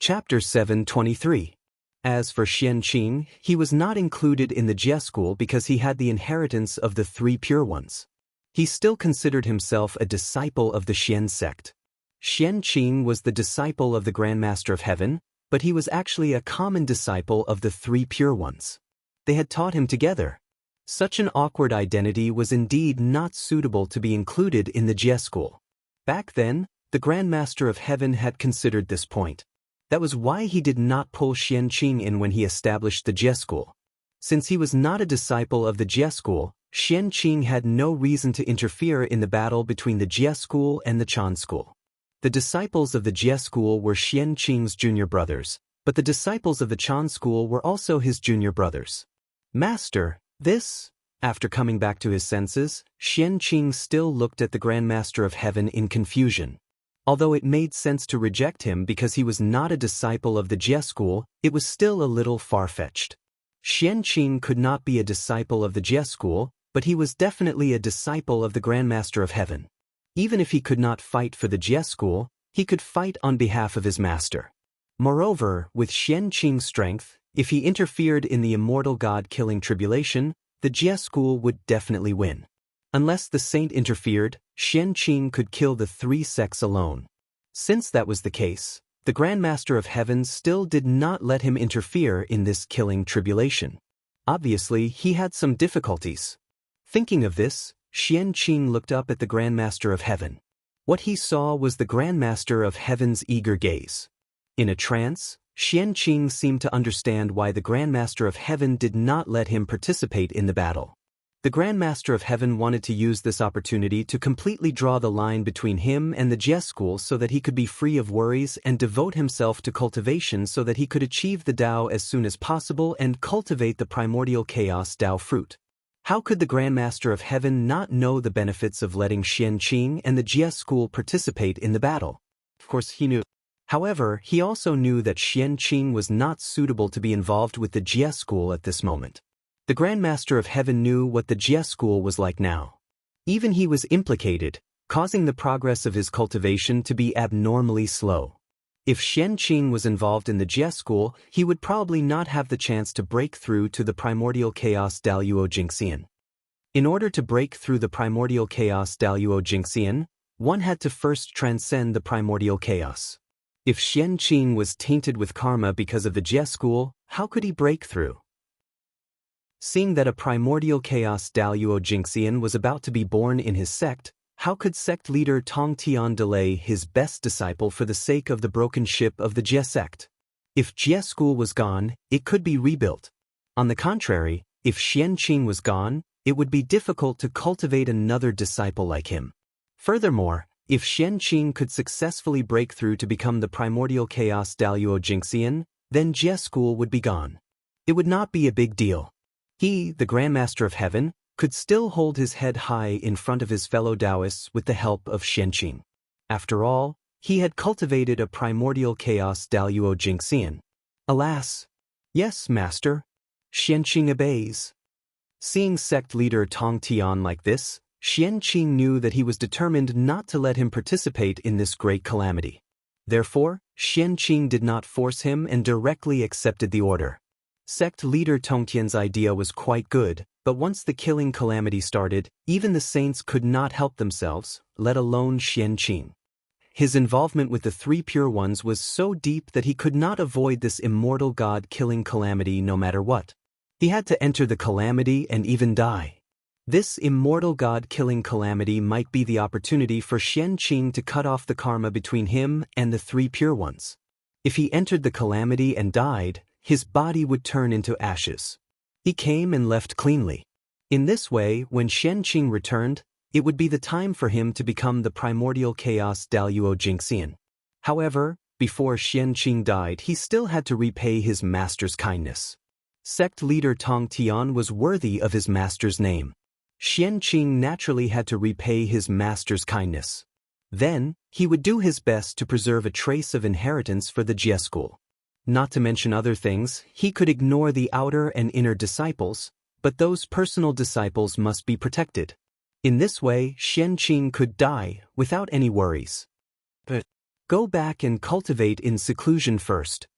Chapter 723. As for Xianqing, he was not included in the Jie school because he had the inheritance of the three pure ones. He still considered himself a disciple of the Xian sect. Xianqing was the disciple of the Grand Master of Heaven, but he was actually a common disciple of the three pure ones. They had taught him together. Such an awkward identity was indeed not suitable to be included in the Jie school. Back then, the Grand Master of Heaven had considered this point. That was why he did not pull Xianqing in when he established the Jie school. Since he was not a disciple of the Jie school, Xianqing had no reason to interfere in the battle between the Jie school and the Chan school. The disciples of the Jie school were Xianqing's junior brothers, but the disciples of the Chan school were also his junior brothers. Master, this? After coming back to his senses, Xianqing still looked at the Grand Master of Heaven in confusion. Although it made sense to reject him because he was not a disciple of the Jie school, it was still a little far-fetched. Xianqing could not be a disciple of the Jie school, but he was definitely a disciple of the Grand Master of Heaven. Even if he could not fight for the Jie school, he could fight on behalf of his master. Moreover, with Xianqing's strength, if he interfered in the immortal god-killing tribulation, the Jie school would definitely win. Unless the saint interfered, Xianqing could kill the three sects alone. Since that was the case, the Grand Master of Heaven still did not let him interfere in this killing tribulation. Obviously, he had some difficulties. Thinking of this, Xianqing looked up at the Grand Master of Heaven. What he saw was the Grand Master of Heaven's eager gaze. In a trance, Xianqing seemed to understand why the Grand Master of Heaven did not let him participate in the battle. The Grand Master of Heaven wanted to use this opportunity to completely draw the line between him and the Jie school so that he could be free of worries and devote himself to cultivation so that he could achieve the Tao as soon as possible and cultivate the primordial chaos Tao fruit. How could the Grand Master of Heaven not know the benefits of letting Xianqing and the Jie school participate in the battle? Of course he knew. However, he also knew that Xianqing was not suitable to be involved with the Jie school at this moment. The Grand Master of Heaven knew what the Jie school was like now. Even he was implicated, causing the progress of his cultivation to be abnormally slow. If Xianqing was involved in the Jie school, he would probably not have the chance to break through to the primordial chaos Daluo Jingxian. In order to break through the primordial chaos Daluo Jingxian, one had to first transcend the primordial chaos. If Xianqing was tainted with karma because of the Jie school, how could he break through? Seeing that a primordial chaos Daluo Jingxian was about to be born in his sect, how could sect leader Tong Tian delay his best disciple for the sake of the broken ship of the Jie sect? If Jie school was gone, it could be rebuilt. On the contrary, if Xianqing was gone, it would be difficult to cultivate another disciple like him. Furthermore, if Xianqing could successfully break through to become the primordial chaos Daluo Jingxian, then Jie school would be gone. It would not be a big deal. He, the Grand Master of Heaven, could still hold his head high in front of his fellow Taoists with the help of Xianqing. After all, he had cultivated a primordial chaos Daluo Jingxian. Alas! Yes, Master. Xianqing obeys. Seeing sect leader Tong Tian like this, Xianqing knew that he was determined not to let him participate in this great calamity. Therefore, Xianqing did not force him and directly accepted the order. Sect leader Tongtian's idea was quite good, but once the killing calamity started, even the saints could not help themselves, let alone Xianqing. His involvement with the three pure ones was so deep that he could not avoid this immortal god-killing calamity no matter what. He had to enter the calamity and even die. This immortal god-killing calamity might be the opportunity for Xianqing to cut off the karma between him and the three pure ones. If he entered the calamity and died, his body would turn into ashes. He came and left cleanly. In this way, when Xianqing returned, it would be the time for him to become the primordial chaos Daluo Jingxian. However, before Xianqing died, he still had to repay his master's kindness. Sect leader Tong Tian was worthy of his master's name. Xianqing naturally had to repay his master's kindness. Then, he would do his best to preserve a trace of inheritance for the Jie school. Not to mention other things, he could ignore the outer and inner disciples, but those personal disciples must be protected. In this way, Xianqing could die without any worries. But Go back and cultivate in seclusion first.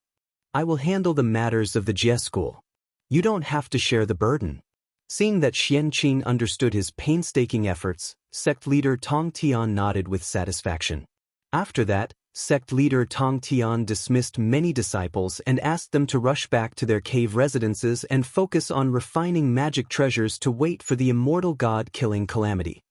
I will handle the matters of the Jie school. You don't have to share the burden. Seeing that Xian Qing understood his painstaking efforts, sect leader Tong Tian nodded with satisfaction. After that, sect leader Tong Tian dismissed many disciples and asked them to rush back to their cave residences and focus on refining magic treasures to wait for the immortal god-killing calamity.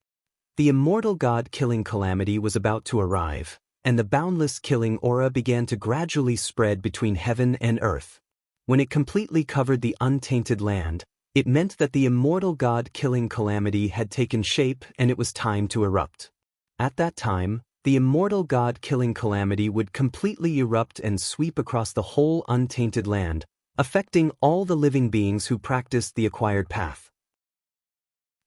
The immortal god-killing calamity was about to arrive, and the boundless killing aura began to gradually spread between heaven and earth. When it completely covered the untainted land, it meant that the immortal god-killing calamity had taken shape and it was time to erupt. At that time, the immortal god-killing calamity would completely erupt and sweep across the whole untainted land, affecting all the living beings who practiced the acquired path.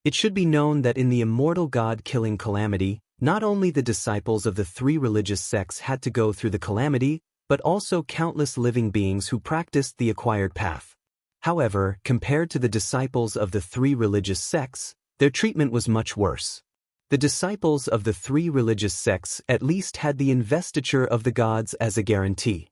It should be known that in the immortal god-killing calamity, not only the disciples of the three religious sects had to go through the calamity, but also countless living beings who practiced the acquired path. However, compared to the disciples of the three religious sects, their treatment was much worse. The disciples of the three religious sects at least had the investiture of the gods as a guarantee.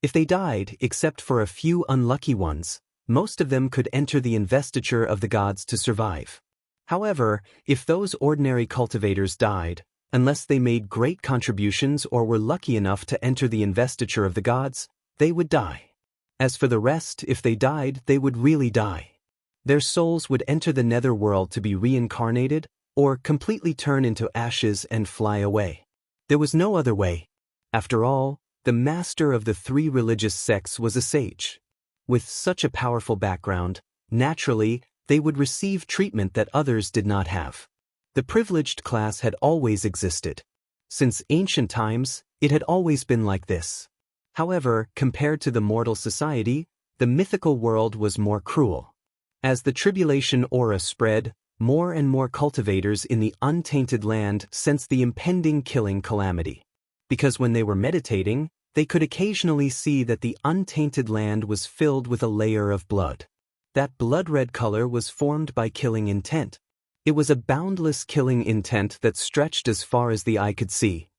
If they died, except for a few unlucky ones, most of them could enter the investiture of the gods to survive. However, if those ordinary cultivators died, unless they made great contributions or were lucky enough to enter the investiture of the gods, they would die. As for the rest, if they died, they would really die. Their souls would enter the nether world to be reincarnated, or completely turn into ashes and fly away. There was no other way. After all, the master of the three religious sects was a sage. With such a powerful background, naturally, they would receive treatment that others did not have. The privileged class had always existed. Since ancient times, it had always been like this. However, compared to the mortal society, the mythical world was more cruel. As the tribulation aura spread, more and more cultivators in the untainted land sensed the impending killing calamity. Because when they were meditating, they could occasionally see that the untainted land was filled with a layer of blood. That blood-red color was formed by killing intent. It was a boundless killing intent that stretched as far as the eye could see.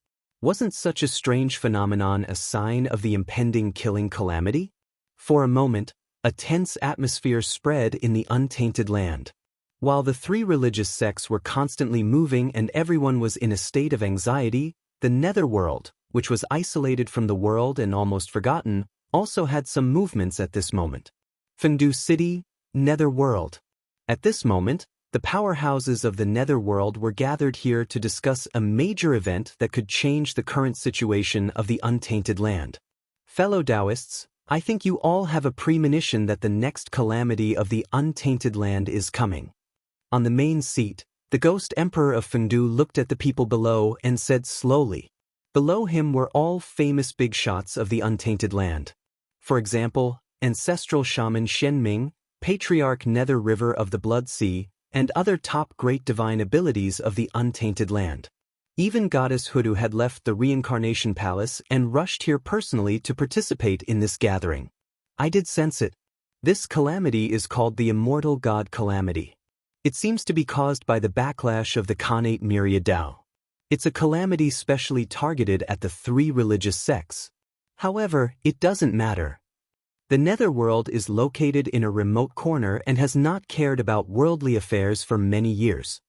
Wasn't such a strange phenomenon a sign of the impending killing calamity? For a moment, a tense atmosphere spread in the untainted land. While the three religious sects were constantly moving and everyone was in a state of anxiety, the netherworld, which was isolated from the world and almost forgotten, also had some movements at this moment. Fengdu City, Netherworld. At this moment, the powerhouses of the netherworld were gathered here to discuss a major event that could change the current situation of the untainted land. Fellow Taoists, I think you all have a premonition that the next calamity of the untainted land is coming. On the main seat, the ghost emperor of Fengdu looked at the people below and said slowly. Below him were all famous big shots of the untainted land. For example, ancestral shaman Shenming, patriarch Nether River of the Blood Sea, and other top great divine abilities of the untainted land. Even Goddess Hudu had left the reincarnation palace and rushed here personally to participate in this gathering. I did sense it. This calamity is called the immortal god calamity. It seems to be caused by the backlash of the Khanate Myriad Tao. It's a calamity specially targeted at the three religious sects. However, it doesn't matter. The netherworld is located in a remote corner and has not cared about worldly affairs for many years.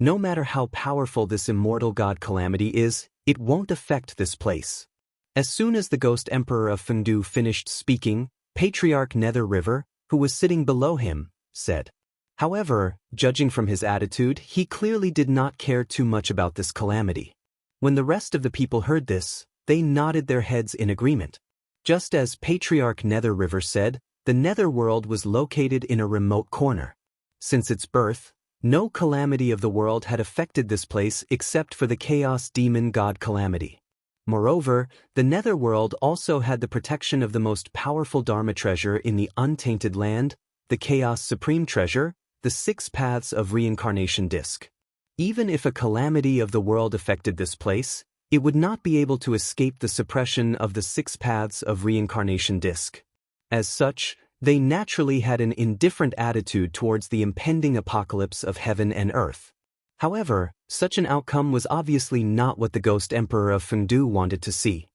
No matter how powerful this immortal god calamity is, it won't affect this place. As soon as the ghost emperor of Fengdu finished speaking, Patriarch Nether River, who was sitting below him, said. However, judging from his attitude, he clearly did not care too much about this calamity. When the rest of the people heard this, they nodded their heads in agreement. Just as Patriarch Nether River said, the netherworld was located in a remote corner. Since its birth, no calamity of the world had affected this place except for the chaos demon god calamity. Moreover, the netherworld also had the protection of the most powerful Dharma treasure in the untainted land, the Chaos Supreme Treasure, the 6 Paths of Reincarnation Disc. Even if a calamity of the world affected this place, it would not be able to escape the suppression of the 6 Paths of Reincarnation Disc. As such, they naturally had an indifferent attitude towards the impending apocalypse of heaven and earth. However, such an outcome was obviously not what the Ghost Emperor of Fengdu wanted to see.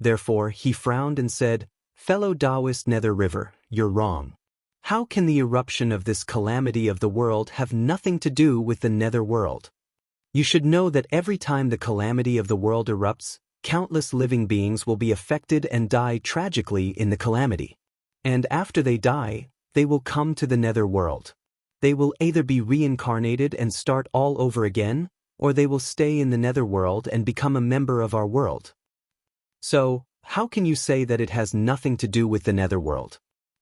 Therefore, he frowned and said, "Fellow Taoist Nether River, you're wrong. How can the eruption of this calamity of the world have nothing to do with the nether world? You should know that every time the calamity of the world erupts, countless living beings will be affected and die tragically in the calamity. And after they die, they will come to the nether world. They will either be reincarnated and start all over again, or they will stay in the nether world and become a member of our world. So, how can you say that it has nothing to do with the nether world?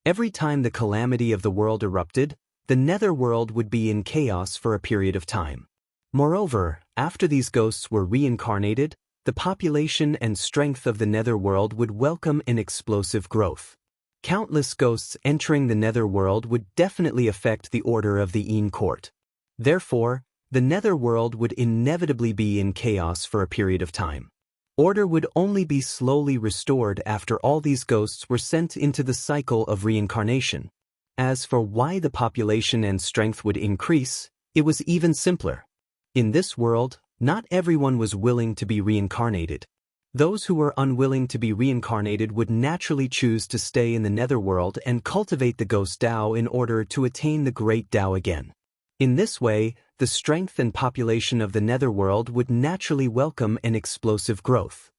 Every time the calamity of the world erupted, the nether world would be in chaos for a period of time. Moreover, after these ghosts were reincarnated, the population and strength of the nether world would welcome an explosive growth. Countless ghosts entering the nether world would definitely affect the order of the Een court. Therefore, the nether world would inevitably be in chaos for a period of time. Order would only be slowly restored after all these ghosts were sent into the cycle of reincarnation. As for why the population and strength would increase, it was even simpler. In this world, not everyone was willing to be reincarnated. Those who were unwilling to be reincarnated would naturally choose to stay in the netherworld and cultivate the ghost Tao in order to attain the great Tao again. In this way, the strength and population of the netherworld would naturally welcome an explosive growth.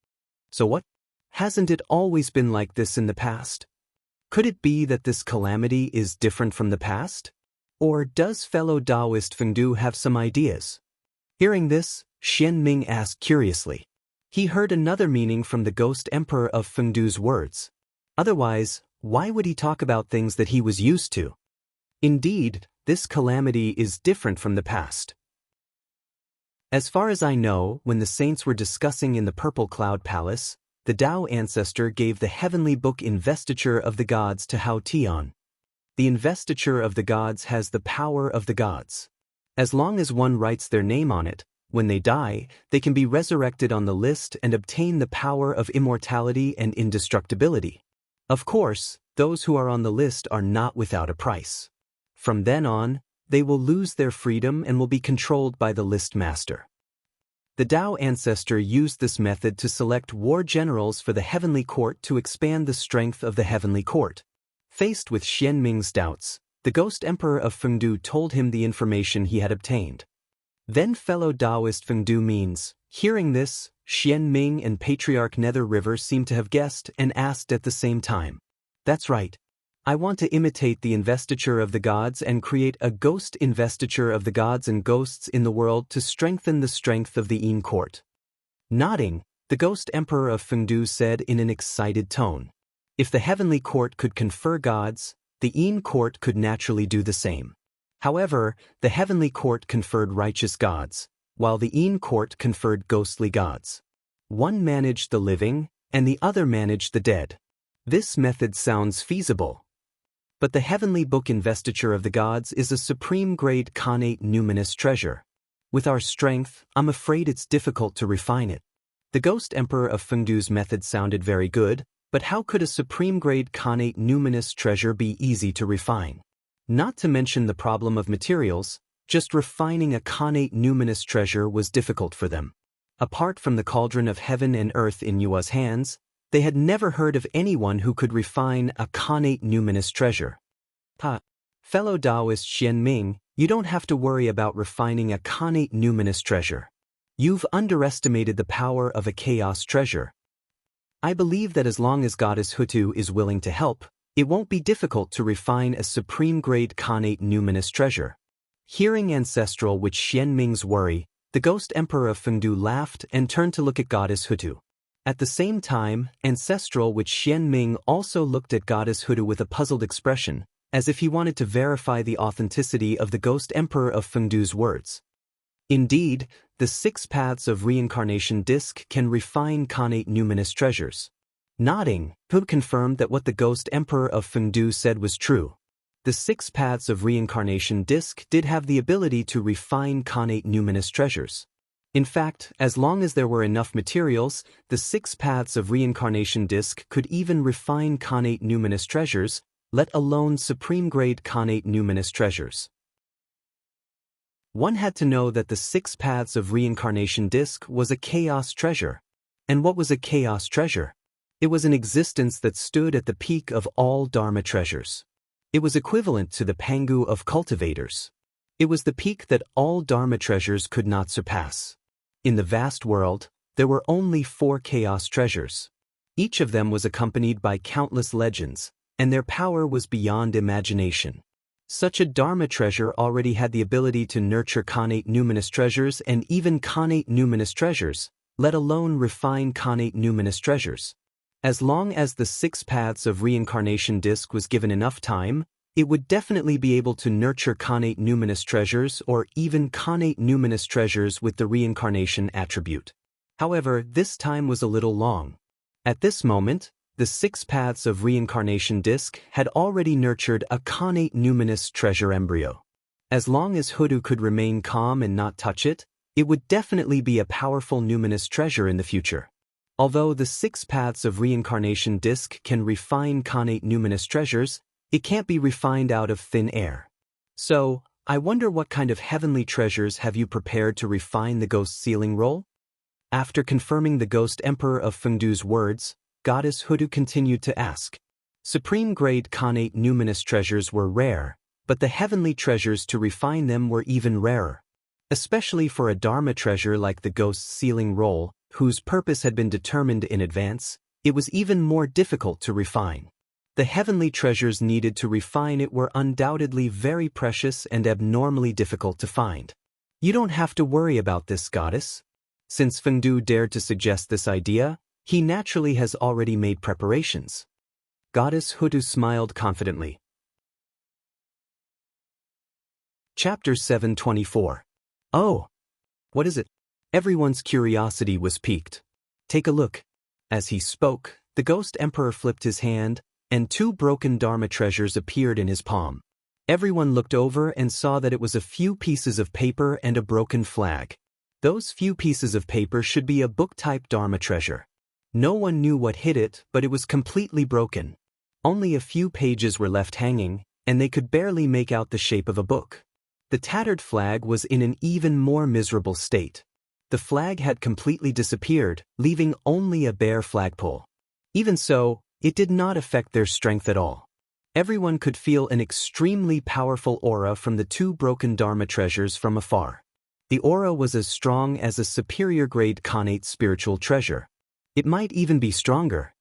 So what? Hasn't it always been like this in the past? Could it be that this calamity is different from the past? Or does fellow Taoist Fengdu have some ideas? Hearing this, Xian Ming asked curiously. He heard another meaning from the Ghost Emperor of Fengdu's words. Otherwise, why would he talk about things that he was used to? Indeed, this calamity is different from the past. As far as I know, when the saints were discussing in the Purple Cloud Palace, the Tao ancestor gave the heavenly book Investiture of the Gods to Hao Tian. The Investiture of the Gods has the power of the gods. As long as one writes their name on it, when they die, they can be resurrected on the list and obtain the power of immortality and indestructibility. Of course, those who are on the list are not without a price. From then on, they will lose their freedom and will be controlled by the list master. The Tao ancestor used this method to select war generals for the heavenly court to expand the strength of the heavenly court. Faced with Xian Ming's doubts, the Ghost Emperor of Fengdu told him the information he had obtained. Then fellow Taoist Fengdu means, hearing this, Xian Ming and Patriarch Nether River seemed to have guessed and asked at the same time. That's right. I want to imitate the investiture of the gods and create a ghost investiture of the gods and ghosts in the world to strengthen the strength of the Een court. Nodding, the Ghost Emperor of Fengdu said in an excited tone. If the heavenly court could confer gods, the Een court could naturally do the same. However, the heavenly court conferred righteous gods, while the Een court conferred ghostly gods. One managed the living, and the other managed the dead. This method sounds feasible. But the heavenly book Investiture of the Gods is a supreme-grade connate numinous treasure. With our strength, I'm afraid it's difficult to refine it. The Ghost Emperor of Fengdu's method sounded very good, but how could a supreme-grade connate numinous treasure be easy to refine? Not to mention the problem of materials, just refining a connate numinous treasure was difficult for them. Apart from the cauldron of heaven and earth in Yua's hands, they had never heard of anyone who could refine a connate numinous treasure. Fellow Taoist Xian Ming, you don't have to worry about refining a connate numinous treasure. You've underestimated the power of a chaos treasure. I believe that as long as Goddess Hutu is willing to help, it won't be difficult to refine a supreme-grade connate numinous treasure. Hearing Ancestral with Xian Ming's worry, the Ghost Emperor of Fengdu laughed and turned to look at Goddess Hutu. At the same time, Ancestral with Xian Ming also looked at Goddess Hutu with a puzzled expression, as if he wanted to verify the authenticity of the Ghost Emperor of Fengdu's words. Indeed, the 6 paths of reincarnation disc can refine connate numinous treasures. Nodding, Hu confirmed that what the Ghost Emperor of Fengdu said was true. The 6 paths of reincarnation disc did have the ability to refine connate numinous treasures. In fact, as long as there were enough materials, the 6 paths of reincarnation disc could even refine connate numinous treasures, let alone supreme-grade connate numinous treasures. One had to know that the 6 Paths of Reincarnation disc was a chaos treasure. And what was a chaos treasure? It was an existence that stood at the peak of all Dharma treasures. It was equivalent to the Pangu of cultivators. It was the peak that all Dharma treasures could not surpass. In the vast world, there were only 4 chaos treasures. Each of them was accompanied by countless legends, and their power was beyond imagination. Such a Dharma treasure already had the ability to nurture connate numinous treasures and even connate numinous treasures, let alone refine connate numinous treasures. As long as the 6 Paths of Reincarnation disc was given enough time, it would definitely be able to nurture connate numinous treasures or even connate numinous treasures with the reincarnation attribute. However, this time was a little long. At this moment, the 6 Paths of Reincarnation disc had already nurtured a connate numinous treasure embryo. As long as Hoodoo could remain calm and not touch it, it would definitely be a powerful numinous treasure in the future. Although the 6 Paths of Reincarnation disc can refine connate numinous treasures, it can't be refined out of thin air. So, I wonder what kind of heavenly treasures have you prepared to refine the ghost sealing roll? After confirming the Ghost Emperor of Fengdu's words, Goddess Hoodoo continued to ask. Supreme-grade connate numinous treasures were rare, but the heavenly treasures to refine them were even rarer. Especially for a Dharma treasure like the ghost sealing roll, whose purpose had been determined in advance, it was even more difficult to refine. The heavenly treasures needed to refine it were undoubtedly very precious and abnormally difficult to find. You don't have to worry about this, goddess. Since Fengdu dared to suggest this idea, he naturally has already made preparations. Goddess Hoodoo smiled confidently. Chapter 724. Oh! What is it? Everyone's curiosity was piqued. Take a look. As he spoke, the Ghost Emperor flipped his hand, and 2 broken Dharma treasures appeared in his palm. Everyone looked over and saw that it was a few pieces of paper and a broken flag. Those few pieces of paper should be a book-type Dharma treasure. No one knew what hit it, but it was completely broken. Only a few pages were left hanging, and they could barely make out the shape of a book. The tattered flag was in an even more miserable state. The flag had completely disappeared, leaving only a bare flagpole. Even so, it did not affect their strength at all. Everyone could feel an extremely powerful aura from the 2 broken Dharma treasures from afar. The aura was as strong as a superior-grade connate spiritual treasure. It might even be stronger.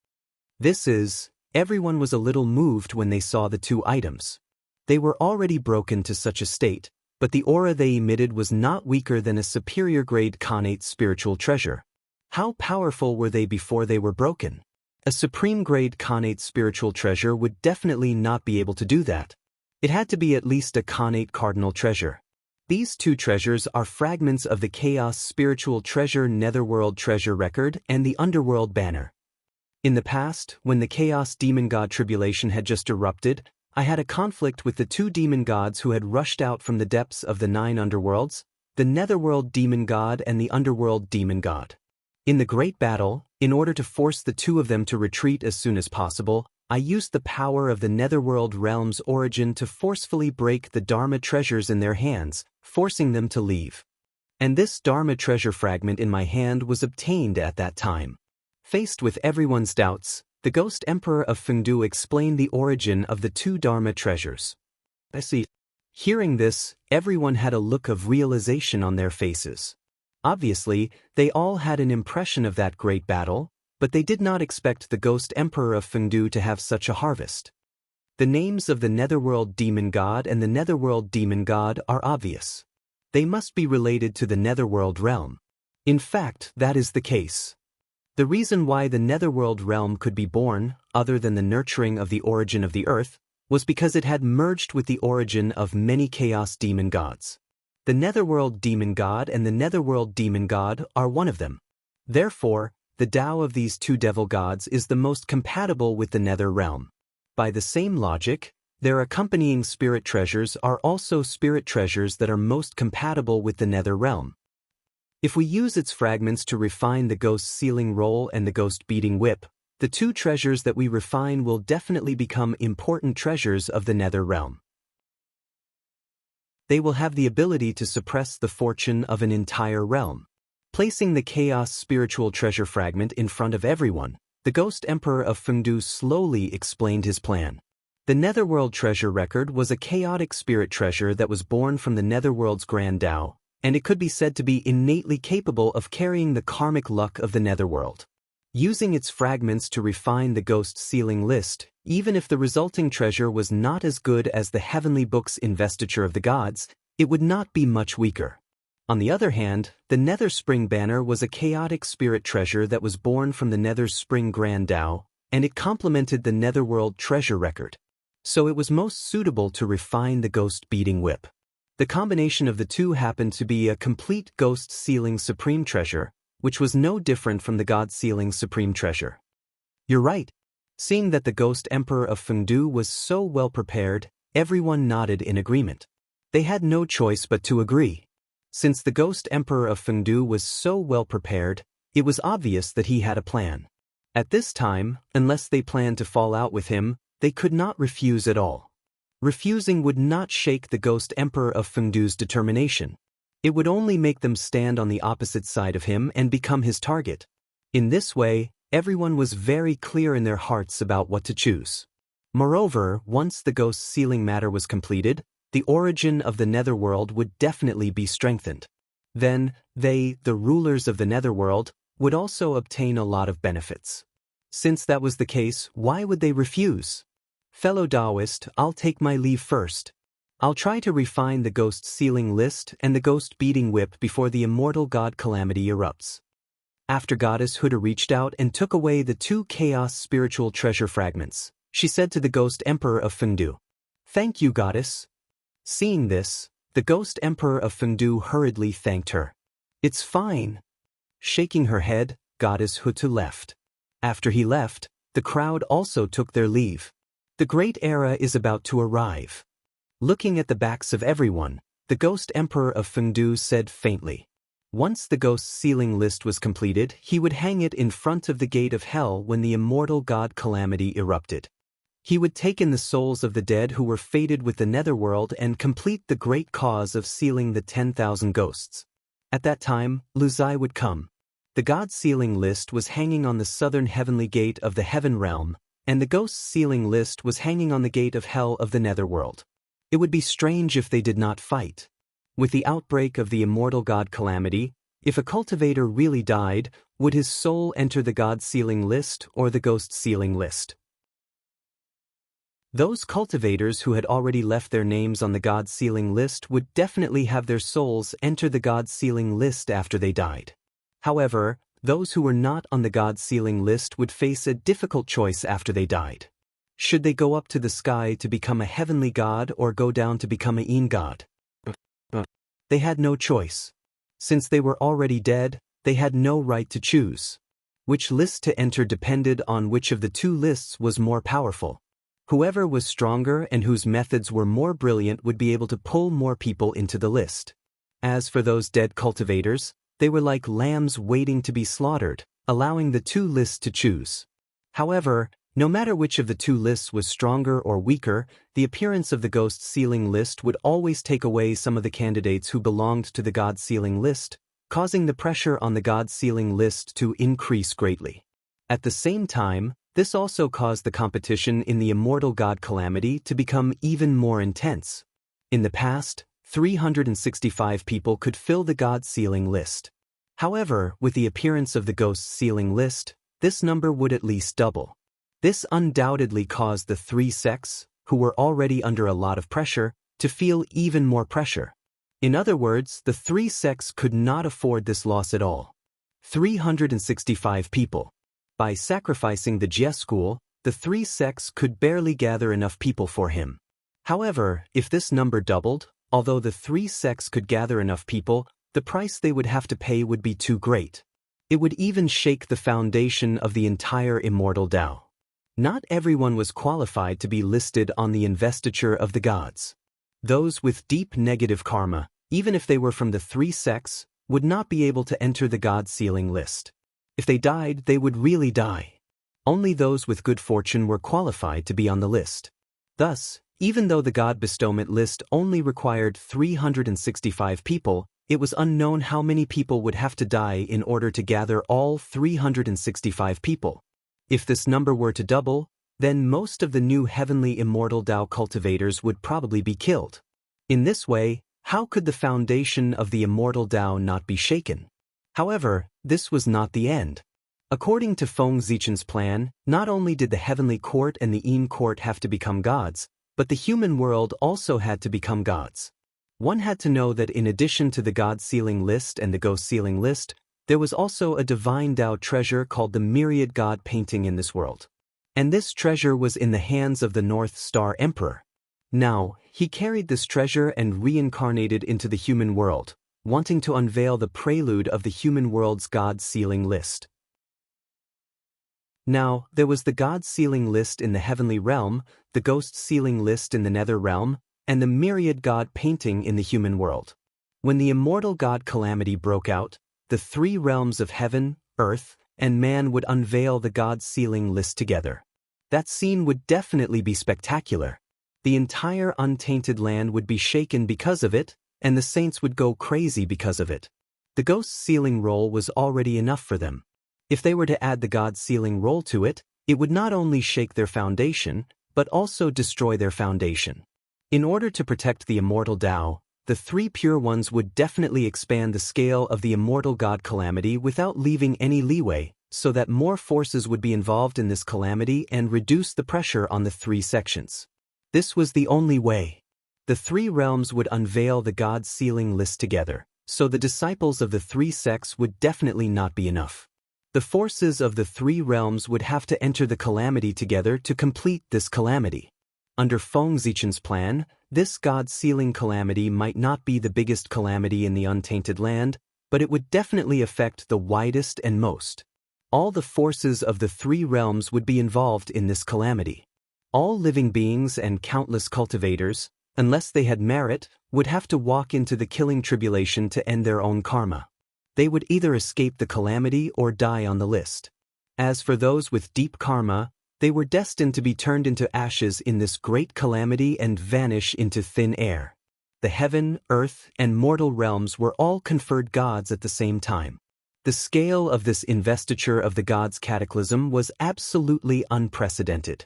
Everyone was a little moved when they saw the 2 items. They were already broken to such a state, but the aura they emitted was not weaker than a superior-grade connate spiritual treasure. How powerful were they before they were broken? A supreme-grade connate spiritual treasure would definitely not be able to do that. It had to be at least a connate cardinal treasure. These 2 treasures are fragments of the Chaos Spiritual Treasure Netherworld Treasure Record and the Underworld Banner. In the past, when the Chaos Demon God tribulation had just erupted, I had a conflict with the 2 demon gods who had rushed out from the depths of the 9 underworlds, the Netherworld Demon God and the Underworld Demon God. In the Great Battle, in order to force the 2 of them to retreat as soon as possible, I used the power of the Netherworld Realm's origin to forcefully break the Dharma treasures in their hands, forcing them to leave. And this Dharma treasure fragment in my hand was obtained at that time. Faced with everyone's doubts, the Ghost Emperor of Fengdu explained the origin of the 2 Dharma treasures. I see. Hearing this, everyone had a look of realization on their faces. Obviously, they all had an impression of that great battle, but they did not expect the Ghost Emperor of Fengdu to have such a harvest. The names of the Netherworld Demon God and the Netherworld Demon God are obvious. They must be related to the Netherworld realm. In fact, that is the case. The reason why the Netherworld realm could be born, other than the nurturing of the origin of the earth, was because it had merged with the origin of many Chaos Demon Gods. The Netherworld Demon God and the Netherworld Demon God are one of them. Therefore, the Tao of these 2 devil gods is the most compatible with the Nether realm. By the same logic, their accompanying spirit treasures are also spirit treasures that are most compatible with the Nether realm. If we use its fragments to refine the ghost sealing roll and the ghost beating whip, the 2 treasures that we refine will definitely become important treasures of the Nether realm. They will have the ability to suppress the fortune of an entire realm. Placing the Chaos Spiritual Treasure Fragment in front of everyone, the Ghost Emperor of Fengdu slowly explained his plan. The Netherworld Treasure Record was a chaotic spirit treasure that was born from the Netherworld's Grand Tao, and it could be said to be innately capable of carrying the karmic luck of the Netherworld. Using its fragments to refine the Ghost Sealing List, even if the resulting treasure was not as good as the Heavenly Book's Investiture of the Gods, it would not be much weaker. On the other hand, the Nether Spring Banner was a chaotic spirit treasure that was born from the Nether Spring Grand Tao, and it complemented the Netherworld Treasure Record. So it was most suitable to refine the Ghost Beating Whip. The combination of the two happened to be a complete Ghost Sealing Supreme Treasure, which was no different from the God Sealing Supreme Treasure. You're right. Seeing that the Ghost Emperor of Fengdu was so well prepared, everyone nodded in agreement. They had no choice but to agree. Since the Ghost Emperor of Fengdu was so well prepared, it was obvious that he had a plan. At this time, unless they planned to fall out with him, they could not refuse at all. Refusing would not shake the Ghost Emperor of Fengdu's determination. It would only make them stand on the opposite side of him and become his target. In this way, everyone was very clear in their hearts about what to choose. Moreover, once the Ghost Sealing matter was completed, the origin of the Netherworld would definitely be strengthened. Then, they, the rulers of the Netherworld, would also obtain a lot of benefits. Since that was the case, why would they refuse? Fellow Taoist, I'll take my leave first. I'll try to refine the Ghost Sealing List and the Ghost Beating Whip before the immortal god calamity erupts. After Goddess Huda reached out and took away the 2 Chaos Spiritual Treasure Fragments, she said to the Ghost Emperor of Fengdu, "Thank you, Goddess." Seeing this, the Ghost Emperor of Fengdu hurriedly thanked her. "It's fine." Shaking her head, Goddess Huda left. After he left, the crowd also took their leave. The great era is about to arrive. Looking at the backs of everyone, the Ghost Emperor of Fengdu said faintly. Once the Ghost Sealing List was completed, he would hang it in front of the gate of hell when the immortal god calamity erupted. He would take in the souls of the dead who were fated with the Netherworld and complete the great cause of sealing the 10,000 ghosts. At that time, Luzai would come. The God Sealing List was hanging on the southern heavenly gate of the Heaven Realm, and the Ghost Sealing List was hanging on the gate of hell of the Netherworld. It would be strange if they did not fight. With the outbreak of the immortal god calamity, if a cultivator really died, would his soul enter the God Sealing List or the Ghost Sealing List? Those cultivators who had already left their names on the God Sealing List would definitely have their souls enter the God Sealing List after they died. However, those who were not on the God Sealing List would face a difficult choice after they died. Should they go up to the sky to become a heavenly god or go down to become a Yin god? They had no choice. Since they were already dead, they had no right to choose. Which list to enter depended on which of the 2 lists was more powerful. Whoever was stronger and whose methods were more brilliant would be able to pull more people into the list. As for those dead cultivators, they were like lambs waiting to be slaughtered, allowing the 2 lists to choose. However, no matter which of the 2 lists was stronger or weaker, the appearance of the Ghost Sealing List would always take away some of the candidates who belonged to the God Sealing List, causing the pressure on the God Sealing List to increase greatly. At the same time, this also caused the competition in the immortal god calamity to become even more intense. In the past, 365 people could fill the God Sealing List. However, with the appearance of the Ghost Sealing List, this number would at least double. This undoubtedly caused the 3 sects, who were already under a lot of pressure, to feel even more pressure. In other words, the 3 sects could not afford this loss at all. 365 people. By sacrificing the Jie school, the 3 sects could barely gather enough people for him. However, if this number doubled, although the 3 sects could gather enough people, the price they would have to pay would be too great. It would even shake the foundation of the entire immortal Tao. Not everyone was qualified to be listed on the investiture of the gods. Those with deep negative karma, even if they were from the 3 sects, would not be able to enter the God Sealing List. If they died, they would really die. Only those with good fortune were qualified to be on the list. Thus, Even though the god bestowment list only required 365 people, it was unknown how many people would have to die in order to gather all 365 people. If this number were to double, then most of the new heavenly immortal Tao cultivators would probably be killed. In this way, how could the foundation of the immortal Tao not be shaken? However, this was not the end. According to Feng Zichen's plan, not only did the heavenly court and the Yin court have to become gods, but the human world also had to become gods. One had to know that in addition to the God sealing list and the ghost sealing list, there was also a divine Tao treasure called the myriad God painting in this world. And this treasure was in the hands of the North Star Emperor. Now, he carried this treasure and reincarnated into the human world, wanting to unveil the prelude of the human world's God sealing list. Now, there was the God sealing list in the heavenly realm, the ghost sealing list in the nether realm, and the myriad God painting in the human world. When the immortal God calamity broke out, the three realms of heaven, earth, and man would unveil the God sealing list together. That scene would definitely be spectacular. The entire untainted land would be shaken because of it, and the saints would go crazy because of it. The ghost sealing roll was already enough for them. If they were to add the God sealing roll to it, it would not only shake their foundation, but also destroy their foundation. In order to protect the immortal Tao, the three pure ones would definitely expand the scale of the immortal God calamity without leaving any leeway, so that more forces would be involved in this calamity and reduce the pressure on the three sections. This was the only way. The three realms would unveil the God sealing list together, so the disciples of the three sects would definitely not be enough. The forces of the three realms would have to enter the calamity together to complete this calamity. Under Feng Zichen's plan, this God-sealing calamity might not be the biggest calamity in the untainted land, but it would definitely affect the widest and most. All the forces of the three realms would be involved in this calamity. All living beings and countless cultivators, unless they had merit, would have to walk into the killing tribulation to end their own karma. They would either escape the calamity or die on the list. As for those with deep karma, they were destined to be turned into ashes in this great calamity and vanish into thin air. The heaven, earth, and mortal realms were all conferred gods at the same time. The scale of this investiture of the gods' cataclysm was absolutely unprecedented.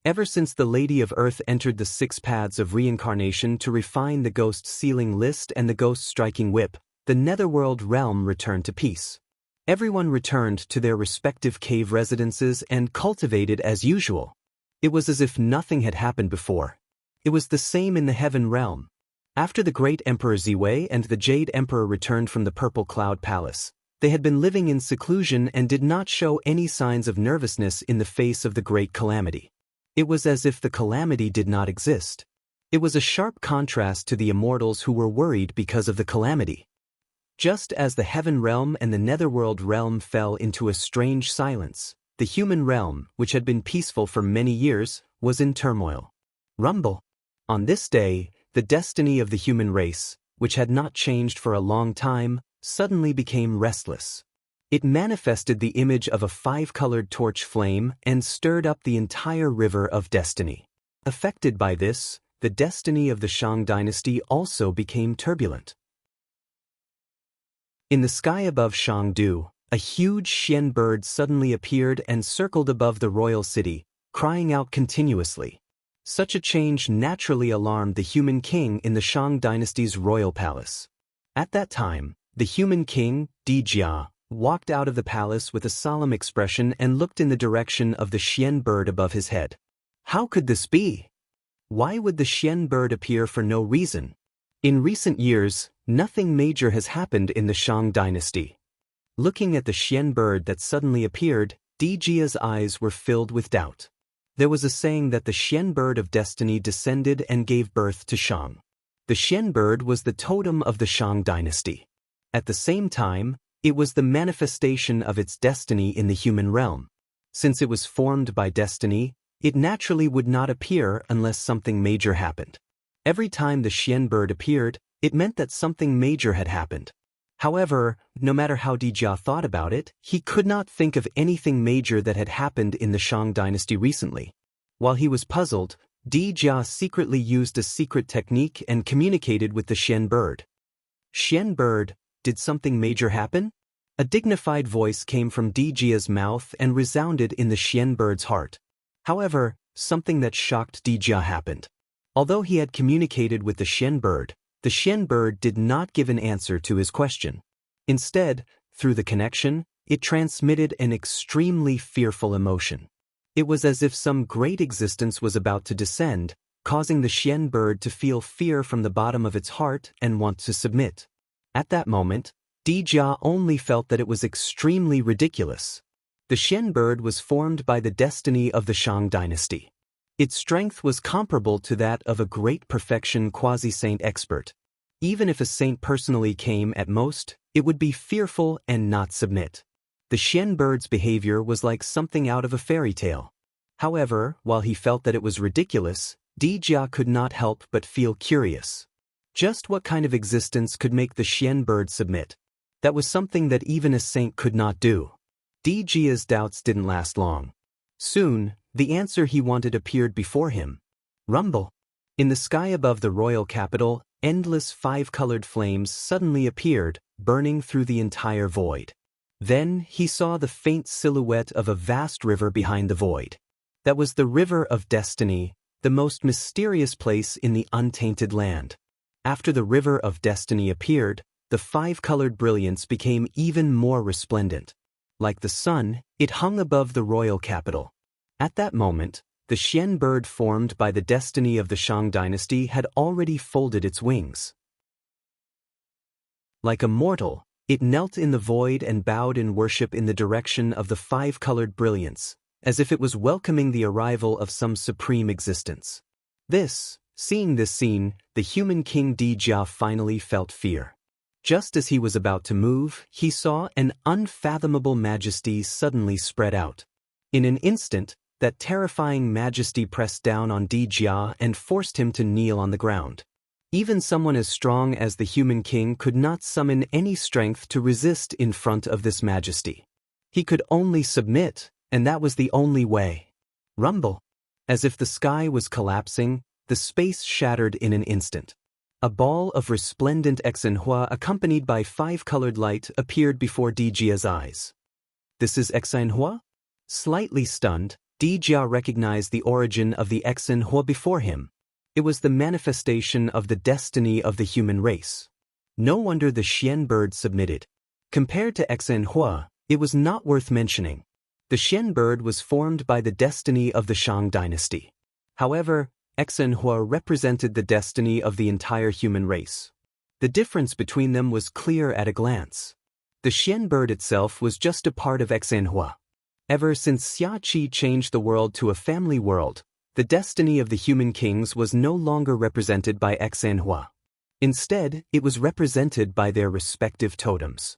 Ever since the Lady of Earth entered the 6 paths of reincarnation to refine the ghost sealing list and the ghost striking whip, the netherworld realm returned to peace. Everyone returned to their respective cave residences and cultivated as usual. It was as if nothing had happened before. It was the same in the heaven realm. After the great Emperor Ziwei and the Jade Emperor returned from the Purple Cloud Palace, they had been living in seclusion and did not show any signs of nervousness in the face of the great calamity. It was as if the calamity did not exist. It was a sharp contrast to the immortals who were worried because of the calamity. Just as the heaven realm and the netherworld realm fell into a strange silence, the human realm, which had been peaceful for many years, was in turmoil. Rumble. On this day, the destiny of the human race, which had not changed for a long time, suddenly became restless. It manifested the image of a 5-colored torch flame and stirred up the entire river of destiny. Affected by this, the destiny of the Shang dynasty also became turbulent. In the sky above Shangdu, a huge Xian bird suddenly appeared and circled above the royal city, crying out continuously. Such a change naturally alarmed the human king in the Shang dynasty's royal palace. At that time, the human king, Dijia, walked out of the palace with a solemn expression and looked in the direction of the Xian bird above his head. How could this be? Why would the Xian bird appear for no reason? In recent years, nothing major has happened in the Shang dynasty. Looking at the Xian bird that suddenly appeared, Dijia's eyes were filled with doubt. There was a saying that the Xian bird of destiny descended and gave birth to Shang. The Xian bird was the totem of the Shang dynasty. At the same time, it was the manifestation of its destiny in the human realm. Since it was formed by destiny, it naturally would not appear unless something major happened. Every time the Xian bird appeared, it meant that something major had happened. However, no matter how Dijia thought about it, he could not think of anything major that had happened in the Shang dynasty recently. While he was puzzled, Jia secretly used a secret technique and communicated with the Xian bird. Xian bird, did something major happen? A dignified voice came from Jia's mouth and resounded in the Xian bird's heart. However, something that shocked Jia happened. Although he had communicated with the Xian bird did not give an answer to his question. Instead, through the connection, it transmitted an extremely fearful emotion. It was as if some great existence was about to descend, causing the Xian bird to feel fear from the bottom of its heart and want to submit. At that moment, Jia only felt that it was extremely ridiculous. The Xian bird was formed by the destiny of the Shang dynasty. Its strength was comparable to that of a great perfection quasi-saint expert. Even if a saint personally came at most, it would be fearful and not submit. The Xian bird's behavior was like something out of a fairy tale. However, while he felt that it was ridiculous, Jia could not help but feel curious. Just what kind of existence could make the Xian bird submit? That was something that even a saint could not do. Jia's doubts didn't last long. Soon, the answer he wanted appeared before him. Rumble. In the sky above the royal capital, endless five-colored flames suddenly appeared, burning through the entire void. Then he saw the faint silhouette of a vast river behind the void. That was the River of Destiny, the most mysterious place in the untainted land. After the River of Destiny appeared, the five-colored brilliance became even more resplendent. Like the sun, it hung above the royal capital. At that moment, the Xian bird formed by the destiny of the Shang dynasty had already folded its wings. Like a mortal, it knelt in the void and bowed in worship in the direction of the five-colored brilliance, as if it was welcoming the arrival of some supreme existence. Seeing this scene, the human king Jia finally felt fear. Just as he was about to move, he saw an unfathomable majesty suddenly spread out. In an instant, that terrifying majesty pressed down on Jia and forced him to kneel on the ground. Even someone as strong as the human king could not summon any strength to resist in front of this majesty. He could only submit, and that was the only way. Rumble. As if the sky was collapsing, the space shattered in an instant. A ball of resplendent Exinhua accompanied by five-colored light appeared before Jia's eyes. This is Exinhua? Slightly stunned, Jia recognized the origin of the Exinhua before him. It was the manifestation of the destiny of the human race. No wonder the Xian bird submitted. Compared to Exinhua, it was not worth mentioning. The Xian bird was formed by the destiny of the Shang dynasty. However, Exinhua represented the destiny of the entire human race. The difference between them was clear at a glance. The Xian bird itself was just a part of Exinhua. Ever since Xia Qi changed the world to a family world, the destiny of the human kings was no longer represented by Exinhua. Instead, it was represented by their respective totems.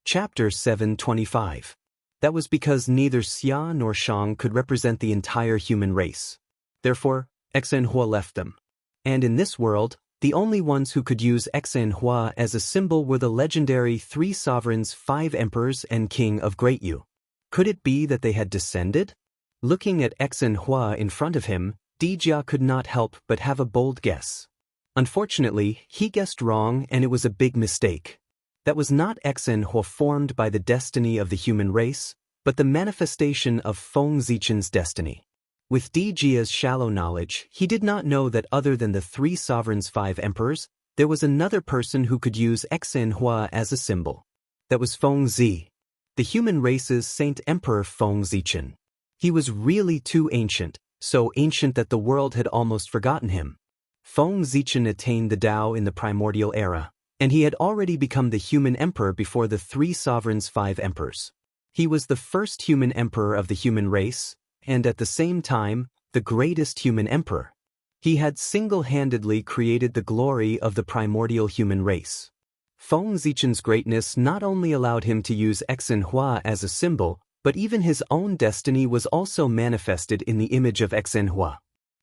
Chapter 725. That was because neither Xia nor Shang could represent the entire human race. Therefore, Exinhua left them. And in this world, the only ones who could use Exinhua as a symbol were the legendary 3 sovereigns, 5 emperors, and king of Great Yu. Could it be that they had descended? Looking at Exinhua in front of him, Jia could not help but have a bold guess. Unfortunately, he guessed wrong and it was a big mistake. That was not Exinhua formed by the destiny of the human race, but the manifestation of Feng Zichen's destiny. With Jia's shallow knowledge, he did not know that other than the 3 sovereigns, 5 emperors, there was another person who could use Exinhua as a symbol. That was Feng Zi, the human race's Saint Emperor Feng Zichen. He was really too ancient, so ancient that the world had almost forgotten him. Feng Zichen attained the Tao in the primordial era, and he had already become the human emperor before the 3 sovereigns, 5 emperors. He was the first human emperor of the human race, and at the same time, the greatest human emperor. He had single-handedly created the glory of the primordial human race. Feng Zichen's greatness not only allowed him to use Exinhua as a symbol, but even his own destiny was also manifested in the image of Exinhua.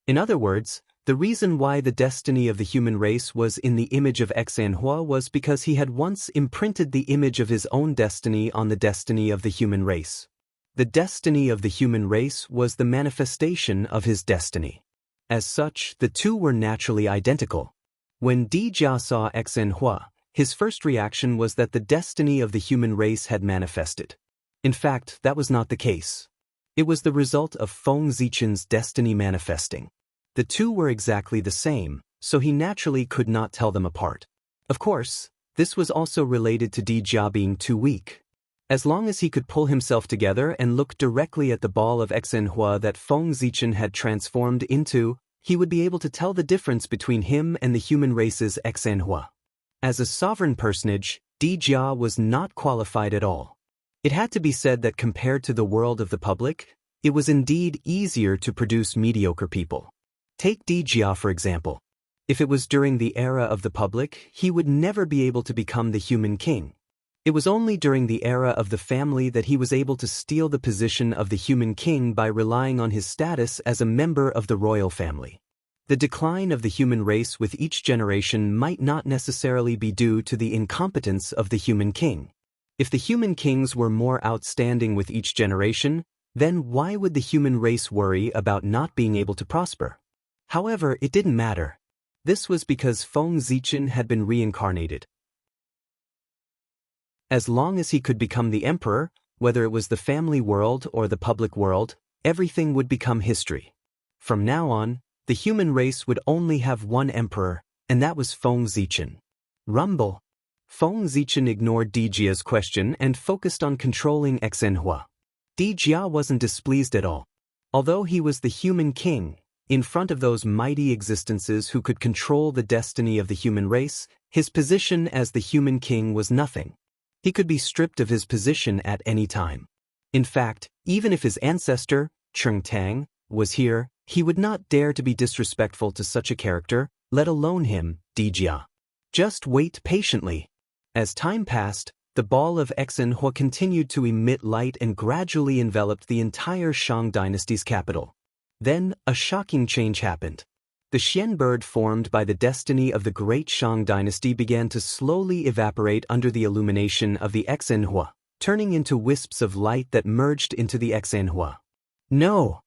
In other words, the reason why the destiny of the human race was in the image of Exinhua was because he had once imprinted the image of his own destiny on the destiny of the human race. The destiny of the human race was the manifestation of his destiny. As such, the two were naturally identical. When Di Jia saw Xinhua, his first reaction was that the destiny of the human race had manifested. In fact, that was not the case. It was the result of Feng Zichen's destiny manifesting. The two were exactly the same, so he naturally could not tell them apart. Of course, this was also related to Di Jia being too weak. As long as he could pull himself together and look directly at the ball of Xinhua that Feng Zichen had transformed into, he would be able to tell the difference between him and the human race's Xinhua. As a sovereign personage, Di Jia was not qualified at all. It had to be said that compared to the world of the public, it was indeed easier to produce mediocre people. Take Di Jia for example. If it was during the era of the public, he would never be able to become the human king. It was only during the era of the family that he was able to steal the position of the human king by relying on his status as a member of the royal family. The decline of the human race with each generation might not necessarily be due to the incompetence of the human king. If the human kings were more outstanding with each generation, then why would the human race worry about not being able to prosper? However, it didn't matter. This was because Feng Zichen had been reincarnated. As long as he could become the emperor, whether it was the family world or the public world, everything would become history. From now on, the human race would only have one emperor, and that was Feng Zichen. Rumble. Feng Zichen ignored Di Jia's question and focused on controlling Xinhua. Di Jia wasn't displeased at all. Although he was the human king, in front of those mighty existences who could control the destiny of the human race, his position as the human king was nothing. He could be stripped of his position at any time. In fact, even if his ancestor, Cheng Tang, was here, he would not dare to be disrespectful to such a character, let alone him, Di Jia. Just wait patiently. As time passed, the ball of Xinhua continued to emit light and gradually enveloped the entire Shang dynasty's capital. Then, a shocking change happened. The Xian bird formed by the destiny of the great Shang dynasty began to slowly evaporate under the illumination of the Xinhua, turning into wisps of light that merged into the Xinhua. No!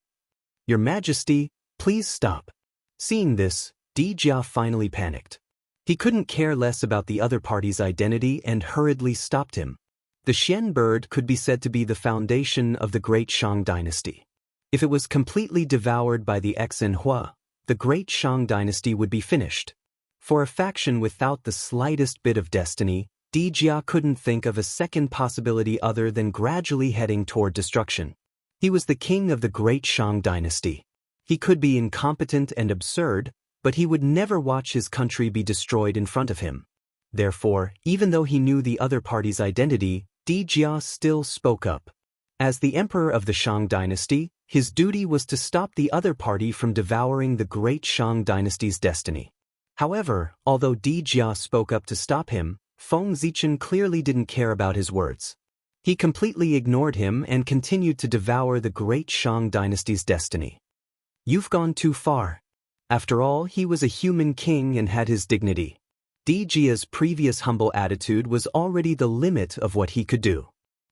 Your Majesty, please stop. Seeing this, Di Jia finally panicked. He couldn't care less about the other party's identity and hurriedly stopped him. The Xian bird could be said to be the foundation of the great Shang dynasty. If it was completely devoured by the Xinhua, the great Shang dynasty would be finished. For a faction without the slightest bit of destiny, Di Jia couldn't think of a second possibility other than gradually heading toward destruction. He was the king of the great Shang dynasty. He could be incompetent and absurd, but he would never watch his country be destroyed in front of him. Therefore, even though he knew the other party's identity, Di Jia still spoke up. As the emperor of the Shang dynasty, his duty was to stop the other party from devouring the great Shang dynasty's destiny. However, although Di Jia spoke up to stop him, Feng Zichen clearly didn't care about his words. He completely ignored him and continued to devour the great Shang dynasty's destiny. You've gone too far. After all, he was a human king and had his dignity. Di Jia's previous humble attitude was already the limit of what he could do.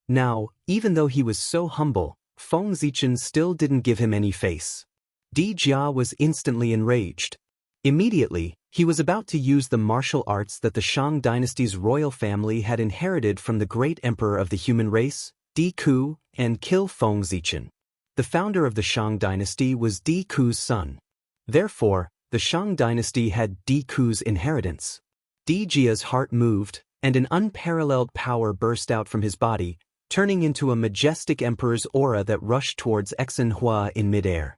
Now, even though he was so humble, Feng Zichen still didn't give him any face. Di Jia was instantly enraged. Immediately, he was about to use the martial arts that the Shang dynasty's royal family had inherited from the great emperor of the human race, Di Ku, and kill Feng Zichen. The founder of the Shang dynasty was Di Ku's son. Therefore, the Shang dynasty had Di Ku's inheritance. Di Jia's heart moved, and an unparalleled power burst out from his body, turning into a majestic emperor's aura that rushed towards Xinhua in midair.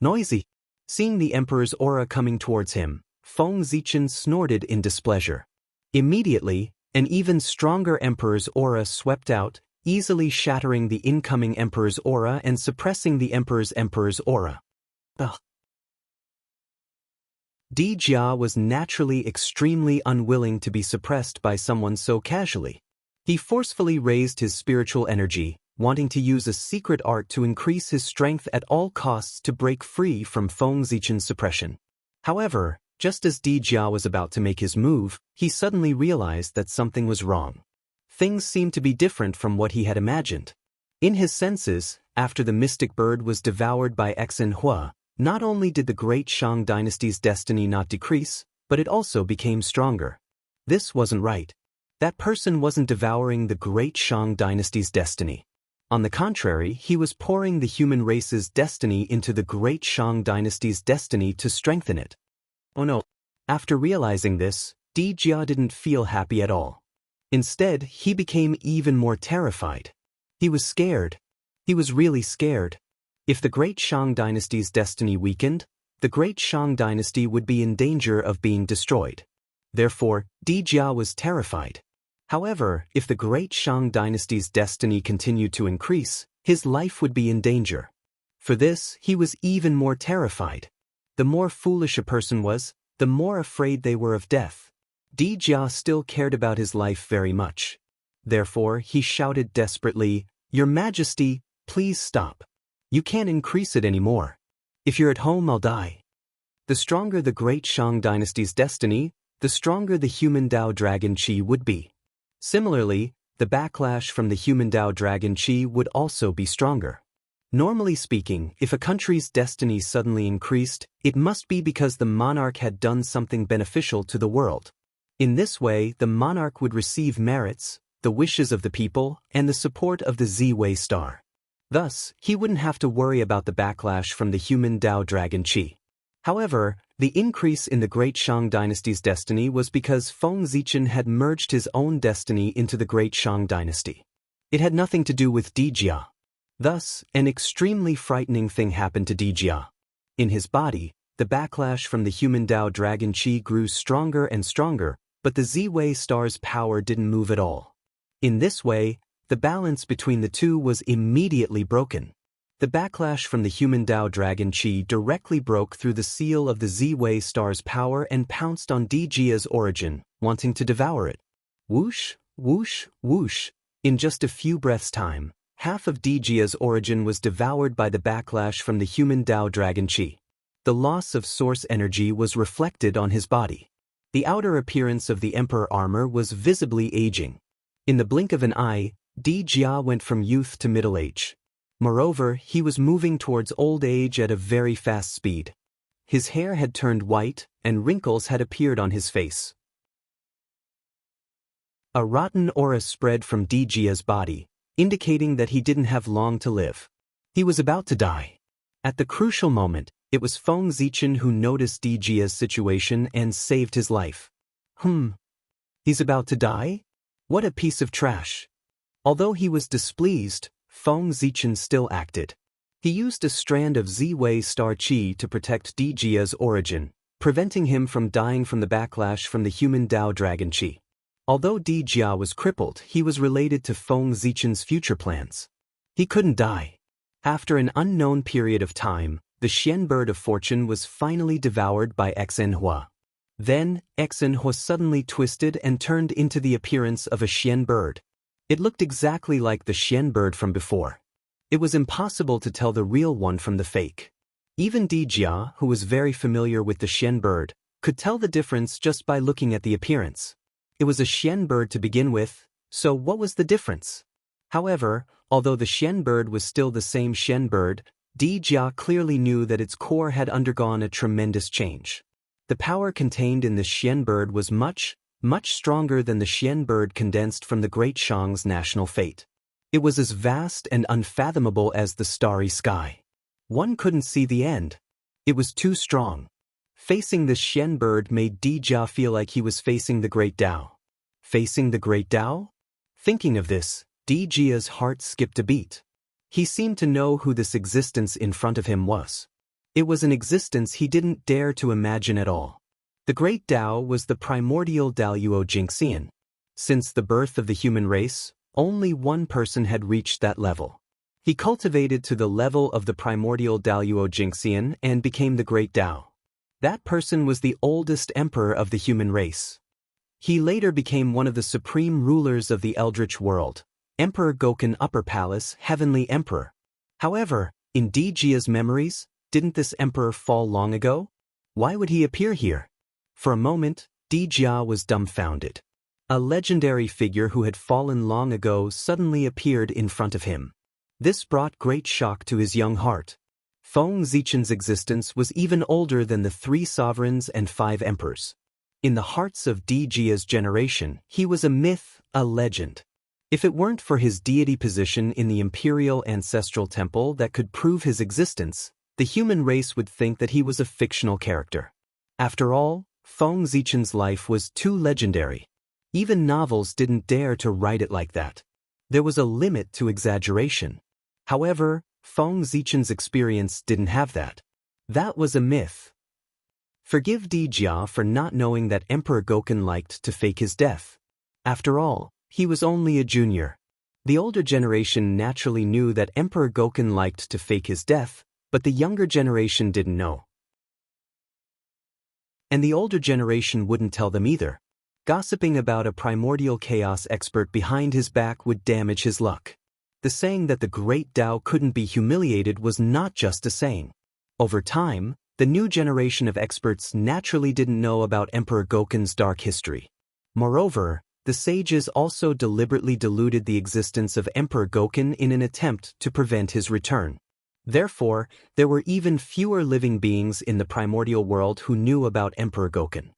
Noisy! Seeing the emperor's aura coming towards him, Feng Zichen snorted in displeasure. Immediately, an even stronger emperor's aura swept out, easily shattering the incoming emperor's aura and suppressing the emperor's aura. Ugh. Di Jia was naturally extremely unwilling to be suppressed by someone so casually. He forcefully raised his spiritual energy, wanting to use a secret art to increase his strength at all costs to break free from Feng Zichen's suppression. However, just as Di Jia was about to make his move, he suddenly realized that something was wrong. Things seemed to be different from what he had imagined. In his senses, after the mystic bird was devoured by Xinhua, not only did the great Shang dynasty's destiny not decrease, but it also became stronger. This wasn't right. That person wasn't devouring the great Shang dynasty's destiny. On the contrary, he was pouring the human race's destiny into the great Shang dynasty's destiny to strengthen it. Oh no. After realizing this, Di Jia didn't feel happy at all. Instead, he became even more terrified. He was scared. He was really scared. If the great Shang dynasty's destiny weakened, the great Shang dynasty would be in danger of being destroyed. Therefore, Di Jia was terrified. However, if the great Shang dynasty's destiny continued to increase, his life would be in danger. For this, he was even more terrified. The more foolish a person was, the more afraid they were of death. Di Jia still cared about his life very much. Therefore, he shouted desperately, "Your Majesty, please stop. You can't increase it anymore. If you're at home, I'll die." The stronger the great Shang dynasty's destiny, the stronger the human Dao Dragon Qi would be. Similarly, the backlash from the human Dao Dragon Qi would also be stronger. Normally speaking, if a country's destiny suddenly increased, it must be because the monarch had done something beneficial to the world. In this way, the monarch would receive merits, the wishes of the people, and the support of the Z-Wei star. Thus, he wouldn't have to worry about the backlash from the human Dao Dragon Qi. However, the increase in the great Shang dynasty's destiny was because Feng Zichen had merged his own destiny into the great Shang dynasty. It had nothing to do with Di Jia. Thus, an extremely frightening thing happened to Di Jia. In his body, the backlash from the human Dao Dragon Qi grew stronger and stronger, but the Z-Wei star's power didn't move at all. In this way, the balance between the two was immediately broken. The backlash from the human Dao Dragon Qi directly broke through the seal of the Z-Wei star's power and pounced on Di Jia's origin, wanting to devour it. Whoosh, whoosh, whoosh. In just a few breaths' time, half of Di Jia's origin was devoured by the backlash from the human Dao Dragon Qi. The loss of source energy was reflected on his body. The outer appearance of the Emperor armor was visibly aging. In the blink of an eye, Di Jia went from youth to middle age. Moreover, he was moving towards old age at a very fast speed. His hair had turned white, and wrinkles had appeared on his face. A rotten aura spread from Di Jia's body, indicating that he didn't have long to live. He was about to die. At the crucial moment, it was Feng Zichen who noticed Di Jia's situation and saved his life. He's about to die? What a piece of trash. Although he was displeased, Feng Zichen still acted. He used a strand of Z-Wei star qi to protect Di Jia's origin, preventing him from dying from the backlash from the human Dao Dragon Qi. Although Di Jia was crippled, he was related to Feng Zichen's future plans. He couldn't die. After an unknown period of time, the Xian bird of fortune was finally devoured by Xinhua. Then, Xinhua suddenly twisted and turned into the appearance of a Xian bird. It looked exactly like the Xian bird from before. It was impossible to tell the real one from the fake. Even Di Jia, who was very familiar with the Xian bird, could tell the difference just by looking at the appearance. It was a Xian bird to begin with, so what was the difference? However, although the Xian bird was still the same Xian bird, Di Jia clearly knew that its core had undergone a tremendous change. The power contained in the Xian bird was much stronger than the Xian bird condensed from the great Shang's national fate. It was as vast and unfathomable as the starry sky. One couldn't see the end. It was too strong. Facing the Xian bird made Di Jia feel like he was facing the great Dao. Facing the great Dao? Thinking of this, Di Jia's heart skipped a beat. He seemed to know who this existence in front of him was. It was an existence he didn't dare to imagine at all. The great Dao was the primordial Daoyuo Jingxian. Since the birth of the human race, only one person had reached that level. He cultivated to the level of the primordial Daoyuo Jingxian and became the great Dao. That person was the oldest emperor of the human race. He later became one of the supreme rulers of the Eldritch world, Emperor Gokun Upper Palace, Heavenly Emperor. However, in Di Jia's memories, didn't this emperor fall long ago? Why would he appear here? For a moment, Di Jia was dumbfounded. A legendary figure who had fallen long ago suddenly appeared in front of him. This brought great shock to his young heart. Feng Zichen's existence was even older than the 3 sovereigns and 5 emperors. In the hearts of Di Jia's generation, he was a myth, a legend. If it weren't for his deity position in the imperial ancestral temple that could prove his existence, the human race would think that he was a fictional character. After all, Feng Zichen's life was too legendary. Even novels didn't dare to write it like that. There was a limit to exaggeration. However, Feng Zichen's experience didn't have that. That was a myth. Forgive Di Jia for not knowing that Emperor Gokun liked to fake his death. After all, he was only a junior. The older generation naturally knew that Emperor Gokun liked to fake his death, but the younger generation didn't know. And the older generation wouldn't tell them either. Gossiping about a primordial chaos expert behind his back would damage his luck. The saying that the great Tao couldn't be humiliated was not just a saying. Over time, the new generation of experts naturally didn't know about Emperor Gokun's dark history. Moreover, the sages also deliberately diluted the existence of Emperor Gokun in an attempt to prevent his return. Therefore, there were even fewer living beings in the primordial world who knew about Emperor Gokun.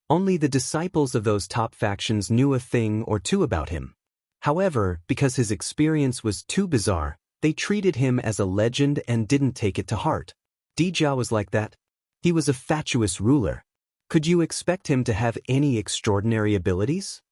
Only the disciples of those top factions knew a thing or two about him. However, because his experience was too bizarre, they treated him as a legend and didn't take it to heart. Di Jia was like that. He was a fatuous ruler. Could you expect him to have any extraordinary abilities?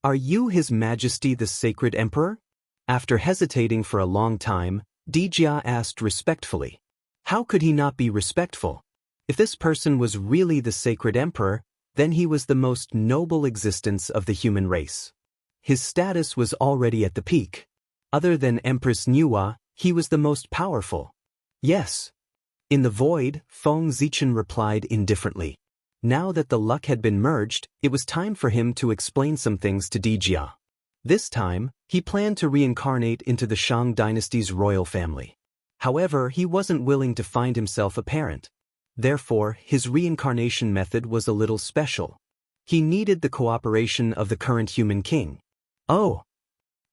Are you His Majesty the Sacred Emperor? After hesitating for a long time, Di Jia asked respectfully. How could he not be respectful? If this person was really the Sacred Emperor, then he was the most noble existence of the human race. His status was already at the peak. Other than Empress Nuwa, he was the most powerful. Yes. In the void, Feng Zichen replied indifferently. Now that the luck had been merged, it was time for him to explain some things to Di Jia. This time, he planned to reincarnate into the Shang dynasty's royal family. However, he wasn't willing to find himself a parent. Therefore, his reincarnation method was a little special. He needed the cooperation of the current human king. Oh!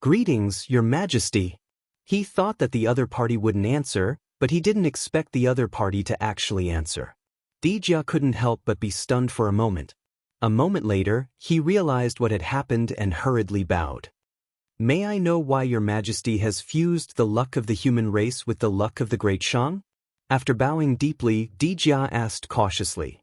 Greetings, Your Majesty. He thought that the other party wouldn't answer, but he didn't expect the other party to actually answer. Di Jia couldn't help but be stunned for a moment. A moment later, he realized what had happened and hurriedly bowed. May I know why Your Majesty has fused the luck of the human race with the luck of the Great Shang? After bowing deeply, Di Jia asked cautiously.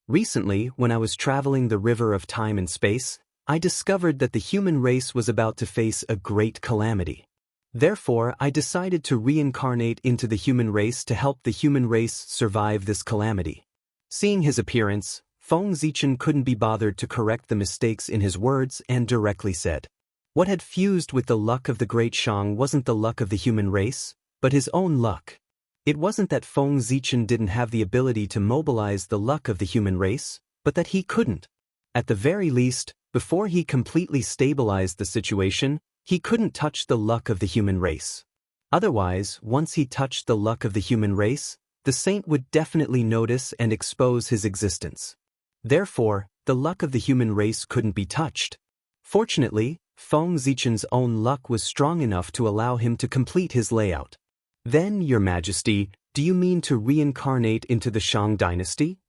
Recently, when I was traveling the river of time and space, I discovered that the human race was about to face a great calamity. Therefore, I decided to reincarnate into the human race to help the human race survive this calamity. Seeing his appearance, Feng Zichen couldn't be bothered to correct the mistakes in his words and directly said. What had fused with the luck of the Great Shang wasn't the luck of the human race, but his own luck. It wasn't that Feng Zichen didn't have the ability to mobilize the luck of the human race, but that he couldn't. At the very least, before he completely stabilized the situation, he couldn't touch the luck of the human race. Otherwise, once he touched the luck of the human race, the saint would definitely notice and expose his existence. Therefore, the luck of the human race couldn't be touched. Fortunately, Feng Zichen's own luck was strong enough to allow him to complete his layout. Then, Your Majesty, do you mean to reincarnate into the Shang dynasty?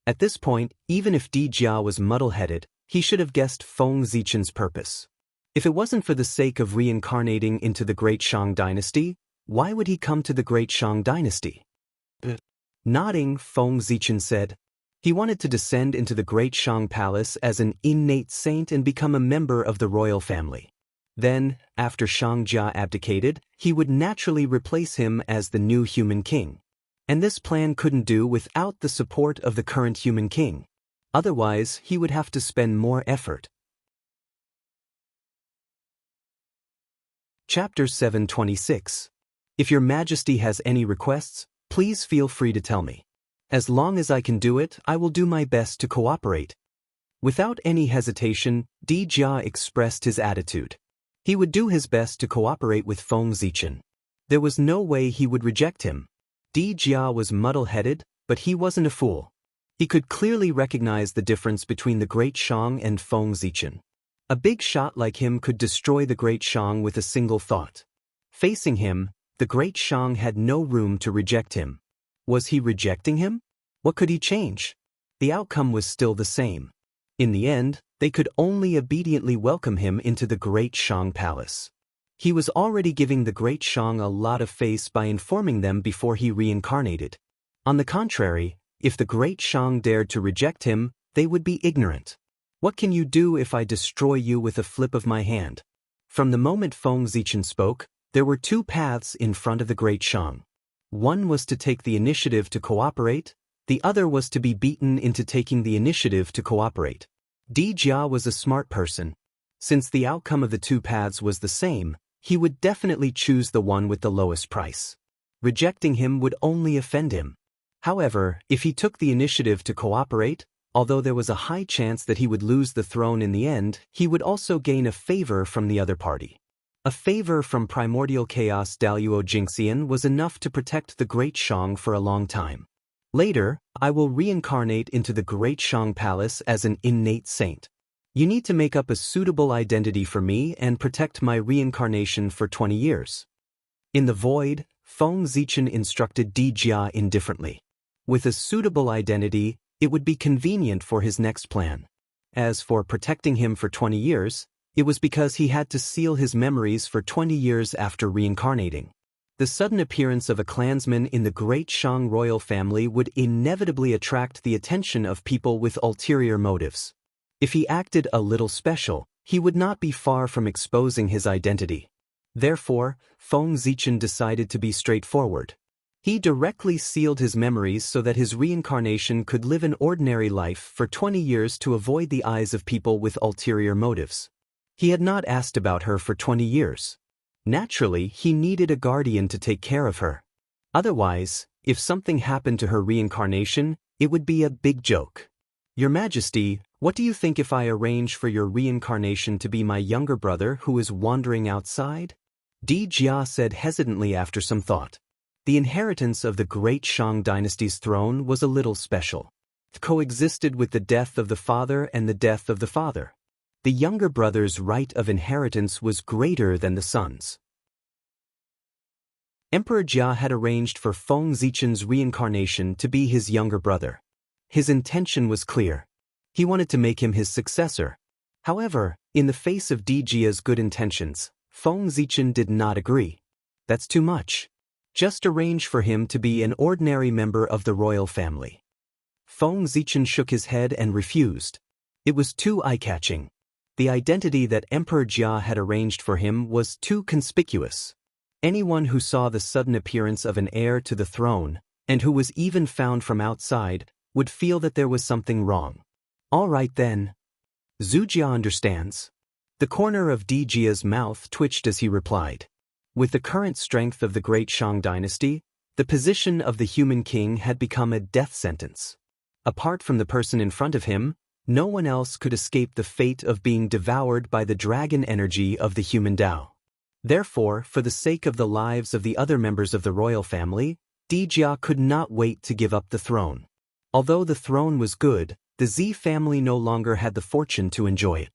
At this point, even if Di Jia was muddle-headed, he should have guessed Feng Zichen's purpose. If it wasn't for the sake of reincarnating into the Great Shang dynasty, why would he come to the Great Shang dynasty? Nodding, Feng Zichen said. He wanted to descend into the Great Shang Palace as an innate saint and become a member of the royal family. Then, after Shang Jia abdicated, he would naturally replace him as the new human king. And this plan couldn't do without the support of the current human king. Otherwise, he would have to spend more effort. Chapter 726. If Your Majesty has any requests, please feel free to tell me. As long as I can do it, I will do my best to cooperate. Without any hesitation, Di Jia expressed his attitude. He would do his best to cooperate with Feng Zichen. There was no way he would reject him. Di Jia was muddle-headed, but he wasn't a fool. He could clearly recognize the difference between the Great Shang and Feng Zichen. A big shot like him could destroy the Great Shang with a single thought. Facing him, the Great Shang had no room to reject him. Was he rejecting him? What could he change? The outcome was still the same. In the end, they could only obediently welcome him into the Great Shang Palace. He was already giving the Great Shang a lot of face by informing them before he reincarnated. On the contrary, if the Great Shang dared to reject him, they would be ignorant. What can you do if I destroy you with a flip of my hand? From the moment Feng Zichen spoke, there were two paths in front of the Great Shang. One was to take the initiative to cooperate, the other was to be beaten into taking the initiative to cooperate. Di Jia was a smart person. Since the outcome of the two paths was the same, he would definitely choose the one with the lowest price. Rejecting him would only offend him. However, if he took the initiative to cooperate, although there was a high chance that he would lose the throne in the end, he would also gain a favor from the other party. A favor from primordial chaos Daluo Jingxian was enough to protect the Great Shang for a long time. Later, I will reincarnate into the Great Shang Palace as an innate saint. You need to make up a suitable identity for me and protect my reincarnation for 20 years. In the void, Feng Zichen instructed Di Jia indifferently. With a suitable identity, it would be convenient for his next plan. As for protecting him for 20 years, it was because he had to seal his memories for 20 years after reincarnating. The sudden appearance of a clansman in the Great Shang royal family would inevitably attract the attention of people with ulterior motives. If he acted a little special, he would not be far from exposing his identity. Therefore, Feng Zichen decided to be straightforward. He directly sealed his memories so that his reincarnation could live an ordinary life for 20 years to avoid the eyes of people with ulterior motives. He had not asked about her for 20 years. Naturally, he needed a guardian to take care of her. Otherwise, if something happened to her reincarnation, it would be a big joke. Your Majesty, what do you think if I arrange for your reincarnation to be my younger brother who is wandering outside? Di Jia said hesitantly after some thought. The inheritance of the Great Shang dynasty's throne was a little special. It coexisted with the death of the father and the death of the father. The younger brother's right of inheritance was greater than the son's. Emperor Jia had arranged for Feng Zichen's reincarnation to be his younger brother. His intention was clear. He wanted to make him his successor. However, in the face of Di Jia's good intentions, Feng Zichen did not agree. That's too much. Just arrange for him to be an ordinary member of the royal family. Feng Zichen shook his head and refused. It was too eye-catching. The identity that Emperor Jia had arranged for him was too conspicuous. Anyone who saw the sudden appearance of an heir to the throne, and who was even found from outside, would feel that there was something wrong. All right then. Zhu Jia understands. The corner of Di Jia's mouth twitched as he replied. With the current strength of the Great Shang dynasty, the position of the human king had become a death sentence. Apart from the person in front of him, no one else could escape the fate of being devoured by the dragon energy of the human Tao. Therefore, for the sake of the lives of the other members of the royal family, Di Jia could not wait to give up the throne. Although the throne was good, the Zi family no longer had the fortune to enjoy it.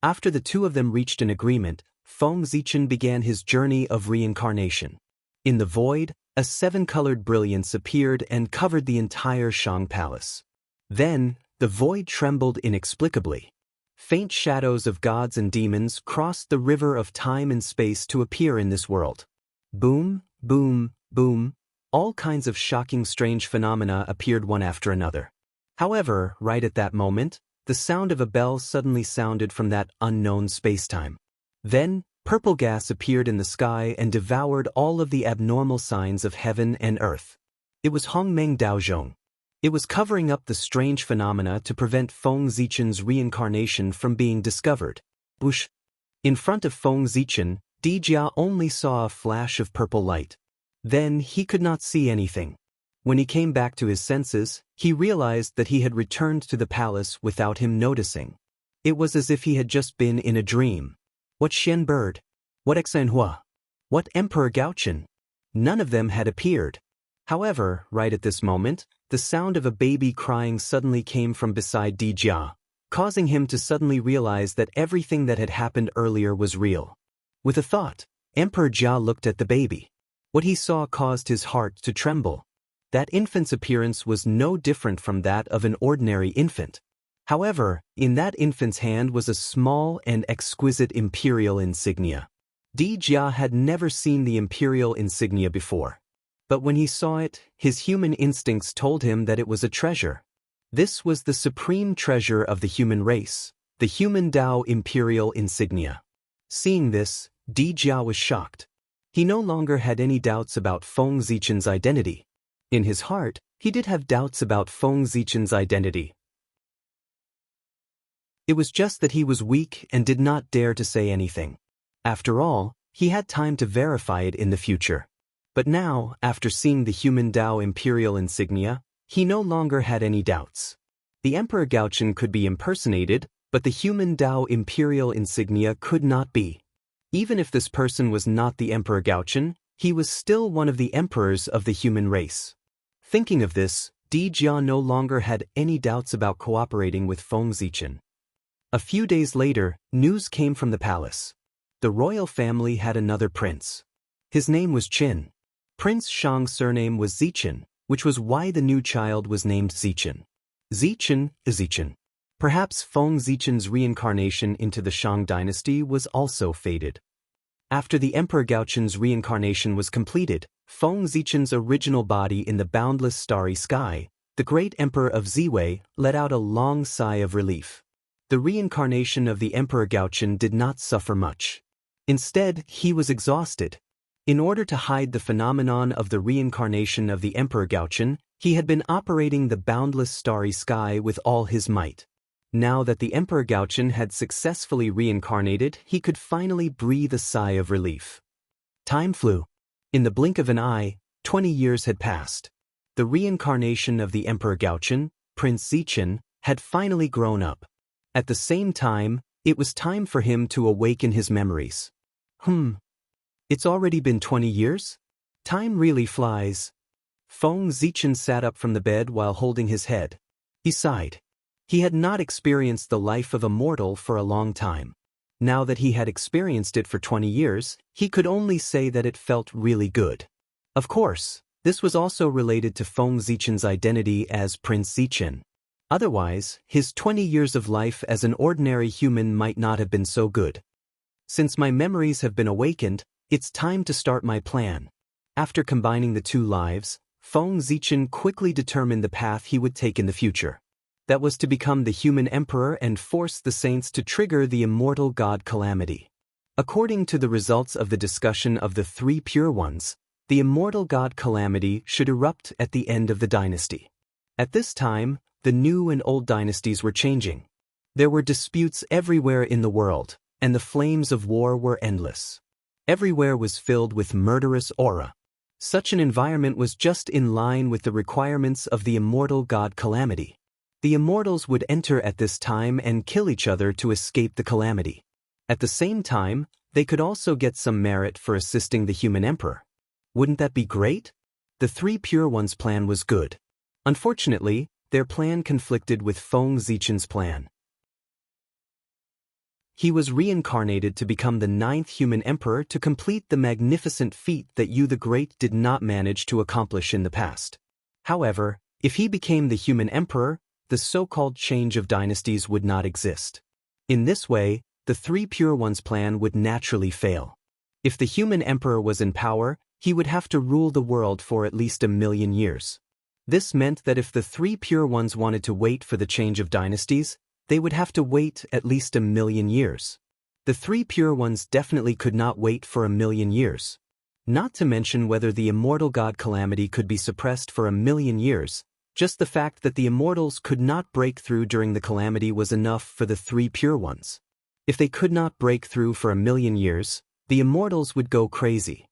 After the two of them reached an agreement, Feng Zichen began his journey of reincarnation. In the void, a seven-colored brilliance appeared and covered the entire Shang Palace. Then, the void trembled inexplicably. Faint shadows of gods and demons crossed the river of time and space to appear in this world. Boom, boom, boom. All kinds of shocking, strange phenomena appeared one after another. However, right at that moment, the sound of a bell suddenly sounded from that unknown spacetime. Then, purple gas appeared in the sky and devoured all of the abnormal signs of heaven and earth. It was Hongmeng Daozhong. It was covering up the strange phenomena to prevent Feng Zichen's reincarnation from being discovered. Whoosh! In front of Feng Zichen, Di Jia only saw a flash of purple light. Then he could not see anything. When he came back to his senses, he realized that he had returned to the palace without him noticing. It was as if he had just been in a dream. What Xian Bird? What Exanhua? What Emperor Gaochen? None of them had appeared. However, right at this moment, the sound of a baby crying suddenly came from beside Di Jia. causing him to suddenly realize that everything that had happened earlier was real. With a thought, Emperor Jia looked at the baby. What he saw caused his heart to tremble. That infant's appearance was no different from that of an ordinary infant. However, in that infant's hand was a small and exquisite imperial insignia. Jia had never seen the imperial insignia before. But when he saw it, his human instincts told him that it was a treasure. This was the supreme treasure of the human race, the human Dao imperial insignia. Seeing this, Jia was shocked. He no longer had any doubts about Feng Zichen's identity. In his heart, he did have doubts about Feng Zichen's identity. It was just that he was weak and did not dare to say anything. After all, he had time to verify it in the future. But now, after seeing the human Dao imperial insignia, he no longer had any doubts. The Emperor Gaochen could be impersonated, but the human Dao imperial insignia could not be. Even if this person was not the Emperor Gaochen, he was still one of the emperors of the human race. Thinking of this, Jia no longer had any doubts about cooperating with Feng Zichen. A few days later, news came from the palace. The royal family had another prince. His name was Qin. Prince Shang's surname was Zichen, which was why the new child was named Zichen. Zichen. Perhaps Feng Zichen's reincarnation into the Shang dynasty was also fated. After the Emperor Gaochen's reincarnation was completed, Feng Zichen's original body in the boundless starry sky, the great Emperor of Ziwei, let out a long sigh of relief. The reincarnation of the Emperor Gaochen did not suffer much. Instead, he was exhausted. In order to hide the phenomenon of the reincarnation of the Emperor Gaochen, he had been operating the boundless starry sky with all his might. Now that the Emperor Gaochen had successfully reincarnated, he could finally breathe a sigh of relief. Time flew. In the blink of an eye, 20 years had passed. The reincarnation of the Emperor Gaochen, Prince Zichen, had finally grown up. At the same time, it was time for him to awaken his memories. It's already been 20 years? Time really flies. Feng Zichen sat up from the bed while holding his head. He sighed. He had not experienced the life of a mortal for a long time. Now that he had experienced it for 20 years, he could only say that it felt really good. Of course, this was also related to Feng Zichen's identity as Prince Zichen. Otherwise, his 20 years of life as an ordinary human might not have been so good. Since my memories have been awakened, it's time to start my plan. After combining the two lives, Feng Zichen quickly determined the path he would take in the future. That was to become the human emperor and force the saints to trigger the immortal god calamity. According to the results of the discussion of the three pure ones, the immortal god calamity should erupt at the end of the dynasty. At this time, the new and old dynasties were changing. There were disputes everywhere in the world, and the flames of war were endless. Everywhere was filled with murderous aura. Such an environment was just in line with the requirements of the immortal god calamity. The immortals would enter at this time and kill each other to escape the calamity. At the same time, they could also get some merit for assisting the human emperor. Wouldn't that be great? The three pure ones' plan was good. Unfortunately, their plan conflicted with Feng Zichen's plan. He was reincarnated to become the 9th human emperor to complete the magnificent feat that Yu the Great did not manage to accomplish in the past. However, if he became the human emperor, the so-called change of dynasties would not exist. In this way, the three pure ones' plan would naturally fail. If the human emperor was in power, he would have to rule the world for at least 1,000,000 years. This meant that if the three pure ones wanted to wait for the change of dynasties, they would have to wait at least 1,000,000 years. The three pure ones definitely could not wait for 1,000,000 years. Not to mention whether the immortal god calamity could be suppressed for 1,000,000 years. Just the fact that the immortals could not break through during the calamity was enough for the three pure ones. If they could not break through for 1,000,000 years, the immortals would go crazy.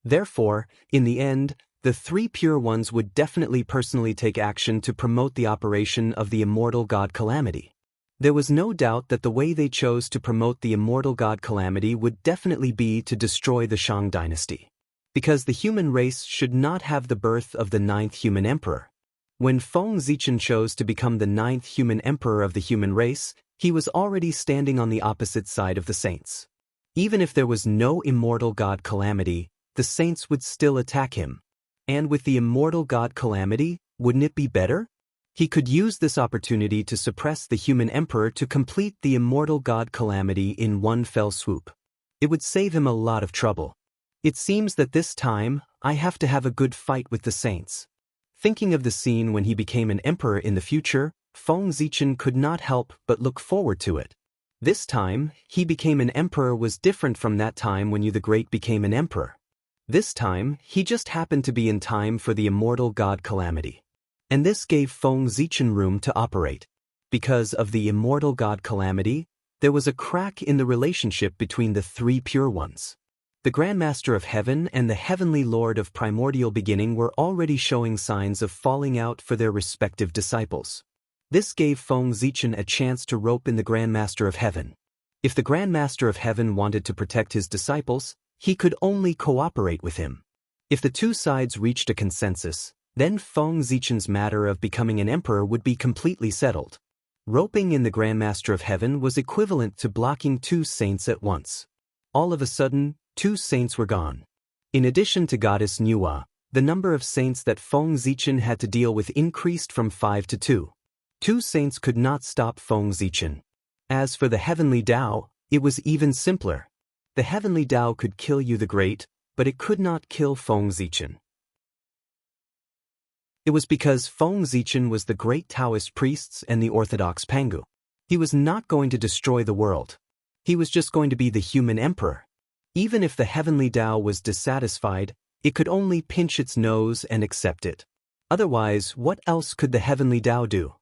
Therefore, in the end, the three pure ones would definitely personally take action to promote the operation of the immortal god calamity. There was no doubt that the way they chose to promote the immortal god calamity would definitely be to destroy the Shang dynasty. Because the human race should not have the birth of the 9th human emperor. When Feng Zichen chose to become the 9th human emperor of the human race, He was already standing on the opposite side of the saints. Even if there was no immortal god Calamity, the saints would still attack him. And with the immortal god Calamity, wouldn't it be better? He could use this opportunity to suppress the human emperor to complete the immortal god Calamity in one fell swoop. It would save him a lot of trouble. It seems that this time, I have to have a good fight with the saints. Thinking of the scene when he became an emperor in the future, Feng Zichen could not help but look forward to it. This time, he became an emperor was different from that time when Yu the Great became an emperor. This time, he just happened to be in time for the immortal god Calamity. And this gave Feng Zichen room to operate. Because of the immortal god Calamity, there was a crack in the relationship between the three pure ones. The Grandmaster of Heaven and the Heavenly Lord of Primordial Beginning were already showing signs of falling out for their respective disciples. This gave Feng Zichen a chance to rope in the Grandmaster of Heaven. If the Grandmaster of Heaven wanted to protect his disciples, he could only cooperate with him. If the two sides reached a consensus, then Feng Zichen's matter of becoming an emperor would be completely settled. Roping in the Grandmaster of Heaven was equivalent to blocking two saints at once. All of a sudden, two saints were gone. In addition to Goddess Nuwa, the number of saints that Feng Zichen had to deal with increased from 5 to 2. Two saints could not stop Feng Zichen. As for the Heavenly Tao, it was even simpler. The Heavenly Tao could kill Yu the Great, but it could not kill Feng Zichen. It was because Feng Zichen was the great Taoist priests and the orthodox Pangu. He was not going to destroy the world. He was just going to be the human emperor. Even if the Heavenly Tao was dissatisfied, it could only pinch its nose and accept it. Otherwise, what else could the Heavenly Tao do?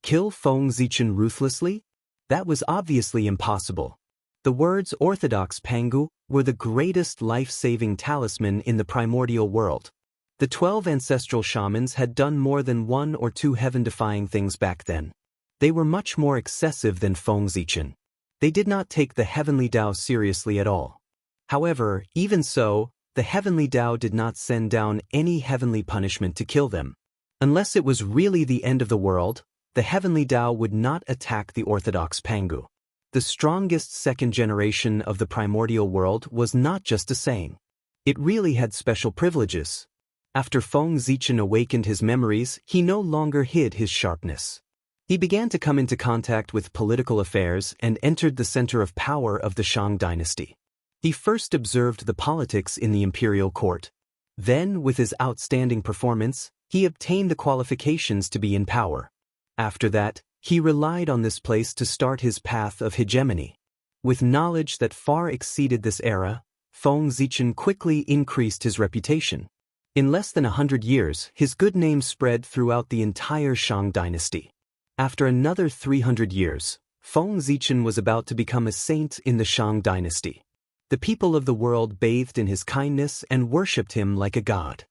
Kill Feng Zichen ruthlessly? That was obviously impossible. The words Orthodox Pangu were the greatest life-saving talisman in the primordial world. The 12 ancestral shamans had done more than one or two heaven-defying things back then. They were much more excessive than Feng Zichen. They did not take the Heavenly Tao seriously at all. However, even so, the Heavenly Tao did not send down any heavenly punishment to kill them. Unless it was really the end of the world, the Heavenly Tao would not attack the Orthodox Pangu. The strongest second generation of the primordial world was not just a saying. It really had special privileges. After Feng Zichen awakened his memories, he no longer hid his sharpness. He began to come into contact with political affairs and entered the center of power of the Shang dynasty. He first observed the politics in the imperial court. Then, with his outstanding performance, he obtained the qualifications to be in power. After that, he relied on this place to start his path of hegemony. With knowledge that far exceeded this era, Feng Zichen quickly increased his reputation. In less than 100 years, his good name spread throughout the entire Shang dynasty. After another 300 years, Feng Zichen was about to become a saint in the Shang dynasty. The people of the world bathed in his kindness and worshipped him like a god.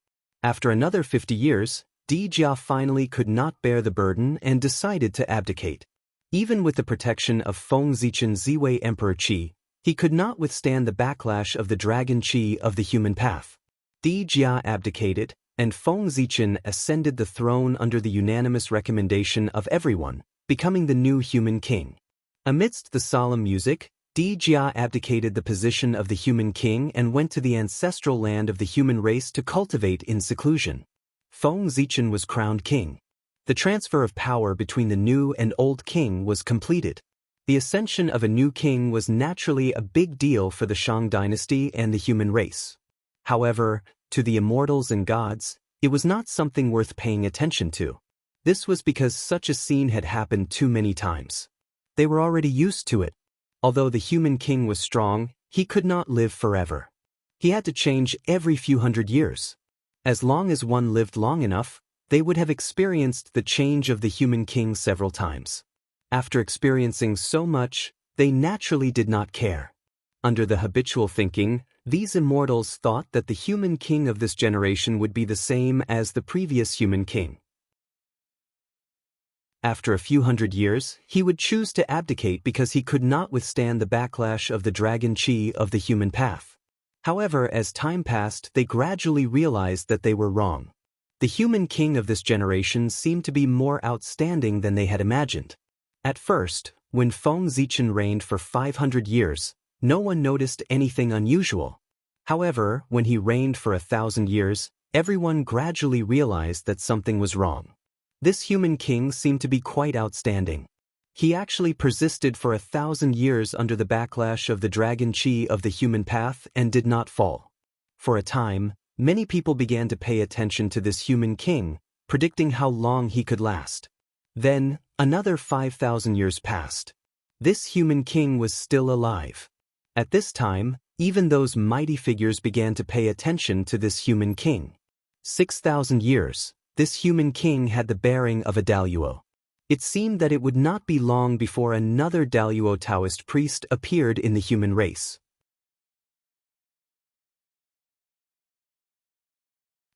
After another 50 years, Di Jia finally could not bear the burden and decided to abdicate. Even with the protection of Feng Zichen Ziwei Emperor Qi, he could not withstand the backlash of the dragon Qi of the human path. Di Jia abdicated, and Feng Zichen ascended the throne under the unanimous recommendation of everyone, becoming the new human king. Amidst the solemn music, Di Jia abdicated the position of the human king and went to the ancestral land of the human race to cultivate in seclusion. Feng Zichen was crowned king. The transfer of power between the new and old king was completed. The ascension of a new king was naturally a big deal for the Shang dynasty and the human race. However, to the immortals and gods, it was not something worth paying attention to. This was because such a scene had happened too many times. They were already used to it. Although the human king was strong, he could not live forever. He had to change every few hundred years. As long as one lived long enough, they would have experienced the change of the human king several times. After experiencing so much, they naturally did not care. Under the habitual thinking, these immortals thought that the human king of this generation would be the same as the previous human king. After a few hundred years, he would choose to abdicate because he could not withstand the backlash of the dragon Qi of the human path. However, as time passed, they gradually realized that they were wrong. The human king of this generation seemed to be more outstanding than they had imagined. At first, When Feng Zichen reigned for 500 years, no one noticed anything unusual. However, when he reigned for 1,000 years, everyone gradually realized that something was wrong. This human king seemed to be quite outstanding. He actually persisted for 1,000 years under the backlash of the dragon chi of the human path and did not fall. For a time, many people began to pay attention to this human king, predicting how long he could last. Then, another 5,000 years passed. This human king was still alive. At this time, even those mighty figures began to pay attention to this human king. 6,000 years, this human king had the bearing of a Daluo. It seemed that it would not be long before another Daluo Taoist priest appeared in the human race.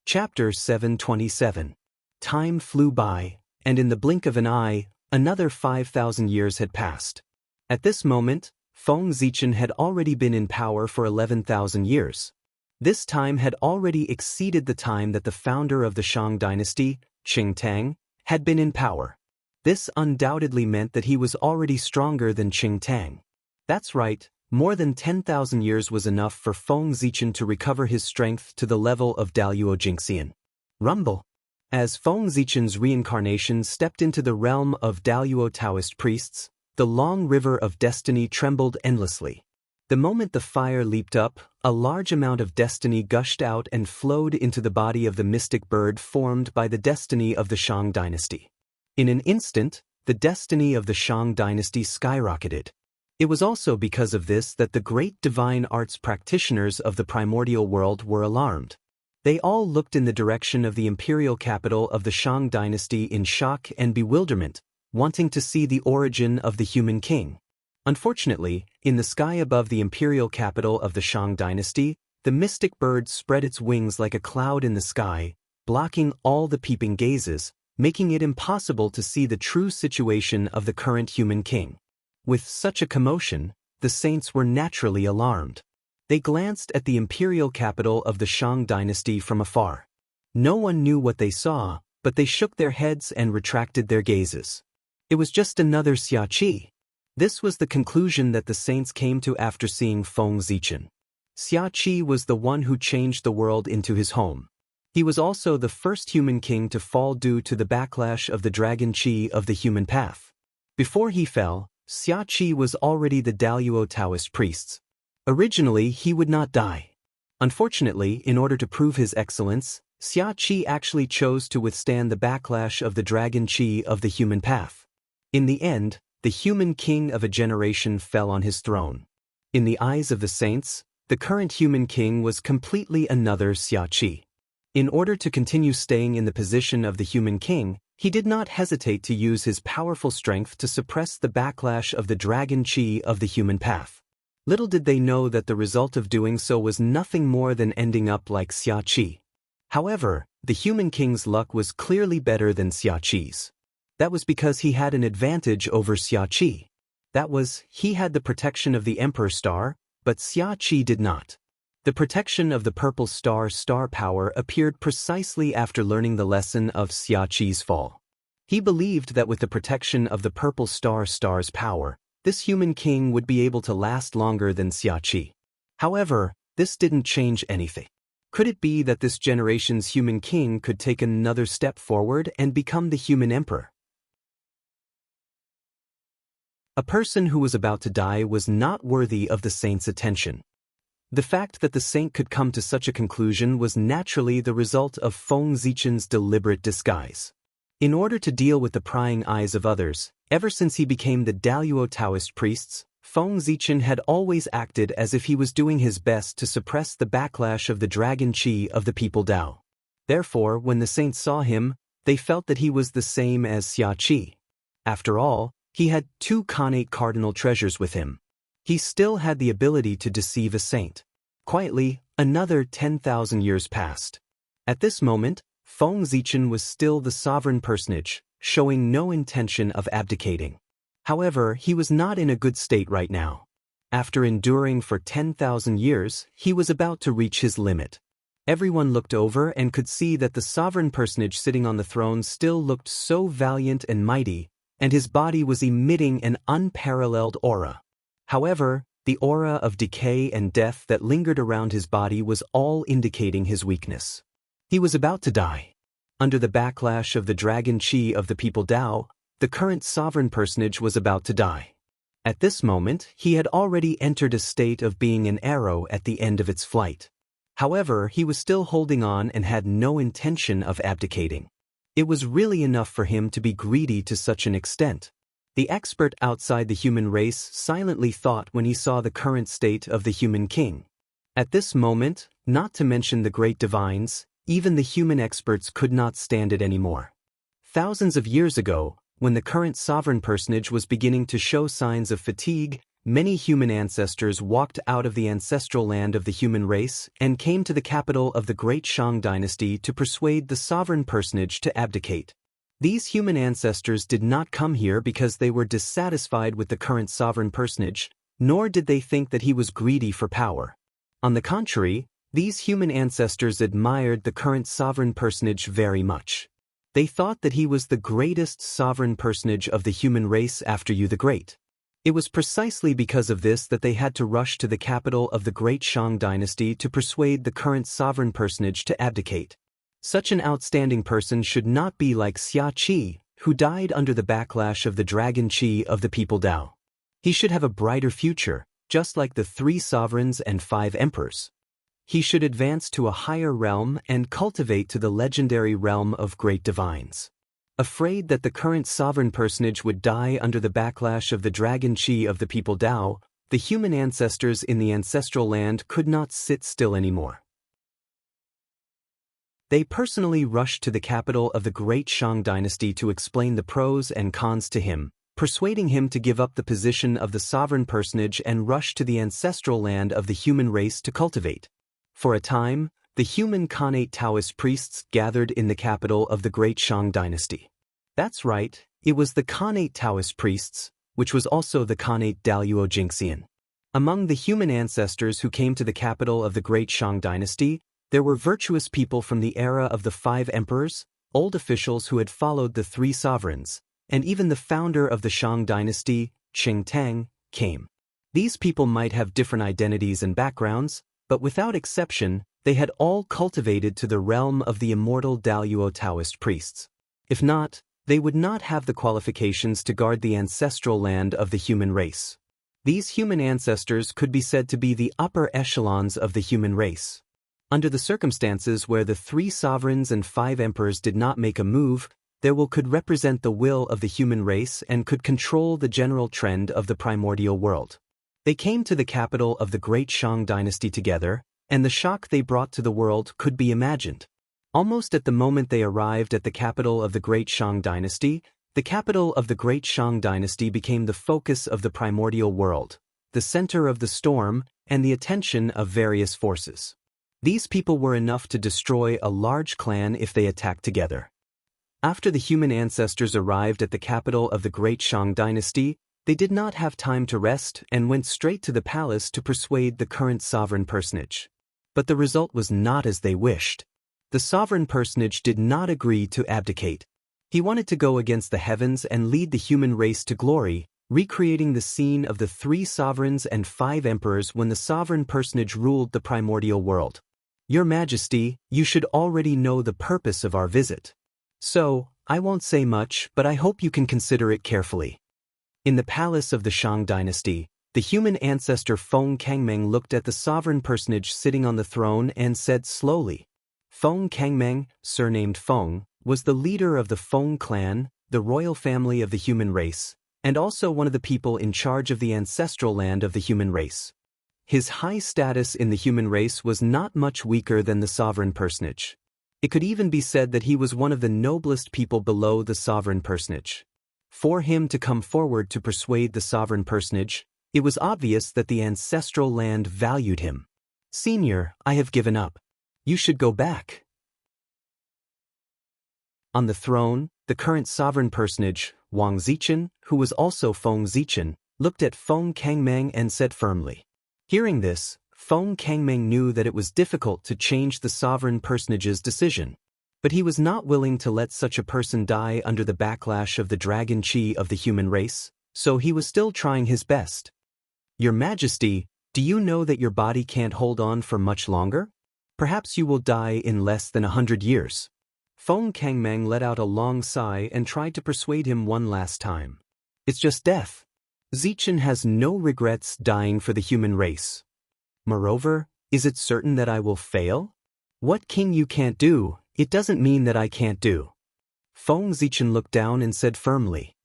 Chapter 727. Time flew by, and in the blink of an eye, another 5,000 years had passed. At this moment, Feng Zichen had already been in power for 11,000 years. This time had already exceeded the time that the founder of the Shang dynasty, Qing Tang, had been in power. This undoubtedly meant that he was already stronger than Qing Tang. That's right, more than 10,000 years was enough for Feng Zichen to recover his strength to the level of Daluo Jingxian. Rumble. As Feng Zichen's reincarnation stepped into the realm of Daluo Taoist priests, the long river of destiny trembled endlessly. The moment the fire leaped up, a large amount of destiny gushed out and flowed into the body of the mystic bird formed by the destiny of the Shang dynasty. In an instant, the destiny of the Shang dynasty skyrocketed. It was also because of this that the great divine arts practitioners of the primordial world were alarmed. They all looked in the direction of the imperial capital of the Shang dynasty in shock and bewilderment, wanting to see the origin of the human king. Unfortunately, in the sky above the imperial capital of the Shang dynasty, the mystic bird spread its wings like a cloud in the sky, blocking all the peeping gazes, making it impossible to see the true situation of the current human king. With such a commotion, the saints were naturally alarmed. They glanced at the imperial capital of the Shang dynasty from afar. No one knew what they saw, but they shook their heads and retracted their gazes. It was just another Xia Qi. This was the conclusion that the saints came to after seeing Feng Zichen. Xia Qi was the one who changed the world into his home. He was also the first human king to fall due to the backlash of the dragon chi of the human path. Before he fell, Xia Qi was already the Daluo Taoist priests. Originally, he would not die. Unfortunately, in order to prove his excellence, Xia Qi actually chose to withstand the backlash of the dragon chi of the human path. In the end, the human king of a generation fell on his throne. In the eyes of the saints, the current human king was completely another Xia Qi. In order to continue staying in the position of the human king, he did not hesitate to use his powerful strength to suppress the backlash of the dragon chi of the human path. Little did they know that the result of doing so was nothing more than ending up like Xia Qi. However, the human king's luck was clearly better than Xia Qi's. That was because he had an advantage over Xia Qi. That was, he had the protection of the Emperor Star, but Xia Qi did not. The protection of the Purple Star power appeared precisely after learning the lesson of Xia Qi's fall. He believed that with the protection of the Purple Star's power, this human king would be able to last longer than Xia Qi. However, this didn't change anything. Could it be that this generation's human king could take another step forward and become the human emperor? A person who was about to die was not worthy of the saint's attention. The fact that the saint could come to such a conclusion was naturally the result of Feng Zichen's deliberate disguise. In order to deal with the prying eyes of others, ever since he became the Daluo Taoist priests, Feng Zichen had always acted as if he was doing his best to suppress the backlash of the dragon chi of the people Dao. Therefore, when the saints saw him, they felt that he was the same as Xia Qi. After all, he had two connate cardinal treasures with him. He still had the ability to deceive a saint. Quietly, another 10,000 years passed. At this moment, Feng Zichen was still the sovereign personage, showing no intention of abdicating. However, he was not in a good state right now. After enduring for 10,000 years, he was about to reach his limit. Everyone looked over and could see that the sovereign personage sitting on the throne still looked so valiant and mighty, and his body was emitting an unparalleled aura. However, the aura of decay and death that lingered around his body was all indicating his weakness. He was about to die. Under the backlash of the dragon chi of the people Dao, the current sovereign personage was about to die. At this moment, he had already entered a state of being an arrow at the end of its flight. However, he was still holding on and had no intention of abdicating. It was really enough for him to be greedy to such an extent. The expert outside the human race silently thought when he saw the current state of the human king. At this moment, not to mention the great divines, even the human experts could not stand it anymore. Thousands of years ago, when the current sovereign personage was beginning to show signs of fatigue, many human ancestors walked out of the ancestral land of the human race and came to the capital of the great Shang dynasty to persuade the sovereign personage to abdicate. These human ancestors did not come here because they were dissatisfied with the current sovereign personage, nor did they think that he was greedy for power. On the contrary, these human ancestors admired the current sovereign personage very much. They thought that he was the greatest sovereign personage of the human race after you the Great. It was precisely because of this that they had to rush to the capital of the great Shang dynasty to persuade the current sovereign personage to abdicate. Such an outstanding person should not be like Xia Qi, who died under the backlash of the dragon Qi of the people Dao. He should have a brighter future, just like the 3 sovereigns and 5 emperors. He should advance to a higher realm and cultivate to the legendary realm of great divines. Afraid that the current sovereign personage would die under the backlash of the dragon Qi of the people Dao, the human ancestors in the ancestral land could not sit still anymore. They personally rushed to the capital of the great Shang dynasty to explain the pros and cons to him, persuading him to give up the position of the sovereign personage and rush to the ancestral land of the human race to cultivate. For a time, the human Khanate Taoist priests gathered in the capital of the great Shang dynasty. That's right, it was the Khanate Taoist priests, which was also the Khanate Daluo Jingxian. Among the human ancestors who came to the capital of the great Shang dynasty, there were virtuous people from the era of the 5 emperors, old officials who had followed the 3 sovereigns, and even the founder of the Shang dynasty, Qing Tang, came. These people might have different identities and backgrounds, but without exception, they had all cultivated to the realm of the immortal Daluo Taoist priests. If not, they would not have the qualifications to guard the ancestral land of the human race. These human ancestors could be said to be the upper echelons of the human race. Under the circumstances where the 3 sovereigns and 5 emperors did not make a move, their will could represent the will of the human race and could control the general trend of the primordial world. They came to the capital of the great Shang dynasty together, and the shock they brought to the world could be imagined. Almost at the moment they arrived at the capital of the great Shang dynasty, the capital of the great Shang dynasty became the focus of the primordial world, the center of the storm, and the attention of various forces. These people were enough to destroy a large clan if they attacked together. After the human ancestors arrived at the capital of the great Shang dynasty, they did not have time to rest and went straight to the palace to persuade the current sovereign personage. But the result was not as they wished. The sovereign personage did not agree to abdicate. He wanted to go against the heavens and lead the human race to glory, recreating the scene of the 3 sovereigns and 5 emperors when the sovereign personage ruled the primordial world. Your Majesty, you should already know the purpose of our visit. So, I won't say much, but I hope you can consider it carefully. In the palace of the Shang dynasty, the human ancestor Feng Kangmeng looked at the sovereign personage sitting on the throne and said slowly. Feng Kangmeng, surnamed Feng, was the leader of the Feng clan, the royal family of the human race, and also one of the people in charge of the ancestral land of the human race. His high status in the human race was not much weaker than the sovereign personage. It could even be said that he was one of the noblest people below the sovereign personage. For him to come forward to persuade the sovereign personage, it was obvious that the ancestral land valued him. Senior, I have given up. You should go back. On the throne, the current sovereign personage, Wang Zichen, who was also Feng Zichen, looked at Feng Kangmeng and said firmly. Hearing this, Feng Kangmeng knew that it was difficult to change the sovereign personage's decision. But he was not willing to let such a person die under the backlash of the dragon chi of the human race, so he was still trying his best. Your Majesty, do you know that your body can't hold on for much longer? Perhaps you will die in less than 100 years. Feng Kangmeng let out a long sigh and tried to persuade him one last time. It's just death. Zichen has no regrets dying for the human race. Moreover, is it certain that I will fail? What king you can't do, it doesn't mean that I can't do. Feng Zichen looked down and said firmly.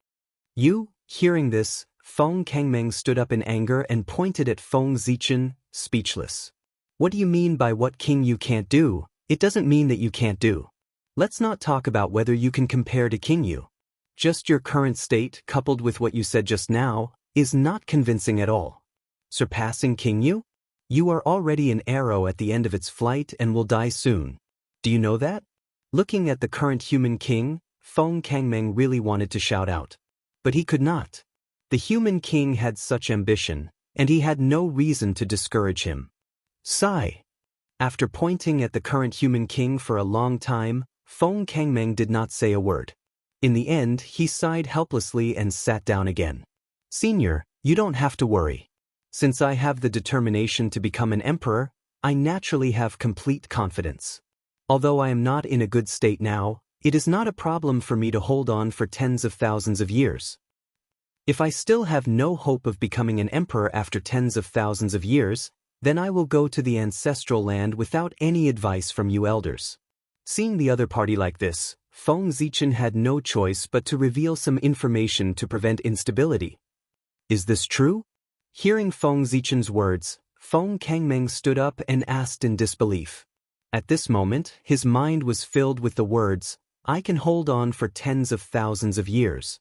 You, hearing this, Feng Kangmeng stood up in anger and pointed at Feng Zichen, speechless. What do you mean by what king you can't do? It doesn't mean that you can't do. Let's not talk about whether you can compare to King Yu. Just your current state, coupled with what you said just now, is not convincing at all. Surpassing King Yu? You are already an arrow at the end of its flight and will die soon. Do you know that? Looking at the current human king, Feng Kangmeng really wanted to shout out. But he could not. The human king had such ambition, and he had no reason to discourage him. Sigh. After pointing at the current human king for a long time, Feng Kangmeng did not say a word. In the end, he sighed helplessly and sat down again. Senior, you don't have to worry. Since I have the determination to become an emperor, I naturally have complete confidence. Although I am not in a good state now, it is not a problem for me to hold on for tens of thousands of years. If I still have no hope of becoming an emperor after tens of thousands of years, then I will go to the ancestral land without any advice from you elders. Seeing the other party like this, Feng Zichen had no choice but to reveal some information to prevent instability. Is this true? Hearing Feng Zichen's words, Feng Kangmeng stood up and asked in disbelief. At this moment, his mind was filled with the words, I can hold on for tens of thousands of years.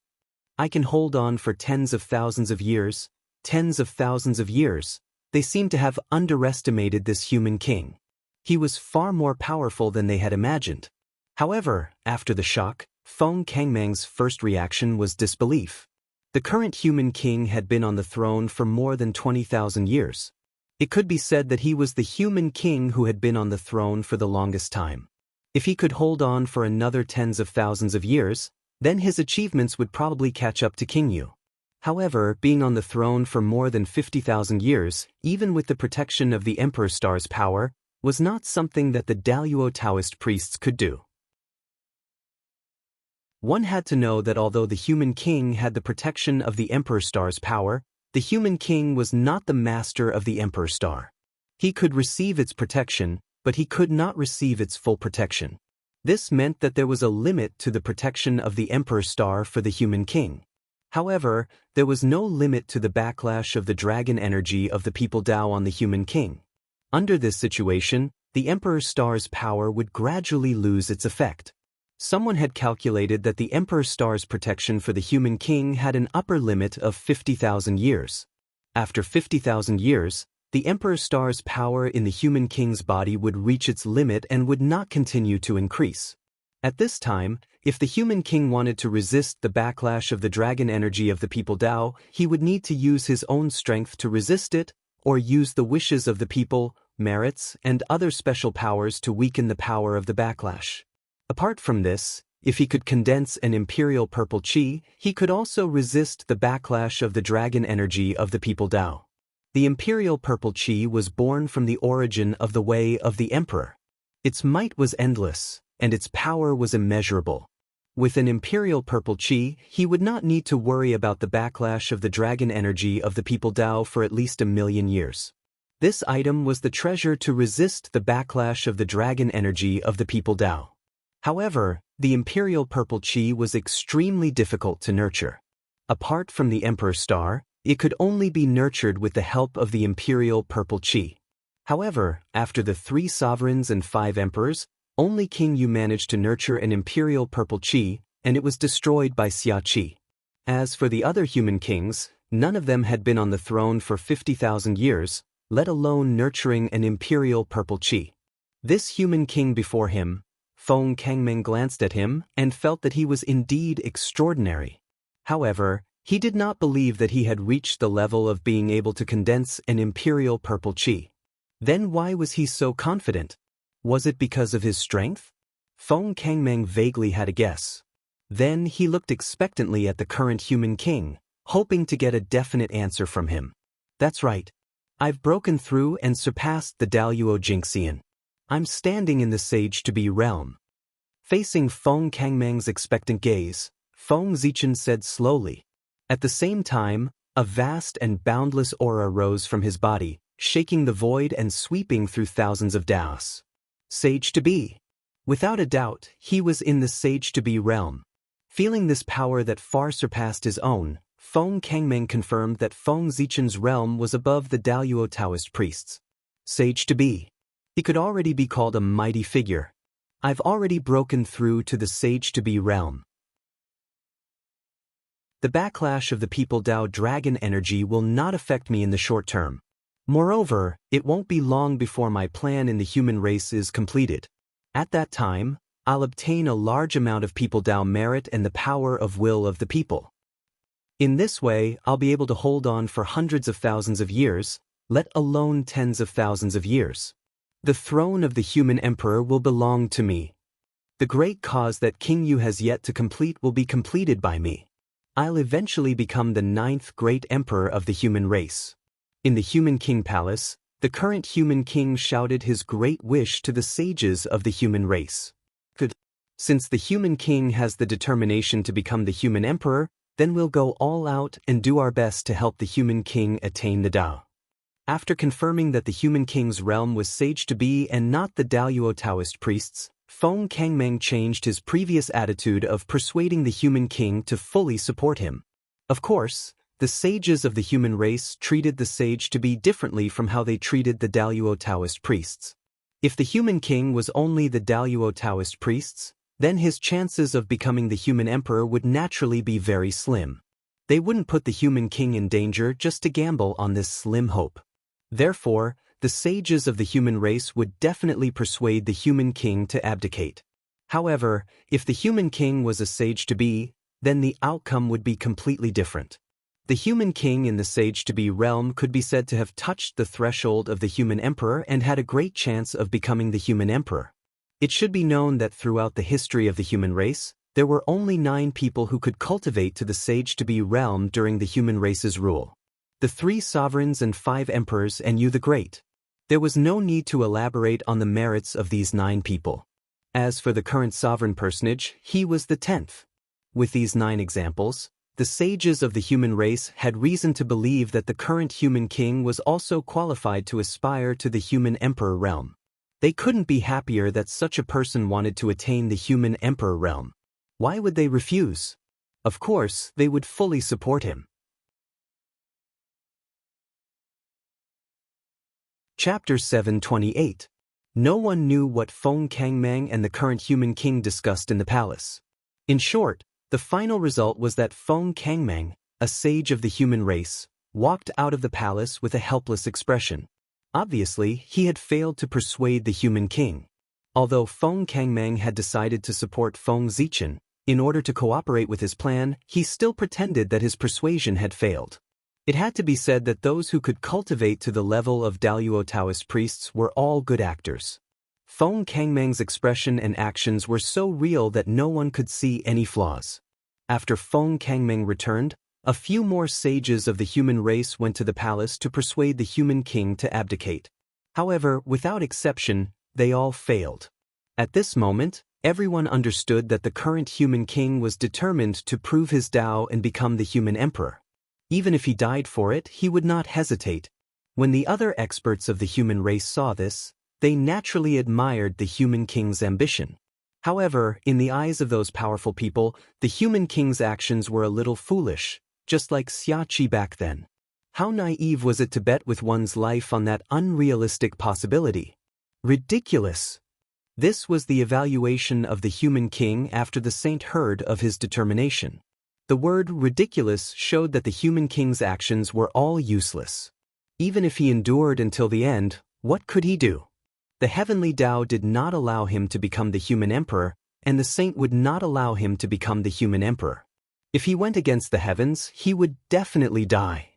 I can hold on for tens of thousands of years, tens of thousands of years. They seemed to have underestimated this human king. He was far more powerful than they had imagined. However, after the shock, Feng Kangmeng's first reaction was disbelief. The current human king had been on the throne for more than 20,000 years. It could be said that he was the human king who had been on the throne for the longest time. If he could hold on for another tens of thousands of years, then his achievements would probably catch up to King Yu. However, being on the throne for more than 50,000 years, even with the protection of the Emperor Star's power, was not something that the Daluo Taoist priests could do. One had to know that although the human king had the protection of the Emperor Star's power, the human king was not the master of the Emperor Star. He could receive its protection, but he could not receive its full protection. This meant that there was a limit to the protection of the Emperor Star for the human king. However, there was no limit to the backlash of the dragon energy of the people Dao on the human king. Under this situation, the Emperor Star's power would gradually lose its effect. Someone had calculated that the Emperor Star's protection for the human king had an upper limit of 50,000 years. After 50,000 years, the Emperor Star's power in the human king's body would reach its limit and would not continue to increase. At this time, if the human king wanted to resist the backlash of the dragon energy of the people Dao, he would need to use his own strength to resist it, or use the wishes of the people, merits, and other special powers to weaken the power of the backlash. Apart from this, if he could condense an imperial purple chi, he could also resist the backlash of the dragon energy of the people Dao. The imperial purple chi was born from the origin of the way of the emperor. Its might was endless, and its power was immeasurable. With an imperial purple chi, he would not need to worry about the backlash of the dragon energy of the people Dao for at least 1,000,000 years. This item was the treasure to resist the backlash of the dragon energy of the people Dao. However, the imperial purple chi was extremely difficult to nurture. Apart from the Emperor Star, it could only be nurtured with the help of the imperial purple chi. However, after the 3 sovereigns and 5 emperors, only King Yu managed to nurture an imperial purple chi, and it was destroyed by Xia Qi. As for the other human kings, none of them had been on the throne for 50,000 years, let alone nurturing an imperial purple chi. This human king before him, Feng Kangmeng glanced at him and felt that he was indeed extraordinary. However, he did not believe that he had reached the level of being able to condense an imperial purple chi. Then why was he so confident? Was it because of his strength? Feng Kangmeng vaguely had a guess. Then he looked expectantly at the current human king, hoping to get a definite answer from him. That's right. I've broken through and surpassed the Daluo Jinxian. I'm standing in the Sage-to-be realm. Facing Feng Kangmeng's expectant gaze, Feng Zichen said slowly. At the same time, a vast and boundless aura rose from his body, shaking the void and sweeping through thousands of daos. Sage-to-be. Without a doubt, he was in the Sage-to-be realm. Feeling this power that far surpassed his own, Feng Kangmeng confirmed that Feng Zichen's realm was above the Daluo Taoist priests. Sage-to-be. He could already be called a mighty figure. I've already broken through to the Sage-to-be realm. The backlash of the People Dao dragon energy will not affect me in the short term. Moreover, it won't be long before my plan in the human race is completed. At that time, I'll obtain a large amount of People Dao merit and the power of will of the people. In this way, I'll be able to hold on for hundreds of thousands of years, let alone tens of thousands of years. The throne of the human emperor will belong to me. The great cause that King Yu has yet to complete will be completed by me. I'll eventually become the 9th great emperor of the human race. In the Human King Palace, the current human king shouted his great wish to the sages of the human race. Since the human king has the determination to become the human emperor, then we'll go all out and do our best to help the human king attain the Dao. After confirming that the human king's realm was Sage-to-be and not the Daluo Taoist priests, Feng Kangmeng changed his previous attitude of persuading the human king to fully support him. Of course, the sages of the human race treated the Sage-to-be differently from how they treated the Daluo Taoist priests. If the human king was only the Daluo Taoist priests, then his chances of becoming the human emperor would naturally be very slim. They wouldn't put the human king in danger just to gamble on this slim hope. Therefore, the sages of the human race would definitely persuade the human king to abdicate. However, if the human king was a Sage-to-be, then the outcome would be completely different. The human king in the Sage-to-be realm could be said to have touched the threshold of the human emperor and had a great chance of becoming the human emperor. It should be known that throughout the history of the human race, there were only 9 people who could cultivate to the Sage-to-be realm during the human race's rule. The 3 sovereigns and 5 emperors and Yu the Great. There was no need to elaborate on the merits of these 9 people. As for the current sovereign personage, he was the 10th. With these 9 examples, the sages of the human race had reason to believe that the current human king was also qualified to aspire to the human emperor realm. They couldn't be happier that such a person wanted to attain the human emperor realm. Why would they refuse? Of course, they would fully support him. Chapter 728. No one knew what Feng Kangmeng and the current human king discussed in the palace. In short, the final result was that Feng Kangmeng, a sage of the human race, walked out of the palace with a helpless expression. Obviously, he had failed to persuade the human king. Although Feng Kangmeng had decided to support Feng Zichen, in order to cooperate with his plan, he still pretended that his persuasion had failed. It had to be said that those who could cultivate to the level of Daluo Taoist priests were all good actors. Feng Kangmeng's expression and actions were so real that no one could see any flaws. After Feng Kangmeng returned, a few more sages of the human race went to the palace to persuade the human king to abdicate. However, without exception, they all failed. At this moment, everyone understood that the current human king was determined to prove his Dao and become the human emperor. Even if he died for it, he would not hesitate. When the other experts of the human race saw this, they naturally admired the human king's ambition. However, in the eyes of those powerful people, the human king's actions were a little foolish, just like Xiaoqi back then. How naive was it to bet with one's life on that unrealistic possibility? Ridiculous! This was the evaluation of the human king after the saint heard of his determination. The word ridiculous showed that the human king's actions were all useless. Even if he endured until the end, what could he do? The heavenly Tao did not allow him to become the human emperor, and the saint would not allow him to become the human emperor. If he went against the heavens, he would definitely die.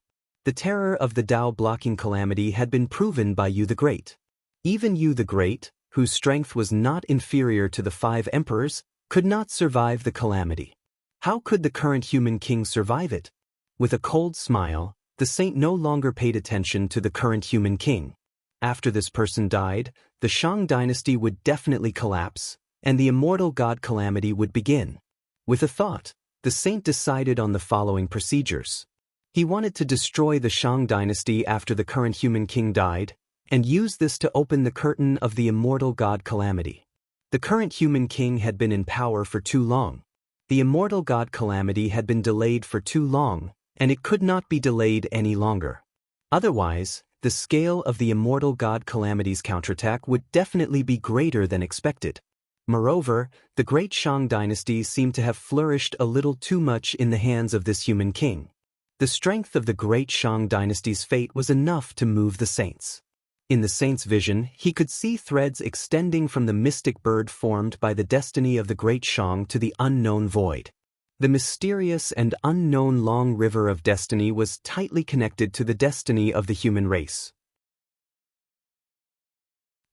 The terror of the Tao blocking calamity had been proven by Yu the Great. Even Yu the Great, whose strength was not inferior to the 5 emperors, could not survive the calamity. How could the current human king survive it? With a cold smile, the saint no longer paid attention to the current human king. After this person died, the Shang dynasty would definitely collapse, and the immortal god calamity would begin. With a thought, the saint decided on the following procedures. He wanted to destroy the Shang dynasty after the current human king died, and use this to open the curtain of the immortal god calamity. The current human king had been in power for too long. The immortal god calamity had been delayed for too long, and it could not be delayed any longer. Otherwise, the scale of the immortal god calamity's counterattack would definitely be greater than expected. Moreover, the great Shang dynasty seemed to have flourished a little too much in the hands of this human king. The strength of the great Shang dynasty's fate was enough to move the saints. In the saint's vision, he could see threads extending from the mystic bird formed by the destiny of the great Shang to the unknown void. The mysterious and unknown long river of destiny was tightly connected to the destiny of the human race.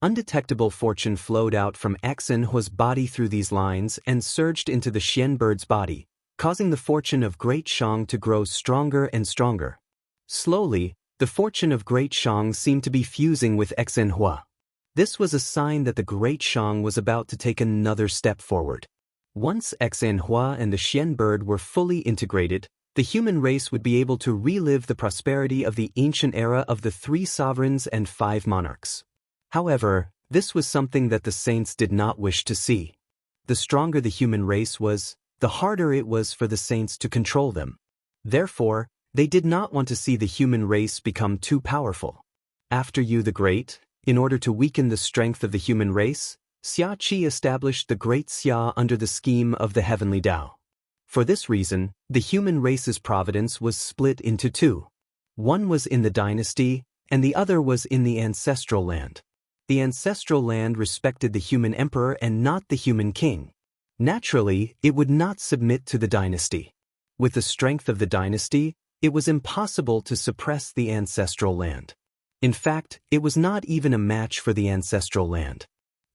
Undetectable fortune flowed out from Xinhua's body through these lines and surged into the Xian bird's body, causing the fortune of Great Shang to grow stronger and stronger. Slowly, the fortune of Great Shang seemed to be fusing with Xinhua. This was a sign that the Great Shang was about to take another step forward. Once Xinhua and the Xian bird were fully integrated, the human race would be able to relive the prosperity of the ancient era of the 3 sovereigns and 5 monarchs. However, this was something that the saints did not wish to see. The stronger the human race was, the harder it was for the saints to control them. Therefore, they did not want to see the human race become too powerful. After Yu the Great, in order to weaken the strength of the human race, Xia Qi established the Great Xia under the scheme of the Heavenly Tao. For this reason, the human race's providence was split into 2. One was in the dynasty, and the other was in the ancestral land. The ancestral land respected the human emperor and not the human king. Naturally, it would not submit to the dynasty. With the strength of the dynasty, it was impossible to suppress the ancestral land. In fact, it was not even a match for the ancestral land.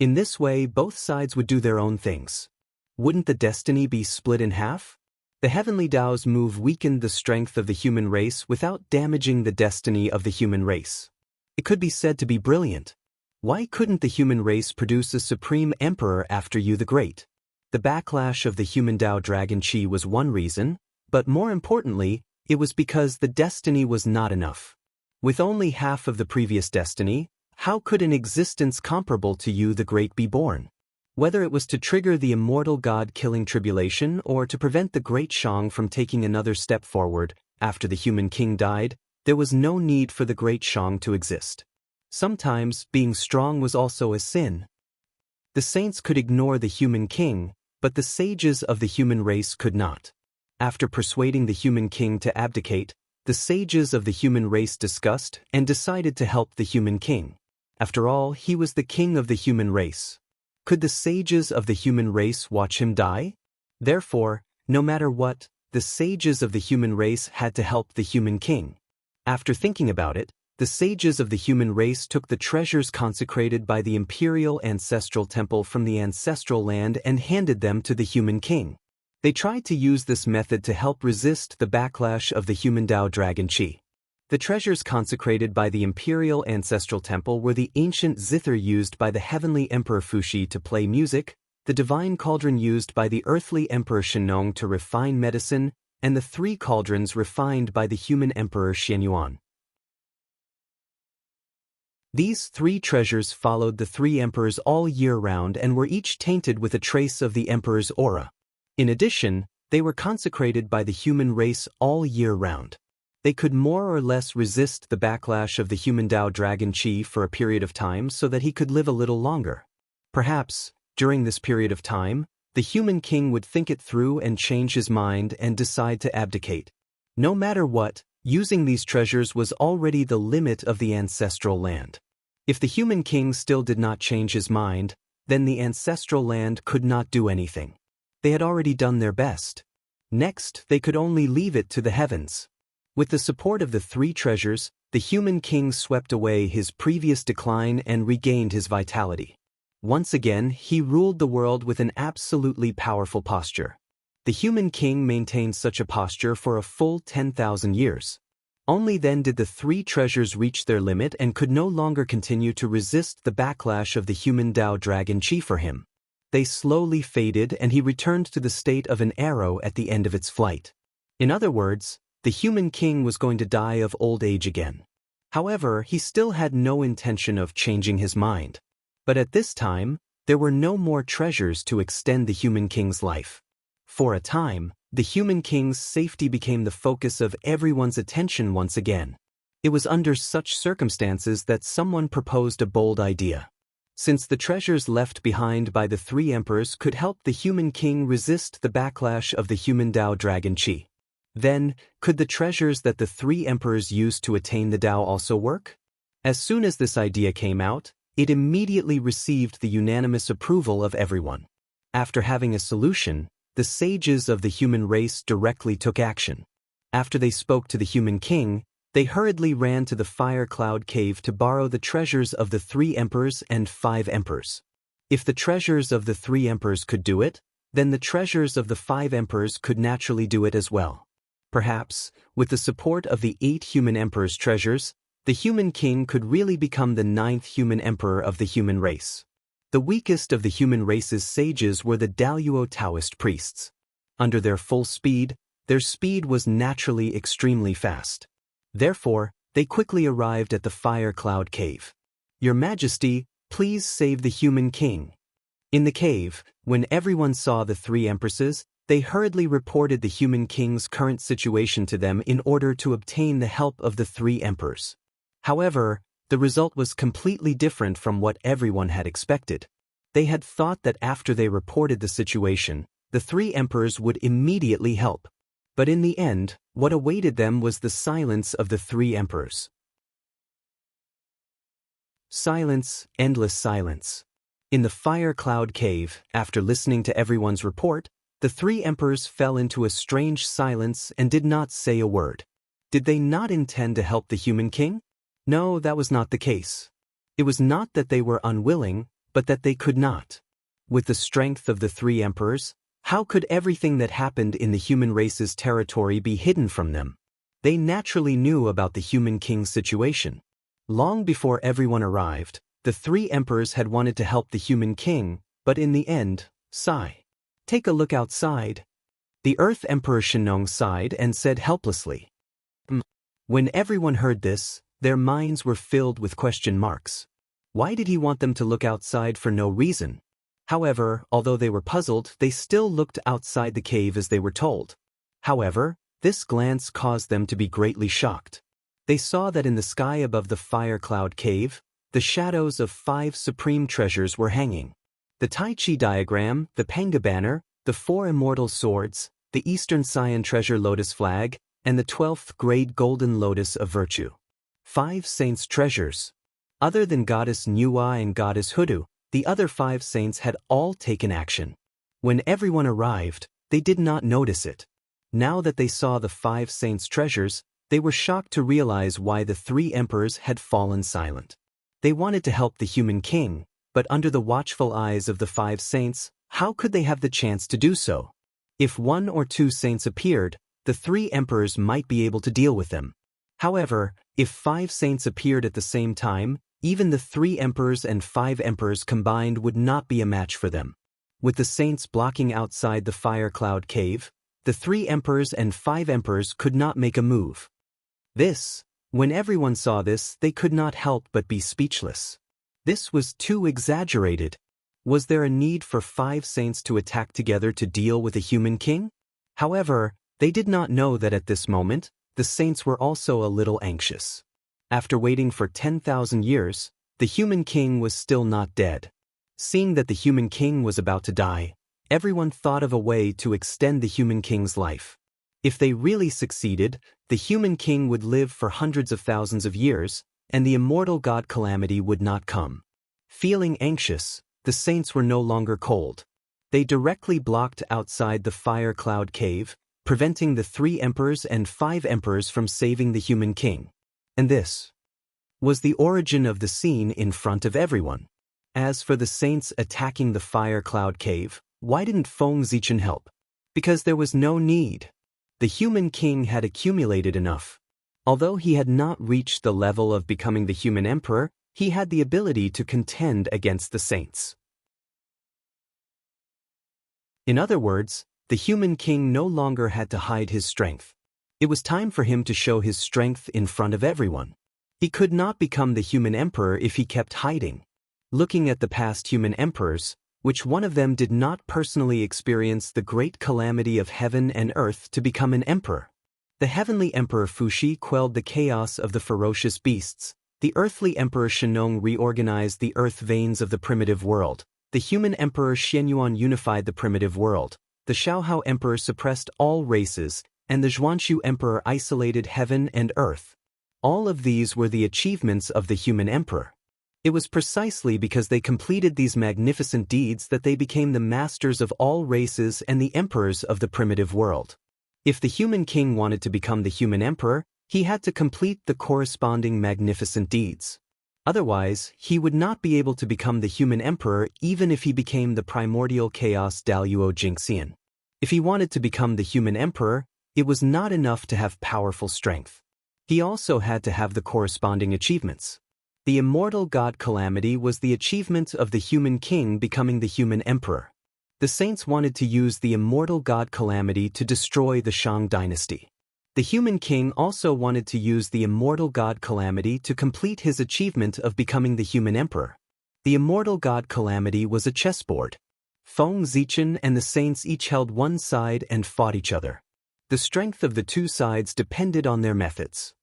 In this way, both sides would do their own things. Wouldn't the destiny be split in half? The Heavenly Tao's move weakened the strength of the human race without damaging the destiny of the human race. It could be said to be brilliant. Why couldn't the human race produce a supreme emperor after Yu the Great? The backlash of the human Tao Dragon Qi was one reason, but more importantly, it was because the destiny was not enough. With only half of the previous destiny, how could an existence comparable to Yu the Great be born? Whether it was to trigger the immortal god-killing tribulation or to prevent the Great Shang from taking another step forward after the human king died, there was no need for the Great Shang to exist. Sometimes, being strong was also a sin. The saints could ignore the human king, but the sages of the human race could not. After persuading the human king to abdicate, the sages of the human race discussed and decided to help the human king. After all, he was the king of the human race. Could the sages of the human race watch him die? Therefore, no matter what, the sages of the human race had to help the human king. After thinking about it, the sages of the human race took the treasures consecrated by the imperial ancestral temple from the ancestral land and handed them to the human king. They tried to use this method to help resist the backlash of the human Tao Dragon Qi. The treasures consecrated by the imperial ancestral temple were the ancient zither used by the heavenly emperor Fuxi to play music, the divine cauldron used by the earthly emperor Shennong to refine medicine, and the 3 cauldrons refined by the human emperor Xianyuan. These 3 treasures followed the 3 emperors all year round and were each tainted with a trace of the emperor's aura. In addition, they were consecrated by the human race all year round. They could more or less resist the backlash of the human Tao Dragon Qi for a period of time so that he could live a little longer. Perhaps, during this period of time, the human king would think it through and change his mind and decide to abdicate. No matter what, using these treasures was already the limit of the ancestral land. If the human king still did not change his mind, then the ancestral land could not do anything. They had already done their best. Next, they could only leave it to the heavens. With the support of the 3 treasures, the human king swept away his previous decline and regained his vitality. Once again, he ruled the world with an absolutely powerful posture. The human king maintained such a posture for a full 10,000 years. Only then did the three treasures reach their limit and could no longer continue to resist the backlash of the human Dao Dragon Chi for him. They slowly faded and he returned to the state of an arrow at the end of its flight. In other words, the human king was going to die of old age again. However, he still had no intention of changing his mind. But at this time, there were no more treasures to extend the human king's life. For a time, the human king's safety became the focus of everyone's attention once again. It was under such circumstances that someone proposed a bold idea. Since the treasures left behind by the three emperors could help the human king resist the backlash of the human Dao Dragon Chi, then, could the treasures that the three emperors used to attain the Dao also work? As soon as this idea came out, it immediately received the unanimous approval of everyone. After having a solution, the sages of the human race directly took action. After they spoke to the human king, they hurriedly ran to the fire cloud cave to borrow the treasures of the three emperors and 5 emperors. If the treasures of the 3 emperors could do it, then the treasures of the 5 emperors could naturally do it as well. Perhaps, with the support of the 8 human emperors' treasures, the human king could really become the 9th human emperor of the human race. The weakest of the human race's sages were the Daluo Taoist priests. Under their full speed, their speed was naturally extremely fast. Therefore, they quickly arrived at the fire cloud cave. "Your Majesty, please save the human king." In the cave, when everyone saw the 3 empresses, they hurriedly reported the human king's current situation to them in order to obtain the help of the 3 emperors. However, the result was completely different from what everyone had expected. They had thought that after they reported the situation, the 3 emperors would immediately help. But in the end, what awaited them was the silence of the 3 emperors. Silence, endless silence. In the fire cloud cave, after listening to everyone's report, the 3 emperors fell into a strange silence and did not say a word. Did they not intend to help the human king? No, that was not the case. It was not that they were unwilling, but that they could not. With the strength of the 3 emperors, how could everything that happened in the human race's territory be hidden from them? They naturally knew about the human king's situation. Long before everyone arrived, the 3 emperors had wanted to help the human king, but in the end, sigh. "Take a look outside." The Earth Emperor Shenong sighed and said helplessly. When everyone heard this, their minds were filled with question marks. Why did he want them to look outside for no reason? However, although they were puzzled, they still looked outside the cave as they were told. However, this glance caused them to be greatly shocked. They saw that in the sky above the fire cloud cave, the shadows of 5 supreme treasures were hanging. The Tai Chi diagram, the Panga banner, the 4 immortal swords, the Eastern Scion treasure lotus flag, and the 12th grade golden lotus of virtue. 5 saints' treasures. Other than Goddess Nuwa and Goddess Hudu, the other 5 saints had all taken action. When everyone arrived, they did not notice it. Now that they saw the 5 saints' treasures, they were shocked to realize why the 3 emperors had fallen silent. They wanted to help the human king, but under the watchful eyes of the 5 saints, how could they have the chance to do so? If 1 or 2 saints appeared, the 3 emperors might be able to deal with them. However, if 5 saints appeared at the same time, even the 3 emperors and 5 emperors combined would not be a match for them. With the saints blocking outside the fire cloud cave, the 3 emperors and 5 emperors could not make a move. When everyone saw this, they could not help but be speechless. This was too exaggerated. Was there a need for 5 saints to attack together to deal with a human king? However, they did not know that at this moment, the saints were also a little anxious. After waiting for 10,000 years, the human king was still not dead. Seeing that the human king was about to die, everyone thought of a way to extend the human king's life. If they really succeeded, the human king would live for hundreds of thousands of years, and the immortal god calamity would not come. Feeling anxious, the saints were no longer cold. They directly blocked outside the fire cloud cave, preventing the 3 emperors and 5 emperors from saving the human king. And this was the origin of the scene in front of everyone. As for the saints attacking the fire cloud cave, why didn't Feng Zichen help? Because there was no need. The human king had accumulated enough. Although he had not reached the level of becoming the human emperor, he had the ability to contend against the saints. In other words, the human king no longer had to hide his strength. It was time for him to show his strength in front of everyone. He could not become the human emperor if he kept hiding. Looking at the past human emperors, which one of them did not personally experience the great calamity of heaven and earth to become an emperor? The heavenly emperor Fuxi quelled the chaos of the ferocious beasts. The earthly emperor Shenong reorganized the earth veins of the primitive world. The human emperor Xianyuan unified the primitive world. The Shaohao emperor suppressed all races, and the Zhuanshu emperor isolated heaven and earth. All of these were the achievements of the human emperor. It was precisely because they completed these magnificent deeds that they became the masters of all races and the emperors of the primitive world. If the human king wanted to become the human emperor, he had to complete the corresponding magnificent deeds. Otherwise, he would not be able to become the human emperor even if he became the primordial chaos Daluo Jingxian. If he wanted to become the human emperor, it was not enough to have powerful strength. He also had to have the corresponding achievements. The immortal god Calamity was the achievement of the human king becoming the human emperor. The saints wanted to use the immortal god Calamity to destroy the Shang dynasty. The human king also wanted to use the immortal god Calamity to complete his achievement of becoming the human emperor. The immortal god Calamity was a chessboard. Feng Zichen and the saints each held one side and fought each other. The strength of the two sides depended on their methods.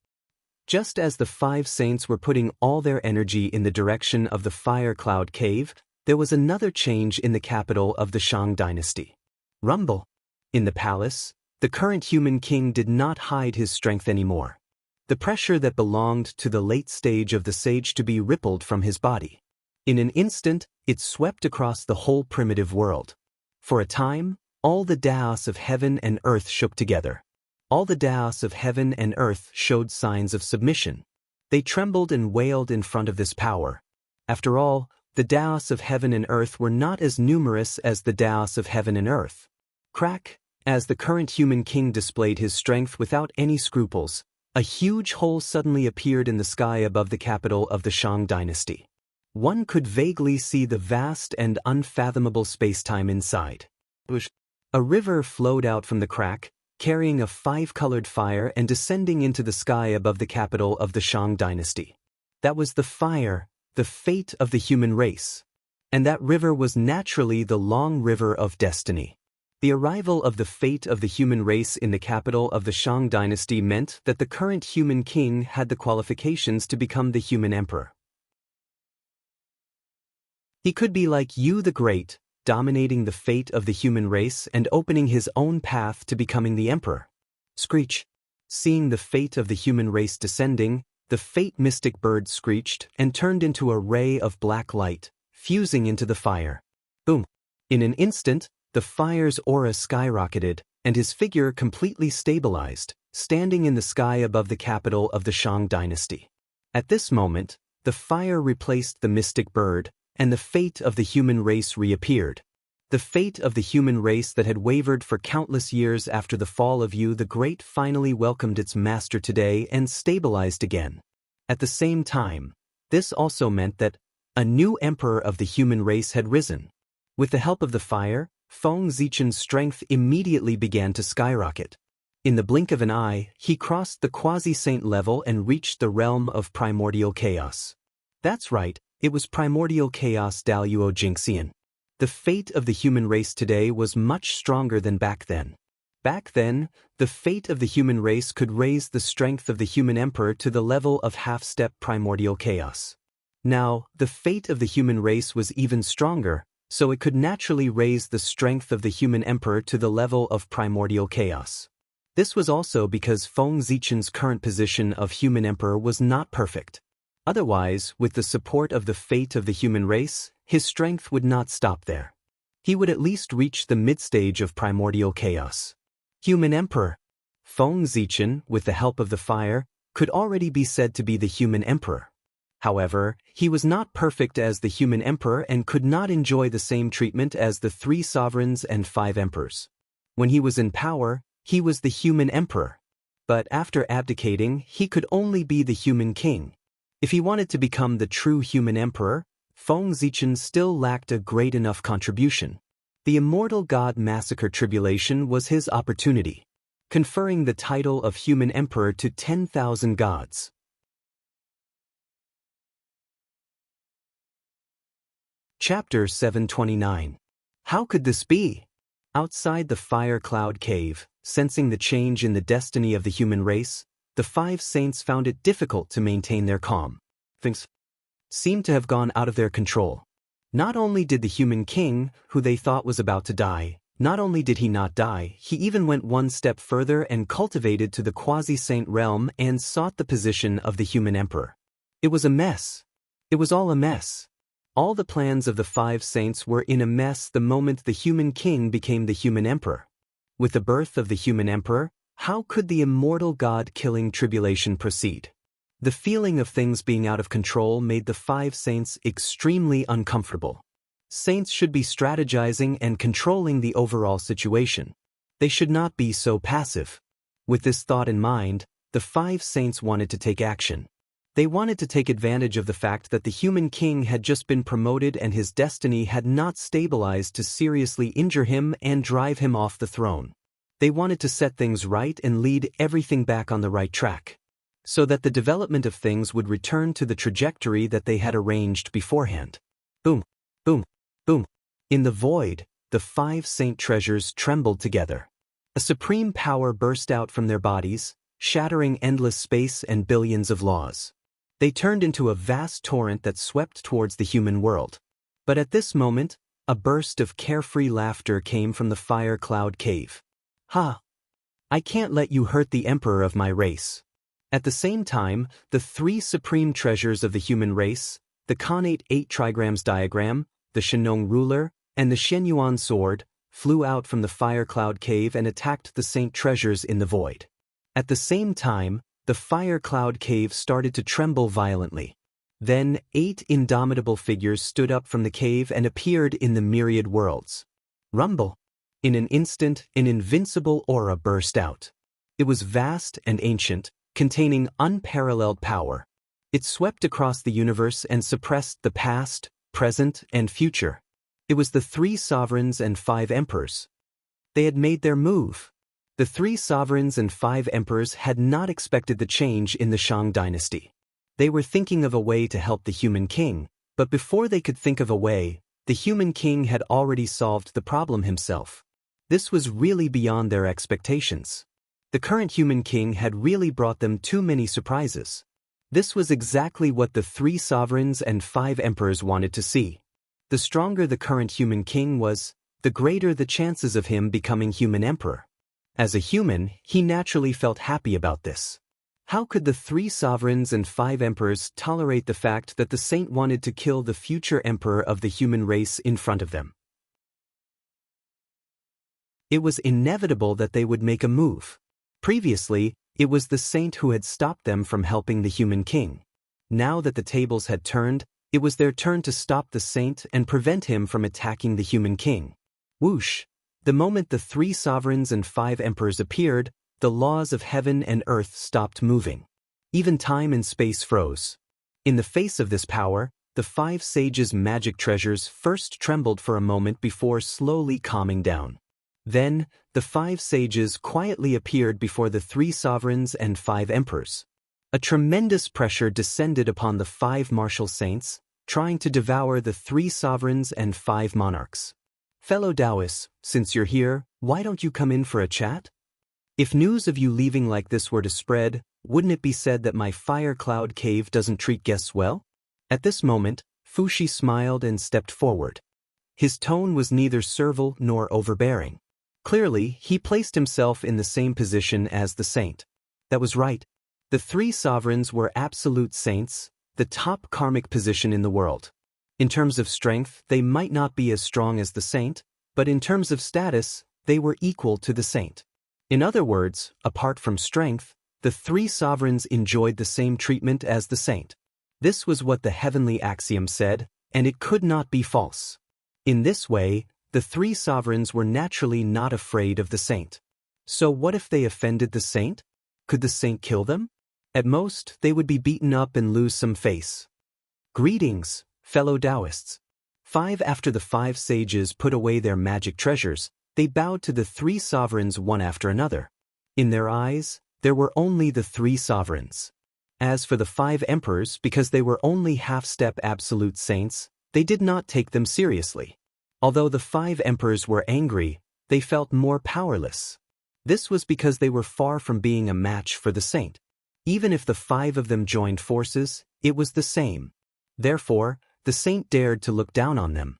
Just as the 5 saints were putting all their energy in the direction of the fire cloud cave, there was another change in the capital of the Shang dynasty. Rumble. In the palace, the current human king did not hide his strength anymore. The pressure that belonged to the late stage of the sage to be rippled from his body. In an instant, it swept across the whole primitive world. For a time, all the Daos of heaven and earth shook together. All the Daos of heaven and earth showed signs of submission. They trembled and wailed in front of this power. After all, the Daos of heaven and earth were not as numerous as the Daos of heaven and earth. Crack, as the current human king displayed his strength without any scruples, a huge hole suddenly appeared in the sky above the capital of the Shang dynasty. One could vaguely see the vast and unfathomable space-time inside. A river flowed out from the crack, carrying a 5-colored fire and descending into the sky above the capital of the Shang dynasty. That was the fire, the fate of the human race. And that river was naturally the long river of destiny. The arrival of the fate of the human race in the capital of the Shang dynasty meant that the current human king had the qualifications to become the human emperor. He could be like Yu the Great, dominating the fate of the human race and opening his own path to becoming the emperor. Screech. Seeing the fate of the human race descending, the fate mystic bird screeched and turned into a ray of black light, fusing into the fire. Boom. In an instant, the fire's aura skyrocketed, and his figure completely stabilized, standing in the sky above the capital of the Shang dynasty. At this moment, the fire replaced the mystic bird, and the fate of the human race reappeared. The fate of the human race that had wavered for countless years after the fall of Yu the Great finally welcomed its master today and stabilized again. At the same time, this also meant that a new emperor of the human race had risen. With the help of the fire, Feng Zichen's strength immediately began to skyrocket. In the blink of an eye, he crossed the quasi-saint level and reached the realm of primordial chaos. That's right. It was primordial chaos Daluo Jingxian. The fate of the human race today was much stronger than back then. Back then, the fate of the human race could raise the strength of the human emperor to the level of half-step primordial chaos. Now, the fate of the human race was even stronger, so it could naturally raise the strength of the human emperor to the level of primordial chaos. This was also because Feng Zichen's current position of human emperor was not perfect. Otherwise, with the support of the fate of the human race, his strength would not stop there. He would at least reach the mid-stage of primordial chaos. Human emperor. Feng Zichen, with the help of the fire, could already be said to be the human emperor. However, he was not perfect as the human emperor and could not enjoy the same treatment as the 3 sovereigns and 5 emperors. When he was in power, he was the human emperor. But after abdicating, he could only be the human king. If he wanted to become the true human emperor, Feng Zichen still lacked a great enough contribution. The immortal god massacre tribulation was his opportunity, conferring the title of human emperor to 10,000 gods. Chapter 729. How could this be? Outside the fire cloud cave, sensing the change in the destiny of the human race, the 5 saints found it difficult to maintain their calm. Things seemed to have gone out of their control. Not only did the human king, who they thought was about to die, not only did he not die, he even went one step further and cultivated to the quasi-saint realm and sought the position of the human emperor. It was a mess. It was all a mess. All the plans of the 5 saints were in a mess the moment the human king became the human emperor. With the birth of the human emperor, how could the immortal god-killing tribulation proceed? The feeling of things being out of control made the 5 saints extremely uncomfortable. Saints should be strategizing and controlling the overall situation. They should not be so passive. With this thought in mind, the 5 saints wanted to take action. They wanted to take advantage of the fact that the human king had just been promoted and his destiny had not stabilized to seriously injure him and drive him off the throne. They wanted to set things right and lead everything back on the right track, so that the development of things would return to the trajectory that they had arranged beforehand. Boom, boom, boom. In the void, the 5 saint treasures trembled together. A supreme power burst out from their bodies, shattering endless space and billions of laws. They turned into a vast torrent that swept towards the human world. But at this moment, a burst of carefree laughter came from the fire cloud cave. Ha! I can't let you hurt the emperor of my race. At the same time, the 3 supreme treasures of the human race, the Khanate 8 trigrams diagram, the Shenong ruler, and the Shenyuan sword, flew out from the fire cloud cave and attacked the saint treasures in the void. At the same time, the fire cloud cave started to tremble violently. Then 8 indomitable figures stood up from the cave and appeared in the myriad worlds. Rumble! In an instant, an invincible aura burst out. It was vast and ancient, containing unparalleled power. It swept across the universe and suppressed the past, present, and future. It was the 3 sovereigns and 5 emperors. They had made their move. The 3 sovereigns and 5 emperors had not expected the change in the Shang dynasty. They were thinking of a way to help the human king, but before they could think of a way, the human king had already solved the problem himself. This was really beyond their expectations. The current human king had really brought them too many surprises. This was exactly what the 3 sovereigns and 5 emperors wanted to see. The stronger the current human king was, the greater the chances of him becoming human emperor. As a human, he naturally felt happy about this. How could the 3 sovereigns and 5 emperors tolerate the fact that the saint wanted to kill the future emperor of the human race in front of them? It was inevitable that they would make a move. Previously, it was the saint who had stopped them from helping the human king. Now that the tables had turned, it was their turn to stop the saint and prevent him from attacking the human king. Whoosh! The moment the 3 sovereigns and 5 emperors appeared, the laws of heaven and earth stopped moving. Even time and space froze. In the face of this power, the 5 sages' magic treasures first trembled for a moment before slowly calming down. Then, the 5 sages quietly appeared before the 3 sovereigns and 5 emperors. A tremendous pressure descended upon the 5 martial saints, trying to devour the 3 sovereigns and 5 monarchs. Fellow Taoists, since you're here, why don't you come in for a chat? If news of you leaving like this were to spread, wouldn't it be said that my fire cloud cave doesn't treat guests well? At this moment, Fushi smiled and stepped forward. His tone was neither servile nor overbearing. Clearly, he placed himself in the same position as the saint. That was right. The 3 sovereigns were absolute saints, the top karmic position in the world. In terms of strength, they might not be as strong as the saint, but in terms of status, they were equal to the saint. In other words, apart from strength, the 3 sovereigns enjoyed the same treatment as the saint. This was what the heavenly axiom said, and it could not be false. In this way, the three sovereigns were naturally not afraid of the saint. So what if they offended the saint? Could the saint kill them? At most, they would be beaten up and lose some face. Greetings, fellow Taoists. After the 5 sages put away their magic treasures, they bowed to the 3 sovereigns one after another. In their eyes, there were only the 3 sovereigns. As for the 5 emperors, because they were only half-step absolute saints, they did not take them seriously. Although the 5 emperors were angry, they felt more powerless. This was because they were far from being a match for the saint. Even if the 5 of them joined forces, it was the same. Therefore, the saint dared to look down on them.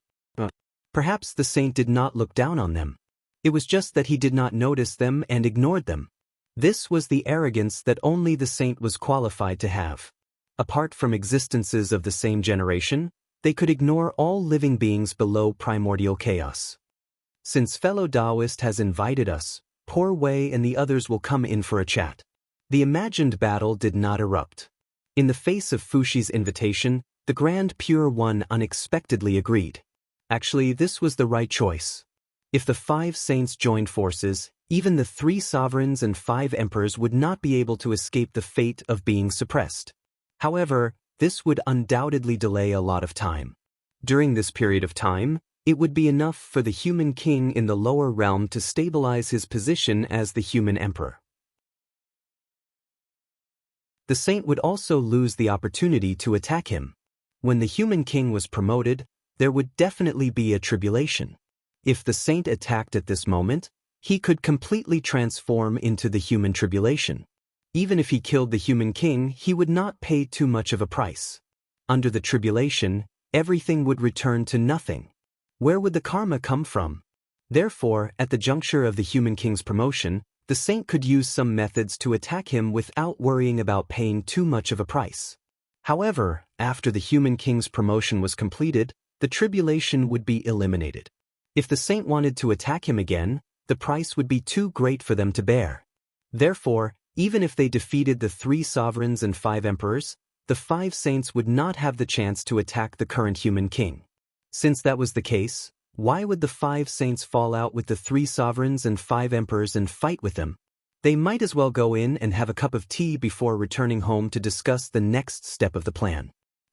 Perhaps the saint did not look down on them. It was just that he did not notice them and ignored them. This was the arrogance that only the saint was qualified to have. Apart from existences of the same generation, they could ignore all living beings below primordial chaos. Since fellow Taoist has invited us, Poor Wei and the others will come in for a chat. The imagined battle did not erupt. In the face of Fushi's invitation, the Grand Pure One unexpectedly agreed. Actually, this was the right choice. If the 5 saints joined forces, even the 3 sovereigns and 5 emperors would not be able to escape the fate of being suppressed. However, this would undoubtedly delay a lot of time. During this period of time, it would be enough for the human king in the lower realm to stabilize his position as the human emperor. The saint would also lose the opportunity to attack him. When the human king was promoted, there would definitely be a tribulation. If the saint attacked at this moment, he could completely transform into the human tribulation. Even if he killed the human king, he would not pay too much of a price. Under the tribulation, everything would return to nothing. Where would the karma come from? Therefore, at the juncture of the human king's promotion, the saint could use some methods to attack him without worrying about paying too much of a price. However, after the human king's promotion was completed, the tribulation would be eliminated. If the saint wanted to attack him again, the price would be too great for them to bear. Therefore, even if they defeated the 3 sovereigns and 5 emperors, the 5 saints would not have the chance to attack the current human king. Since that was the case, why would the 5 saints fall out with the 3 sovereigns and 5 emperors and fight with them? They might as well go in and have a cup of tea before returning home to discuss the next step of the plan.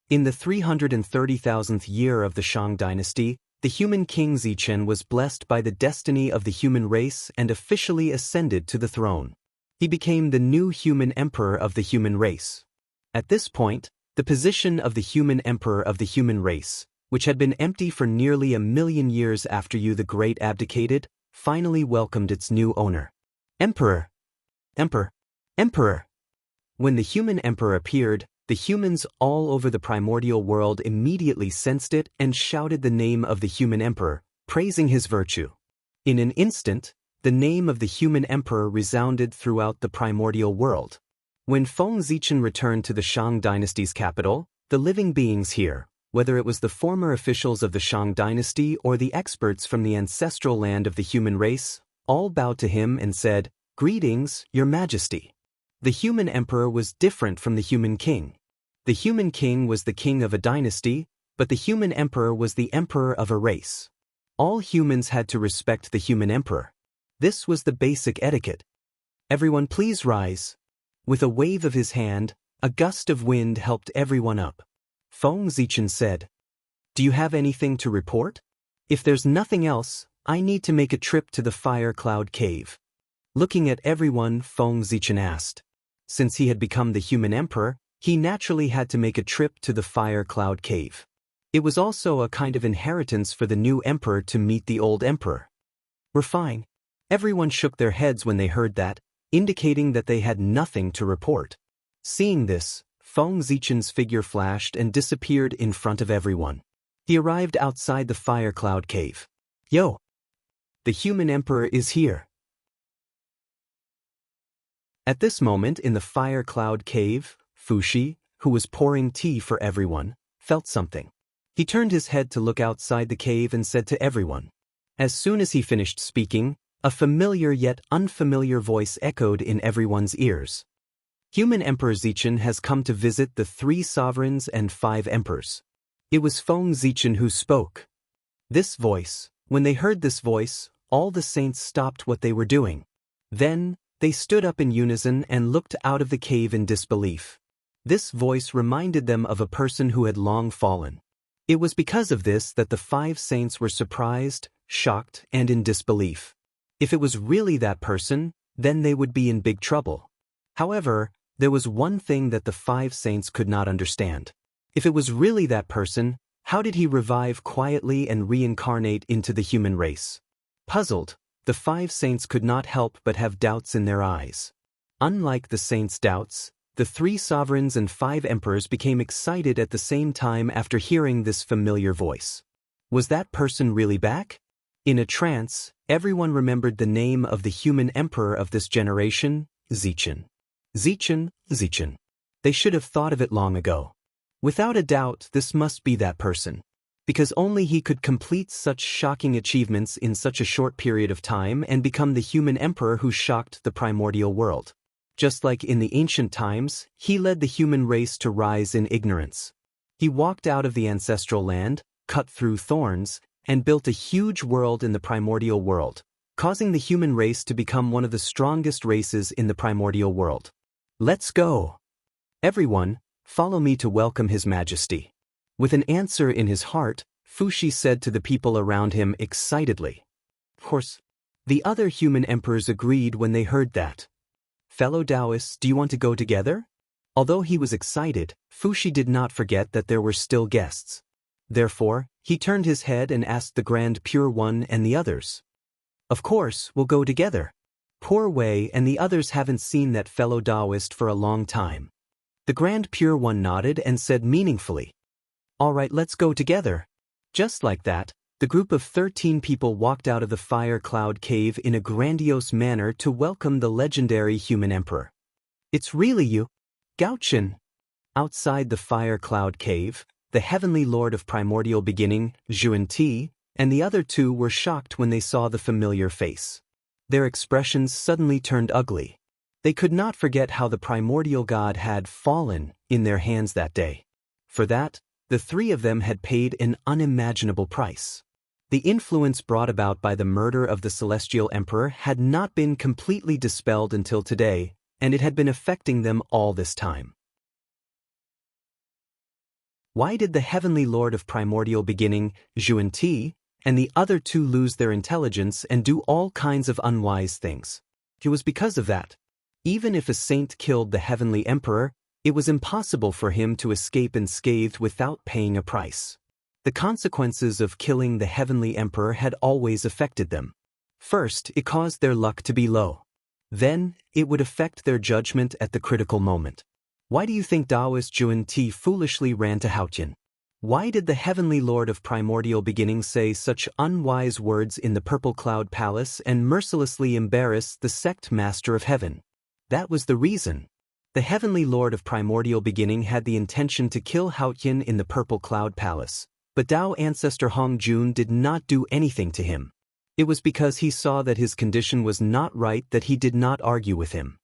In the 330,000th year of the Shang dynasty, the human king Zichen was blessed by the destiny of the human race and officially ascended to the throne. He became the new human emperor of the human race. At this point, the position of the human emperor of the human race, which had been empty for nearly 1,000,000 years after you the Great abdicated, finally welcomed its new owner. Emperor! Emperor! Emperor! When the human emperor appeared, the humans all over the primordial world immediately sensed it and shouted the name of the human emperor, praising his virtue. In an instant, the name of the human emperor resounded throughout the primordial world. When Feng Zichen returned to the Shang dynasty's capital, the living beings here, whether it was the former officials of the Shang dynasty or the experts from the ancestral land of the human race, all bowed to him and said, "Greetings, Your Majesty." The human emperor was different from the human king. The human king was the king of a dynasty, but the human emperor was the emperor of a race. All humans had to respect the human emperor. This was the basic etiquette. "Everyone please rise." With a wave of his hand, a gust of wind helped everyone up. Feng Zichen said, "Do you have anything to report? If there's nothing else, I need to make a trip to the Fire Cloud Cave." Looking at everyone, Feng Zichen asked. Since he had become the human emperor, he naturally had to make a trip to the Fire Cloud Cave. It was also a kind of inheritance for the new emperor to meet the old emperor. "We're fine." Everyone shook their heads when they heard that, indicating that they had nothing to report. Seeing this, Feng Zichen's figure flashed and disappeared in front of everyone. He arrived outside the Fire Cloud Cave. "Yo! The human emperor is here." At this moment in the Fire Cloud Cave, Fushi, who was pouring tea for everyone, felt something. He turned his head to look outside the cave and said to everyone. As soon as he finished speaking, a familiar yet unfamiliar voice echoed in everyone's ears. Human Emperor Zichen has come to visit the 3 sovereigns and 5 emperors. It was Feng Zichen who spoke. This voice, when they heard this voice, all the saints stopped what they were doing. Then, they stood up in unison and looked out of the cave in disbelief. This voice reminded them of a person who had long fallen. It was because of this that the 5 saints were surprised, shocked, and in disbelief. If it was really that person, then they would be in big trouble. However, there was one thing that the 5 saints could not understand. If it was really that person, how did he revive quietly and reincarnate into the human race? Puzzled, the 5 saints could not help but have doubts in their eyes. Unlike the saints' doubts, the 3 sovereigns and 5 emperors became excited at the same time after hearing this familiar voice. Was that person really back? In a trance, everyone remembered the name of the human emperor of this generation, Zichen. Zichen, Zichen. They should have thought of it long ago. Without a doubt, this must be that person. Because only he could complete such shocking achievements in such a short period of time and become the human emperor who shocked the primordial world. Just like in the ancient times, he led the human race to rise in ignorance. He walked out of the ancestral land, cut through thorns, and built a huge world in the primordial world, causing the human race to become one of the strongest races in the primordial world. Let's go! Everyone, follow me to welcome His Majesty. With an answer in his heart, Fuxi said to the people around him excitedly. Of course, the other human emperors agreed when they heard that. Fellow Taoists, do you want to go together? Although he was excited, Fuxi did not forget that there were still guests. Therefore, he turned his head and asked the Grand Pure One and the others. Of course, we'll go together. Poor Wei and the others haven't seen that fellow Taoist for a long time. The Grand Pure One nodded and said meaningfully, All right, let's go together. Just like that, the group of 13 people walked out of the fire cloud cave in a grandiose manner to welcome the legendary human emperor. It's really you, Gaochen. Outside the fire cloud cave, the heavenly lord of primordial beginning, Zhuan-Ti, and the other 2 were shocked when they saw the familiar face. Their expressions suddenly turned ugly. They could not forget how the primordial god had fallen in their hands that day. For that, the 3 of them had paid an unimaginable price. The influence brought about by the murder of the celestial emperor had not been completely dispelled until today, and it had been affecting them all this time. Why did the heavenly lord of primordial beginning, Zhuan-Ti, and the other 2 lose their intelligence and do all kinds of unwise things? It was because of that. Even if a saint killed the heavenly emperor, it was impossible for him to escape unscathed without paying a price. The consequences of killing the heavenly emperor had always affected them. First, it caused their luck to be low. Then, it would affect their judgment at the critical moment. Why do you think Taoist Zhuan-Ti foolishly ran to Haotian? Why did the heavenly lord of primordial beginning say such unwise words in the purple cloud palace and mercilessly embarrass the sect master of heaven? That was the reason. The heavenly lord of primordial beginning had the intention to kill Haotian in the purple cloud palace, but Tao ancestor Hongjun did not do anything to him. It was because he saw that his condition was not right that he did not argue with him.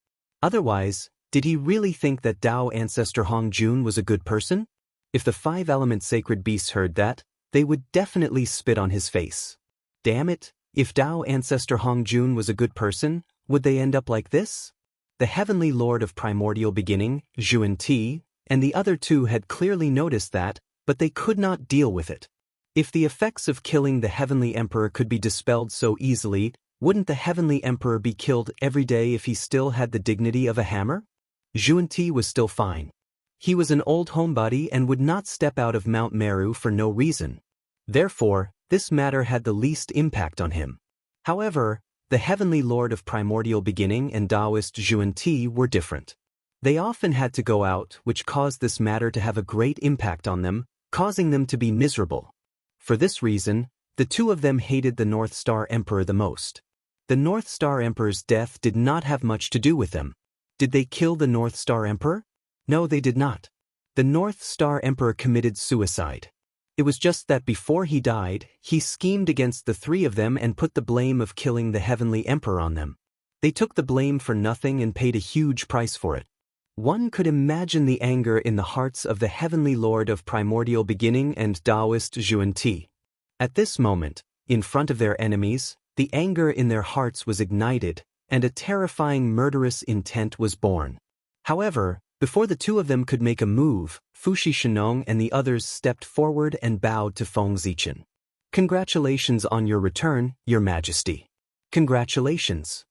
Otherwise, did he really think that Tao ancestor Hongjun was a good person? If the 5-element sacred beasts heard that, they would definitely spit on his face. Damn it, if Tao ancestor Hongjun was a good person, would they end up like this? The heavenly lord of primordial beginning, Zhuan-Ti, and the other 2 had clearly noticed that, but they could not deal with it. If the effects of killing the heavenly emperor could be dispelled so easily, wouldn't the heavenly emperor be killed every day if he still had the dignity of a hammer? Zhuan-Ti was still fine. He was an old homebody and would not step out of Mount Meru for no reason. Therefore, this matter had the least impact on him. However, the heavenly lord of primordial beginning and Taoist Zhuan-Ti were different. They often had to go out, which caused this matter to have a great impact on them, causing them to be miserable. For this reason, the 2 of them hated the North Star Emperor the most. The North Star Emperor's death did not have much to do with them. Did they kill the North Star Emperor? No, they did not. The North Star Emperor committed suicide. It was just that before he died, he schemed against the 3 of them and put the blame of killing the heavenly emperor on them. They took the blame for nothing and paid a huge price for it. One could imagine the anger in the hearts of the Heavenly Lord of Primordial Beginning and Taoist Zhuan-Ti. At this moment, in front of their enemies, the anger in their hearts was ignited, and a terrifying murderous intent was born. However, before the two of them could make a move, Fushi Shenong and the others stepped forward and bowed to Feng Zichen. "Congratulations on your return, Your Majesty." "Congratulations."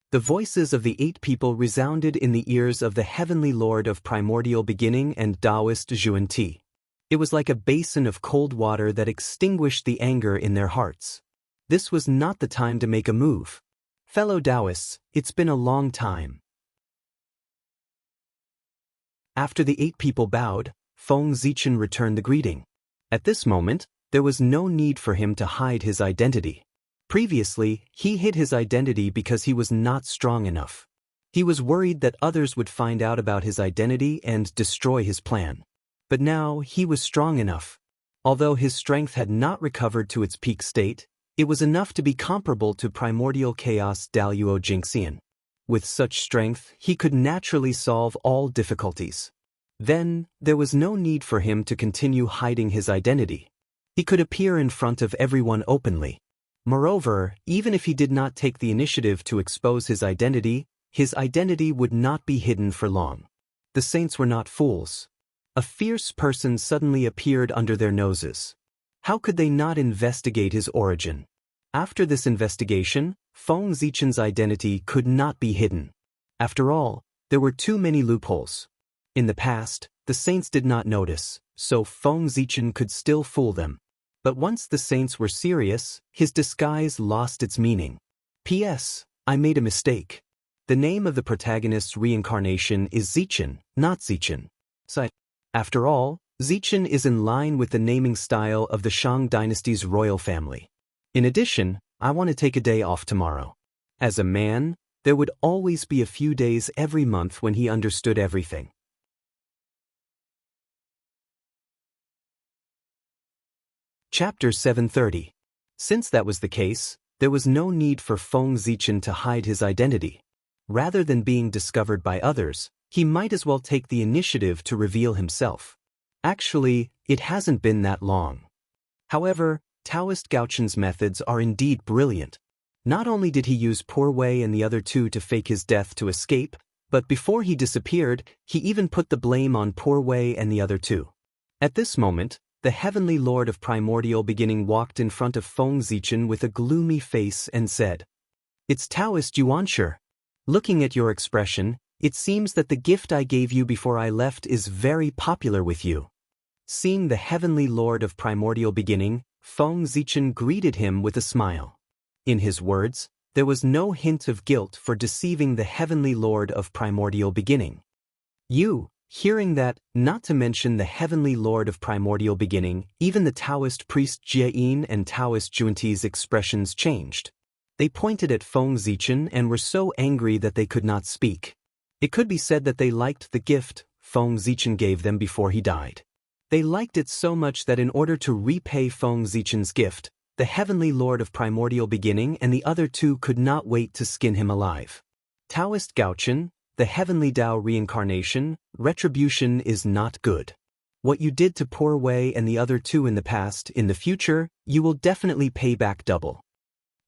The voices of the 8 people resounded in the ears of the Heavenly Lord of Primordial Beginning and Taoist Zhuan-Ti. It was like a basin of cold water that extinguished the anger in their hearts. This was not the time to make a move. "Fellow Taoists, it's been a long time." After the 8 people bowed, Feng Zichen returned the greeting. At this moment, there was no need for him to hide his identity. Previously, he hid his identity because he was not strong enough. He was worried that others would find out about his identity and destroy his plan. But now he was strong enough. Although his strength had not recovered to its peak state, it was enough to be comparable to primordial chaos Daluo Jingxian. With such strength, he could naturally solve all difficulties. Then, there was no need for him to continue hiding his identity. He could appear in front of everyone openly. Moreover, even if he did not take the initiative to expose his identity would not be hidden for long. The saints were not fools. A fierce person suddenly appeared under their noses. How could they not investigate his origin? After this investigation, Feng Zichen's identity could not be hidden. After all, there were too many loopholes. In the past, the saints did not notice, so Feng Zichen could still fool them. But once the saints were serious, his disguise lost its meaning. P.S. I made a mistake. The name of the protagonist's reincarnation is Zichen, not Zichen. After all, Zichen is in line with the naming style of the Shang dynasty's royal family. In addition, I want to take a day off tomorrow. As a man, there would always be a few days every month when he understood everything. Chapter 730. Since that was the case, there was no need for Feng Zichen to hide his identity. Rather than being discovered by others, he might as well take the initiative to reveal himself. Actually, it hasn't been that long. However, Taoist Gaochun's methods are indeed brilliant. Not only did he use Poor Wei and the other 2 to fake his death to escape, but before he disappeared, he even put the blame on Poor Wei and the other 2. At this moment, the Heavenly Lord of Primordial Beginning walked in front of Feng Zichen with a gloomy face and said, "It's Taoist Yuanshi. Looking at your expression, it seems that the gift I gave you before I left is very popular with you." Seeing the Heavenly Lord of Primordial Beginning, Feng Zichen greeted him with a smile. In his words, there was no hint of guilt for deceiving the Heavenly Lord of Primordial Beginning. Hearing that, not to mention the Heavenly Lord of Primordial Beginning, even the Taoist priest Jieyin and Taoist Zhuan-Ti's expressions changed. They pointed at Feng Zichen and were so angry that they could not speak. It could be said that they liked the gift Feng Zichen gave them before he died. They liked it so much that in order to repay Feng Zichen's gift, the Heavenly Lord of Primordial Beginning and the other 2 could not wait to skin him alive. Taoist Gaochun, the Heavenly Tao reincarnation, retribution is not good. What you did to Poor Wei and the other 2 in the past, in the future, you will definitely pay back double.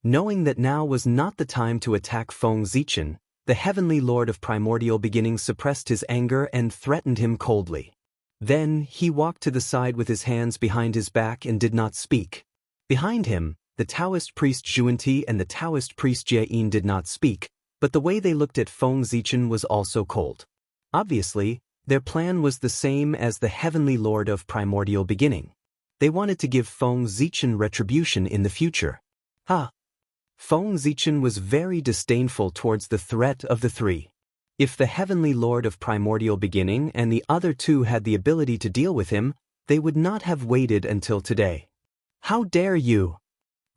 Knowing that now was not the time to attack Feng Zichen, the Heavenly Lord of Primordial Beginning suppressed his anger and threatened him coldly. Then, he walked to the side with his hands behind his back and did not speak. Behind him, the Taoist priest Zhuan-Ti and the Taoist priest Jieyin did not speak, but the way they looked at Feng Zichen was also cold. Obviously, their plan was the same as the Heavenly Lord of Primordial Beginning. They wanted to give Feng Zichen retribution in the future. Feng Zichen was very disdainful towards the threat of the 3. If the Heavenly Lord of Primordial Beginning and the other 2 had the ability to deal with him, they would not have waited until today. "How dare you!"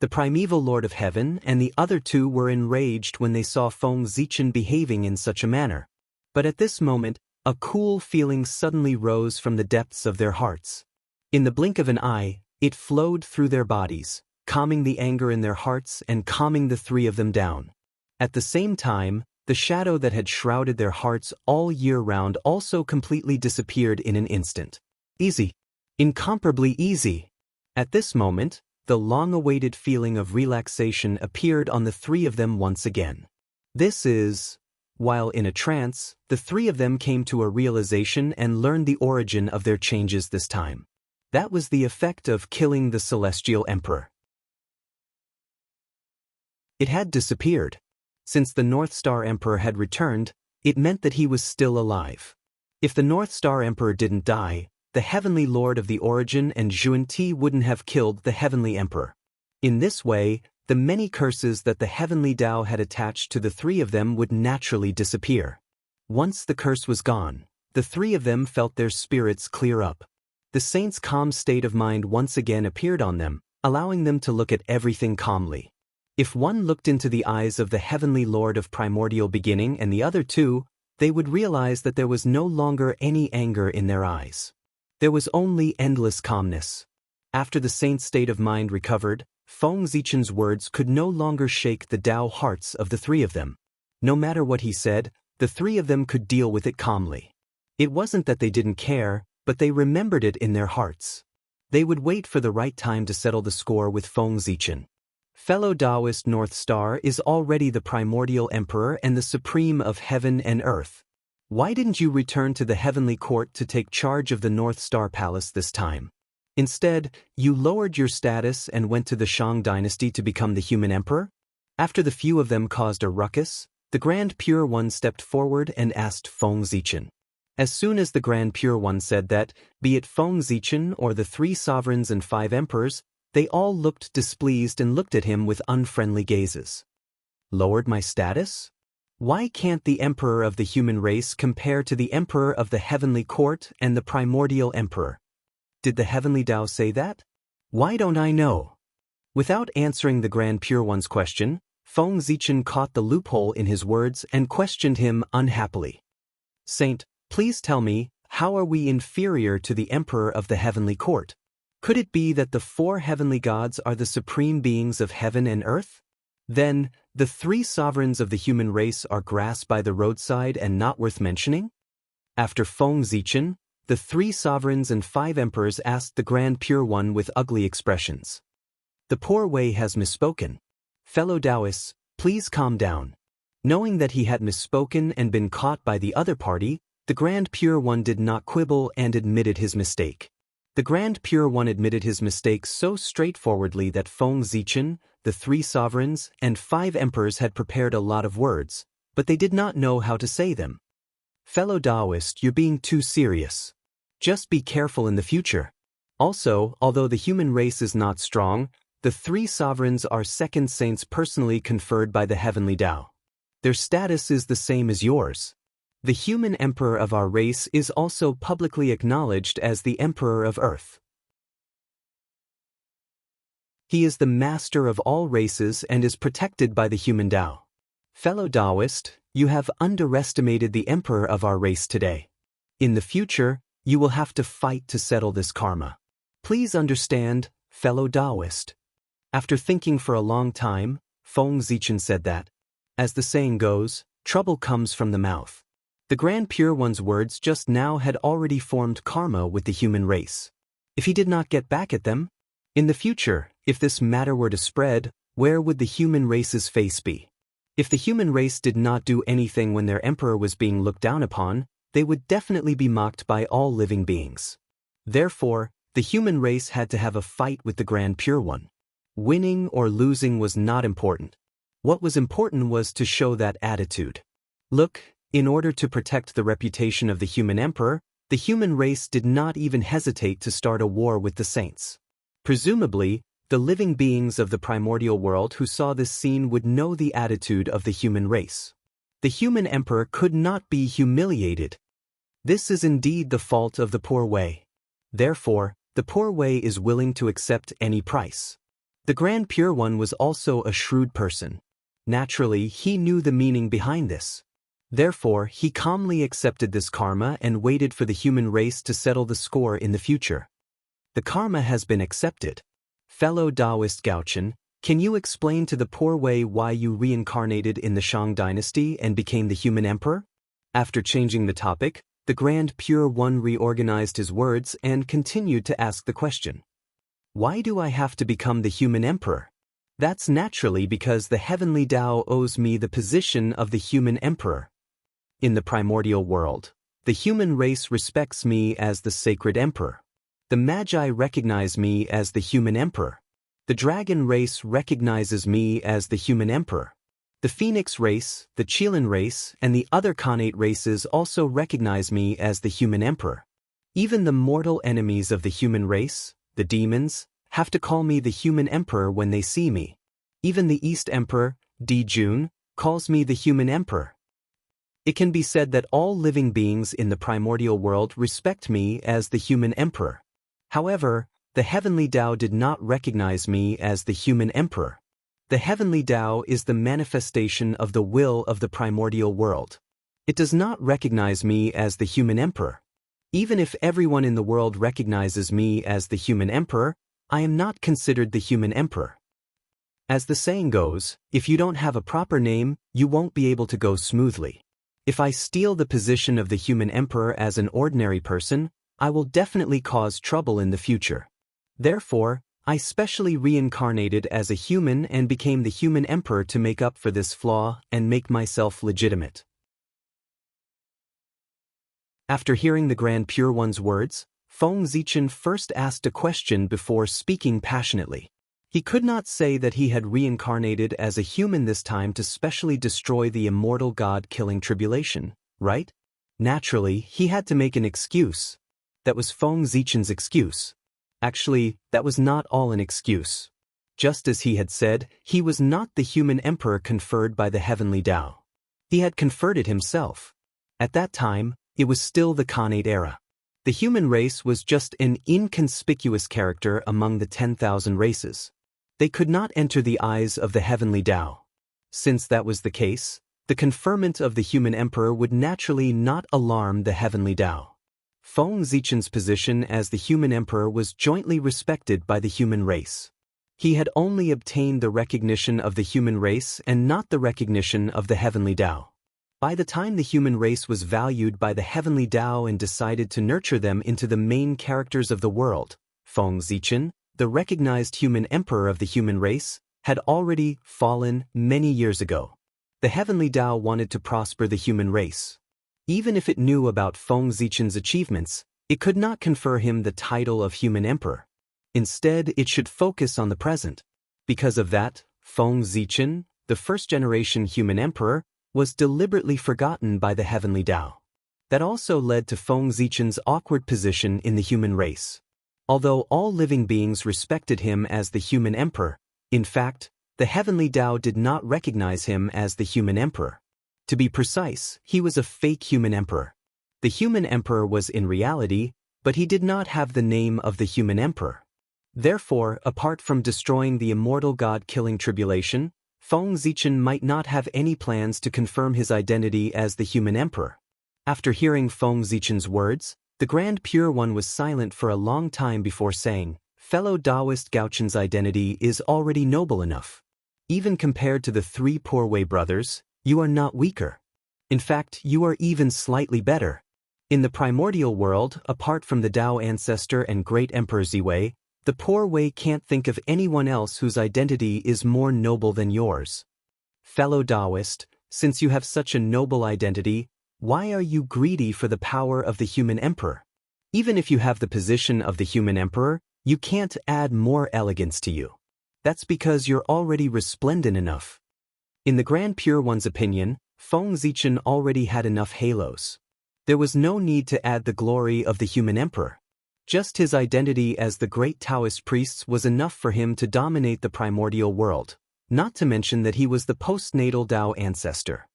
The primeval Lord of Heaven and the other 2 were enraged when they saw Feng Zichen behaving in such a manner. But at this moment, a cool feeling suddenly rose from the depths of their hearts. In the blink of an eye, it flowed through their bodies, calming the anger in their hearts and calming the 3 of them down. At the same time, The shadow that had shrouded their hearts all year round also completely disappeared in an instant. Easy. Incomparably easy. At this moment, the long-awaited feeling of relaxation appeared on the three of them once again. This is... While in a trance, the three of them came to a realization and learned the origin of their changes this time. That was the effect of killing the Celestial Emperor. It had disappeared. Since the North Star Emperor had returned, it meant that he was still alive. If the North Star Emperor didn't die, the Heavenly Lord of the Origin and Xuan-Ti wouldn't have killed the Heavenly Emperor. In this way, the many curses that the Heavenly Tao had attached to the three of them would naturally disappear. Once the curse was gone, the three of them felt their spirits clear up. The saint's calm state of mind once again appeared on them, allowing them to look at everything calmly. If one looked into the eyes of the Heavenly Lord of Primordial Beginning and the other two, they would realize that there was no longer any anger in their eyes. There was only endless calmness. After the saint's state of mind recovered, Feng Zichen's words could no longer shake the Tao hearts of the three of them. No matter what he said, the three of them could deal with it calmly. It wasn't that they didn't care, but they remembered it in their hearts. They would wait for the right time to settle the score with Feng Zichen. Fellow Taoist North Star is already the primordial emperor and the supreme of heaven and earth. Why didn't you return to the heavenly court to take charge of the North Star Palace this time? Instead, you lowered your status and went to the Shang dynasty to become the human emperor? After the few of them caused a ruckus, the Grand Pure One stepped forward and asked Feng Zichen. As soon as the Grand Pure One said that, be it Feng Zichen or the 3 sovereigns and 5 emperors, they all looked displeased and looked at him with unfriendly gazes. Lowered my status? Why can't the emperor of the human race compare to the emperor of the heavenly court and the primordial emperor? Did the heavenly Tao say that? Why don't I know? Without answering the Grand Pure One's question, Feng Zichen caught the loophole in his words and questioned him unhappily. Saint, please tell me, how are we inferior to the emperor of the heavenly court? Could it be that the 4 heavenly gods are the supreme beings of heaven and earth? Then, the 3 sovereigns of the human race are grass by the roadside and not worth mentioning? After Feng Zichen, the 3 sovereigns and 5 emperors asked the Grand Pure One with ugly expressions. The poor Wei has misspoken. Fellow Taoists, please calm down. Knowing that he had misspoken and been caught by the other party, the Grand Pure One did not quibble and admitted his mistake. The Grand Pure One admitted his mistake so straightforwardly that Feng Zichen, the 3 sovereigns, and 5 emperors had prepared a lot of words, but they did not know how to say them. Fellow Taoist, you're being too serious. Just be careful in the future. Also, although the human race is not strong, the 3 sovereigns are second saints personally conferred by the Heavenly Tao. Their status is the same as yours. The human emperor of our race is also publicly acknowledged as the emperor of Earth. He is the master of all races and is protected by the human Tao. Fellow Taoist, you have underestimated the emperor of our race today. In the future, you will have to fight to settle this karma. Please understand, fellow Taoist. After thinking for a long time, Feng Zichen said that, as the saying goes, trouble comes from the mouth. The Grand Pure One's words just now had already formed karma with the human race. If he did not get back at them, in the future, if this matter were to spread, where would the human race's face be? If the human race did not do anything when their emperor was being looked down upon, they would definitely be mocked by all living beings. Therefore, the human race had to have a fight with the Grand Pure One. Winning or losing was not important. What was important was to show that attitude. Look, in order to protect the reputation of the human emperor, the human race did not even hesitate to start a war with the saints. Presumably, the living beings of the primordial world who saw this scene would know the attitude of the human race. The human emperor could not be humiliated. This is indeed the fault of the poor Wei. Therefore, the poor Wei is willing to accept any price. The Grand Pure One was also a shrewd person. Naturally, he knew the meaning behind this. Therefore, he calmly accepted this karma and waited for the human race to settle the score in the future. The karma has been accepted. Fellow Taoist Gaochen, Can you explain to the poor Wei why you reincarnated in the Shang dynasty and became the human emperor? After changing the topic, the Grand Pure One reorganized his words and continued to ask the question. Why do I have to become the human emperor? That's naturally because the heavenly Tao owes me the position of the human emperor. In the primordial world, the human race respects me as the sacred emperor. The Magi recognize me as the human emperor. The dragon race recognizes me as the human emperor. The phoenix race, the Qilin race, and the other Khanate races also recognize me as the human emperor. Even the mortal enemies of the human race, the demons, have to call me the human emperor when they see me. Even the East Emperor, Di Jun, calls me the human emperor. It can be said that all living beings in the primordial world respect me as the human emperor. However, the heavenly Tao did not recognize me as the human emperor. The heavenly Tao is the manifestation of the will of the primordial world. It does not recognize me as the human emperor. Even if everyone in the world recognizes me as the human emperor, I am not considered the human emperor. As the saying goes, if you don't have a proper name, you won't be able to go smoothly. If I steal the position of the human emperor as an ordinary person, I will definitely cause trouble in the future. Therefore, I specially reincarnated as a human and became the human emperor to make up for this flaw and make myself legitimate. After hearing the Grand Pure One's words, Feng Zichen first asked a question before speaking passionately. He could not say that he had reincarnated as a human this time to specially destroy the immortal god-killing tribulation, right? Naturally, he had to make an excuse. That was Feng Zichen's excuse. Actually, that was not all an excuse. Just as he had said, he was not the human emperor conferred by the heavenly Tao. He had conferred it himself. At that time, it was still the Khanate era. The human race was just an inconspicuous character among the 10,000 races. They could not enter the eyes of the heavenly Tao. Since that was the case, the conferment of the human emperor would naturally not alarm the heavenly Tao. Feng Zichen's position as the human emperor was jointly respected by the human race. He had only obtained the recognition of the human race and not the recognition of the heavenly Tao. By the time the human race was valued by the heavenly Tao and decided to nurture them into the main characters of the world, Feng Zichen, the recognized human emperor of the human race, had already fallen many years ago. The heavenly Tao wanted to prosper the human race. Even if it knew about Feng Zichen's achievements, it could not confer him the title of human emperor. Instead, it should focus on the present. Because of that, Feng Zichen, the first-generation human emperor, was deliberately forgotten by the heavenly Tao. That also led to Feng Zichen's awkward position in the human race. Although all living beings respected him as the human emperor, in fact, the heavenly Tao did not recognize him as the human emperor. To be precise, he was a fake human emperor. The human emperor was in reality, but he did not have the name of the human emperor. Therefore, apart from destroying the immortal god-killing tribulation, Feng Zichen might not have any plans to confirm his identity as the human emperor. After hearing Feng Zichen's words, the Grand Pure One was silent for a long time before saying, "Fellow Taoist Gaochen's identity is already noble enough. Even compared to the three Poor Wei brothers, you are not weaker. In fact, you are even slightly better. In the primordial world, apart from the Tao ancestor and great Emperor Ziwei, the Poor Wei can't think of anyone else whose identity is more noble than yours. Fellow Taoist, since you have such a noble identity, why are you greedy for the power of the human emperor? Even if you have the position of the human emperor, you can't add more elegance to you. That's because you're already resplendent enough." In the Grand Pure One's opinion, Feng Zichen already had enough halos. There was no need to add the glory of the human emperor. Just his identity as the great Taoist priests was enough for him to dominate the primordial world, not to mention that he was the postnatal Tao ancestor.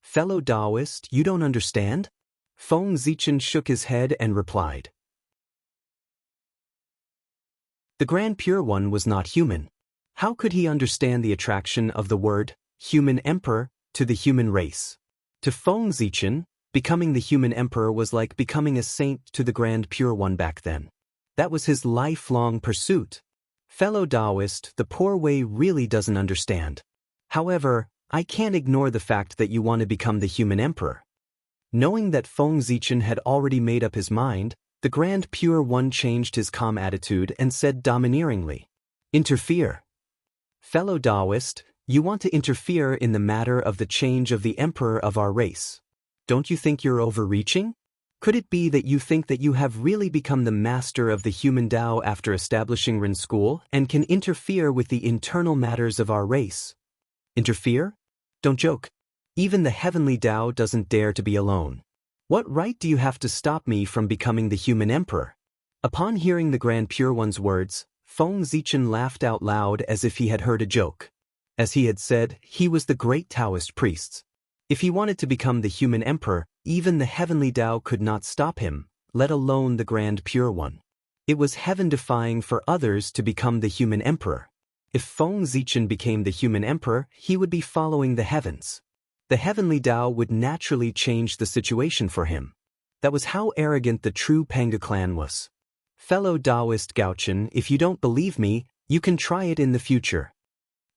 "Fellow Taoist, you don't understand?" Feng Zichen shook his head and replied. The Grand Pure One was not human. How could he understand the attraction of the word human emperor to the human race? To Feng Zichen, becoming the human emperor was like becoming a saint to the Grand Pure One back then. That was his lifelong pursuit. Fellow Taoist, the poor Wei really doesn't understand. However, I can't ignore the fact that you want to become the human emperor. Knowing that Feng Zichen had already made up his mind, the Grand Pure One changed his calm attitude and said domineeringly, "Interfere. Fellow Taoist, you want to interfere in the matter of the change of the emperor of our race. Don't you think you're overreaching? Could it be that you think that you have really become the master of the human Tao after establishing Ren School and can interfere with the internal matters of our race? Interfere? Don't joke. Even the heavenly Tao doesn't dare to be alone. What right do you have to stop me from becoming the human emperor?" Upon hearing the Grand Pure One's words, Feng Zichen laughed out loud as if he had heard a joke. As he had said, he was the great Taoist priest. If he wanted to become the human emperor, even the heavenly Tao could not stop him, let alone the Grand Pure One. It was heaven-defying for others to become the human emperor. If Feng Zichen became the human emperor, he would be following the heavens. The heavenly Tao would naturally change the situation for him. That was how arrogant the true Panga clan was. Fellow Taoist Gaochen, if you don't believe me, you can try it in the future.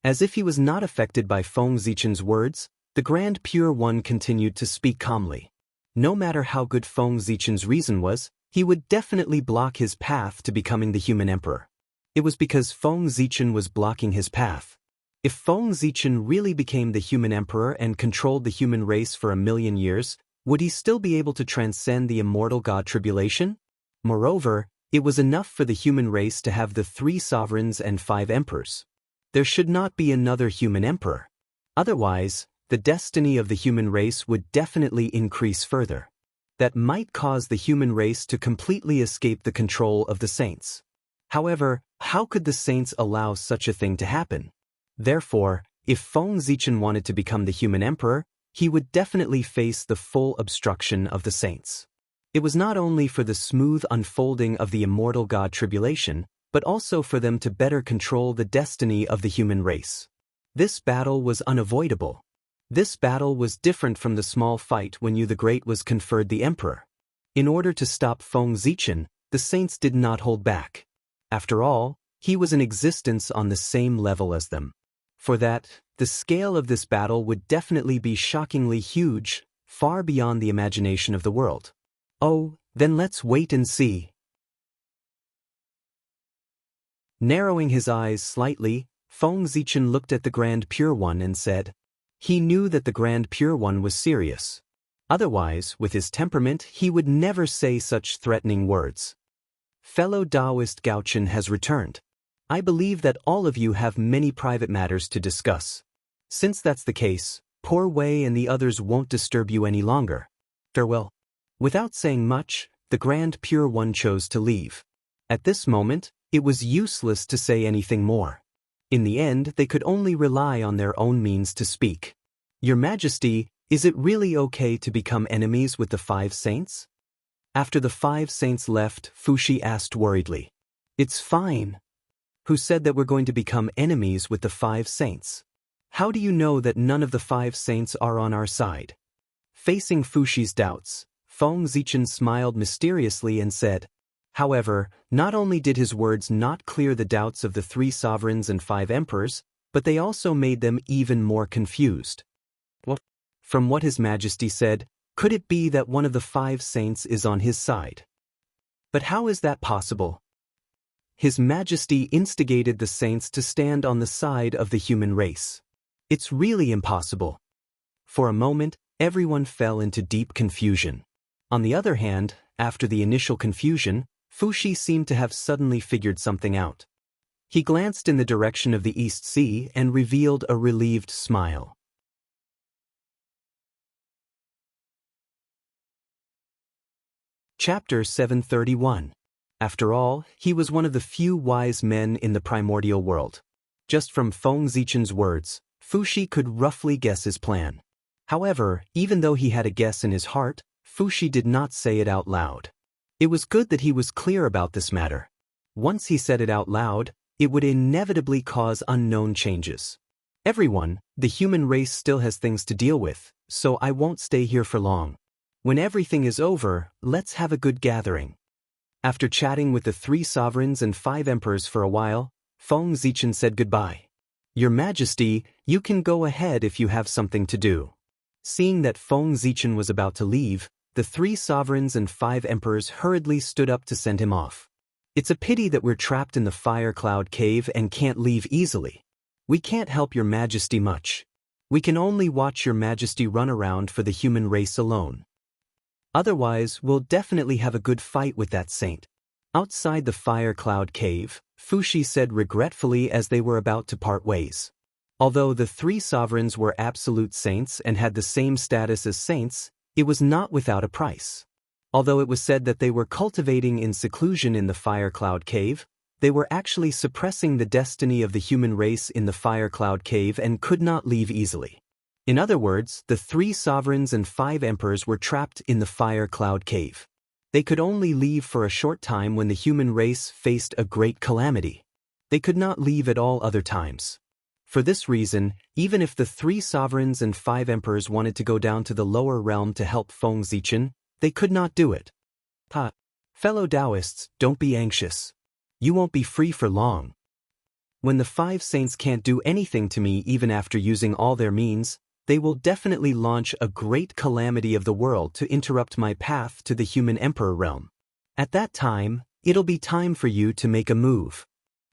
As if he was not affected by Feng Zichen's words, the Grand Pure One continued to speak calmly. No matter how good Feng Zichen's reason was, he would definitely block his path to becoming the human emperor. It was because Feng Zichen was blocking his path. If Feng Zichen really became the human emperor and controlled the human race for 1,000,000 years, would he still be able to transcend the immortal god tribulation? Moreover, it was enough for the human race to have the 3 sovereigns and 5 emperors. There should not be another human emperor. Otherwise, the destiny of the human race would definitely increase further. That might cause the human race to completely escape the control of the saints. However, how could the saints allow such a thing to happen? Therefore, if Feng Zichen wanted to become the human emperor, he would definitely face the full obstruction of the saints. It was not only for the smooth unfolding of the immortal god tribulation, but also for them to better control the destiny of the human race. This battle was unavoidable. This battle was different from the small fight when Yu the Great was conferred the emperor. In order to stop Feng Zichen, the saints did not hold back. After all, he was in existence on the same level as them. For that, the scale of this battle would definitely be shockingly huge, far beyond the imagination of the world. Oh, then let's wait and see. Narrowing his eyes slightly, Feng Zichen looked at the Grand Pure One and said, he knew that the Grand Pure One was serious. Otherwise, with his temperament, he would never say such threatening words. Fellow Taoist Gaochen has returned. I believe that all of you have many private matters to discuss. Since that's the case, poor Wei and the others won't disturb you any longer. Farewell. Without saying much, the Grand Pure One chose to leave. At this moment, it was useless to say anything more. In the end, they could only rely on their own means to speak. Your Majesty, is it really okay to become enemies with the 5 saints? After the 5 saints left, Fushi asked worriedly. It's fine. Who said that we're going to become enemies with the 5 saints? How do you know that none of the 5 saints are on our side? Facing Fushi's doubts, Feng Zichen smiled mysteriously and said, however, not only did his words not clear the doubts of the 3 sovereigns and 5 emperors, but they also made them even more confused. Well, from what His Majesty said, could it be that one of the 5 saints is on his side? But how is that possible? His Majesty instigated the saints to stand on the side of the human race. It's really impossible. For a moment, everyone fell into deep confusion. On the other hand, after the initial confusion, Fushi seemed to have suddenly figured something out. He glanced in the direction of the East Sea and revealed a relieved smile. Chapter 731. After all, he was one of the few wise men in the primordial world. Just from Feng Zichen's words, Fushi could roughly guess his plan. However, even though he had a guess in his heart, Fushi did not say it out loud. It was good that he was clear about this matter. Once he said it out loud, it would inevitably cause unknown changes. Everyone, the human race still has things to deal with, so I won't stay here for long. When everything is over, let's have a good gathering. After chatting with the 3 sovereigns and 5 emperors for a while, Feng Zichen said goodbye. Your Majesty, you can go ahead if you have something to do. Seeing that Feng Zichen was about to leave, the 3 sovereigns and 5 emperors hurriedly stood up to send him off. It's a pity that we're trapped in the fire cloud cave and can't leave easily. We can't help your Majesty much. We can only watch your Majesty run around for the human race alone. Otherwise, we'll definitely have a good fight with that saint. Outside the fire cloud cave, Fushi said regretfully as they were about to part ways. Although the 3 sovereigns were absolute saints and had the same status as saints, it was not without a price. Although it was said that they were cultivating in seclusion in the fire cloud cave, they were actually suppressing the destiny of the human race in the fire cloud cave and could not leave easily. In other words, the 3 sovereigns and 5 emperors were trapped in the fire cloud cave. They could only leave for a short time when the human race faced a great calamity. They could not leave at all other times. For this reason, even if the 3 sovereigns and 5 emperors wanted to go down to the lower realm to help Feng Zichen, they could not do it. Fellow Taoists, don't be anxious. You won't be free for long. When the 5 saints can't do anything to me even after using all their means, they will definitely launch a great calamity of the world to interrupt my path to the human emperor realm. At that time, it'll be time for you to make a move.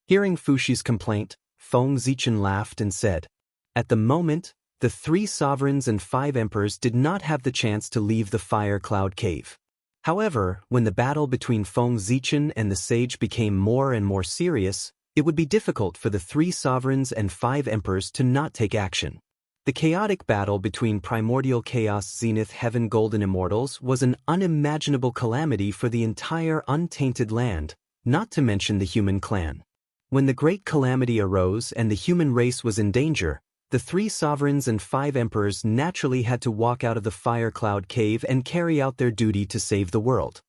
Hearing Fushi's complaint, Feng Zichen laughed and said, at the moment, the 3 sovereigns and 5 emperors did not have the chance to leave the fire cloud cave. However, when the battle between Feng Zichen and the sage became more and more serious, it would be difficult for the 3 sovereigns and 5 emperors to not take action. The chaotic battle between Primordial Chaos Zenith Heaven Golden Immortals was an unimaginable calamity for the entire untainted land, not to mention the human clan. When the great calamity arose and the human race was in danger, the 3 sovereigns and 5 emperors naturally had to walk out of the fire cloud cave and carry out their duty to save the world.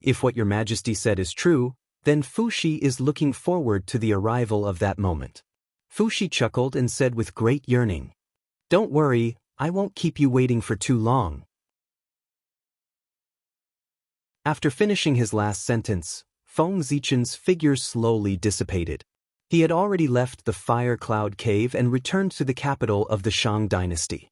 If what your Majesty said is true, then Fushi is looking forward to the arrival of that moment. Fushi chuckled and said with great yearning, don't worry, I won't keep you waiting for too long. After finishing his last sentence, Feng Zichen's figure slowly dissipated. He had already left the fire cloud cave and returned to the capital of the Shang dynasty.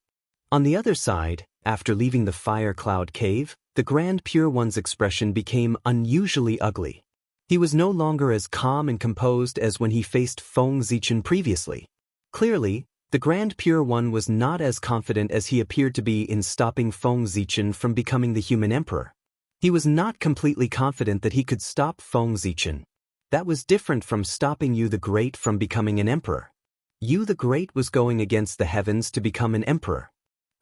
On the other side, after leaving the fire cloud cave, the Grand Pure One's expression became unusually ugly. He was no longer as calm and composed as when he faced Feng Zichen previously. Clearly, the Grand Pure One was not as confident as he appeared to be in stopping Feng Zichen from becoming the human emperor. He was not completely confident that he could stop Feng Zichen. That was different from stopping Yu the Great from becoming an emperor. Yu the Great was going against the heavens to become an emperor.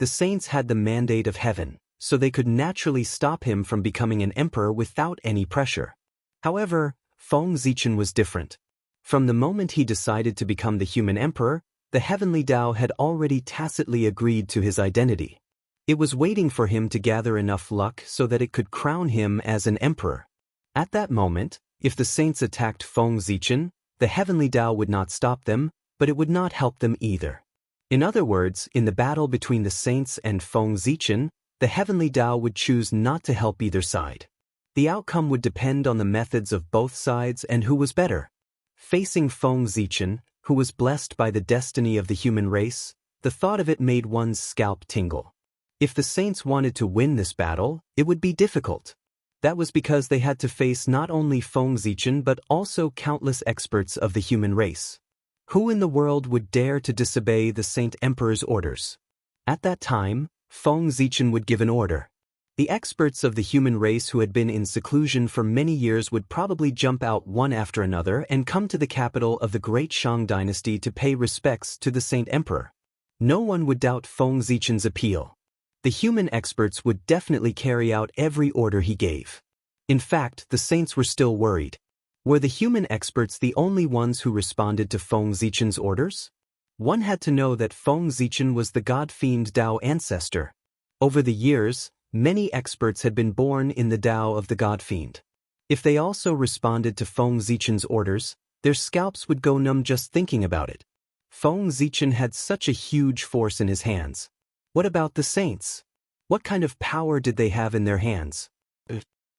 The saints had the mandate of heaven, so they could naturally stop him from becoming an emperor without any pressure. However, Feng Zichen was different. From the moment he decided to become the human emperor, the heavenly Tao had already tacitly agreed to his identity. It was waiting for him to gather enough luck so that it could crown him as an emperor. At that moment, if the saints attacked Feng Zichen, the heavenly Tao would not stop them, but it would not help them either. In other words, in the battle between the saints and Feng Zichen, the heavenly Tao would choose not to help either side. The outcome would depend on the methods of both sides and who was better. Facing Feng Zichen, who was blessed by the destiny of the human race, the thought of it made one's scalp tingle. If the saints wanted to win this battle, it would be difficult. That was because they had to face not only Feng Zichen but also countless experts of the human race. Who in the world would dare to disobey the Saint Emperor's orders? At that time, Feng Zichen would give an order. The experts of the human race who had been in seclusion for many years would probably jump out one after another and come to the capital of the great Shang dynasty to pay respects to the Saint Emperor. No one would doubt Feng Zichen's appeal. The human experts would definitely carry out every order he gave. In fact, the saints were still worried. Were the human experts the only ones who responded to Feng Zichen's orders? One had to know that Feng Zichen was the god-fiend Tao ancestor. Over the years, many experts had been born in the Tao of the god-fiend. If they also responded to Feng Zichen's orders, their scalps would go numb just thinking about it. Feng Zichen had such a huge force in his hands. What about the saints? What kind of power did they have in their hands?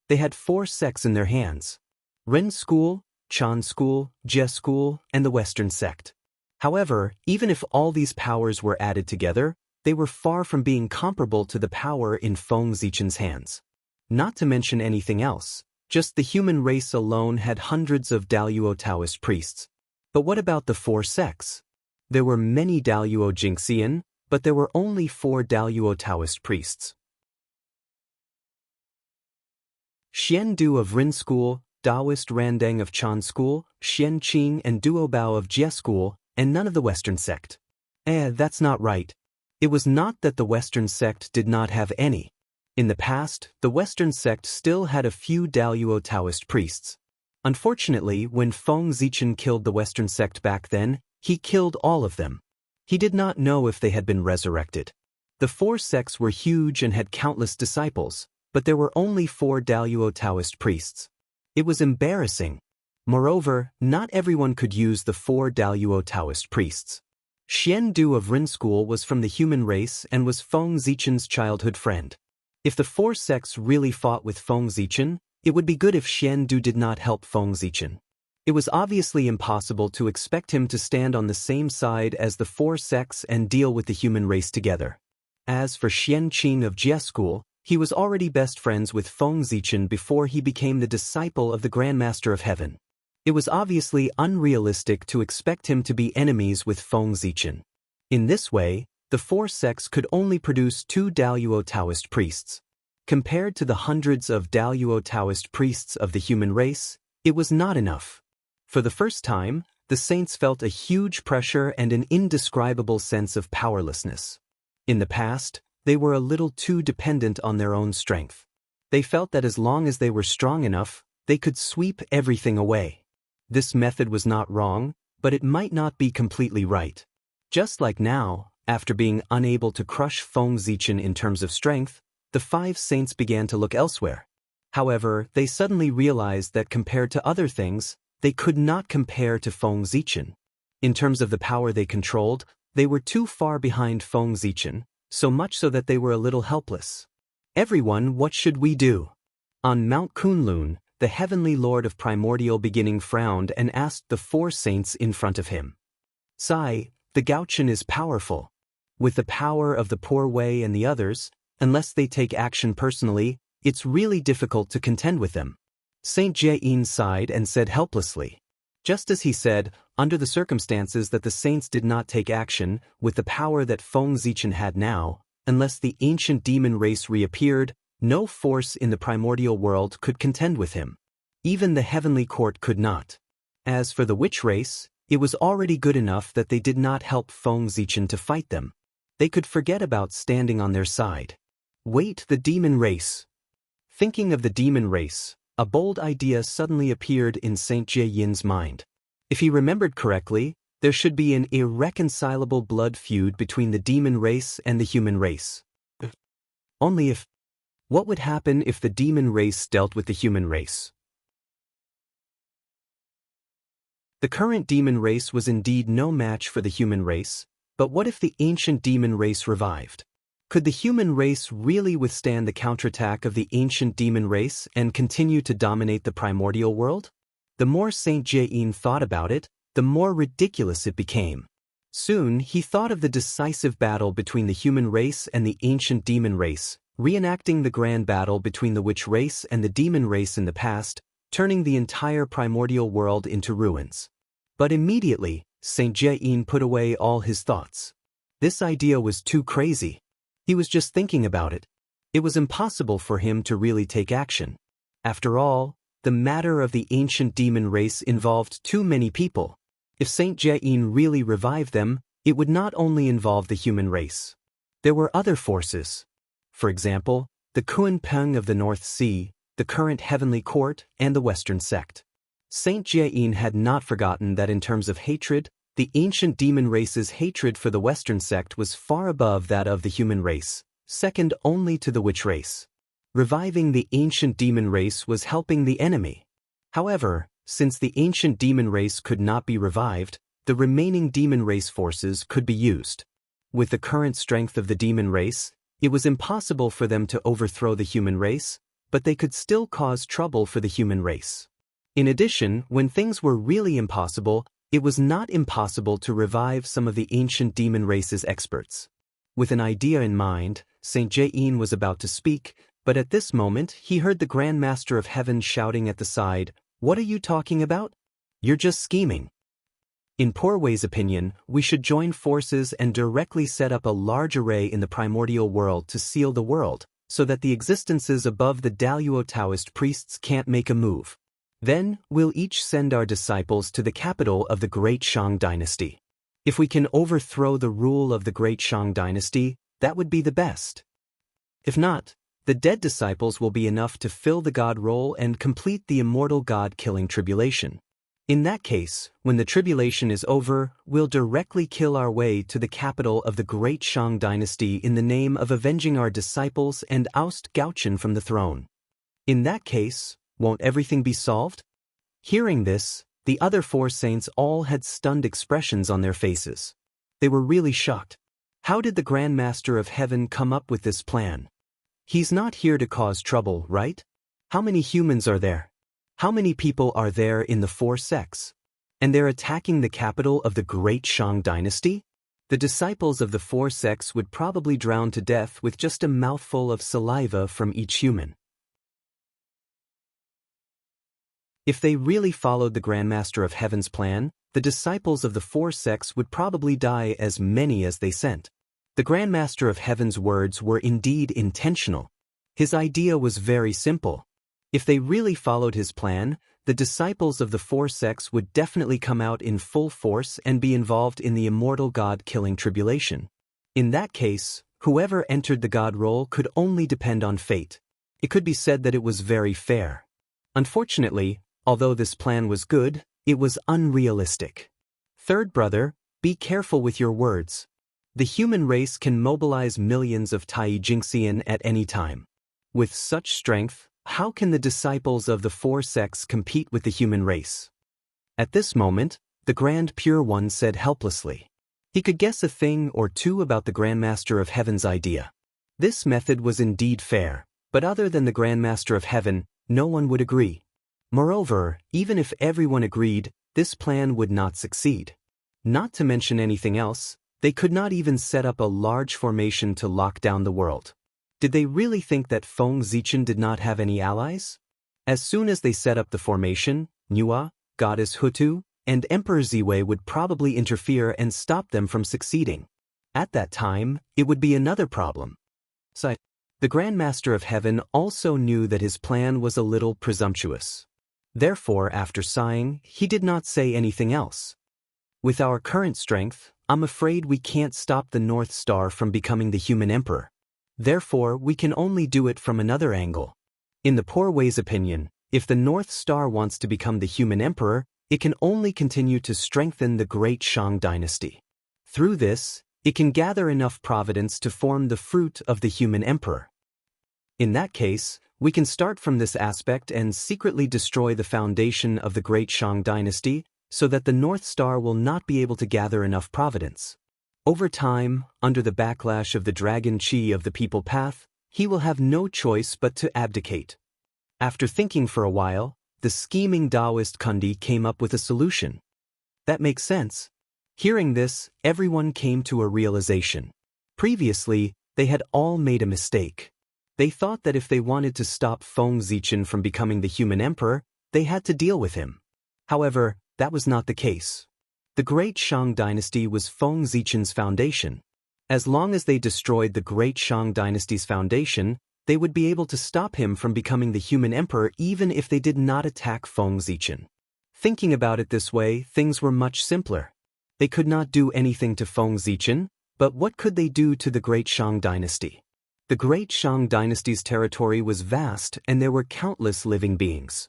They had 4 sects in their hands. Ren School, Chan School, Je School, and the Western sect. However, even if all these powers were added together, they were far from being comparable to the power in Feng Zichen's hands. Not to mention anything else, just the human race alone had hundreds of Daluo Taoist priests. But what about the 4 sects? There were many Daluo Jingxian, but there were only 4 Daluo Taoist priests. Xian Du of Rin School, Taoist Randang of Chan School, Xian Qing and Duo Bao of Jie School, and none of the Western sect. That's not right. It was not that the Western sect did not have any. In the past, the Western sect still had a few Daluo Taoist priests. Unfortunately, when Feng Zichen killed the Western sect back then, he killed all of them. He did not know if they had been resurrected. The 4 sects were huge and had countless disciples, but there were only 4 Daluo Taoist priests. It was embarrassing. Moreover, not everyone could use the 4 Daluo Taoist priests. Xian Du of Rin School was from the human race and was Feng Zichen's childhood friend. If the 4 sects really fought with Feng Zichen, it would be good if Xian Du did not help Feng Zichen. It was obviously impossible to expect him to stand on the same side as the 4 sects and deal with the human race together. As for Xian Qing of Jie School, he was already best friends with Feng Zichen before he became the disciple of the Grandmaster of Heaven. It was obviously unrealistic to expect him to be enemies with Feng Zichen. In this way, the 4 sects could only produce 2 Daluo Taoist priests. Compared to the hundreds of Daluo Taoist priests of the human race, it was not enough. For the first time, the saints felt a huge pressure and an indescribable sense of powerlessness. In the past, they were a little too dependent on their own strength. They felt that as long as they were strong enough, they could sweep everything away. This method was not wrong, but it might not be completely right. Just like now, after being unable to crush Feng Zichen in terms of strength, the 5 saints began to look elsewhere. However, they suddenly realized that compared to other things, they could not compare to Feng Zichen. In terms of the power they controlled, they were too far behind Feng Zichen, so much so that they were a little helpless. Everyone, what should we do? On Mount Kunlun, the heavenly lord of primordial beginning frowned and asked the 4 saints in front of him. Sai, the Gaochen is powerful. With the power of the Poor Way and the others, unless they take action personally, it's really difficult to contend with them. Saint Jie-in sighed and said helplessly. Just as he said, under the circumstances that the saints did not take action, with the power that Feng Zichen had now, unless the ancient demon race reappeared, no force in the primordial world could contend with him. Even the heavenly court could not. As for the witch race, it was already good enough that they did not help Feng Zichen to fight them. They could forget about standing on their side. Wait, the demon race. Thinking of the demon race, a bold idea suddenly appeared in Saint Jie-yin's mind. If he remembered correctly, there should be an irreconcilable blood feud between the demon race and the human race. Only if... What would happen if the demon race dealt with the human race? The current demon race was indeed no match for the human race, but what if the ancient demon race revived? Could the human race really withstand the counterattack of the ancient demon race and continue to dominate the primordial world? The more Saint Jie-in thought about it, the more ridiculous it became. Soon, he thought of the decisive battle between the human race and the ancient demon race, reenacting the grand battle between the witch race and the demon race in the past, turning the entire primordial world into ruins. But immediately, Saint Jie-in put away all his thoughts. This idea was too crazy. He was just thinking about it. It was impossible for him to really take action. After all, the matter of the ancient demon race involved too many people. If Saint Jie-in really revived them, it would not only involve the human race. There were other forces. For example, the Kuan Peng of the North Sea, the current heavenly court, and the Western sect. Saint Jie-in had not forgotten that in terms of hatred, the ancient demon race's hatred for the Western sect was far above that of the human race, second only to the witch race. Reviving the ancient demon race was helping the enemy. However, since the ancient demon race could not be revived, the remaining demon race forces could be used. With the current strength of the demon race, it was impossible for them to overthrow the human race, but they could still cause trouble for the human race. In addition, when things were really impossible, it was not impossible to revive some of the ancient demon race's experts. With an idea in mind, St. Jain was about to speak, but at this moment he heard the Grand Master of Heaven shouting at the side, "What are you talking about? You're just scheming." In Poor Way's opinion, we should join forces and directly set up a large array in the primordial world to seal the world, so that the existences above the Daluo Taoist priests can't make a move. Then, we'll each send our disciples to the capital of the Great Shang Dynasty. If we can overthrow the rule of the Great Shang Dynasty, that would be the best. If not, the dead disciples will be enough to fill the god role and complete the immortal god-killing tribulation. In that case, when the tribulation is over, we'll directly kill our way to the capital of the Great Shang Dynasty in the name of avenging our disciples and oust Gaochen from the throne. In that case, won't everything be solved? Hearing this, the other four saints all had stunned expressions on their faces. They were really shocked. How did the Grand Master of Heaven come up with this plan? He's not here to cause trouble, right? How many humans are there? How many people are there in the four sects? And they're attacking the capital of the Great Shang Dynasty? The disciples of the four sects would probably drown to death with just a mouthful of saliva from each human. If they really followed the Grand Master of Heaven's plan, the disciples of the four sects would probably die as many as they sent. The Grand Master of Heaven's words were indeed intentional. His idea was very simple. If they really followed his plan, the disciples of the four sects would definitely come out in full force and be involved in the immortal god-killing tribulation. In that case, whoever entered the god role could only depend on fate. It could be said that it was very fair. Unfortunately, although this plan was good, it was unrealistic. Third brother, be careful with your words. The human race can mobilize millions of Tai Jingxian at any time. With such strength, how can the disciples of the four sects compete with the human race? At this moment, the Grand Pure One said helplessly. He could guess a thing or two about the Grand Master of Heaven's idea. This method was indeed fair, but other than the Grand Master of Heaven, no one would agree. Moreover, even if everyone agreed, this plan would not succeed. Not to mention anything else, they could not even set up a large formation to lock down the world. Did they really think that Feng Zichen did not have any allies? As soon as they set up the formation, Nua, Goddess Hutu, and Emperor Ziwei would probably interfere and stop them from succeeding. At that time, it would be another problem. The Grand Master of Heaven also knew that his plan was a little presumptuous. Therefore, after sighing, he did not say anything else. With our current strength, I'm afraid we can't stop the North Star from becoming the human emperor. Therefore, we can only do it from another angle. In the Poor Way's opinion, if the North Star wants to become the human emperor, it can only continue to strengthen the Great Shang Dynasty. Through this, it can gather enough providence to form the fruit of the human emperor. In that case, we can start from this aspect and secretly destroy the foundation of the Great Shang Dynasty so that the North Star will not be able to gather enough providence. Over time, under the backlash of the Dragon Chi of the People Path, he will have no choice but to abdicate. After thinking for a while, the scheming Taoist Kundi came up with a solution. That makes sense. Hearing this, everyone came to a realization. Previously, they had all made a mistake. They thought that if they wanted to stop Feng Zichen from becoming the human emperor, they had to deal with him. However, that was not the case. The Great Shang Dynasty was Feng Zichen's foundation. As long as they destroyed the Great Shang Dynasty's foundation, they would be able to stop him from becoming the human emperor even if they did not attack Feng Zichen. Thinking about it this way, things were much simpler. They could not do anything to Feng Zichen, but what could they do to the Great Shang Dynasty? The Great Shang Dynasty's territory was vast and there were countless living beings.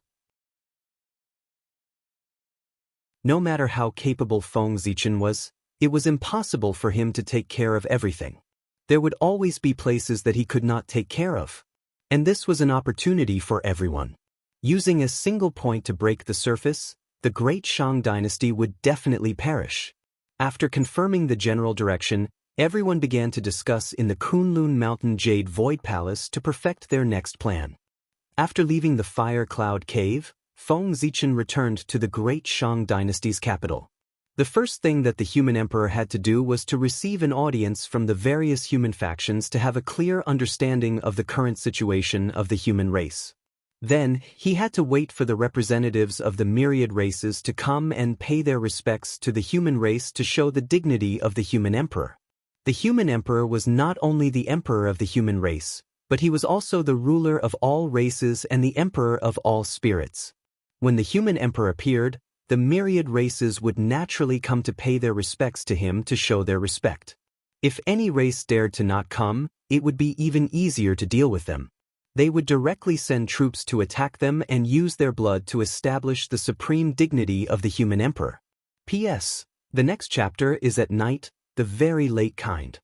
No matter how capable Feng Zichen was, it was impossible for him to take care of everything. There would always be places that he could not take care of. And this was an opportunity for everyone. Using a single point to break the surface, the Great Shang Dynasty would definitely perish. After confirming the general direction, everyone began to discuss in the Kunlun Mountain Jade Void Palace to perfect their next plan. After leaving the Fire Cloud Cave, Feng Zichen returned to the great Shang dynasty's capital. The first thing that the human emperor had to do was to receive an audience from the various human factions to have a clear understanding of the current situation of the human race. Then, he had to wait for the representatives of the myriad races to come and pay their respects to the human race to show the dignity of the human emperor. The human emperor was not only the emperor of the human race, but he was also the ruler of all races and the emperor of all spirits. When the human emperor appeared, the myriad races would naturally come to pay their respects to him to show their respect. If any race dared to not come, it would be even easier to deal with them. They would directly send troops to attack them and use their blood to establish the supreme dignity of the human emperor. P.S. The next chapter is at night, the very late kind.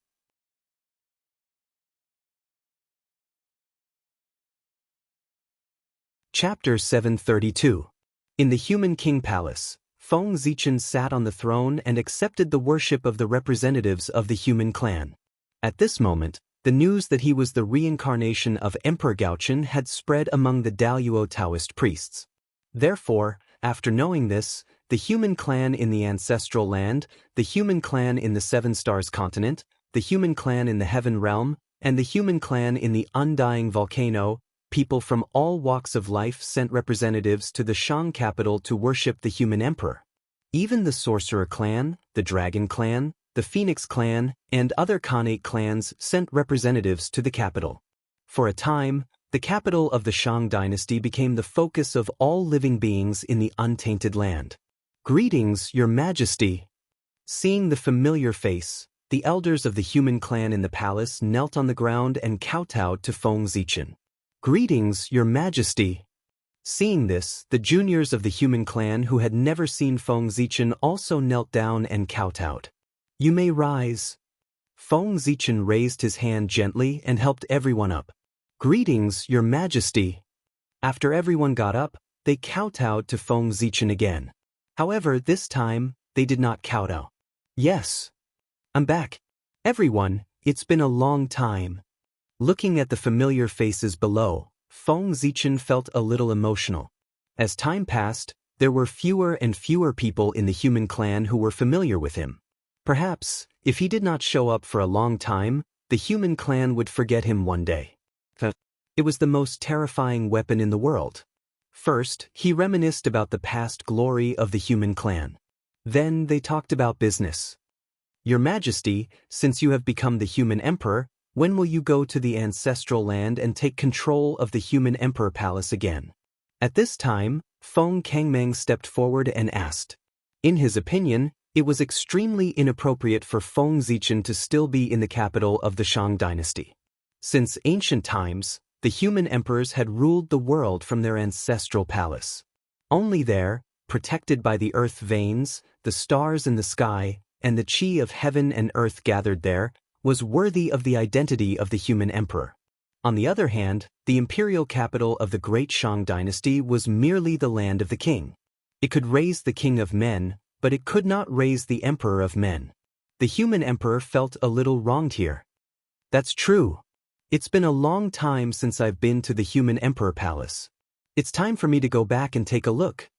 Chapter 732. In the Human King Palace, Feng Zichen sat on the throne and accepted the worship of the representatives of the human clan. At this moment, the news that he was the reincarnation of Emperor Gaochen had spread among the Daluo Taoist priests. Therefore, after knowing this, the human clan in the ancestral land, the human clan in the Seven Stars continent, the human clan in the Heaven realm, and the human clan in the Undying Volcano, people from all walks of life sent representatives to the Shang capital to worship the human emperor. Even the Sorcerer clan, the Dragon clan, the Phoenix clan, and other Khanate clans sent representatives to the capital. For a time, the capital of the Shang dynasty became the focus of all living beings in the untainted land. "Greetings, Your Majesty." Seeing the familiar face, the elders of the human clan in the palace knelt on the ground and kowtowed to Feng Zichen. "Greetings, Your Majesty." Seeing this, the juniors of the human clan who had never seen Feng Zichen also knelt down and kowtowed. "You may rise." Feng Zichen raised his hand gently and helped everyone up. "Greetings, Your Majesty." After everyone got up, they kowtowed to Feng Zichen again. However, this time, they did not kowtow. "Yes. I'm back. Everyone, it's been a long time." Looking at the familiar faces below, Feng Zichen felt a little emotional. As time passed, there were fewer and fewer people in the human clan who were familiar with him. Perhaps, if he did not show up for a long time, the human clan would forget him one day. It was the most terrifying weapon in the world. First, he reminisced about the past glory of the human clan. Then they talked about business. "Your Majesty, since you have become the human emperor, when will you go to the ancestral land and take control of the human emperor palace again?" At this time, Feng Kangmeng stepped forward and asked. In his opinion, it was extremely inappropriate for Feng Zichen to still be in the capital of the Shang dynasty. Since ancient times, the human emperors had ruled the world from their ancestral palace. Only there, protected by the earth veins, the stars in the sky, and the chi of heaven and earth gathered there, was worthy of the identity of the human emperor. On the other hand, the imperial capital of the great Shang dynasty was merely the land of the king. It could raise the king of men, but it could not raise the emperor of men. The human emperor felt a little wronged here. "That's true. It's been a long time since I've been to the human emperor palace. It's time for me to go back and take a look."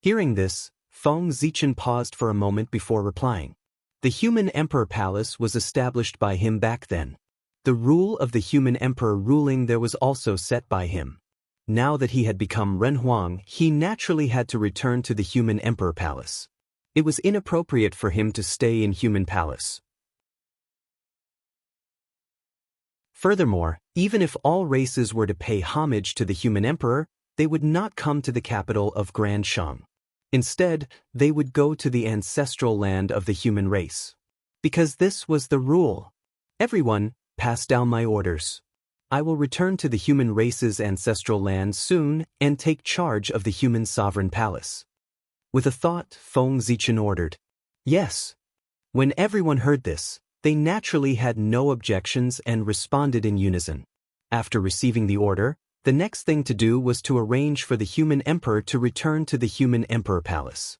Hearing this, Feng Zichen paused for a moment before replying. The human emperor palace was established by him back then. The rule of the human emperor ruling there was also set by him. Now that he had become Renhuang, he naturally had to return to the human emperor palace. It was inappropriate for him to stay in human palace. Furthermore, even if all races were to pay homage to the human emperor, they would not come to the capital of Grand Shang. Instead, they would go to the ancestral land of the human race. Because this was the rule. "Everyone, pass down my orders. I will return to the human race's ancestral land soon and take charge of the human sovereign palace." With a thought, Feng Zichen ordered. "Yes." When everyone heard this, they naturally had no objections and responded in unison. After receiving the order, the next thing to do was to arrange for the human emperor to return to the human emperor palace.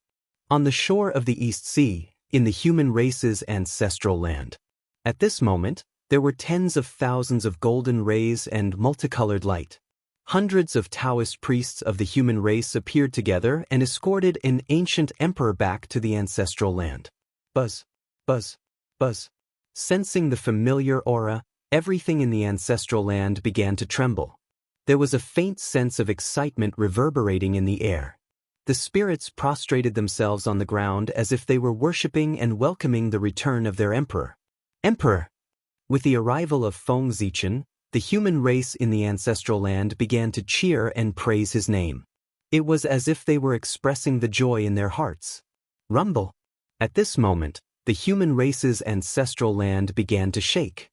On the shore of the East Sea, in the human race's ancestral land. At this moment, there were tens of thousands of golden rays and multicolored light. Hundreds of Taoist priests of the human race appeared together and escorted an ancient emperor back to the ancestral land. Buzz, buzz, buzz. Sensing the familiar aura, everything in the ancestral land began to tremble. There was a faint sense of excitement reverberating in the air. The spirits prostrated themselves on the ground as if they were worshipping and welcoming the return of their emperor. Emperor! With the arrival of Feng Zichen, the human race in the ancestral land began to cheer and praise his name. It was as if they were expressing the joy in their hearts. Rumble! At this moment, the human race's ancestral land began to shake.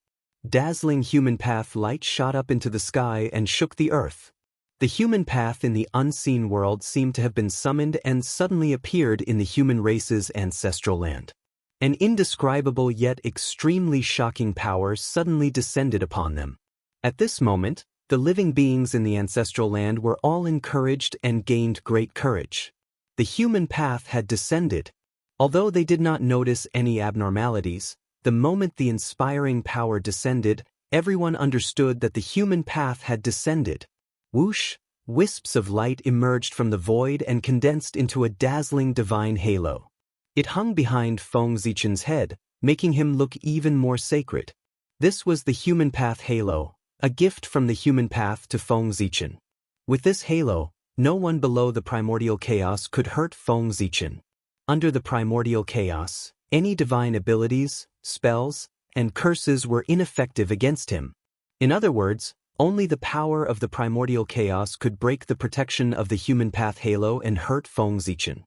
Dazzling human path light shot up into the sky and shook the earth. The human path in the unseen world seemed to have been summoned and suddenly appeared in the human race's ancestral land. An indescribable yet extremely shocking power suddenly descended upon them. At this moment, the living beings in the ancestral land were all encouraged and gained great courage. The human path had descended. Although they did not notice any abnormalities, the moment the inspiring power descended, everyone understood that the human path had descended. Whoosh! Wisps of light emerged from the void and condensed into a dazzling divine halo. It hung behind Feng Zichen's head, making him look even more sacred. This was the human path halo, a gift from the human path to Feng Zichen. With this halo, no one below the primordial chaos could hurt Feng Zichen. Under the primordial chaos, any divine abilities, spells, and curses were ineffective against him. In other words, only the power of the primordial chaos could break the protection of the human path halo and hurt Feng Zichen.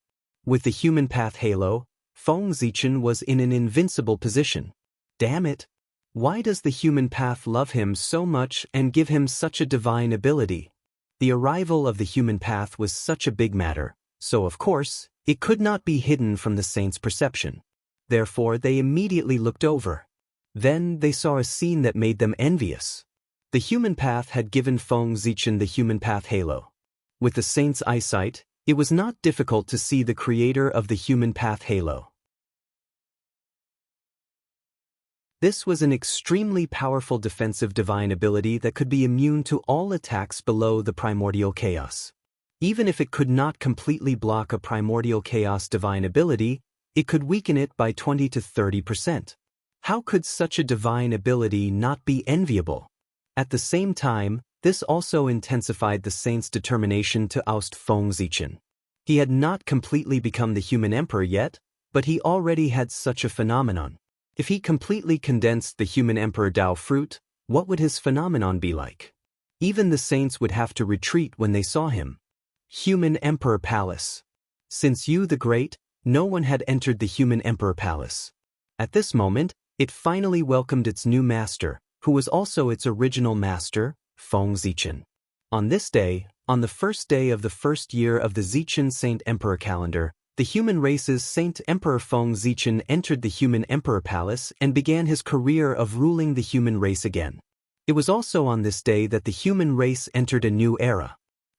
With the human path halo, Feng Zichen was in an invincible position. Damn it! Why does the human path love him so much and give him such a divine ability? The arrival of the human path was such a big matter, so of course, it could not be hidden from the saints' perception. Therefore they immediately looked over. Then they saw a scene that made them envious. The human path had given Feng Zichen the human path halo. With the saints' eyesight, it was not difficult to see the creator of the human path halo. This was an extremely powerful defensive divine ability that could be immune to all attacks below the primordial chaos. Even if it could not completely block a primordial chaos divine ability, it could weaken it by 20 to 30%. How could such a divine ability not be enviable? At the same time, this also intensified the saint's determination to oust Feng Zichen. He had not completely become the human emperor yet, but he already had such a phenomenon. If he completely condensed the human emperor Dao fruit, what would his phenomenon be like? Even the saints would have to retreat when they saw him. Human Emperor Palace. Since Yu the Great, no one had entered the Human Emperor Palace. At this moment, it finally welcomed its new master, who was also its original master, Feng Zichen. On this day, on the first day of the first year of the Zichen Saint Emperor calendar, the human race's Saint Emperor Feng Zichen entered the Human Emperor Palace and began his career of ruling the human race again. It was also on this day that the human race entered a new era.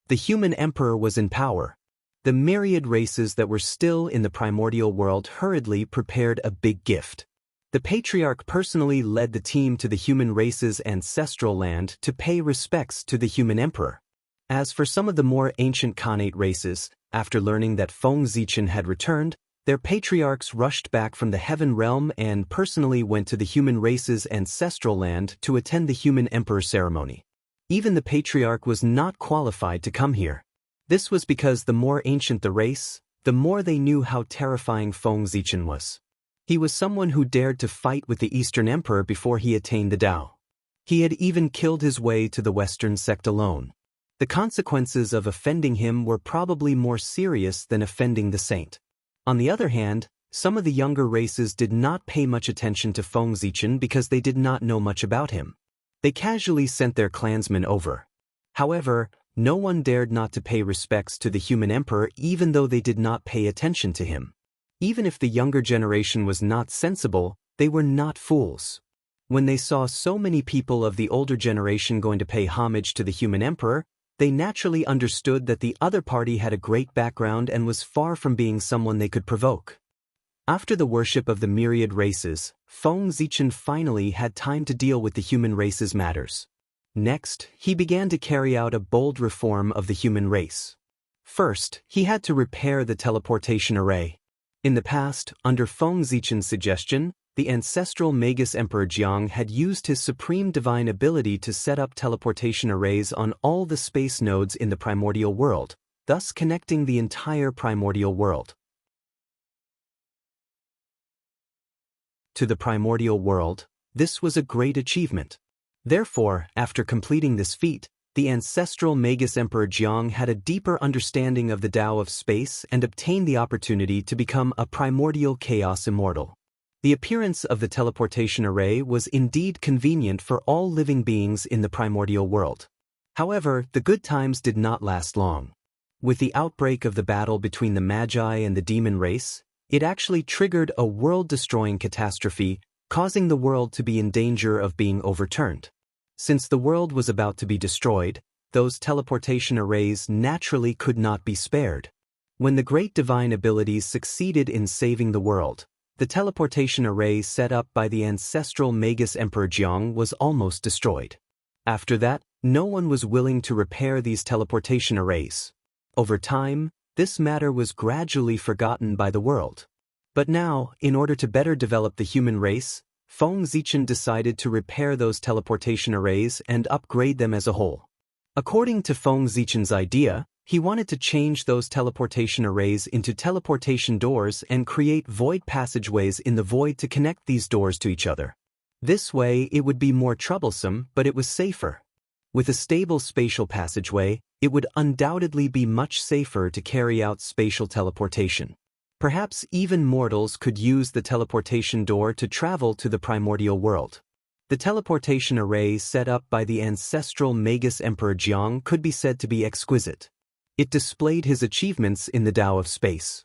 The human emperor was in power. The myriad races that were still in the primordial world hurriedly prepared a big gift. The patriarch personally led the team to the human race's ancestral land to pay respects to the human emperor. As for some of the more ancient Khanate races, after learning that Feng Zichen had returned, their patriarchs rushed back from the heaven realm and personally went to the human race's ancestral land to attend the human emperor ceremony. Even the patriarch was not qualified to come here. This was because the more ancient the race, the more they knew how terrifying Feng Zichen was. He was someone who dared to fight with the Eastern Emperor before he attained the Tao. He had even killed his way to the Western sect alone. The consequences of offending him were probably more serious than offending the saint. On the other hand, some of the younger races did not pay much attention to Feng Zichen because they did not know much about him. They casually sent their clansmen over. However, no one dared not to pay respects to the human emperor even though they did not pay attention to him. Even if the younger generation was not sensible, they were not fools. When they saw so many people of the older generation going to pay homage to the human emperor, they naturally understood that the other party had a great background and was far from being someone they could provoke. After the worship of the myriad races, Feng Zichen finally had time to deal with the human race's matters. Next, he began to carry out a bold reform of the human race. First, he had to repair the teleportation array. In the past, under Feng Zichen's suggestion, the ancestral Magus Emperor Jiang had used his supreme divine ability to set up teleportation arrays on all the space nodes in the primordial world, thus connecting the entire primordial world to the primordial world. This was a great achievement. Therefore, after completing this feat, the ancestral Magus Emperor Jiang had a deeper understanding of the Tao of space and obtained the opportunity to become a primordial chaos immortal. The appearance of the teleportation array was indeed convenient for all living beings in the primordial world. However, the good times did not last long. With the outbreak of the battle between the Magi and the demon race, it actually triggered a world-destroying catastrophe, causing the world to be in danger of being overturned. Since the world was about to be destroyed, those teleportation arrays naturally could not be spared. When the great divine abilities succeeded in saving the world, the teleportation array set up by the ancestral Magus Emperor Jiang was almost destroyed. After that, no one was willing to repair these teleportation arrays. Over time, this matter was gradually forgotten by the world. But now, in order to better develop the human race, Feng Zichen decided to repair those teleportation arrays and upgrade them as a whole. According to Feng Zichen's idea, he wanted to change those teleportation arrays into teleportation doors and create void passageways in the void to connect these doors to each other. This way, it would be more troublesome, but it was safer. With a stable spatial passageway, it would undoubtedly be much safer to carry out spatial teleportation. Perhaps even mortals could use the teleportation door to travel to the primordial world. The teleportation array set up by the ancestral Magus Emperor Jiang could be said to be exquisite. It displayed his achievements in the Tao of space.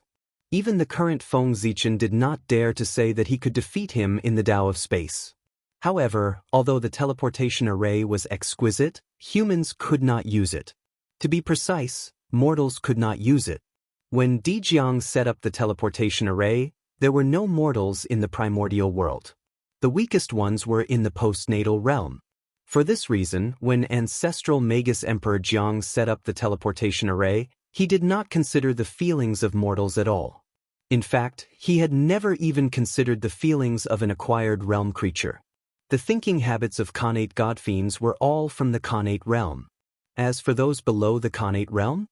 Even the current Feng Zichen did not dare to say that he could defeat him in the Tao of space. However, although the teleportation array was exquisite, humans could not use it. To be precise, mortals could not use it. When Di Jiang set up the teleportation array, there were no mortals in the primordial world. The weakest ones were in the postnatal realm. For this reason, when ancestral Magus Emperor Jiang set up the teleportation array, he did not consider the feelings of mortals at all. In fact, he had never even considered the feelings of an acquired realm creature. The thinking habits of Khanate godfiends were all from the Khanate realm. As for those below the Khanate realm?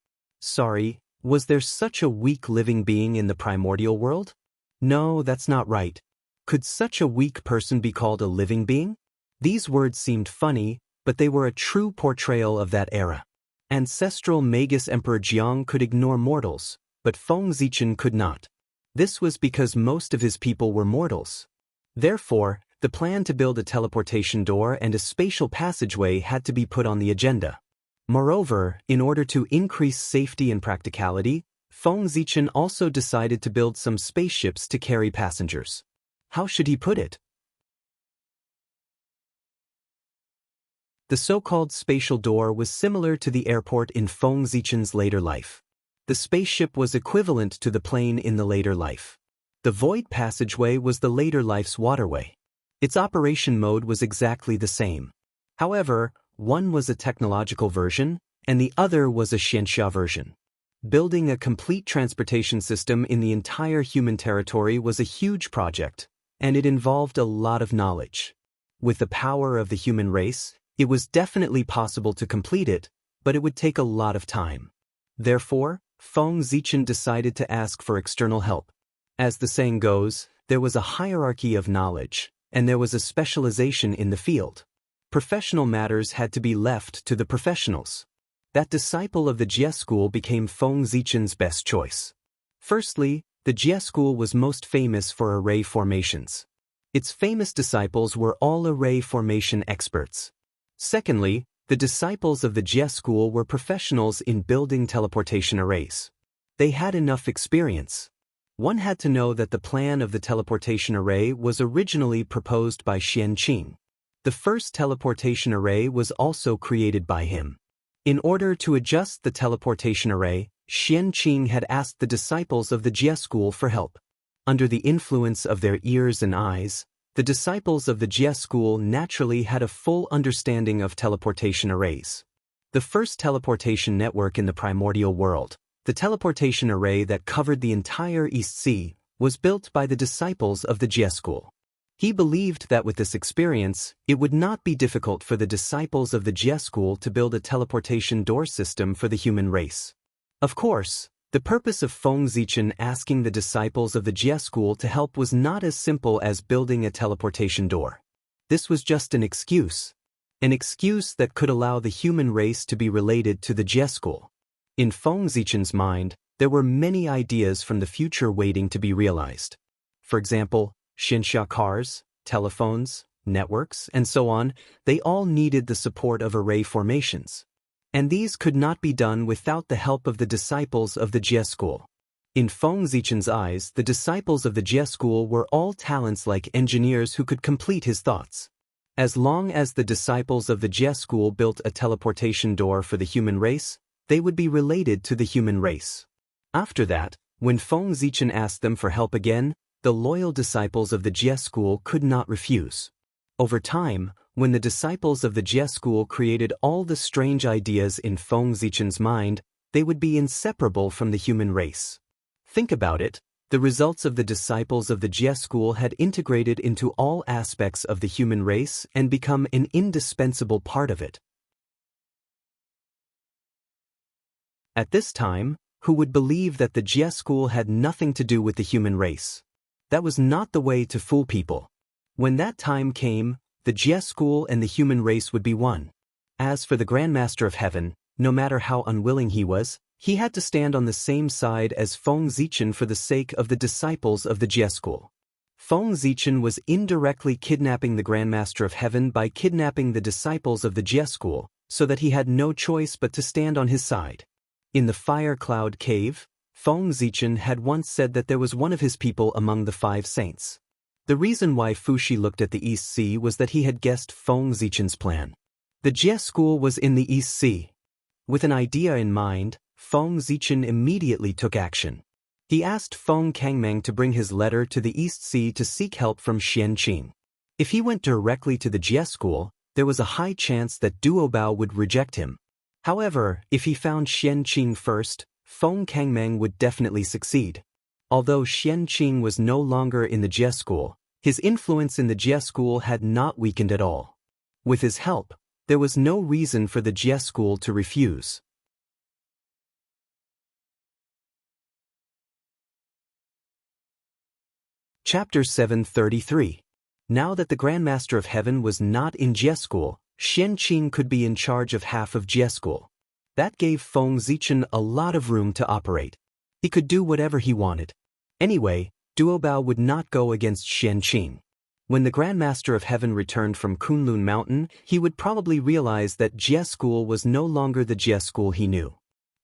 Was there such a weak living being in the primordial world? No, that's not right. Could such a weak person be called a living being? These words seemed funny, but they were a true portrayal of that era. Ancestral Magus Emperor Jiang could ignore mortals, but Feng Zichen could not. This was because most of his people were mortals. Therefore, the plan to build a teleportation door and a spatial passageway had to be put on the agenda. Moreover, in order to increase safety and practicality, Feng Zichen also decided to build some spaceships to carry passengers. How should he put it? The so-called spatial door was similar to the airport in Feng Zichen's later life. The spaceship was equivalent to the plane in the later life. The void passageway was the later life's waterway. Its operation mode was exactly the same. However, one was a technological version, and the other was a Xianxia version. Building a complete transportation system in the entire human territory was a huge project, and it involved a lot of knowledge. With the power of the human race, it was definitely possible to complete it, but it would take a lot of time. Therefore, Feng Zichen decided to ask for external help. As the saying goes, there was a hierarchy of knowledge, and there was a specialization in the field. Professional matters had to be left to the professionals. That disciple of the Jie school became Feng Zichen's best choice. Firstly, the Jie school was most famous for array formations. Its famous disciples were all array formation experts. Secondly, the disciples of the Jie school were professionals in building teleportation arrays. They had enough experience. One had to know that the plan of the teleportation array was originally proposed by Xian Qing. The first teleportation array was also created by him. In order to adjust the teleportation array, Xian Qing had asked the disciples of the Jie school for help. Under the influence of their ears and eyes, The disciples of the Jie school naturally had a full understanding of teleportation arrays. The first teleportation network in the primordial world, the teleportation array that covered the entire East Sea, was built by the disciples of the Jie school. He believed that with this experience, it would not be difficult for the disciples of the Jie school to build a teleportation door system for the human race. Of course, the purpose of Feng Zichen asking the disciples of the Jie school to help was not as simple as building a teleportation door. This was just an excuse that could allow the human race to be related to the Jie school. In Feng Zichen's mind, there were many ideas from the future waiting to be realized. For example, Xinsha cars, telephones, networks, and so on, they all needed the support of array formations. And these could not be done without the help of the disciples of the Jie school. In Feng Zichen's eyes, the disciples of the Jie school were all talents like engineers who could complete his thoughts. As long as the disciples of the Jie school built a teleportation door for the human race, they would be related to the human race. After that, when Feng Zichen asked them for help again, the loyal disciples of the Jie school could not refuse. Over time, when the disciples of the Jie school created all the strange ideas in Feng Zichen's mind, they would be inseparable from the human race. Think about it, the results of the disciples of the Jie school had integrated into all aspects of the human race and become an indispensable part of it. At this time, who would believe that the Jie school had nothing to do with the human race? That was not the way to fool people. When that time came, the Jie school and the human race would be one. As for the Grandmaster of Heaven, no matter how unwilling he had to stand on the same side as Feng Zichen for the sake of the disciples of the Jie school. Feng Zichen was indirectly kidnapping the Grandmaster of Heaven by kidnapping the disciples of the Jie school, so that he had no choice but to stand on his side. In the Fire Cloud Cave, Feng Zichen had once said that there was one of his people among the 5 saints. The reason why Fuxi looked at the East Sea was that he had guessed Feng Zichen's plan. The Jie school was in the East Sea. With an idea in mind, Feng Zichen immediately took action. He asked Feng Kangmeng to bring his letter to the East Sea to seek help from Xianqing. If he went directly to the Jie school, there was a high chance that Duobao would reject him. However, if he found Xianqing first, Feng Kangmeng would definitely succeed. Although Xianqing was no longer in the Jie school, his influence in the Jie school had not weakened at all. With his help, there was no reason for the Jie school to refuse. Chapter 733. Now that the Grandmaster of Heaven was not in Jie school, Xianqing could be in charge of half of Jie school. That gave Feng Zichen a lot of room to operate. He could do whatever he wanted. Anyway, Duobao would not go against Xianqing. When the Grandmaster of Heaven returned from Kunlun Mountain, he would probably realize that Jie school was no longer the Jie school he knew.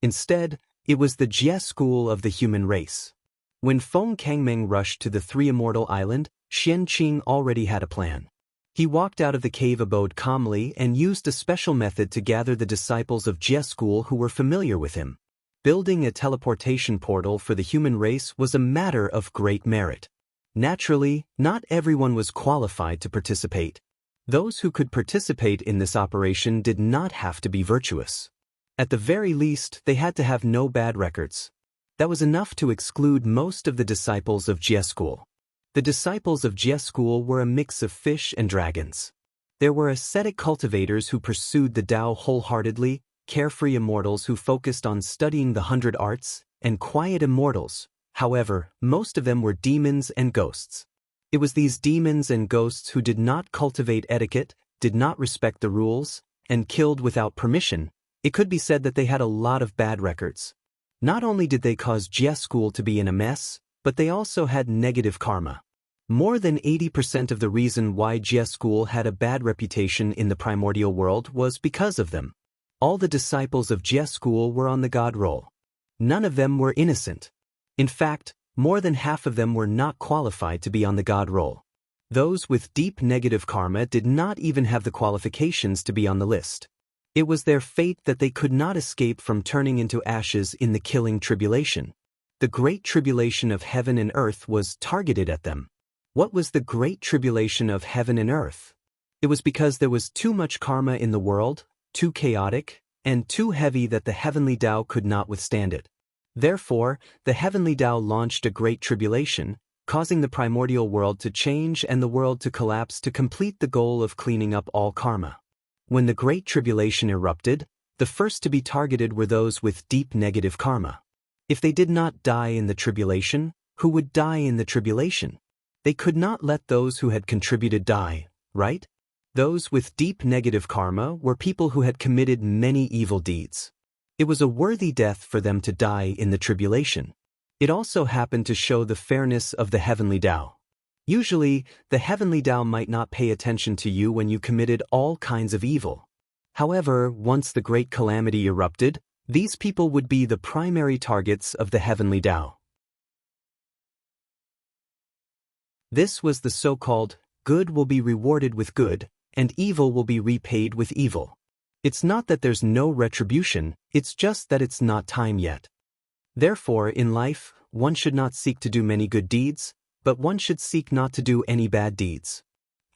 Instead, it was the Jie school of the human race. When Feng Kangmeng rushed to the 3 Immortal Island, Xianqing already had a plan. He walked out of the cave abode calmly and used a special method to gather the disciples of Jie school who were familiar with him. Building a teleportation portal for the human race was a matter of great merit. Naturally, not everyone was qualified to participate. Those who could participate in this operation did not have to be virtuous. At the very least, they had to have no bad records. That was enough to exclude most of the disciples of Jie school. The disciples of Jie school were a mix of fish and dragons. There were ascetic cultivators who pursued the Tao wholeheartedly, carefree immortals who focused on studying the 100 arts, and quiet immortals. However, most of them were demons and ghosts. It was these demons and ghosts who did not cultivate etiquette, did not respect the rules, and killed without permission. It could be said that they had a lot of bad records. Not only did they cause Jie school to be in a mess, but they also had negative karma. More than 80% of the reason why Jie school had a bad reputation in the primordial world was because of them. All the disciples of Jie school were on the god roll. None of them were innocent. In fact, more than half of them were not qualified to be on the god roll. Those with deep negative karma did not even have the qualifications to be on the list. It was their fate that they could not escape from turning into ashes in the killing tribulation. The great tribulation of heaven and earth was targeted at them. What was the great tribulation of heaven and earth? It was because there was too much karma in the world, too chaotic, and too heavy that the heavenly Tao could not withstand it. Therefore, the heavenly Tao launched a great tribulation, causing the primordial world to change and the world to collapse to complete the goal of cleaning up all karma. When the great tribulation erupted, the first to be targeted were those with deep negative karma. If they did not die in the tribulation, who would die in the tribulation? They could not let those who had contributed die, right? Those with deep negative karma were people who had committed many evil deeds. It was a worthy death for them to die in the tribulation. It also happened to show the fairness of the heavenly Tao. Usually, the heavenly Tao might not pay attention to you when you committed all kinds of evil. However, once the great calamity erupted, these people would be the primary targets of the heavenly Tao. This was the so-called, good will be rewarded with good, and evil will be repaid with evil. It's not that there's no retribution, it's just that it's not time yet. Therefore, in life, one should not seek to do many good deeds, but one should seek not to do any bad deeds.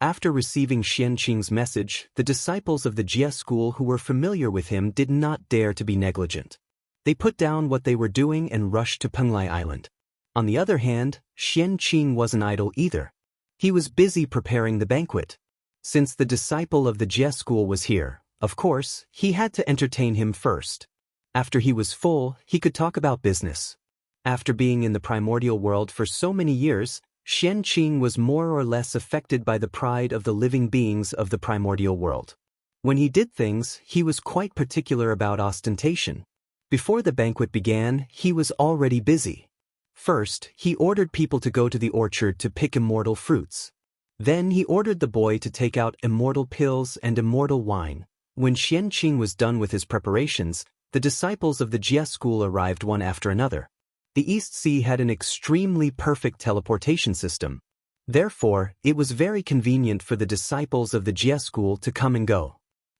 After receiving Xianqing's message, the disciples of the Jie school who were familiar with him did not dare to be negligent. They put down what they were doing and rushed to Penglai Island. On the other hand, Xianqing wasn't idle either. He was busy preparing the banquet. Since the disciple of the Jie school was here, of course, he had to entertain him first. After he was full, he could talk about business. After being in the primordial world for so many years, Xianqing was more or less affected by the pride of the living beings of the primordial world. When he did things, he was quite particular about ostentation. Before the banquet began, he was already busy. First, he ordered people to go to the orchard to pick immortal fruits. Then he ordered the boy to take out immortal pills and immortal wine. When Xianqing was done with his preparations, the disciples of the Jie school arrived one after another. The East Sea had an extremely perfect teleportation system. Therefore, it was very convenient for the disciples of the Jie school to come and go.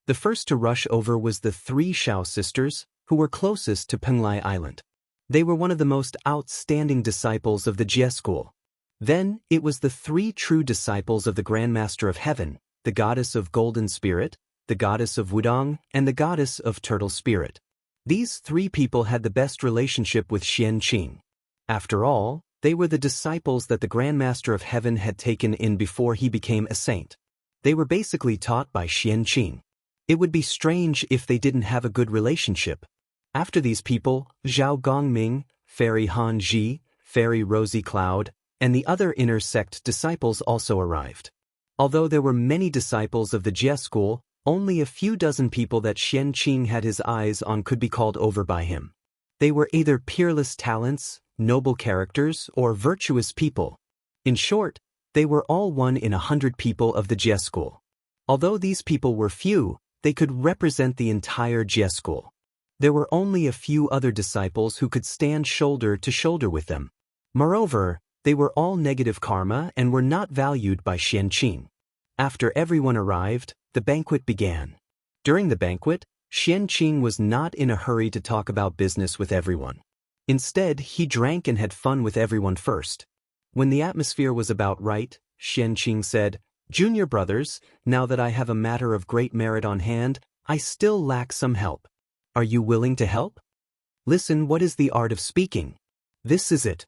The first to rush over was the 3 Shao sisters, who were closest to Penglai Island. They were one of the most outstanding disciples of the Jie school. Then, it was the 3 true disciples of the Grandmaster of Heaven, the goddess of Golden Spirit, the goddess of Wudong, and the goddess of Turtle Spirit. These 3 people had the best relationship with Xianqing. After all, they were the disciples that the Grandmaster of Heaven had taken in before he became a saint. They were basically taught by Xianqing. It would be strange if they didn't have a good relationship. After these people, Zhao Gongming, Fairy Han Ji, Fairy Rosy Cloud, and the other inner sect disciples also arrived. Although there were many disciples of the Jie school, only a few dozen people that Xianqing had his eyes on could be called over by him. They were either peerless talents, noble characters, or virtuous people. In short, they were all 1 in 100 people of the Jie school. Although these people were few, they could represent the entire Jie school. There were only a few other disciples who could stand shoulder to shoulder with them. Moreover, they were all negative karma and were not valued by Xianqing. After everyone arrived, the banquet began. During the banquet, Xianqing was not in a hurry to talk about business with everyone. Instead, he drank and had fun with everyone first. When the atmosphere was about right, Xianqing said, "Junior brothers, now that I have a matter of great merit on hand, I still lack some help. Are you willing to help? Listen, what is the art of speaking? This is it."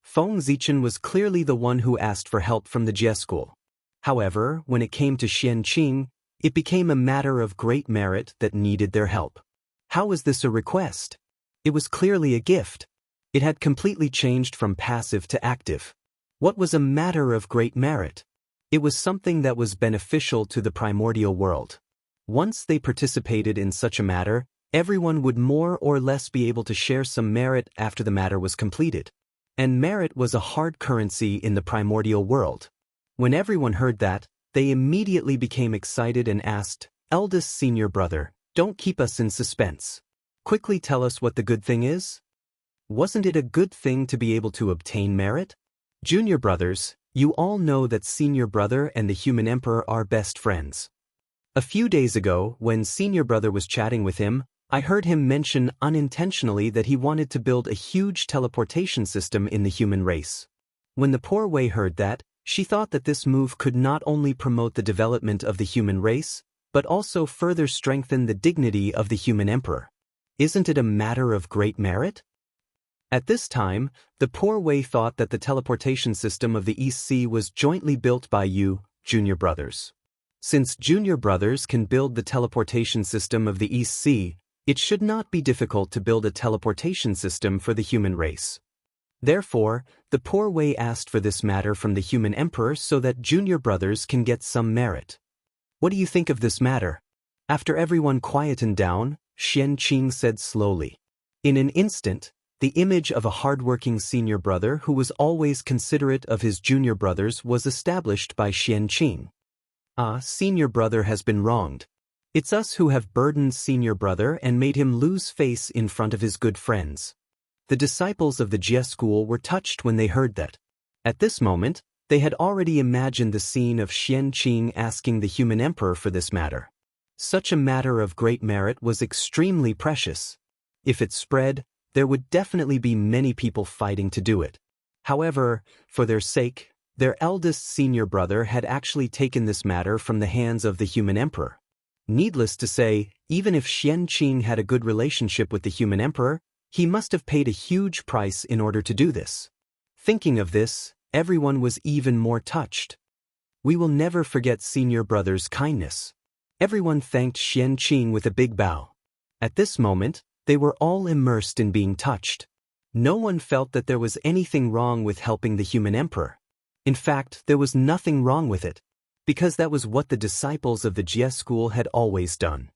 Feng Zichen was clearly the one who asked for help from the Jie school. However, when it came to Xianqing, it became a matter of great merit that needed their help. How was this a request? It was clearly a gift. It had completely changed from passive to active. What was a matter of great merit? It was something that was beneficial to the primordial world. Once they participated in such a matter, everyone would more or less be able to share some merit after the matter was completed. And merit was a hard currency in the primordial world. When everyone heard that, they immediately became excited and asked, "Eldest senior brother, don't keep us in suspense. Quickly tell us what the good thing is." Wasn't it a good thing to be able to obtain merit? Junior brothers, you all know that senior brother and the human emperor are best friends. A few days ago, when senior brother was chatting with him, I heard him mention unintentionally that he wanted to build a huge teleportation system in the human race. When the poor Wei heard that, she thought that this move could not only promote the development of the human race, but also further strengthen the dignity of the human emperor. Isn't it a matter of great merit? At this time, the poor Wei thought that the teleportation system of the East Sea was jointly built by you, junior brothers. Since junior brothers can build the teleportation system of the East Sea, it should not be difficult to build a teleportation system for the human race. Therefore, the poor Wei asked for this matter from the human emperor so that junior brothers can get some merit. What do you think of this matter? After everyone quietened down, Xian Qing said slowly. In an instant, the image of a hardworking senior brother who was always considerate of his junior brothers was established by Xian Qing. Senior brother has been wronged. It's us who have burdened senior brother and made him lose face in front of his good friends. The disciples of the Jie school were touched when they heard that. At this moment, they had already imagined the scene of Xian Qing asking the human emperor for this matter. Such a matter of great merit was extremely precious. If it spread, there would definitely be many people fighting to do it. However, for their sake, their eldest senior brother had actually taken this matter from the hands of the human emperor. Needless to say, even if Xian Qing had a good relationship with the human emperor, he must have paid a huge price in order to do this. Thinking of this, everyone was even more touched. We will never forget senior brother's kindness. Everyone thanked Xian Qing with a big bow. At this moment, they were all immersed in being touched. No one felt that there was anything wrong with helping the human emperor. In fact, there was nothing wrong with it, because that was what the disciples of the Jie school had always done.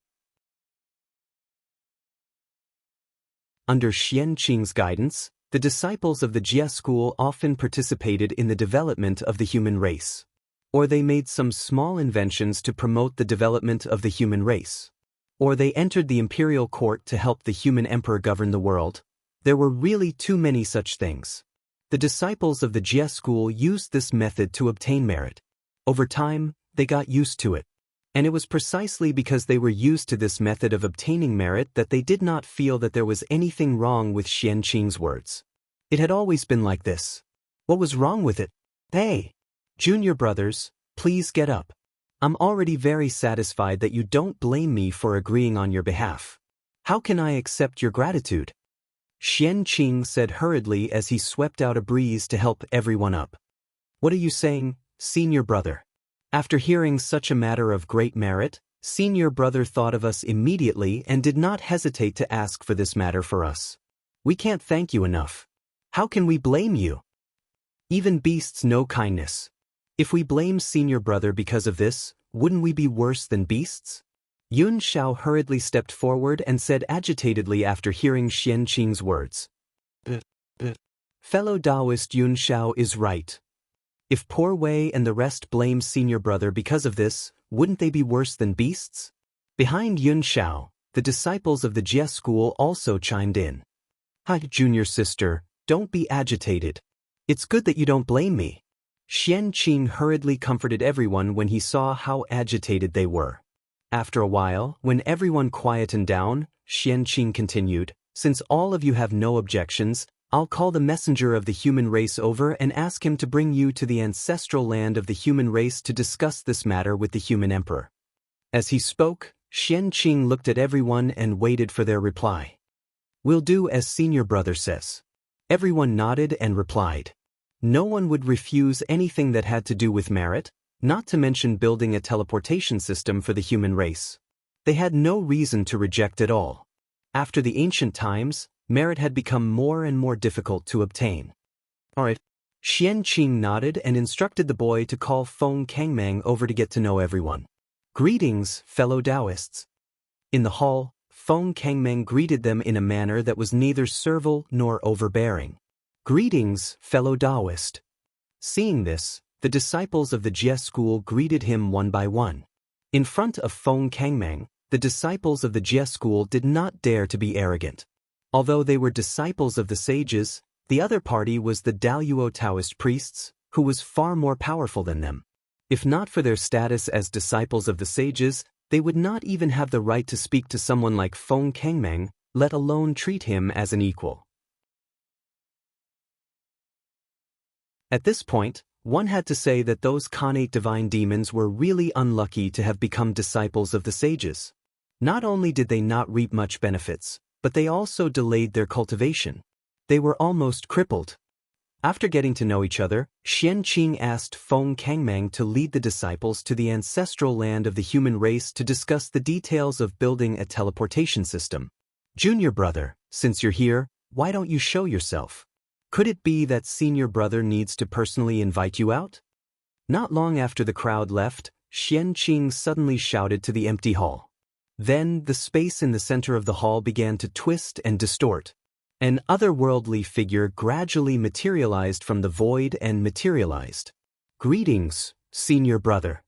Under Xian Qing's guidance, the disciples of the Jie school often participated in the development of the human race. Or they made some small inventions to promote the development of the human race. Or they entered the imperial court to help the human emperor govern the world. There were really too many such things. The disciples of the Jie school used this method to obtain merit. Over time, they got used to it. And it was precisely because they were used to this method of obtaining merit that they did not feel that there was anything wrong with Xian Qing's words. It had always been like this. What was wrong with it? Hey, junior brothers, please get up. I'm already very satisfied that you don't blame me for agreeing on your behalf. How can I accept your gratitude? Xian Qing said hurriedly as he swept out a breeze to help everyone up. What are you saying, senior brother? After hearing such a matter of great merit, senior brother thought of us immediately and did not hesitate to ask for this matter for us. We can't thank you enough. How can we blame you? Even beasts know kindness. If we blame senior brother because of this, wouldn't we be worse than beasts? Yun Xiao hurriedly stepped forward and said agitatedly after hearing Xian Qing's words. Fellow Taoist Yun Xiao is right. If poor Wei and the rest blame senior brother because of this, wouldn't they be worse than beasts? Behind Yun Xiao, the disciples of the Jie school also chimed in. Hi, junior sister, don't be agitated. It's good that you don't blame me. Xian Qing hurriedly comforted everyone when he saw how agitated they were. After a while, when everyone quietened down, Xian Qing continued, since all of you have no objections, I'll call the messenger of the human race over and ask him to bring you to the ancestral land of the human race to discuss this matter with the human emperor. As he spoke, Xian Qing looked at everyone and waited for their reply. We'll do as senior brother says. Everyone nodded and replied. No one would refuse anything that had to do with merit, not to mention building a teleportation system for the human race. They had no reason to reject at all. After the ancient times, merit had become more and more difficult to obtain. Alright. Xian Qing nodded and instructed the boy to call Feng Kangmang over to get to know everyone. Greetings, fellow Taoists. In the hall, Feng Kangmang greeted them in a manner that was neither servile nor overbearing. Greetings, fellow Taoist. Seeing this, the disciples of the Jie school greeted him one by one. In front of Feng Kangmang, the disciples of the Jie school did not dare to be arrogant. Although they were disciples of the sages, the other party was the Daluo Taoist priests, who was far more powerful than them. If not for their status as disciples of the sages, They would not even have the right to speak to someone like Feng Kangmeng, let alone treat him as an equal. At this point, one had to say that those Khanate divine demons were really unlucky to have become disciples of the sages. Not only did they not reap much benefits, but they also delayed their cultivation. They were almost crippled. After getting to know each other, Xianqing asked Feng Kangmeng to lead the disciples to the ancestral land of the human race to discuss the details of building a teleportation system. Junior brother, since you're here, why don't you show yourself? Could it be that senior brother needs to personally invite you out? Not long after the crowd left, Xianqing suddenly shouted to the empty hall. Then, the space in the center of the hall began to twist and distort. An otherworldly figure gradually materialized from the void and materialized. Greetings, senior brother.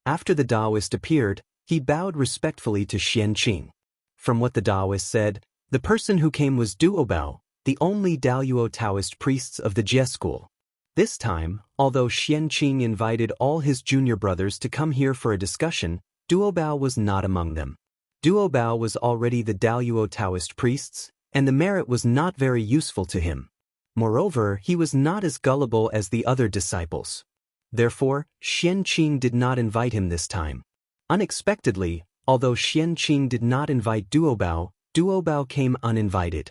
After the Taoist appeared, he bowed respectfully to Xianqing. From what the Taoist said, the person who came was Duobao, the only Daluo Taoist priests of the Jie school. This time, although Xianqing invited all his junior brothers to come here for a discussion, Duobao was not among them. Duobao was already the Daluo Taoist priests, and the merit was not very useful to him. Moreover, he was not as gullible as the other disciples. Therefore, Xianqing did not invite him this time. Unexpectedly, although Xianqing did not invite Duobao, Duobao came uninvited.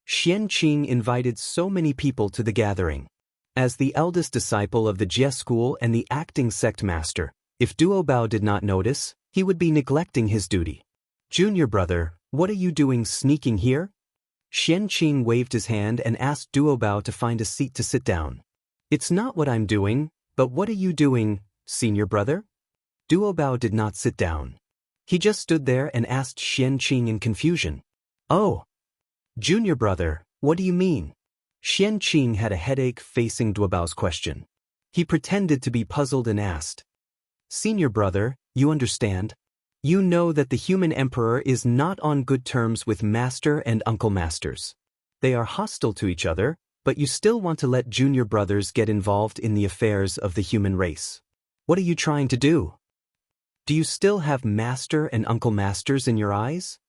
Xianqing invited so many people to the gathering. As the eldest disciple of the Jie school and the acting sect master, if Duobao did not notice, he would be neglecting his duty. Junior brother, what are you doing sneaking here? Xianqing waved his hand and asked Duobao to find a seat to sit down. It's not what I'm doing, but what are you doing, senior brother? Duobao did not sit down. He just stood there and asked Xianqing in confusion. Oh. Junior brother, what do you mean? Xianqing had a headache facing Duobao's question. He pretended to be puzzled and asked. Senior brother, you understand? You know that the human emperor is not on good terms with master and uncle masters. They are hostile to each other, but you still want to let junior brothers get involved in the affairs of the human race. What are you trying to do? Do you still have master and uncle masters in your eyes?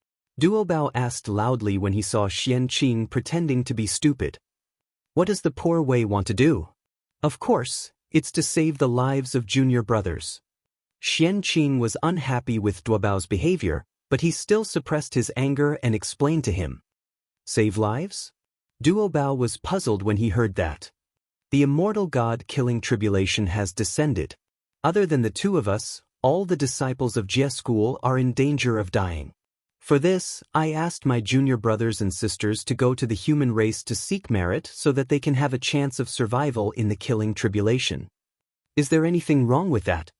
Duobao asked loudly when he saw Xianqing pretending to be stupid. What does the poor Wei want to do? Of course, it's to save the lives of junior brothers. Xianqing was unhappy with Duobao's behavior, but he still suppressed his anger and explained to him. Save lives? Duobao was puzzled when he heard that. The immortal god-killing tribulation has descended. Other than the two of us, all the disciples of Jie school are in danger of dying. For this, I asked my junior brothers and sisters to go to the human race to seek merit so that they can have a chance of survival in the killing tribulation. Is there anything wrong with that?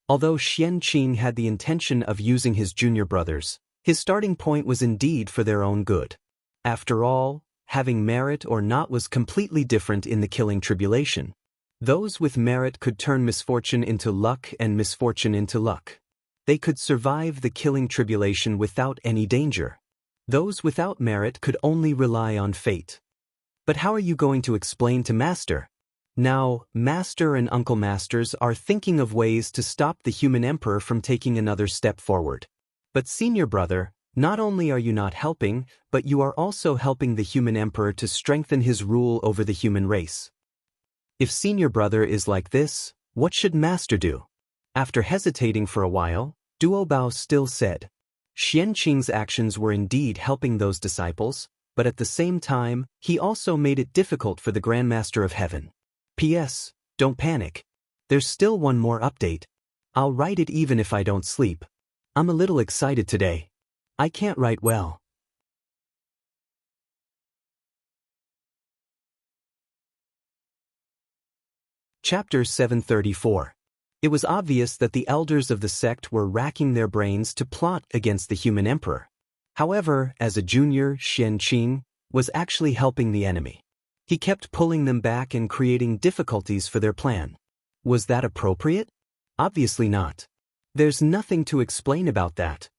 Although Xianqing had the intention of using his junior brothers, his starting point was indeed for their own good. After all, having merit or not was completely different in the killing tribulation. Those with merit could turn misfortune into luck and misfortune into luck. They could survive the killing tribulation without any danger. Those without merit could only rely on fate. But how are you going to explain to Master? Now, Master and Uncle Masters are thinking of ways to stop the human emperor from taking another step forward. But senior brother, not only are you not helping, but you are also helping the human emperor to strengthen his rule over the human race. If senior brother is like this, what should Master do? After hesitating for a while, Duobao still said. Xianqing's actions were indeed helping those disciples, but at the same time, he also made it difficult for the Grandmaster of Heaven. P.S. Don't panic. There's still one more update. I'll write it even if I don't sleep. I'm a little excited today. I can't write well. Chapter 734. It was obvious that the elders of the sect were racking their brains to plot against the human emperor. However, as a junior, Xianqing was actually helping the enemy. He kept pulling them back and creating difficulties for their plan. Was that appropriate? Obviously not. There's nothing to explain about that.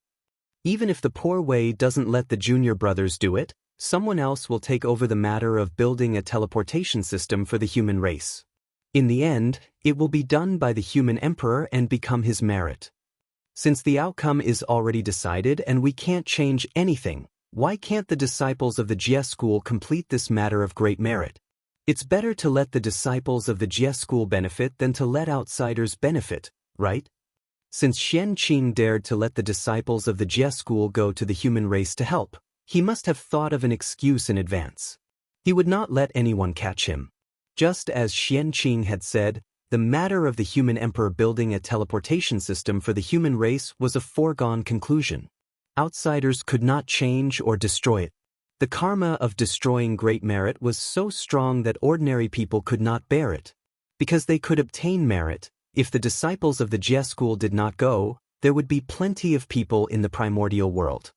Even if the poor Wei doesn't let the junior brothers do it, someone else will take over the matter of building a teleportation system for the human race. In the end, it will be done by the human emperor and become his merit. Since the outcome is already decided and we can't change anything, why can't the disciples of the Jie school complete this matter of great merit? It's better to let the disciples of the Jie school benefit than to let outsiders benefit, right? Since Xian Qing dared to let the disciples of the Jie school go to the human race to help, he must have thought of an excuse in advance. He would not let anyone catch him. Just as Xian Qing had said, the matter of the human emperor building a teleportation system for the human race was a foregone conclusion. Outsiders could not change or destroy it. The karma of destroying great merit was so strong that ordinary people could not bear it. Because they could obtain merit, if the disciples of the Jie school did not go, there would be plenty of people in the primordial world.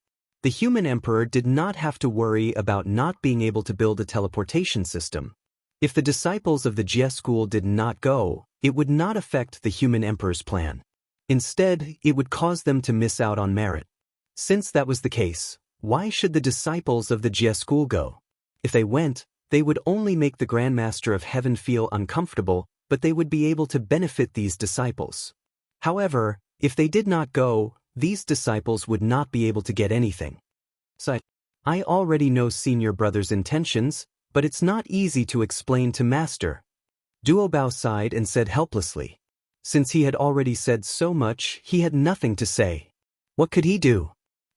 The human emperor did not have to worry about not being able to build a teleportation system. If the disciples of the Jie school did not go, it would not affect the human emperor's plan. Instead, it would cause them to miss out on merit. Since that was the case, why should the disciples of the Jie school go? If they went, they would only make the Grand Master of Heaven feel uncomfortable, but they would be able to benefit these disciples. However, if they did not go, these disciples would not be able to get anything. So, I already know Senior Brother's intentions, but it's not easy to explain to Master. Duobao sighed and said helplessly. Since he had already said so much, he had nothing to say. What could he do?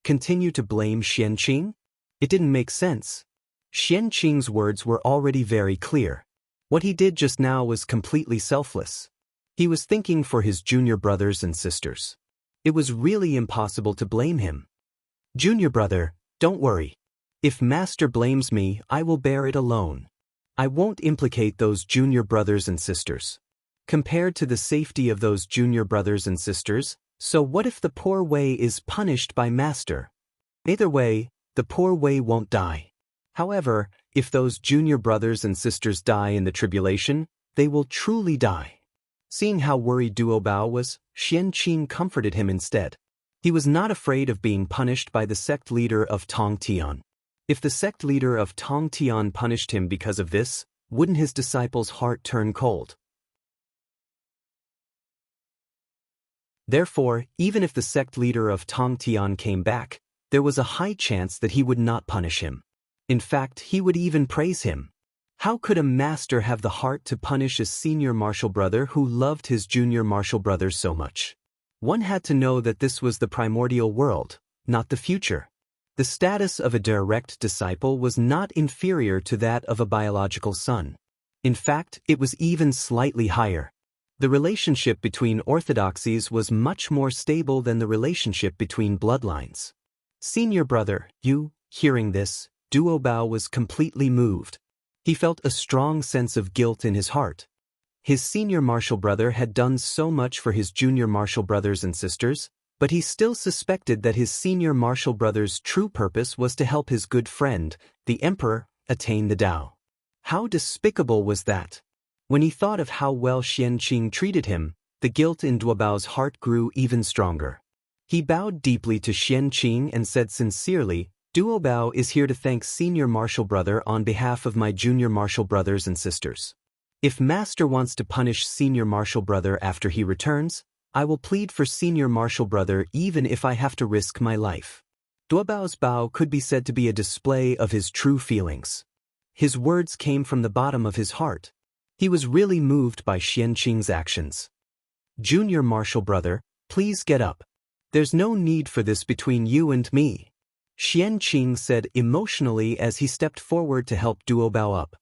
Continue to blame Xian Qing? It didn't make sense. Xian Qing's words were already very clear. What he did just now was completely selfless. He was thinking for his junior brothers and sisters. It was really impossible to blame him. Junior brother, don't worry. If Master blames me, I will bear it alone. I won't implicate those junior brothers and sisters. Compared to the safety of those junior brothers and sisters, so what if the poor Wei is punished by Master? Either way, the poor Wei won't die. However, if those junior brothers and sisters die in the tribulation, they will truly die. Seeing how worried Duobao was, Xian Qing comforted him instead. He was not afraid of being punished by the sect leader of Tong Tian. If the sect leader of Tong Tian punished him because of this, wouldn't his disciples' heart turn cold? Therefore, even if the sect leader of Tong Tian came back, there was a high chance that he would not punish him. In fact, he would even praise him. How could a master have the heart to punish a senior martial brother who loved his junior martial brother so much? One had to know that this was the primordial world, not the future. The status of a direct disciple was not inferior to that of a biological son. In fact, it was even slightly higher. The relationship between orthodoxies was much more stable than the relationship between bloodlines. Senior brother, you, hearing this, Duobao was completely moved. He felt a strong sense of guilt in his heart. His senior martial brother had done so much for his junior martial brothers and sisters, but he still suspected that his senior martial brother's true purpose was to help his good friend, the emperor, attain the Tao. How despicable was that? When he thought of how well Xian Qing treated him, the guilt in Duobao's heart grew even stronger. He bowed deeply to Xian Qing and said sincerely, Duobao is here to thank senior martial brother on behalf of my junior martial brothers and sisters. If Master wants to punish senior martial brother after he returns, I will plead for senior martial brother even if I have to risk my life. Duobao's bow could be said to be a display of his true feelings. His words came from the bottom of his heart. He was really moved by Xian Qing's actions. Junior martial brother, please get up. There's no need for this between you and me. Xian Qing said emotionally as he stepped forward to help Duobao up.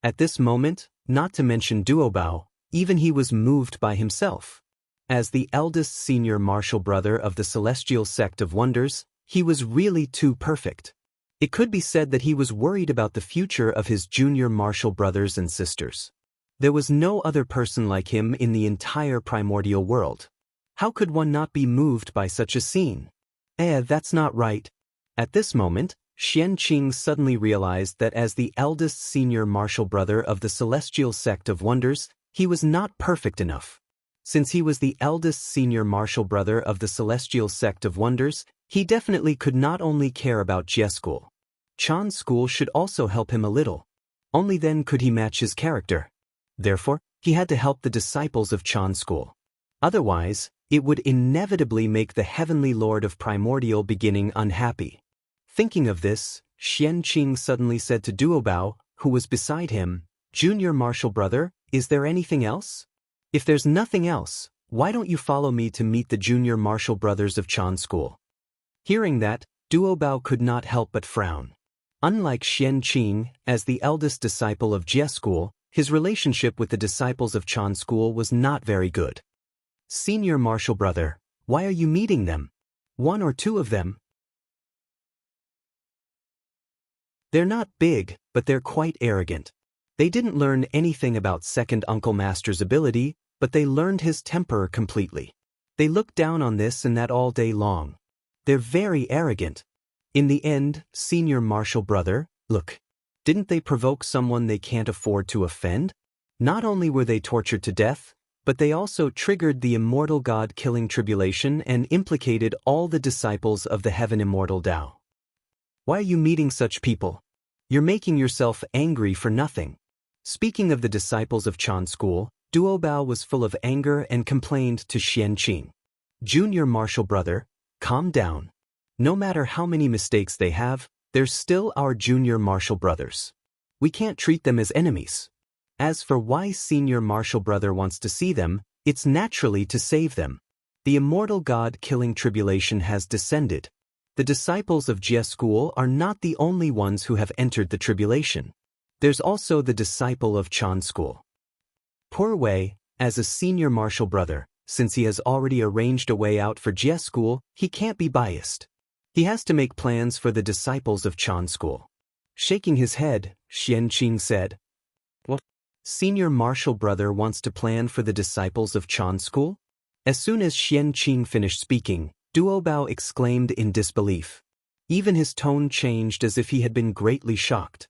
At this moment, not to mention Duobao, even he was moved by himself. As the eldest senior martial brother of the Celestial Sect of Wonders, he was really too perfect. It could be said that he was worried about the future of his junior martial brothers and sisters. There was no other person like him in the entire primordial world. How could one not be moved by such a scene? That's not right. At this moment, Xian Qing suddenly realized that as the eldest senior martial brother of the Celestial Sect of Wonders, he was not perfect enough. Since he was the eldest senior martial brother of the Celestial Sect of Wonders, he definitely could not only care about Jie School. Chan School should also help him a little. Only then could he match his character. Therefore, He had to help the disciples of Chan School. Otherwise, it would inevitably make the heavenly lord of primordial beginning unhappy. Thinking of this, Xianqing suddenly said to Duobao, who was beside him, "Junior martial brother, is there anything else? If there's nothing else, why don't you follow me to meet the junior martial brothers of Chan School?" Hearing that, Duobao could not help but frown. Unlike Xianqing, as the eldest disciple of Jie School, his relationship with the disciples of Chan School was not very good. "Senior martial brother, why are you meeting them? One or two of them? They're not big, but they're quite arrogant. They didn't learn anything about second Uncle Master's ability, but they learned his temper completely. They look down on this and that all day long. They're very arrogant. In the end, senior martial brother, look. Didn't they provoke someone they can't afford to offend? Not only were they tortured to death, but they also triggered the immortal God-killing tribulation and implicated all the disciples of the heaven immortal Tao. Why are you meeting such people? You're making yourself angry for nothing." Speaking of the disciples of Chan School, Duobao was full of anger and complained to Xianqing, "Junior martial brother, calm down. No matter how many mistakes they have, they're still our junior martial brothers. We can't treat them as enemies. As for why senior martial brother wants to see them, it's naturally to save them. The immortal God-killing tribulation has descended. The disciples of Jie School are not the only ones who have entered the tribulation. There's also the disciple of Chan School. Poor Wei, as a senior martial brother, since he has already arranged a way out for Jie School, he can't be biased. He has to make plans for the disciples of Chan School." Shaking his head, Xianqing said, "What? Senior martial brother wants to plan for the disciples of Chan School?" As soon as Xianqing finished speaking, Duobao exclaimed in disbelief. Even his tone changed as if he had been greatly shocked.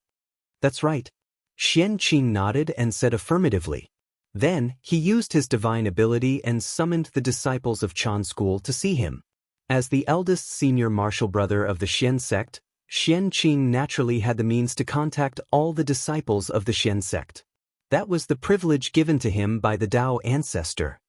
"That's right." Xianqing nodded and said affirmatively. Then, he used his divine ability and summoned the disciples of Chan School to see him. As the eldest senior martial brother of the Xian sect, Xianqing naturally had the means to contact all the disciples of the Xian sect. That was the privilege given to him by the Tao ancestor.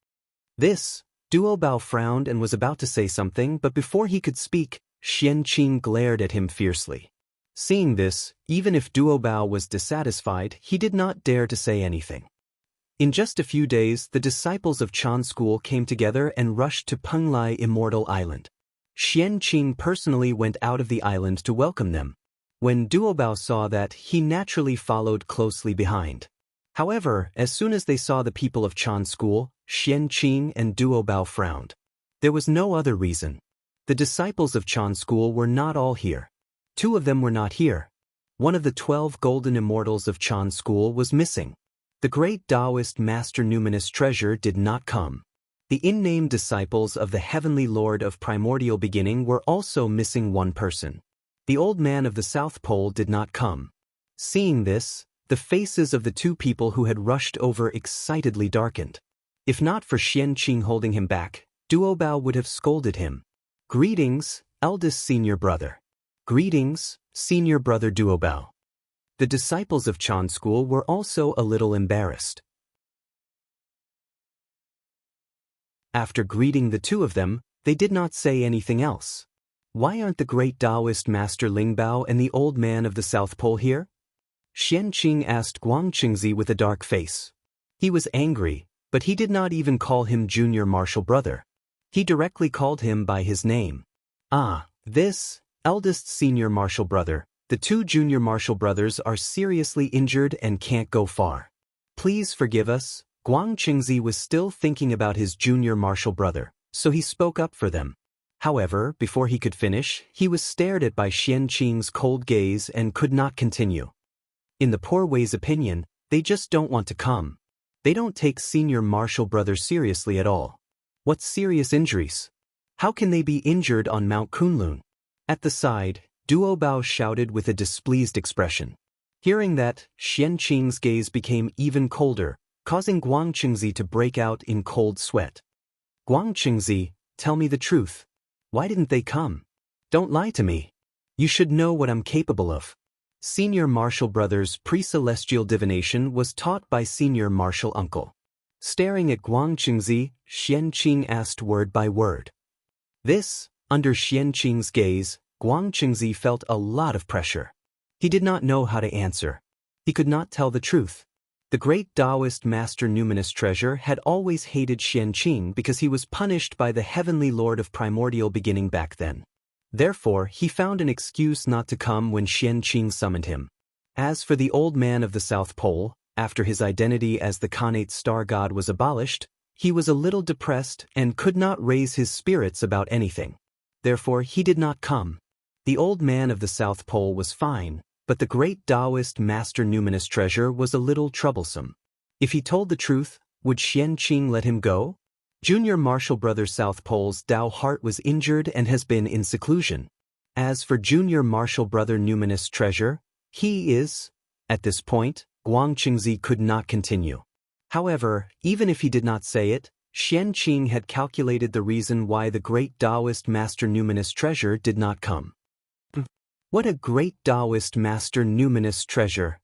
This, Duobao frowned and was about to say something, but before he could speak, Xianqing glared at him fiercely. Seeing this, even if Duobao was dissatisfied, he did not dare to say anything. In just a few days, the disciples of Chan School came together and rushed to Penglai Immortal Island. Xianqing personally went out of the island to welcome them. When Duobao saw that, he naturally followed closely behind. However, as soon as they saw the people of Chan School, Xianqing and Duobao frowned. There was no other reason. The disciples of Chan School were not all here. 2 of them were not here. One of the 12 golden immortals of Chan School was missing. The great Taoist Master Numinous Treasure did not come. The in-name disciples of the Heavenly Lord of Primordial Beginning were also missing one person. The old man of the South Pole did not come. Seeing this, the faces of the 2 people who had rushed over excitedly darkened. If not for Xianqing holding him back, Duobao would have scolded him. "Greetings, eldest senior brother." "Greetings, senior brother Duobao." The disciples of Chan School were also a little embarrassed. After greeting the 2 of them, they did not say anything else. "Why aren't the great Taoist Master Lingbao and the old man of the South Pole here?" Xianqing asked Guangqingzi with a dark face. He was angry, but he did not even call him junior martial brother. He directly called him by his name. "Ah, this, eldest senior martial brother, the 2 junior martial brothers are seriously injured and can't go far. Please forgive us." Guangqingzi was still thinking about his junior martial brother, so he spoke up for them. However, before he could finish, he was stared at by Xianqing's cold gaze and could not continue. In the poor Wei's opinion, they just don't want to come. They don't take senior martial brother seriously at all. What serious injuries? How can they be injured on Mount Kunlun? At the side, Duobao shouted with a displeased expression. Hearing that, Xianqing's gaze became even colder, causing Guangqingzi to break out in cold sweat. "Guangqingzi, tell me the truth. Why didn't they come? Don't lie to me. You should know what I'm capable of." Senior martial brother's pre-celestial divination was taught by senior martial uncle. Staring at Guang Qingzi, Xian Qing asked word by word. This, under Xian Qing's gaze, Guang Qingzi felt a lot of pressure. He did not know how to answer. He could not tell the truth. The great Taoist master numinous treasure had always hated Xian Qing because he was punished by the heavenly lord of primordial beginning back then. Therefore, he found an excuse not to come when Xian Qing summoned him. As for the old man of the South Pole, after his identity as the Khanate star god was abolished, he was a little depressed and could not raise his spirits about anything. Therefore, he did not come. The old man of the South Pole was fine, but the great Taoist master numinous treasure was a little troublesome. If he told the truth, would Xian Qing let him go? Junior martial brother South Pole's Tao heart was injured and has been in seclusion. As for junior martial brother numinous treasure, he is, at this point, Guang Qingzi could not continue. However, even if he did not say it, Xian Qing had calculated the reason why the great Taoist master numinous treasure did not come. What a great Taoist master numinous treasure!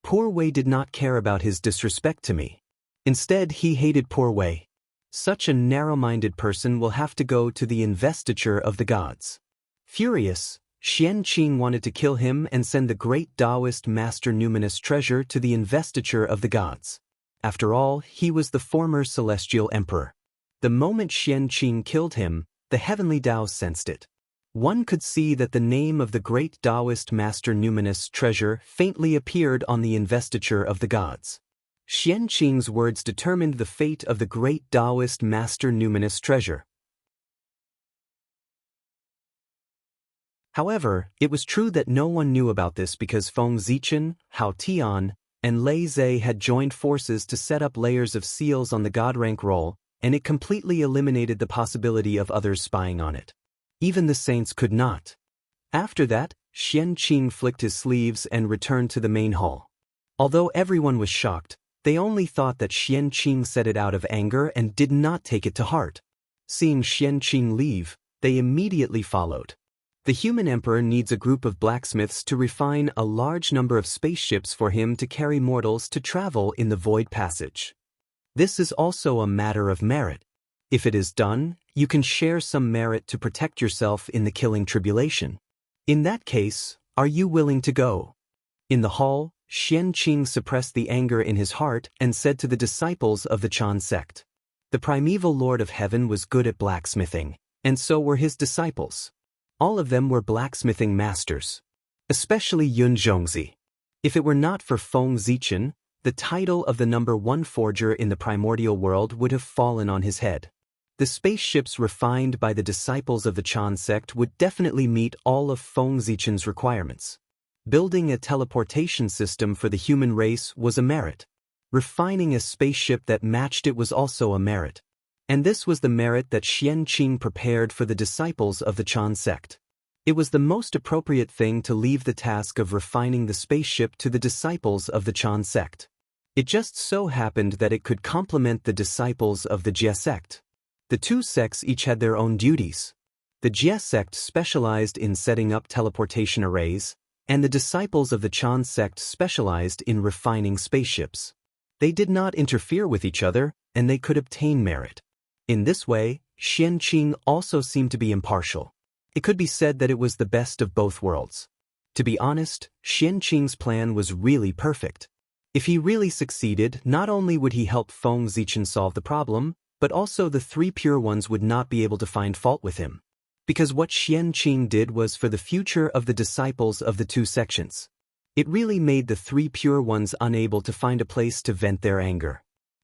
Poor Wei did not care about his disrespect to me. Instead, he hated poor Wei. Such a narrow-minded person will have to go to the investiture of the gods. Furious, Xian Qing wanted to kill him and send the great Taoist master numinous treasure to the investiture of the gods. After all, he was the former celestial emperor. The moment Xian Qing killed him, the heavenly Tao sensed it. One could see that the name of the great Taoist master numinous treasure faintly appeared on the investiture of the gods. Xian Qing's words determined the fate of the great Taoist master numinous treasure. However, it was true that no one knew about this because Feng Zichen, Hao Tian, and Lei Zhe had joined forces to set up layers of seals on the god rank roll, and it completely eliminated the possibility of others spying on it. Even the saints could not. After that, Xian Qing flicked his sleeves and returned to the main hall. Although everyone was shocked, they only thought that Xian Qing said it out of anger and did not take it to heart. Seeing Xian Qing leave, they immediately followed. The human emperor needs a group of blacksmiths to refine a large number of spaceships for him to carry mortals to travel in the void passage. This is also a matter of merit. If it is done, you can share some merit to protect yourself in the killing tribulation. In that case, are you willing to go? In the hall, Xian Qing suppressed the anger in his heart and said to the disciples of the Chan sect. The primeval Lord of Heaven was good at blacksmithing, and so were his disciples. All of them were blacksmithing masters. Especially Yun Zhongzi. If it were not for Feng Zichen, the title of the number one forger in the primordial world would have fallen on his head. The spaceships refined by the disciples of the Chan sect would definitely meet all of Feng Zichen's requirements. Building a teleportation system for the human race was a merit. Refining a spaceship that matched it was also a merit. And this was the merit that Xian Qing prepared for the disciples of the Chan sect. It was the most appropriate thing to leave the task of refining the spaceship to the disciples of the Chan sect. It just so happened that it could complement the disciples of the Jie sect. The two sects each had their own duties. The Jie sect specialized in setting up teleportation arrays, and the disciples of the Chan sect specialized in refining spaceships. They did not interfere with each other, and they could obtain merit. In this way, Xian Qing also seemed to be impartial. It could be said that it was the best of both worlds. To be honest, Xian Qing's plan was really perfect. If he really succeeded, not only would he help Feng Zichen solve the problem, but also the three pure ones would not be able to find fault with him. Because what Xian Qing did was for the future of the disciples of the two sections. It really made the three pure ones unable to find a place to vent their anger.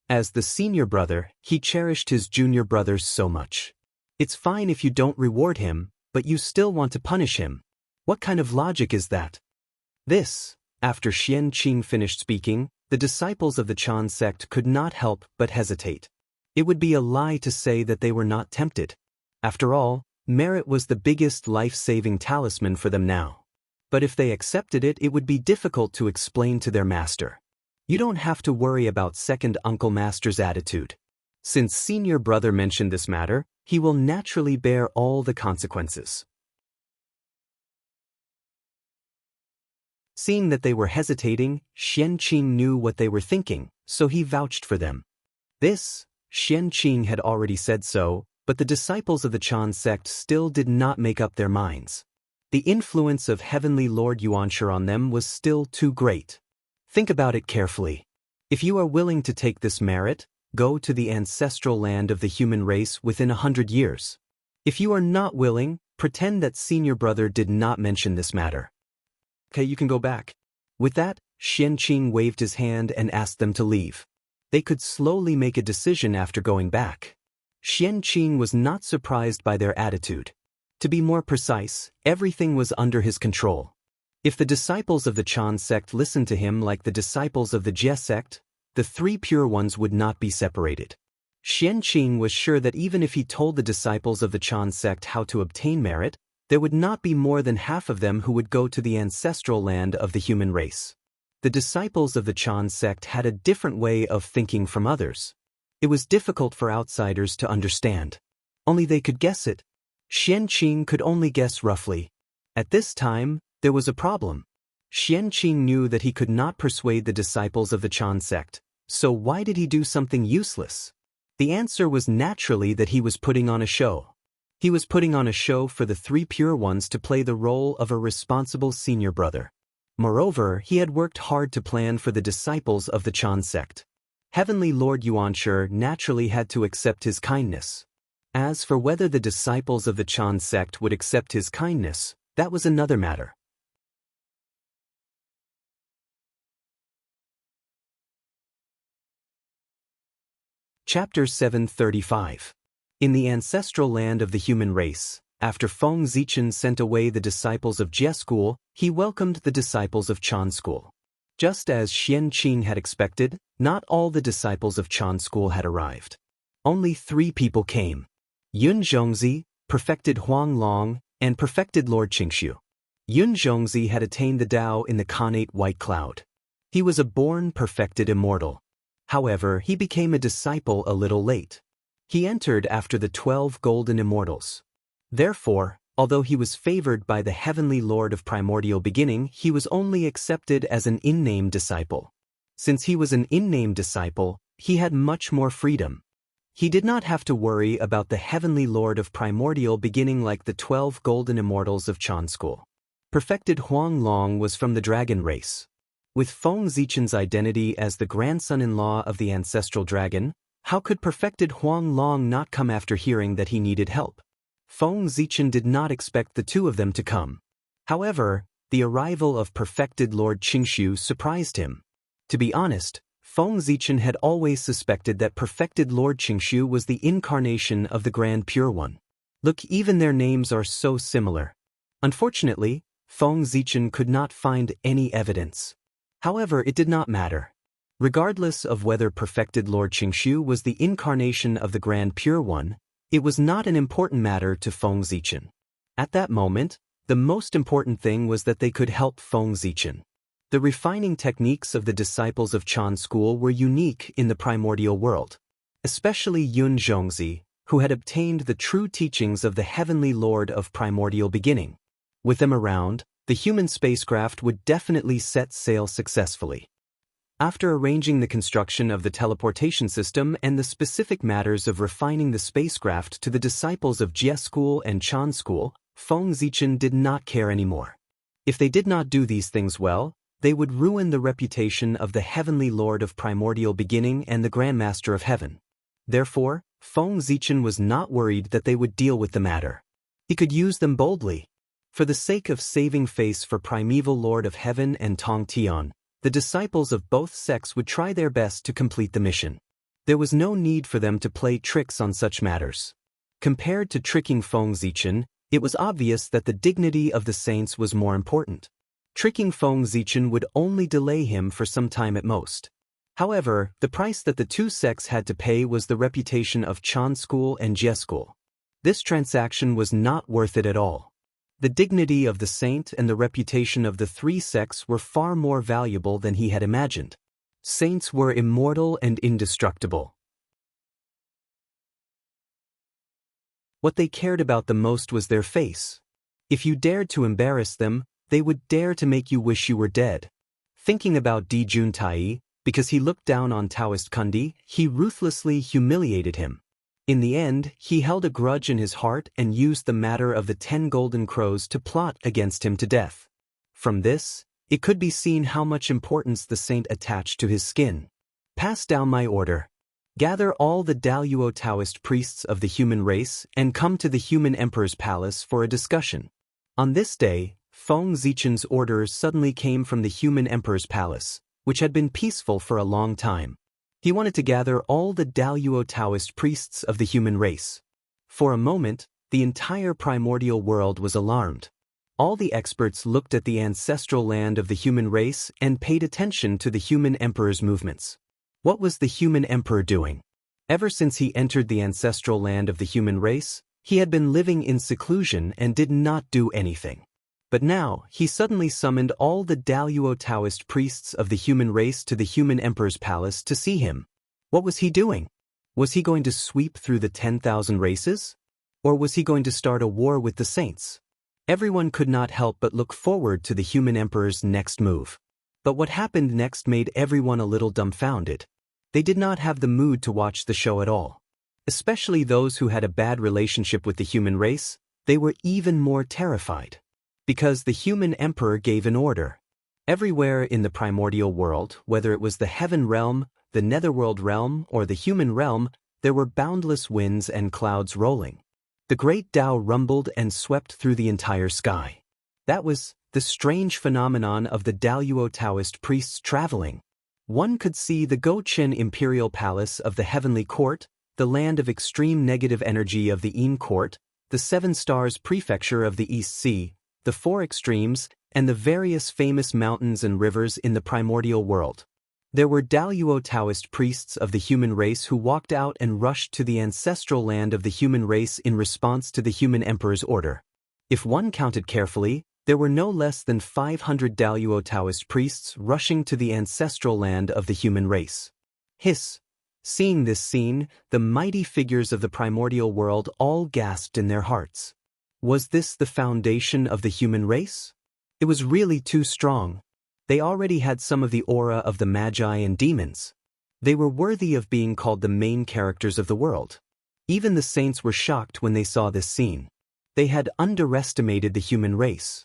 As the senior brother, he cherished his junior brothers so much. It's fine if you don't reward him, but you still want to punish him. What kind of logic is that? This, after Xian Qing finished speaking, the disciples of the Chan sect could not help but hesitate. It would be a lie to say that they were not tempted. After all, merit was the biggest life-saving talisman for them now. But if they accepted it, it would be difficult to explain to their master. You don't have to worry about second uncle master's attitude. Since senior brother mentioned this matter, he will naturally bear all the consequences. Seeing that they were hesitating, Xianqing knew what they were thinking, so he vouched for them. This, Xianqing had already said so, but the disciples of the Chan sect still did not make up their minds. The influence of Heavenly Lord Yuanshi on them was still too great. Think about it carefully. If you are willing to take this merit, go to the ancestral land of the human race within 100 years. If you are not willing, pretend that senior brother did not mention this matter. Okay, you can go back. With that, Xianqing waved his hand and asked them to leave. They could slowly make a decision after going back. Xianqing was not surprised by their attitude. To be more precise, everything was under his control. If the disciples of the Chan sect listened to him like the disciples of the Jie sect, the three pure ones would not be separated. Xianqing was sure that even if he told the disciples of the Chan sect how to obtain merit, there would not be more than half of them who would go to the ancestral land of the human race. The disciples of the Chan sect had a different way of thinking from others. It was difficult for outsiders to understand. Only they could guess it. Xianqing could only guess roughly. At this time, there was a problem. Xianqing knew that he could not persuade the disciples of the Chan sect, so why did he do something useless? The answer was naturally that he was putting on a show. He was putting on a show for the three pure ones to play the role of a responsible senior brother. Moreover, he had worked hard to plan for the disciples of the Chan sect. Heavenly Lord Yuanshi naturally had to accept his kindness. As for whether the disciples of the Chan sect would accept his kindness, that was another matter. Chapter 735. In the ancestral land of the human race, after Feng Zichen sent away the disciples of Jie school, he welcomed the disciples of Chan school. Just as Xianqing had expected, not all the disciples of Chan school had arrived. Only 3 people came. Yun Zhongzi, perfected Huang Long, and perfected Lord Qingshu. Yun Zhongzi had attained the Tao in the Khanate White Cloud. He was a born perfected immortal. However, he became a disciple a little late. He entered after the 12 golden immortals. Therefore, although he was favored by the Heavenly Lord of Primordial Beginning, he was only accepted as an in-name disciple. Since he was an in-name disciple, he had much more freedom. He did not have to worry about the Heavenly Lord of Primordial Beginning like the 12 golden immortals of Chan school. Perfected Huang Long was from the dragon race. With Feng Zichen's identity as the grandson-in-law of the ancestral dragon, how could perfected Huang Long not come after hearing that he needed help? Feng Zichen did not expect the 2 of them to come. However, the arrival of perfected Lord Qingshu surprised him. To be honest, Feng Zichen had always suspected that perfected Lord Qingshu was the incarnation of the Grand Pure One. Look, even their names are so similar. Unfortunately, Feng Zichen could not find any evidence. However, it did not matter. Regardless of whether perfected Lord Qingshu was the incarnation of the Grand Pure One, it was not an important matter to Feng Zichen. At that moment, the most important thing was that they could help Feng Zichen. The refining techniques of the disciples of Chan school were unique in the primordial world. Especially Yun Zhongzi, who had obtained the true teachings of the Heavenly Lord of Primordial Beginning. With them around, the human spacecraft would definitely set sail successfully. After arranging the construction of the teleportation system and the specific matters of refining the spacecraft to the disciples of Jie school and Chan school, Feng Zichen did not care anymore. If they did not do these things well, they would ruin the reputation of the Heavenly Lord of Primordial Beginning and the Grandmaster of Heaven. Therefore, Feng Zichen was not worried that they would deal with the matter. He could use them boldly. For the sake of saving face for Primeval Lord of Heaven and Tong Tian, the disciples of both sects would try their best to complete the mission. There was no need for them to play tricks on such matters. Compared to tricking Feng Zichen, it was obvious that the dignity of the saints was more important. Tricking Feng Zichen would only delay him for some time at most. However, the price that the 2 sects had to pay was the reputation of Chan school and Jie school. This transaction was not worth it at all. The dignity of the saint and the reputation of the 3 sects were far more valuable than he had imagined. Saints were immortal and indestructible. What they cared about the most was their face. If you dared to embarrass them, They would dare to make you wish you were dead. Thinking about Di Juntai, because he looked down on Taoist Kundi, he ruthlessly humiliated him. In the end, he held a grudge in his heart and used the matter of the 10 golden crows to plot against him to death. From this, it could be seen how much importance the saint attached to his skin. Pass down my order. Gather all the Daluo Taoist priests of the human race and come to the human emperor's palace for a discussion. On this day, Feng Zichen's orders suddenly came from the human emperor's palace, which had been peaceful for a long time. He wanted to gather all the Daluo Taoist priests of the human race. For a moment, the entire primordial world was alarmed. All the experts looked at the ancestral land of the human race and paid attention to the human emperor's movements. What was the human emperor doing? Ever since he entered the ancestral land of the human race, he had been living in seclusion and did not do anything. But now, he suddenly summoned all the Daluo Taoist priests of the human race to the human emperor's palace to see him. What was he doing? Was he going to sweep through the 10,000 races? Or was he going to start a war with the saints? Everyone could not help but look forward to the human emperor's next move. But what happened next made everyone a little dumbfounded. They did not have the mood to watch the show at all. Especially those who had a bad relationship with the human race, they were even more terrified. Because the human emperor gave an order. Everywhere in the primordial world, whether it was the heaven realm, the netherworld realm, or the human realm, there were boundless winds and clouds rolling. The great Tao rumbled and swept through the entire sky. That was the strange phenomenon of the Daluo Taoist priests traveling. One could see the Gochen imperial palace of the heavenly court, the land of extreme negative energy of the Yin court, the 7 stars prefecture of the East Sea, the 4 extremes, and the various famous mountains and rivers in the primordial world. There were Daluo Taoist priests of the human race who walked out and rushed to the ancestral land of the human race in response to the human emperor's order. If one counted carefully, there were no less than 500 Daluo Taoist priests rushing to the ancestral land of the human race. Hiss! Seeing this scene, the mighty figures of the primordial world all gasped in their hearts. Was this the foundation of the human race? It was really too strong. They already had some of the aura of the magi and demons. They were worthy of being called the main characters of the world. Even the saints were shocked when they saw this scene. They had underestimated the human race.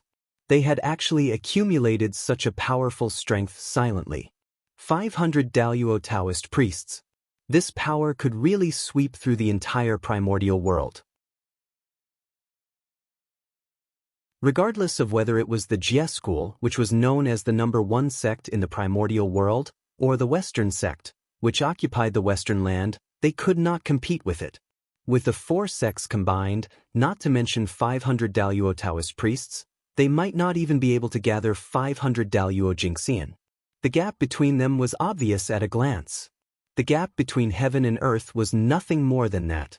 They had actually accumulated such a powerful strength silently. 500 Daluo Taoist priests. This power could really sweep through the entire primordial world. Regardless of whether it was the Jie school, which was known as the #1 sect in the primordial world, or the Western sect, which occupied the Western land, they could not compete with it. With the 4 sects combined, not to mention 500 Daluo Taoist priests, they might not even be able to gather 500 Daluo Jingxian. The gap between them was obvious at a glance. The gap between heaven and earth was nothing more than that.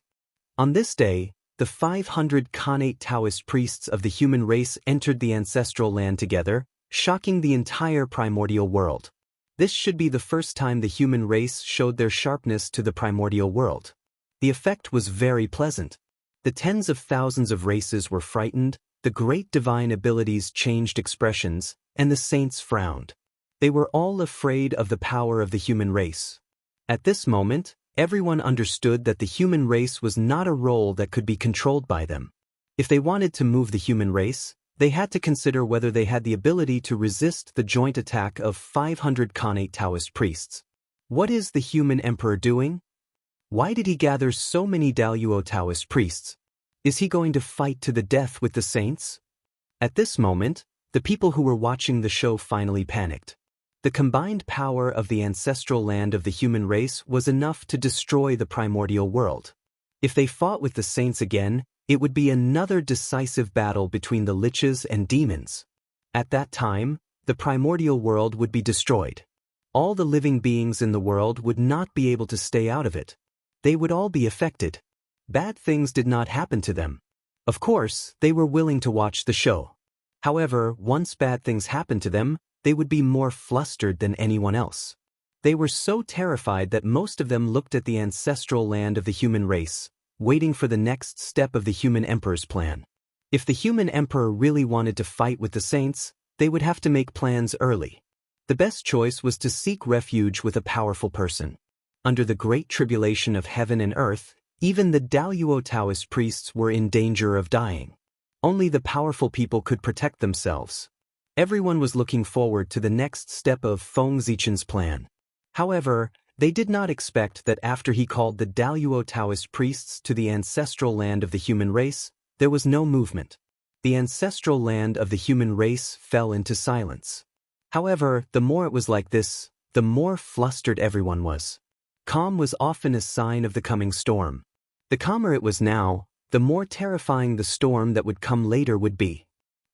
On this day, the 500 Khanate Taoist priests of the human race entered the ancestral land together, shocking the entire primordial world. This should be the first time the human race showed their sharpness to the primordial world. The effect was very pleasant. The tens of thousands of races were frightened, the great divine abilities changed expressions, and the saints frowned. They were all afraid of the power of the human race. At this moment, everyone understood that the human race was not a role that could be controlled by them. If they wanted to move the human race, they had to consider whether they had the ability to resist the joint attack of 500 Khanate Taoist priests. What is the human emperor doing? Why did he gather so many Daluo Taoist priests? Is he going to fight to the death with the saints? At this moment, the people who were watching the show finally panicked. The combined power of the ancestral land of the human race was enough to destroy the primordial world. If they fought with the saints again, it would be another decisive battle between the liches and demons. At that time, the primordial world would be destroyed. All the living beings in the world would not be able to stay out of it. They would all be affected. Bad things did not happen to them. Of course, they were willing to watch the show. However, once bad things happened to them, they would be more flustered than anyone else. They were so terrified that most of them looked at the ancestral land of the human race, waiting for the next step of the human emperor's plan. If the human emperor really wanted to fight with the saints, they would have to make plans early. The best choice was to seek refuge with a powerful person. Under the great tribulation of heaven and earth, even the Daluo Taoist priests were in danger of dying. Only the powerful people could protect themselves. Everyone was looking forward to the next step of Feng Zichen's plan. However, they did not expect that after he called the Daluo Taoist priests to the ancestral land of the human race, there was no movement. The ancestral land of the human race fell into silence. However, the more it was like this, the more flustered everyone was. Calm was often a sign of the coming storm. The calmer it was now, the more terrifying the storm that would come later would be.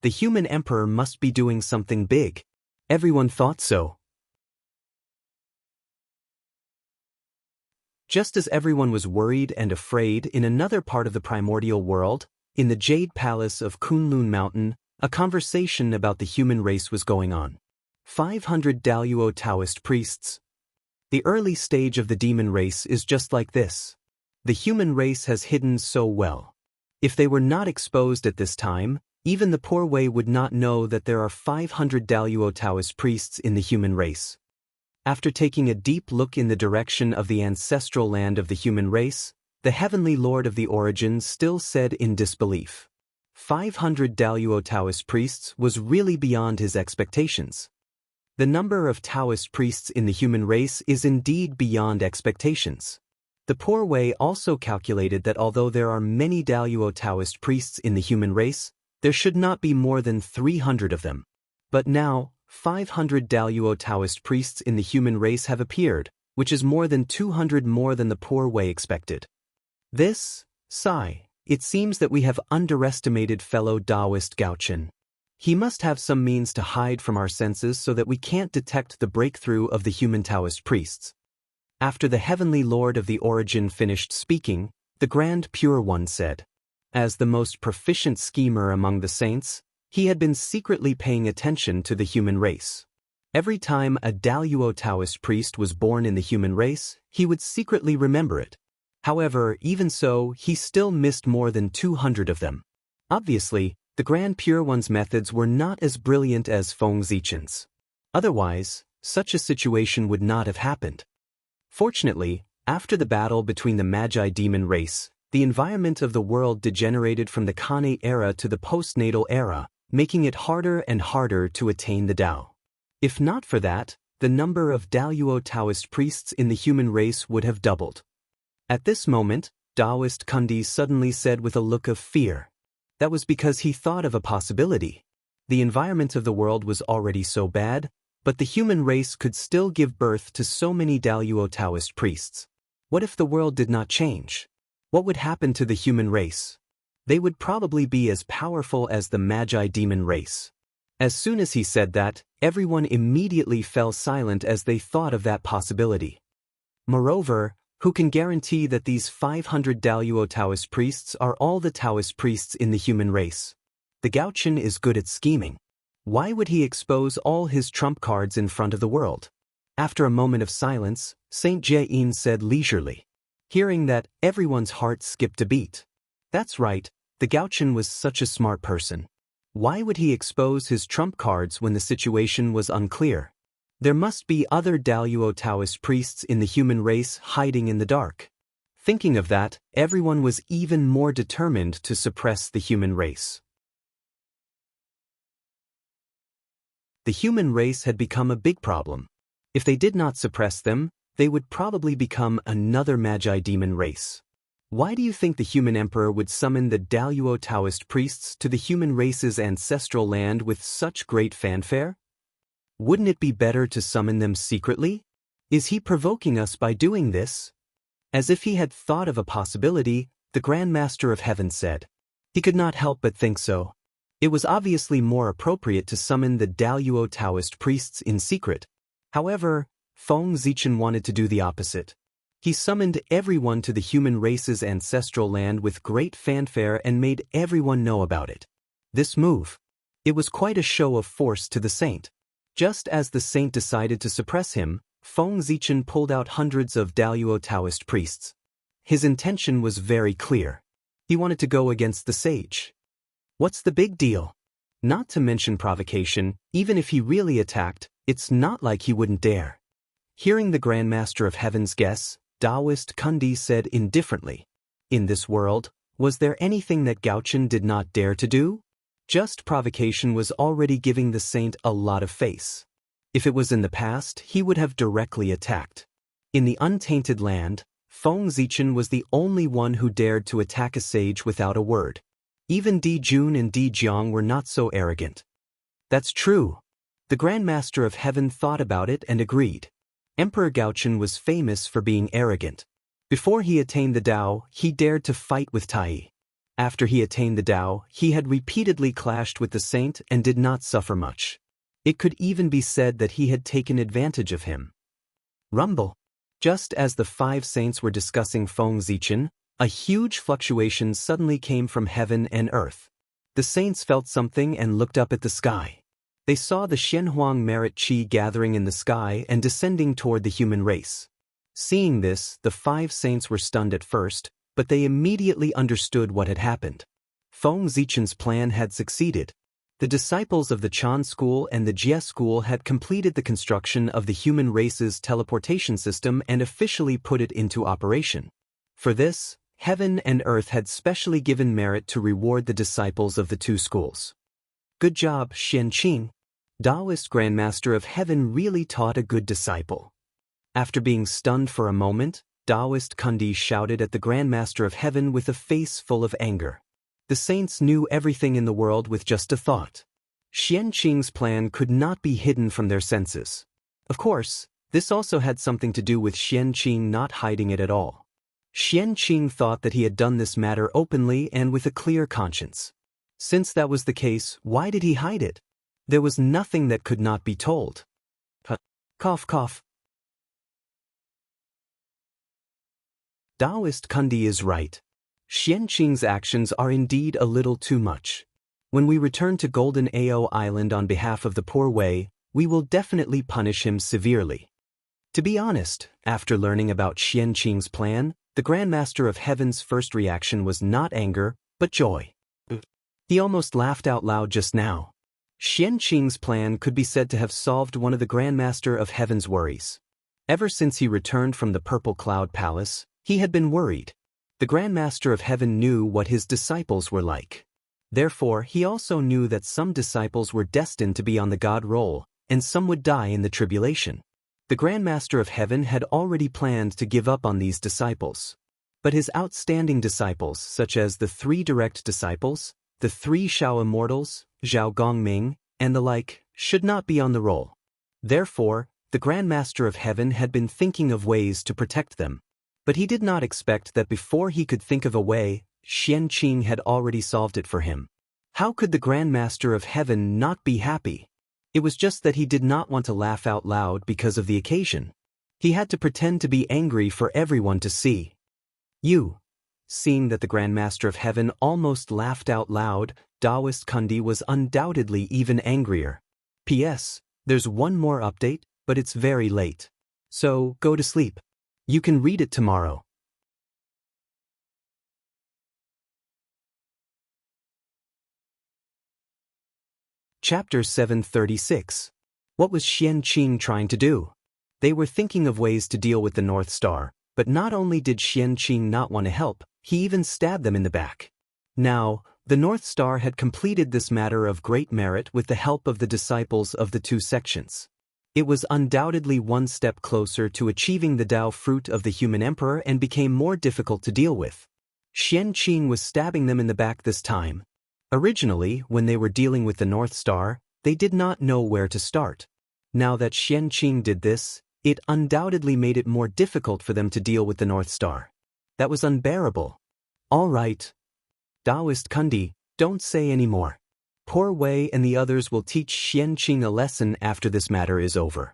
The human emperor must be doing something big. Everyone thought so. Just as everyone was worried and afraid in another part of the primordial world, in the Jade Palace of Kunlun Mountain, a conversation about the human race was going on. 500 Daluo Taoist priests. The early stage of the demon race is just like this. The human race has hidden so well. If they were not exposed at this time, even the poor way would not know that there are 500 Daluo Taoist priests in the human race. After taking a deep look in the direction of the ancestral land of the human race, the heavenly lord of the origin still said in disbelief. 500 Daluo Taoist priests was really beyond his expectations. The number of Taoist priests in the human race is indeed beyond expectations. The poor way also calculated that although there are many Daluo Taoist priests in the human race, there should not be more than 300 of them. But now, 500 Daluo Taoist priests in the human race have appeared, which is more than 200 more than the poor way expected. This, sigh, it seems that we have underestimated fellow Taoist Gaochen. He must have some means to hide from our senses so that we can't detect the breakthrough of the human Taoist priests. After the heavenly lord of the origin finished speaking, the Grand Pure One said, as the most proficient schemer among the saints, he had been secretly paying attention to the human race. Every time a Daluo Taoist priest was born in the human race, he would secretly remember it. However, even so, he still missed more than 200 of them. Obviously, the Grand Pure One's methods were not as brilliant as Feng Zichen's. Otherwise, such a situation would not have happened. Fortunately, after the battle between the Magi demon race, the environment of the world degenerated from the Kane era to the postnatal era, making it harder and harder to attain the Tao. If not for that, the number of Daluo Taoist priests in the human race would have doubled. At this moment, Taoist Kundi suddenly said with a look of fear. That was because he thought of a possibility. The environment of the world was already so bad, but the human race could still give birth to so many Daluo Taoist priests. What if the world did not change? What would happen to the human race? They would probably be as powerful as the Magi demon race. As soon as he said that, everyone immediately fell silent as they thought of that possibility. Moreover, who can guarantee that these 500 Daluo Taoist priests are all the Taoist priests in the human race? The Gaochen is good at scheming. Why would he expose all his trump cards in front of the world? After a moment of silence, Saint Jie-in said leisurely. Hearing that, everyone's heart skipped a beat. That's right, the Gaochen was such a smart person. Why would he expose his trump cards when the situation was unclear? There must be other Daluo Taoist priests in the human race hiding in the dark. Thinking of that, everyone was even more determined to suppress the human race. The human race had become a big problem. If they did not suppress them, they would probably become another Magi demon race. Why do you think the human emperor would summon the Daluo Taoist priests to the human race's ancestral land with such great fanfare? Wouldn't it be better to summon them secretly? Is he provoking us by doing this? As if he had thought of a possibility, the Grand Master of Heaven said. He could not help but think so. It was obviously more appropriate to summon the Daluo Taoist priests in secret. However, Feng Zichen wanted to do the opposite. He summoned everyone to the human race's ancestral land with great fanfare and made everyone know about it. This move. It was quite a show of force to the saint. Just as the saint decided to suppress him, Feng Zichen pulled out hundreds of Daluo Taoist priests. His intention was very clear. He wanted to go against the sage. What's the big deal? Not to mention provocation, even if he really attacked, it's not like he wouldn't dare. Hearing the Grandmaster of Heaven's guess, Taoist Kundi said indifferently, in this world, was there anything that Gaochen did not dare to do? Just provocation was already giving the saint a lot of face. If it was in the past, he would have directly attacked. In the untainted land, Feng Zichen was the only one who dared to attack a sage without a word. Even Di Jun and Di Jiang were not so arrogant. That's true. The Grandmaster of Heaven thought about it and agreed. Emperor Gaochen was famous for being arrogant. Before he attained the Tao, he dared to fight with Tai. After he attained the Tao, he had repeatedly clashed with the saint and did not suffer much. It could even be said that he had taken advantage of him. Rumble. Just as the 5 saints were discussing Feng Zichen, a huge fluctuation suddenly came from heaven and earth. The saints felt something and looked up at the sky. They saw the Xianhuang merit qi gathering in the sky and descending toward the human race. Seeing this, the 5 saints were stunned at first, but they immediately understood what had happened. Feng Zichen's plan had succeeded. The disciples of the Chan school and the Jie school had completed the construction of the human race's teleportation system and officially put it into operation. For this, heaven and earth had specially given merit to reward the disciples of the 2 schools. Good job, Xianqing. Taoist Grandmaster of Heaven really taught a good disciple. After being stunned for a moment, Taoist Kundi shouted at the Grandmaster of Heaven with a face full of anger. The saints knew everything in the world with just a thought. Xianqing's plan could not be hidden from their senses. Of course, this also had something to do with Xianqing not hiding it at all. Xianqing thought that he had done this matter openly and with a clear conscience. Since that was the case, why did he hide it? There was nothing that could not be told. Cough cough. Taoist Kundi is right. Xianqing's actions are indeed a little too much. When we return to Golden Ao Island on behalf of the poor Wei, we will definitely punish him severely. To be honest, after learning about Xianqing's plan, the Grandmaster of Heaven's first reaction was not anger, but joy. He almost laughed out loud just now. Xianqing's plan could be said to have solved one of the Grandmaster of Heaven's worries. Ever since he returned from the Purple Cloud Palace, he had been worried. The Grandmaster of Heaven knew what his disciples were like. Therefore, he also knew that some disciples were destined to be on the God roll, and some would die in the tribulation. The Grandmaster of Heaven had already planned to give up on these disciples. But his outstanding disciples, such as the 3 direct disciples, the 3 Shao immortals, Zhao Gongming, and the like, should not be on the roll. Therefore, the Grandmaster of Heaven had been thinking of ways to protect them. But he did not expect that before he could think of a way, Xianqing had already solved it for him. How could the Grandmaster of Heaven not be happy? It was just that he did not want to laugh out loud because of the occasion. He had to pretend to be angry for everyone to see. Seeing that the Grandmaster of Heaven almost laughed out loud, Taoist Kundi was undoubtedly even angrier. P.S. There's one more update, but it's very late. So, go to sleep. You can read it tomorrow. Chapter 736. What was Xianqing trying to do? They were thinking of ways to deal with the North Star, but not only did Xianqing not want to help, he even stabbed them in the back. Now, the North Star had completed this matter of great merit with the help of the disciples of the 2 sections. It was undoubtedly one step closer to achieving the Tao fruit of the human emperor and became more difficult to deal with. Xianqing was stabbing them in the back this time. Originally, when they were dealing with the North Star, they did not know where to start. Now that Xianqing did this, it undoubtedly made it more difficult for them to deal with the North Star. That was unbearable. All right. Taoist Kundi, don't say any more. Poor Wei and the others will teach Xianqing a lesson after this matter is over.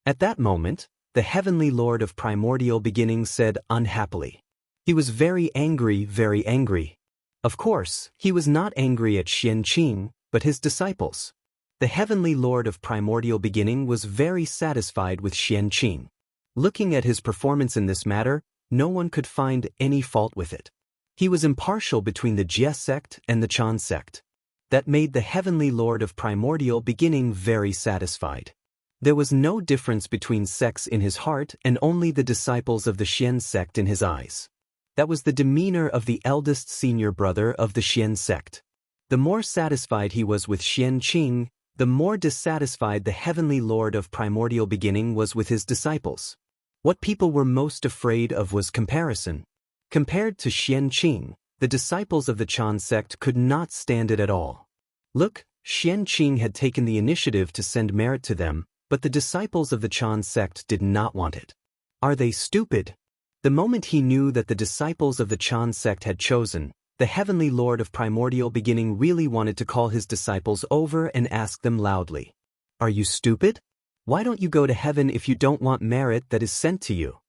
At that moment, the Heavenly Lord of Primordial Beginning said unhappily. He was very angry, very angry. Of course, he was not angry at Xianqing, but his disciples. The Heavenly Lord of Primordial Beginning was very satisfied with Xianqing. Looking at his performance in this matter, no one could find any fault with it. He was impartial between the Jie sect and the Chan sect. That made the heavenly Lord of primordial beginning very satisfied. There was no difference between sects in his heart and only the disciples of the Xian sect in his eyes. That was the demeanor of the eldest senior brother of the Xian sect. The more satisfied he was with Xian Qing, the more dissatisfied the heavenly Lord of primordial beginning was with his disciples. What people were most afraid of was comparison. Compared to Xian Qing, the disciples of the Chan sect could not stand it at all. Look, Xian Qing had taken the initiative to send merit to them, but the disciples of the Chan sect did not want it. Are they stupid? The moment he knew that the disciples of the Chan sect had chosen, the heavenly Lord of primordial beginning really wanted to call his disciples over and ask them loudly, "Are you stupid? Why don't you go to heaven if you don't want merit that is sent to you?"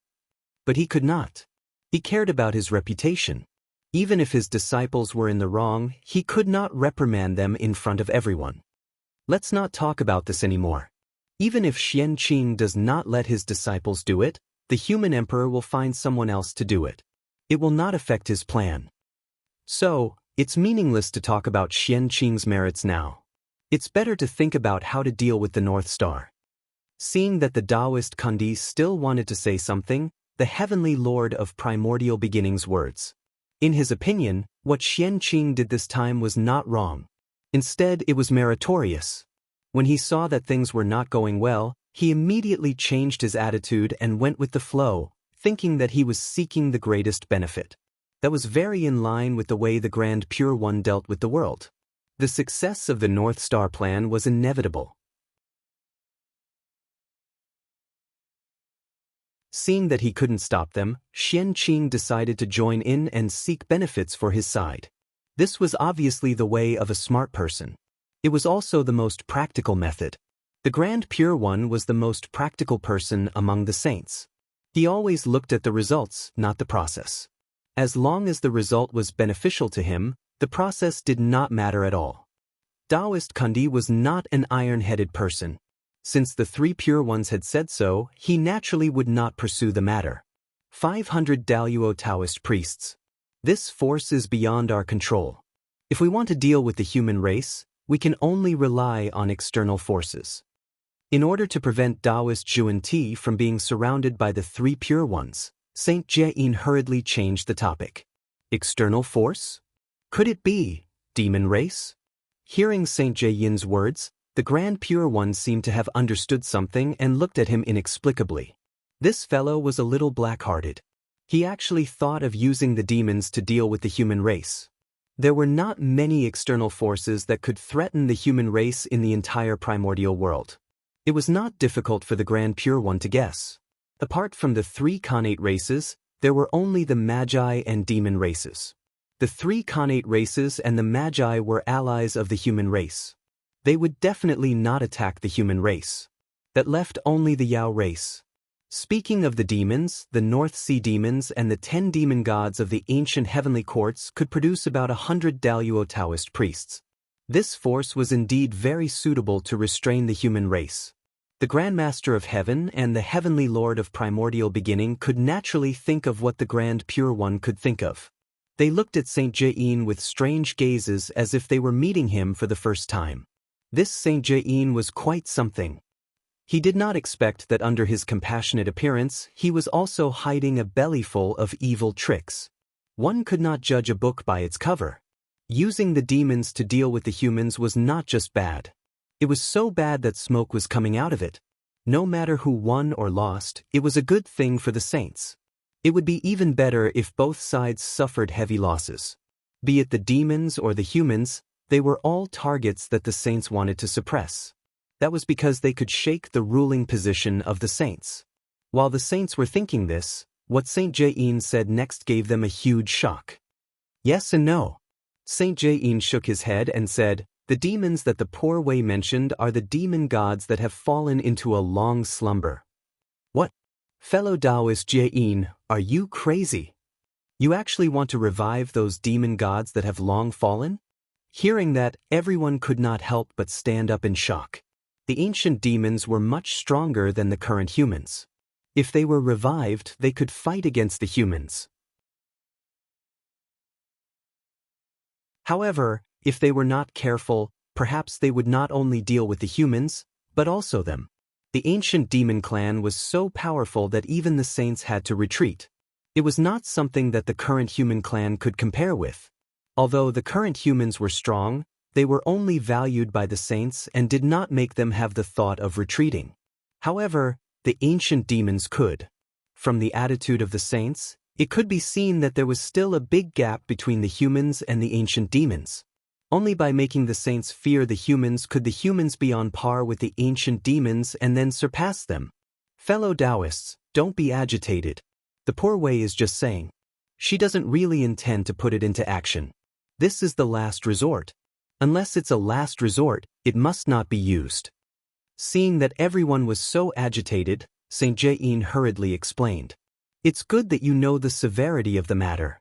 But he could not. He cared about his reputation. Even if his disciples were in the wrong, he could not reprimand them in front of everyone. Let's not talk about this anymore. Even if Xian Qing does not let his disciples do it, the human emperor will find someone else to do it. It will not affect his plan. So, it's meaningless to talk about Xian Qing's merits now. It's better to think about how to deal with the North Star. Seeing that the Taoist Kundi still wanted to say something, the heavenly Lord of primordial beginning's words. In his opinion, what Xian Qing did this time was not wrong. Instead, it was meritorious. When he saw that things were not going well, he immediately changed his attitude and went with the flow, thinking that he was seeking the greatest benefit. That was very in line with the way the Grand Pure One dealt with the world. The success of the North Star plan was inevitable. Seeing that he couldn't stop them, Xian Qing decided to join in and seek benefits for his side. This was obviously the way of a smart person. It was also the most practical method. The Grand Pure One was the most practical person among the saints. He always looked at the results, not the process. As long as the result was beneficial to him, the process did not matter at all. Taoist Kundi was not an iron-headed person. Since the three pure ones had said so, he naturally would not pursue the matter. 500 Daluo Taoist priests. This force is beyond our control. If we want to deal with the human race, we can only rely on external forces. In order to prevent Taoist Zhuan-Ti from being surrounded by the three pure ones, Saint Jie-in hurriedly changed the topic. External force? Could it be demon race? Hearing Saint Jie-in's words, the Grand Pure One seemed to have understood something and looked at him inexplicably. This fellow was a little black-hearted. He actually thought of using the demons to deal with the human race. There were not many external forces that could threaten the human race in the entire primordial world. It was not difficult for the Grand Pure One to guess. Apart from the three Khanate races, there were only the Magi and demon races. The three Khanate races and the Magi were allies of the human race. They would definitely not attack the human race. That left only the Yao race. Speaking of the demons, the North Sea demons and the 10 demon gods of the ancient heavenly courts could produce about 100 Daluo Taoist priests. This force was indeed very suitable to restrain the human race. The Grand Master of Heaven and the Heavenly Lord of Primordial Beginning could naturally think of what the Grand Pure One could think of. They looked at Saint Jie-in with strange gazes as if they were meeting him for the first time. This Saint Jie-in was quite something. He did not expect that under his compassionate appearance he was also hiding a bellyful of evil tricks. One could not judge a book by its cover. Using the demons to deal with the humans was not just bad. It was so bad that smoke was coming out of it. No matter who won or lost, it was a good thing for the saints. It would be even better if both sides suffered heavy losses. Be it the demons or the humans, they were all targets that the saints wanted to suppress. That was because they could shake the ruling position of the saints. While the saints were thinking this, what Saint Jie-in said next gave them a huge shock. Yes and no. Saint Jie-in shook his head and said, "The demons that the poor Wei mentioned are the demon gods that have fallen into a long slumber." What? Fellow Taoist Jie-in, are you crazy? You actually want to revive those demon gods that have long fallen? Hearing that, everyone could not help but stand up in shock. The ancient demons were much stronger than the current humans. If they were revived, they could fight against the humans. However, If they were not careful, perhaps they would not only deal with the humans, but also them. The ancient demon clan was so powerful that even the saints had to retreat. It was not something that the current human clan could compare with. Although the current humans were strong, they were only valued by the saints and did not make them have the thought of retreating. However, the ancient demons could. From the attitude of the saints, it could be seen that there was still a big gap between the humans and the ancient demons. Only by making the saints fear the humans could the humans be on par with the ancient demons and then surpass them. Fellow Taoists, don't be agitated. The poor way is just saying. She doesn't really intend to put it into action. This is the last resort. Unless it's a last resort, it must not be used. Seeing that everyone was so agitated, St. Jain hurriedly explained. It's good that you know the severity of the matter.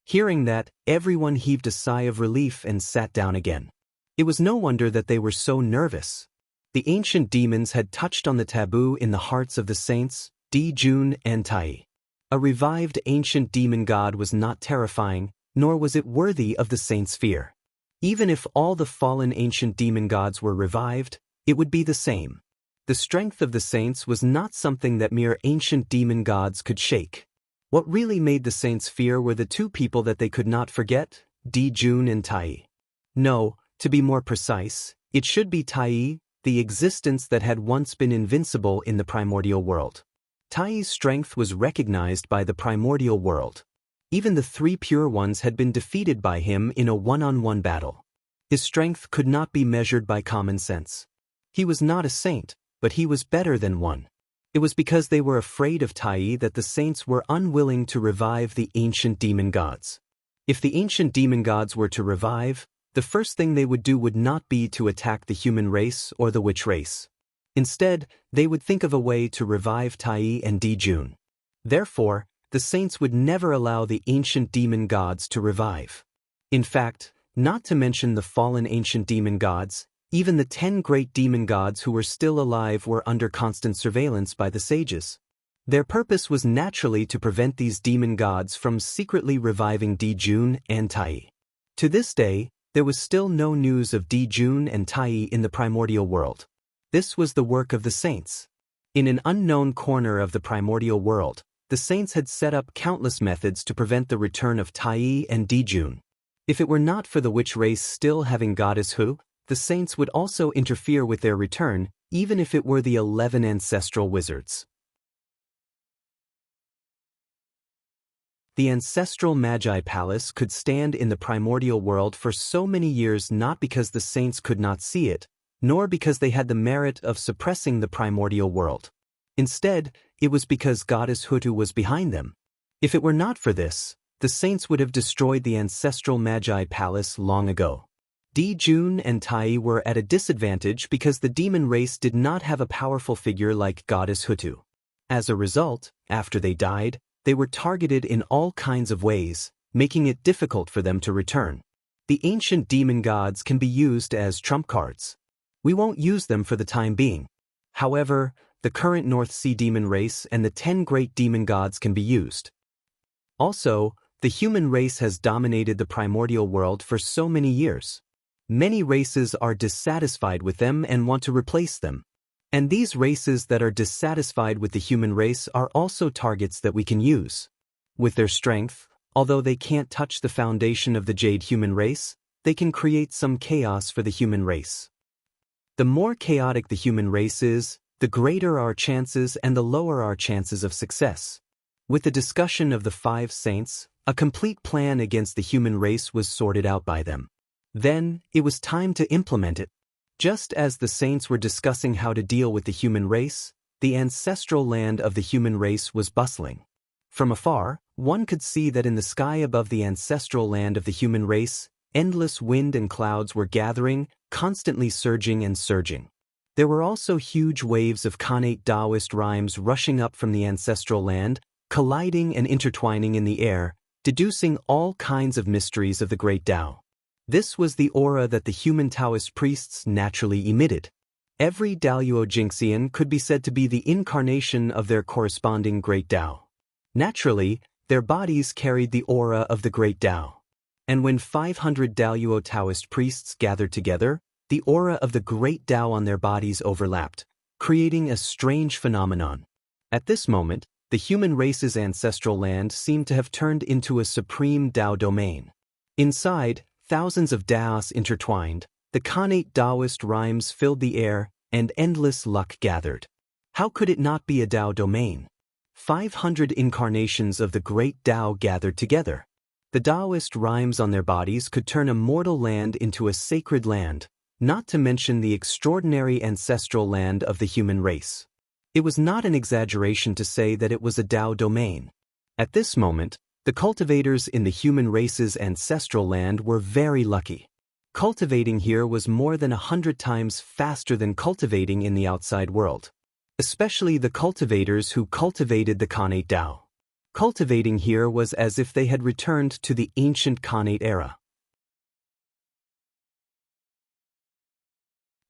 Hearing that, everyone heaved a sigh of relief and sat down again. It was no wonder that they were so nervous. The ancient demons had touched on the taboo in the hearts of the saints, Dijun and Tai. A revived ancient demon god was not terrifying, nor was it worthy of the saints' fear. Even if all the fallen ancient demon gods were revived, it would be the same. The strength of the saints was not something that mere ancient demon gods could shake. What really made the saints fear were the two people that they could not forget, Dijun and Tai. No, to be more precise, it should be Tai, the existence that had once been invincible in the primordial world. Tai's strength was recognized by the primordial world. Even the three pure ones had been defeated by him in a one-on-one battle. His strength could not be measured by common sense. He was not a saint, but he was better than one. It was because they were afraid of Tai that the saints were unwilling to revive the ancient demon gods. If the ancient demon gods were to revive, the first thing they would do would not be to attack the human race or the witch race. Instead, they would think of a way to revive Tai and Dijun. Therefore, the saints would never allow the ancient demon gods to revive. In fact, not to mention the fallen ancient demon gods, even the 10 great demon gods who were still alive were under constant surveillance by the sages. Their purpose was naturally to prevent these demon gods from secretly reviving Dijun and Tai. To this day, there was still no news of Dijun and Tai in the primordial world. This was the work of the saints. In an unknown corner of the primordial world, the saints had set up countless methods to prevent the return of Tai and Dijun. If it were not for the witch race still having goddess Hu, the saints would also interfere with their return, even if it were the 11 ancestral wizards. The ancestral Magi Palace could stand in the primordial world for so many years not because the saints could not see it, nor because they had the merit of suppressing the primordial world. Instead, it was because goddess Hutu was behind them. If it were not for this, the saints would have destroyed the ancestral Magi Palace long ago. Dijun and Tai were at a disadvantage because the demon race did not have a powerful figure like goddess Hutu. As a result, after they died, they were targeted in all kinds of ways, making it difficult for them to return. The ancient demon gods can be used as trump cards. We won't use them for the time being. However, the current North Sea demon race and the 10 great demon gods can be used. Also, the human race has dominated the primordial world for so many years. Many races are dissatisfied with them and want to replace them. And these races that are dissatisfied with the human race are also targets that we can use. With their strength, although they can't touch the foundation of the jade human race, they can create some chaos for the human race. The more chaotic the human race is, the greater our chances and the lower our chances of success. With the discussion of the 5 saints, a complete plan against the human race was sorted out by them. Then, it was time to implement it. Just as the saints were discussing how to deal with the human race, the ancestral land of the human race was bustling. From afar, one could see that in the sky above the ancestral land of the human race, endless wind and clouds were gathering, constantly surging and surging. There were also huge waves of connate Taoist rhymes rushing up from the ancestral land, colliding and intertwining in the air, deducing all kinds of mysteries of the great Tao. This was the aura that the human Taoist priests naturally emitted. Every Daluo Jingxian could be said to be the incarnation of their corresponding great Tao. Naturally, their bodies carried the aura of the great Tao. And when 500 Daluo Taoist priests gathered together, the aura of the great Tao on their bodies overlapped, creating a strange phenomenon. At this moment, the human race's ancestral land seemed to have turned into a supreme Tao domain. Inside, thousands of Daos intertwined, the Khanate Taoist rhymes filled the air, and endless luck gathered. How could it not be a Tao domain? 500 incarnations of the great Tao gathered together. The Taoist rhymes on their bodies could turn a mortal land into a sacred land, not to mention the extraordinary ancestral land of the human race. It was not an exaggeration to say that it was a Tao domain. At this moment, the cultivators in the human race's ancestral land were very lucky. Cultivating here was more than 100 times faster than cultivating in the outside world. Especially the cultivators who cultivated the Khanate Tao. Cultivating here was as if they had returned to the ancient Khanate era.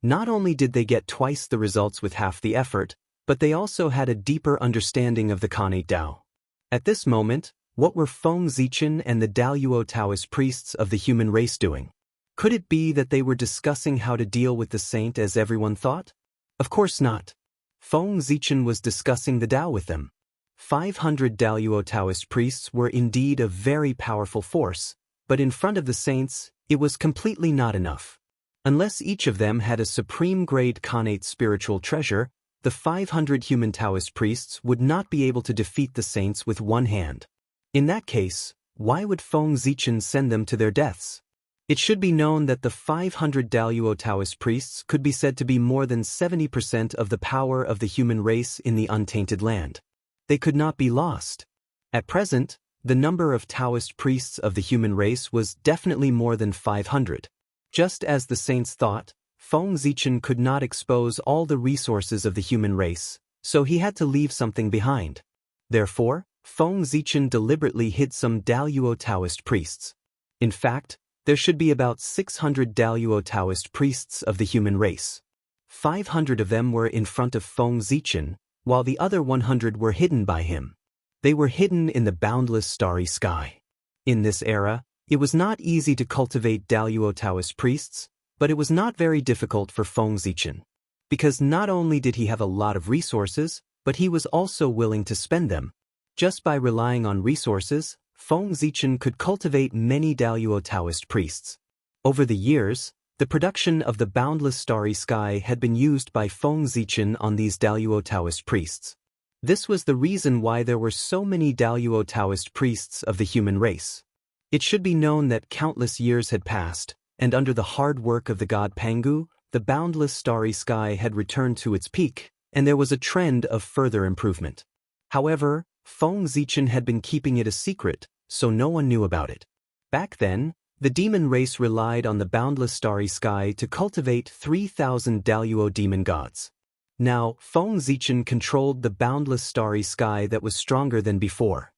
Not only did they get twice the results with half the effort, but they also had a deeper understanding of the Khanate Tao. At this moment, what were Feng Zichen and the Daluo Taoist priests of the human race doing? Could it be that they were discussing how to deal with the saint as everyone thought? Of course not. Feng Zichen was discussing the Tao with them. 500 Daluo Taoist priests were indeed a very powerful force, but in front of the saints, it was completely not enough. Unless each of them had a supreme-grade Khanate spiritual treasure, the 500 human Taoist priests would not be able to defeat the saints with one hand. In that case, why would Feng Zichen send them to their deaths? It should be known that the 500 Daluo Taoist priests could be said to be more than 70% of the power of the human race in the untainted land. They could not be lost. At present, the number of Taoist priests of the human race was definitely more than 500. Just as the saints thought, Feng Zichen could not expose all the resources of the human race, so he had to leave something behind. Therefore, Feng Zichen deliberately hid some Daluo Taoist priests. In fact, there should be about 600 Daluo Taoist priests of the human race. 500 of them were in front of Feng Zichen, while the other 100 were hidden by him. They were hidden in the boundless starry sky. In this era, it was not easy to cultivate Daluo Taoist priests, but it was not very difficult for Feng Zichen. Because not only did he have a lot of resources, but he was also willing to spend them. Just by relying on resources, Feng Zichen could cultivate many Daluo Taoist priests. Over the years, the production of the boundless starry sky had been used by Feng Zichen on these Daluo Taoist priests. This was the reason why there were so many Daluo Taoist priests of the human race. It should be known that countless years had passed, and under the hard work of the god Pangu, the boundless starry sky had returned to its peak, and there was a trend of further improvement. However, Feng Zichen had been keeping it a secret, so no one knew about it. Back then, the demon race relied on the boundless starry sky to cultivate 3,000 Daluo demon gods. Now, Feng Zichen controlled the boundless starry sky that was stronger than before.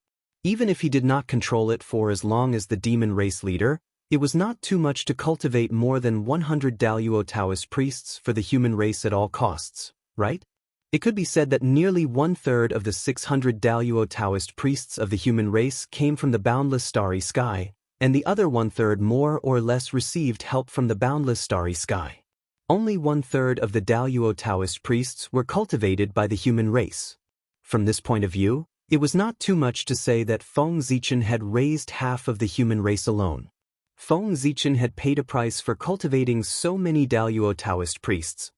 Even if he did not control it for as long as the demon race leader, it was not too much to cultivate more than 100 Daluo Taoist priests for the human race at all costs, right? It could be said that nearly 1/3 of the 600 Daluo Taoist priests of the human race came from the boundless starry sky, and the other 1/3 more or less received help from the boundless starry sky. Only 1/3 of the Daluo Taoist priests were cultivated by the human race. From this point of view, it was not too much to say that Feng Zichen had raised half of the human race alone. Feng Zichen had paid a price for cultivating so many Daluo Taoist priests.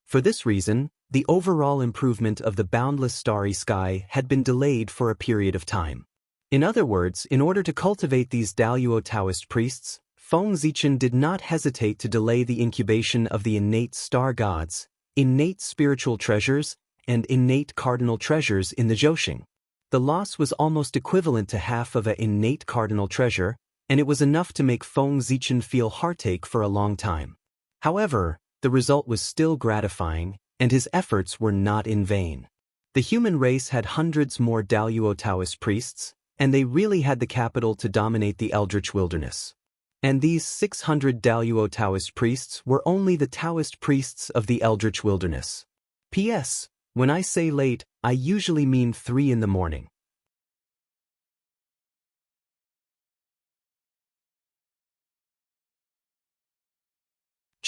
For this reason, the overall improvement of the boundless starry sky had been delayed for a period of time. In other words, in order to cultivate these Daluo Taoist priests, Feng Zichen did not hesitate to delay the incubation of the innate star gods, innate spiritual treasures, and innate cardinal treasures in the Zhoushan. The loss was almost equivalent to half of an innate cardinal treasure, and it was enough to make Feng Zichen feel heartache for a long time. However, the result was still gratifying, and his efforts were not in vain. The human race had hundreds more Daluo Taoist priests, and they really had the capital to dominate the Eldritch Wilderness. And these 600 Daluo Taoist priests were only the Taoist priests of the Eldritch Wilderness. P.S. When I say late, I usually mean 3 in the morning.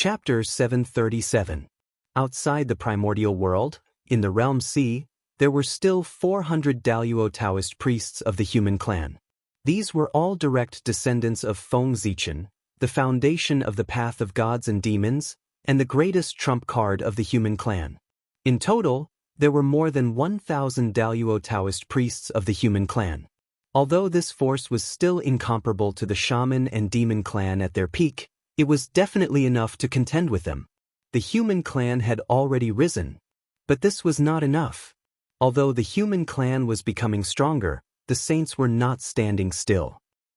Chapter 737. Outside the primordial world, in the realm C, there were still 400 Daluo Taoist priests of the human clan. These were all direct descendants of Feng Zichen, the foundation of the path of gods and demons, and the greatest trump card of the human clan. In total, there were more than 1,000 Daluo Taoist priests of the human clan. Although this force was still incomparable to the shaman and demon clan at their peak, it was definitely enough to contend with them. The human clan had already risen. But this was not enough. Although the human clan was becoming stronger, the saints were not standing still.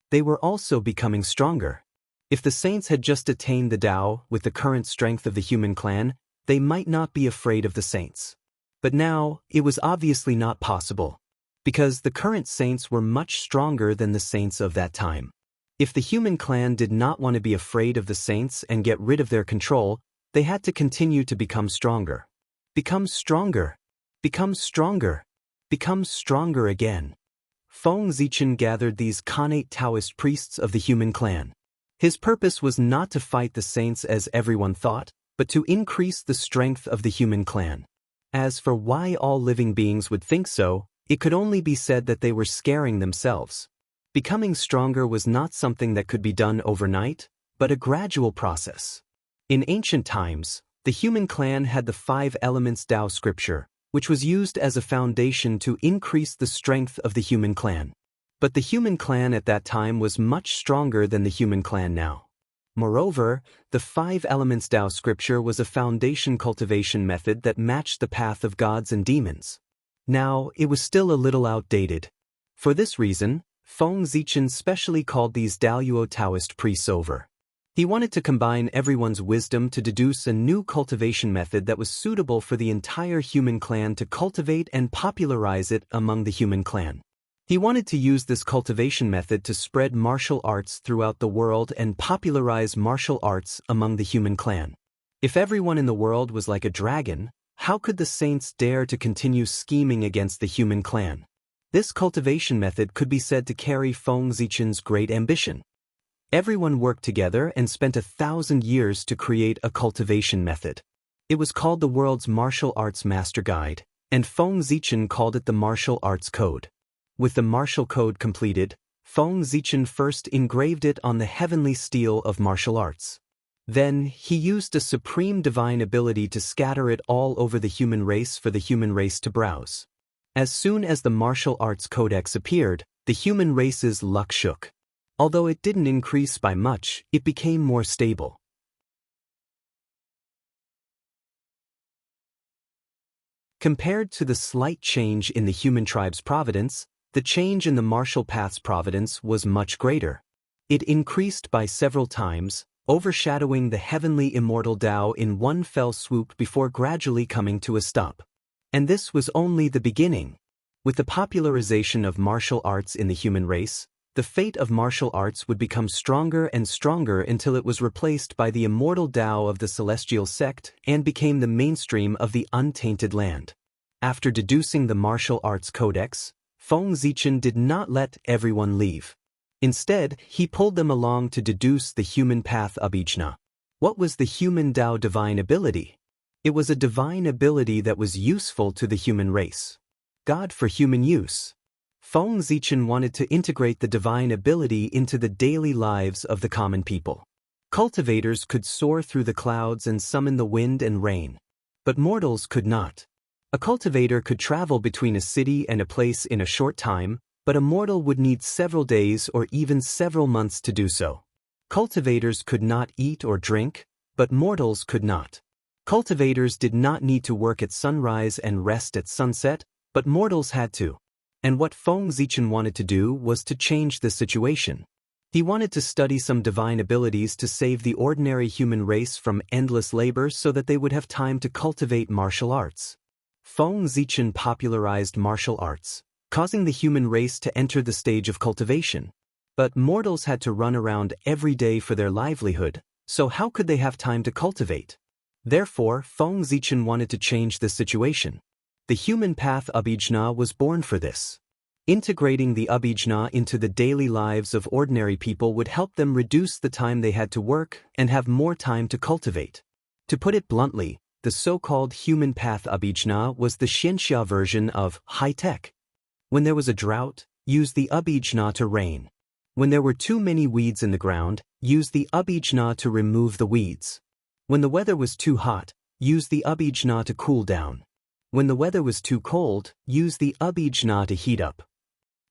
They were also becoming stronger. If the saints had just attained the Tao with the current strength of the human clan, they might not be afraid of the saints. But now, it was obviously not possible. Because the current saints were much stronger than the saints of that time. If the human clan did not want to be afraid of the saints and get rid of their control, they had to continue to become stronger. Become stronger. Become stronger. Become stronger again. Feng Zichen gathered these Khanate Taoist priests of the human clan. His purpose was not to fight the saints as everyone thought, but to increase the strength of the human clan. As for why all living beings would think so, it could only be said that they were scaring themselves. Becoming stronger was not something that could be done overnight, but a gradual process. In ancient times, the human clan had the 5 elements Tao scripture, which was used as a foundation to increase the strength of the human clan. But the human clan at that time was much stronger than the human clan now. Moreover, the 5 elements Tao scripture was a foundation cultivation method that matched the path of gods and demons. Now, it was still a little outdated. For this reason, Feng Zichen specially called these Daluo Taoist priests over. He wanted to combine everyone's wisdom to deduce a new cultivation method that was suitable for the entire human clan to cultivate and popularize it among the human clan. He wanted to use this cultivation method to spread martial arts throughout the world and popularize martial arts among the human clan. If everyone in the world was like a dragon, how could the saints dare to continue scheming against the human clan? This cultivation method could be said to carry Feng Zichen's great ambition. Everyone worked together and spent 1,000 years to create a cultivation method. It was called the World's Martial Arts Master Guide, and Feng Zichen called it the Martial Arts Code. With the martial code completed, Feng Zichen first engraved it on the heavenly steel of martial arts. Then, he used a supreme divine ability to scatter it all over the human race for the human race to browse. As soon as the martial arts codex appeared, the human race's luck shook. Although it didn't increase by much, it became more stable. Compared to the slight change in the human tribe's providence, the change in the martial path's providence was much greater. It increased by several times, overshadowing the heavenly immortal Tao in one fell swoop before gradually coming to a stop. And this was only the beginning. With the popularization of martial arts in the human race, the fate of martial arts would become stronger and stronger until it was replaced by the immortal Tao of the celestial sect and became the mainstream of the untainted land. After deducing the martial arts codex, Feng Zichen did not let everyone leave. Instead, he pulled them along to deduce the human path Abhijna. What was the human Tao divine ability? It was a divine ability that was useful to the human race. God for human use. Feng Zichen wanted to integrate the divine ability into the daily lives of the common people. Cultivators could soar through the clouds and summon the wind and rain. But mortals could not. A cultivator could travel between a city and a place in a short time, but a mortal would need several days or even several months to do so. Cultivators could not eat or drink, but mortals could not. Cultivators did not need to work at sunrise and rest at sunset, but mortals had to. And what Feng Zichen wanted to do was to change the situation. He wanted to study some divine abilities to save the ordinary human race from endless labor so that they would have time to cultivate martial arts. Feng Zichen popularized martial arts, causing the human race to enter the stage of cultivation. But mortals had to run around every day for their livelihood, so how could they have time to cultivate? Therefore, Feng Zichen wanted to change this situation. The human path Abhijna was born for this. Integrating the abhijna into the daily lives of ordinary people would help them reduce the time they had to work and have more time to cultivate. To put it bluntly, the so-called human path abhijna was the Xianxia version of high-tech. When there was a drought, use the abhijna to rain. When there were too many weeds in the ground, use the abhijna to remove the weeds. When the weather was too hot, use the abhijna to cool down. When the weather was too cold, use the abhijna to heat up.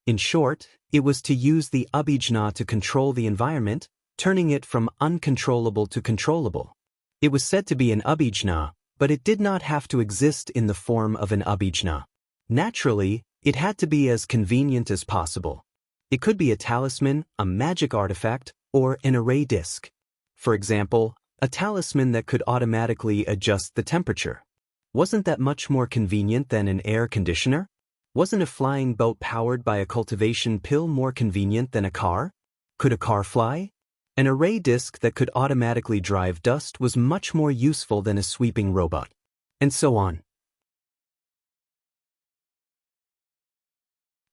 In short, it was to use the abhijna to control the environment, turning it from uncontrollable to controllable. It was said to be an abhijna, but it did not have to exist in the form of an abhijna. Naturally, it had to be as convenient as possible. It could be a talisman, a magic artifact, or an array disk. For example, a talisman that could automatically adjust the temperature. Wasn't that much more convenient than an air conditioner? Wasn't a flying boat powered by a cultivation pill more convenient than a car? Could a car fly? An array disk that could automatically drive dust was much more useful than a sweeping robot. And so on.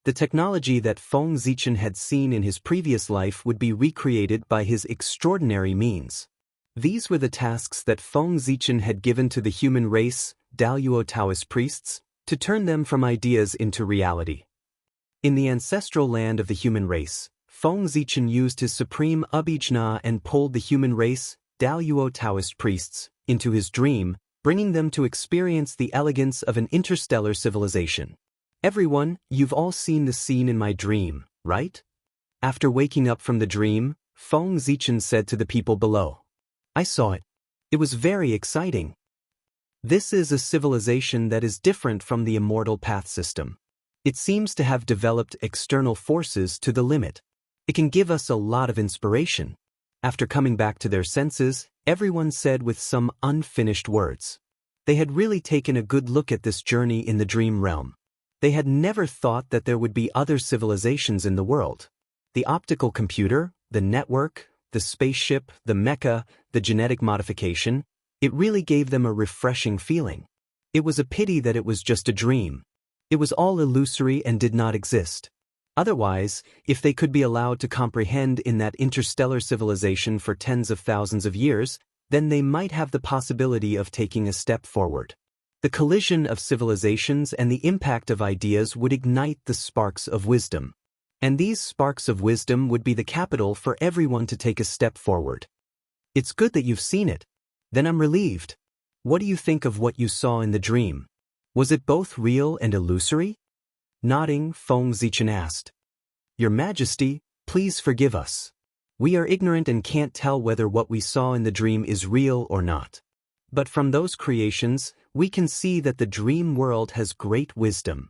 The technology that Feng Zichen had seen in his previous life would be recreated by his extraordinary means. These were the tasks that Feng Zichen had given to the human race, Daluo Taoist priests, to turn them from ideas into reality. In the ancestral land of the human race, Feng Zichen used his supreme abhijna and pulled the human race, Daluo Taoist priests, into his dream, bringing them to experience the elegance of an interstellar civilization. Everyone, you've all seen the scene in my dream, right? After waking up from the dream, Feng Zichen said to the people below, I saw it. It was very exciting. This is a civilization that is different from the immortal path system. It seems to have developed external forces to the limit. It can give us a lot of inspiration. After coming back to their senses, everyone said with some unfinished words. They had really taken a good look at this journey in the dream realm. They had never thought that there would be other civilizations in the world. The optical computer, the network, the spaceship, the mecha, the genetic modification, it really gave them a refreshing feeling. It was a pity that it was just a dream. It was all illusory and did not exist. Otherwise, if they could be allowed to comprehend in that interstellar civilization for tens of thousands of years, then they might have the possibility of taking a step forward. The collision of civilizations and the impact of ideas would ignite the sparks of wisdom. And these sparks of wisdom would be the capital for everyone to take a step forward. It's good that you've seen it. Then I'm relieved. What do you think of what you saw in the dream? Was it both real and illusory? Nodding, Feng Zichen asked. Your Majesty, please forgive us. We are ignorant and can't tell whether what we saw in the dream is real or not. But from those creations, we can see that the dream world has great wisdom.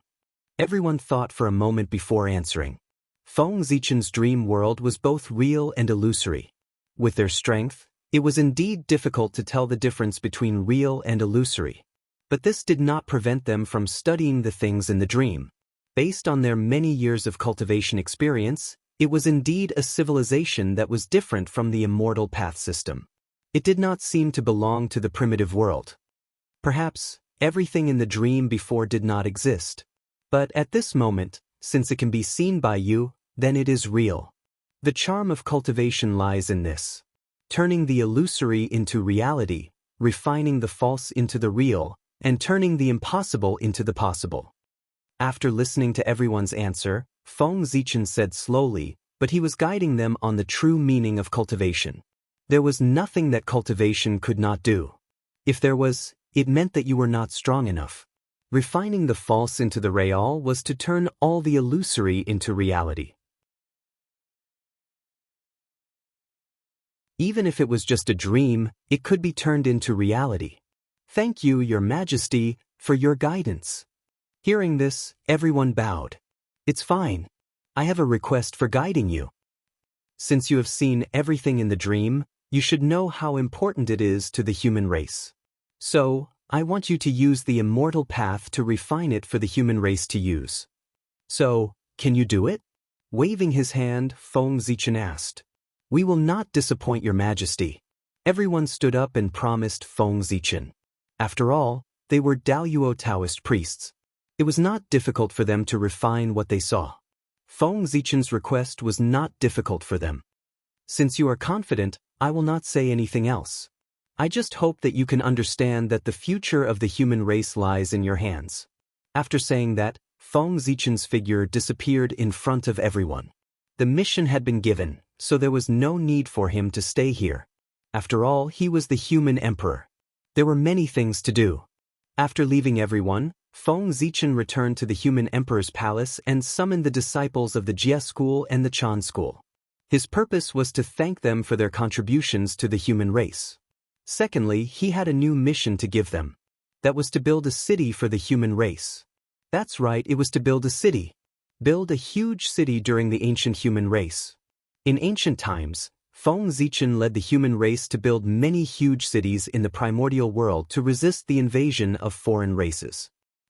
Everyone thought for a moment before answering. Feng Zichen's dream world was both real and illusory. With their strength, it was indeed difficult to tell the difference between real and illusory. But this did not prevent them from studying the things in the dream. Based on their many years of cultivation experience, it was indeed a civilization that was different from the immortal path system. It did not seem to belong to the primitive world. Perhaps, everything in the dream before did not exist. But at this moment, since it can be seen by you, then it is real. The charm of cultivation lies in this. Turning the illusory into reality, refining the false into the real, and turning the impossible into the possible. After listening to everyone's answer, Feng Zichen said slowly, but he was guiding them on the true meaning of cultivation. There was nothing that cultivation could not do. If there was, it meant that you were not strong enough. Refining the false into the real was to turn all the illusory into reality. Even if it was just a dream, it could be turned into reality. Thank you, Your Majesty, for your guidance. Hearing this, everyone bowed. It's fine. I have a request for guiding you. Since you have seen everything in the dream, you should know how important it is to the human race. So, I want you to use the immortal path to refine it for the human race to use. So, can you do it? Waving his hand, Feng Zichen asked. We will not disappoint Your Majesty. Everyone stood up and promised Feng Zichen. After all, they were Daluo Taoist priests. It was not difficult for them to refine what they saw. Feng Zichen's request was not difficult for them. Since you are confident, I will not say anything else. I just hope that you can understand that the future of the human race lies in your hands. After saying that, Feng Zichen's figure disappeared in front of everyone. The mission had been given, so there was no need for him to stay here. After all, he was the human emperor. There were many things to do. After leaving everyone, Feng Zichen returned to the human emperor's palace and summoned the disciples of the Jie school and the Chan school. His purpose was to thank them for their contributions to the human race. Secondly, he had a new mission to give them. That was to build a city for the human race. That's right, it was to build a city. Build a huge city during the ancient human race. In ancient times, Feng Zichen led the human race to build many huge cities in the primordial world to resist the invasion of foreign races.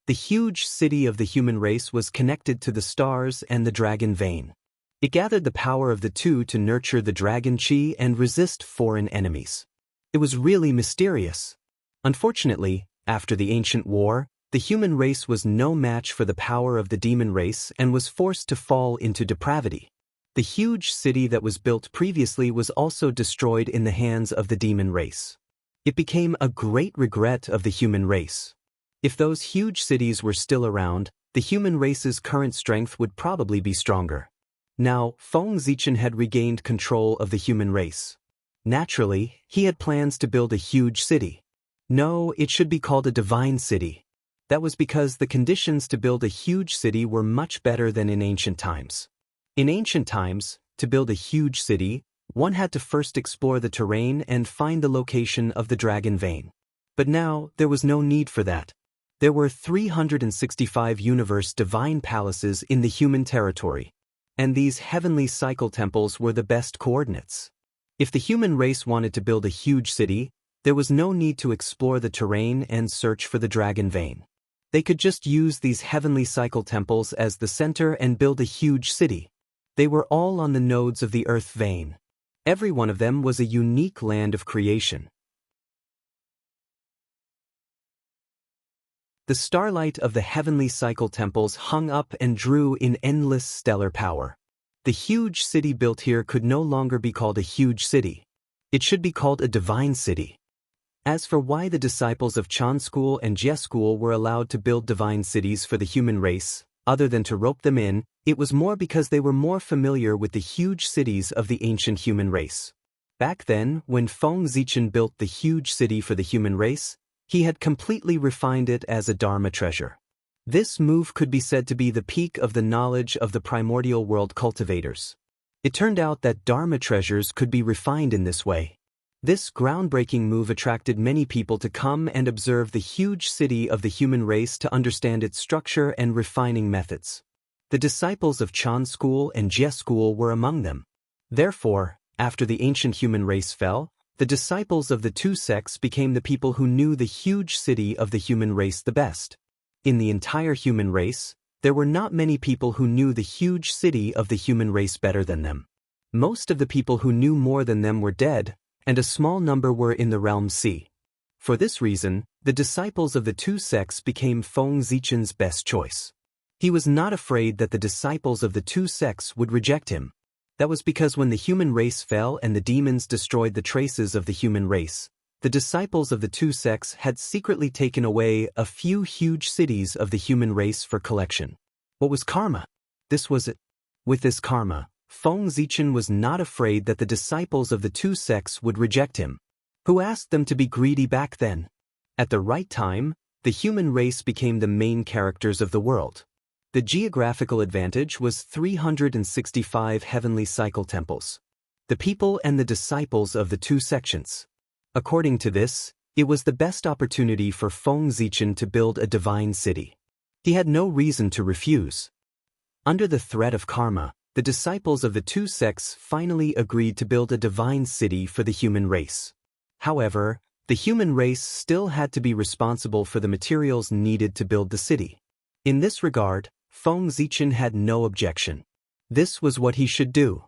The huge city of the human race was connected to the stars and the dragon vein. It gathered the power of the two to nurture the dragon chi and resist foreign enemies. It was really mysterious. Unfortunately, after the ancient war, the human race was no match for the power of the demon race and was forced to fall into depravity. The huge city that was built previously was also destroyed in the hands of the demon race. It became a great regret of the human race. If those huge cities were still around, the human race's current strength would probably be stronger. Now, Feng Zichen had regained control of the human race. Naturally, he had plans to build a huge city. No, it should be called a divine city. That was because the conditions to build a huge city were much better than in ancient times. In ancient times, to build a huge city, one had to first explore the terrain and find the location of the dragon vein. But now, there was no need for that. There were 365 universe divine palaces in the human territory. And these heavenly cycle temples were the best coordinates. If the human race wanted to build a huge city, there was no need to explore the terrain and search for the dragon vein. They could just use these heavenly cycle temples as the center and build a huge city. They were all on the nodes of the earth vein. Every one of them was a unique land of creation. The starlight of the heavenly cycle temples hung up and drew in endless stellar power. The huge city built here could no longer be called a huge city. It should be called a divine city. As for why the disciples of Chan school and Jie school were allowed to build divine cities for the human race, other than to rope them in, it was more because they were more familiar with the huge cities of the ancient human race. Back then, when Feng Zichen built the huge city for the human race, he had completely refined it as a Dharma treasure. This move could be said to be the peak of the knowledge of the primordial world cultivators. It turned out that Dharma treasures could be refined in this way. This groundbreaking move attracted many people to come and observe the huge city of the human race to understand its structure and refining methods. The disciples of Chan school and Jie school were among them. Therefore, after the ancient human race fell, the disciples of the two sects became the people who knew the huge city of the human race the best. In the entire human race, there were not many people who knew the huge city of the human race better than them. Most of the people who knew more than them were dead, and a small number were in the realm C. For this reason, the disciples of the two sects became Feng Zichen's best choice. He was not afraid that the disciples of the two sects would reject him. That was because when the human race fell and the demons destroyed the traces of the human race, the disciples of the two sects had secretly taken away a few huge cities of the human race for collection. What was karma? This was it. With this karma, Feng Zichen was not afraid that the disciples of the two sects would reject him. Who asked them to be greedy back then? At the right time, the human race became the main characters of the world. The geographical advantage was 365 heavenly cycle temples. The people and the disciples of the two sections. According to this, it was the best opportunity for Feng Zichen to build a divine city. He had no reason to refuse. Under the threat of karma, the disciples of the two sects finally agreed to build a divine city for the human race. However, the human race still had to be responsible for the materials needed to build the city. In this regard, Feng Zichen had no objection. This was what he should do.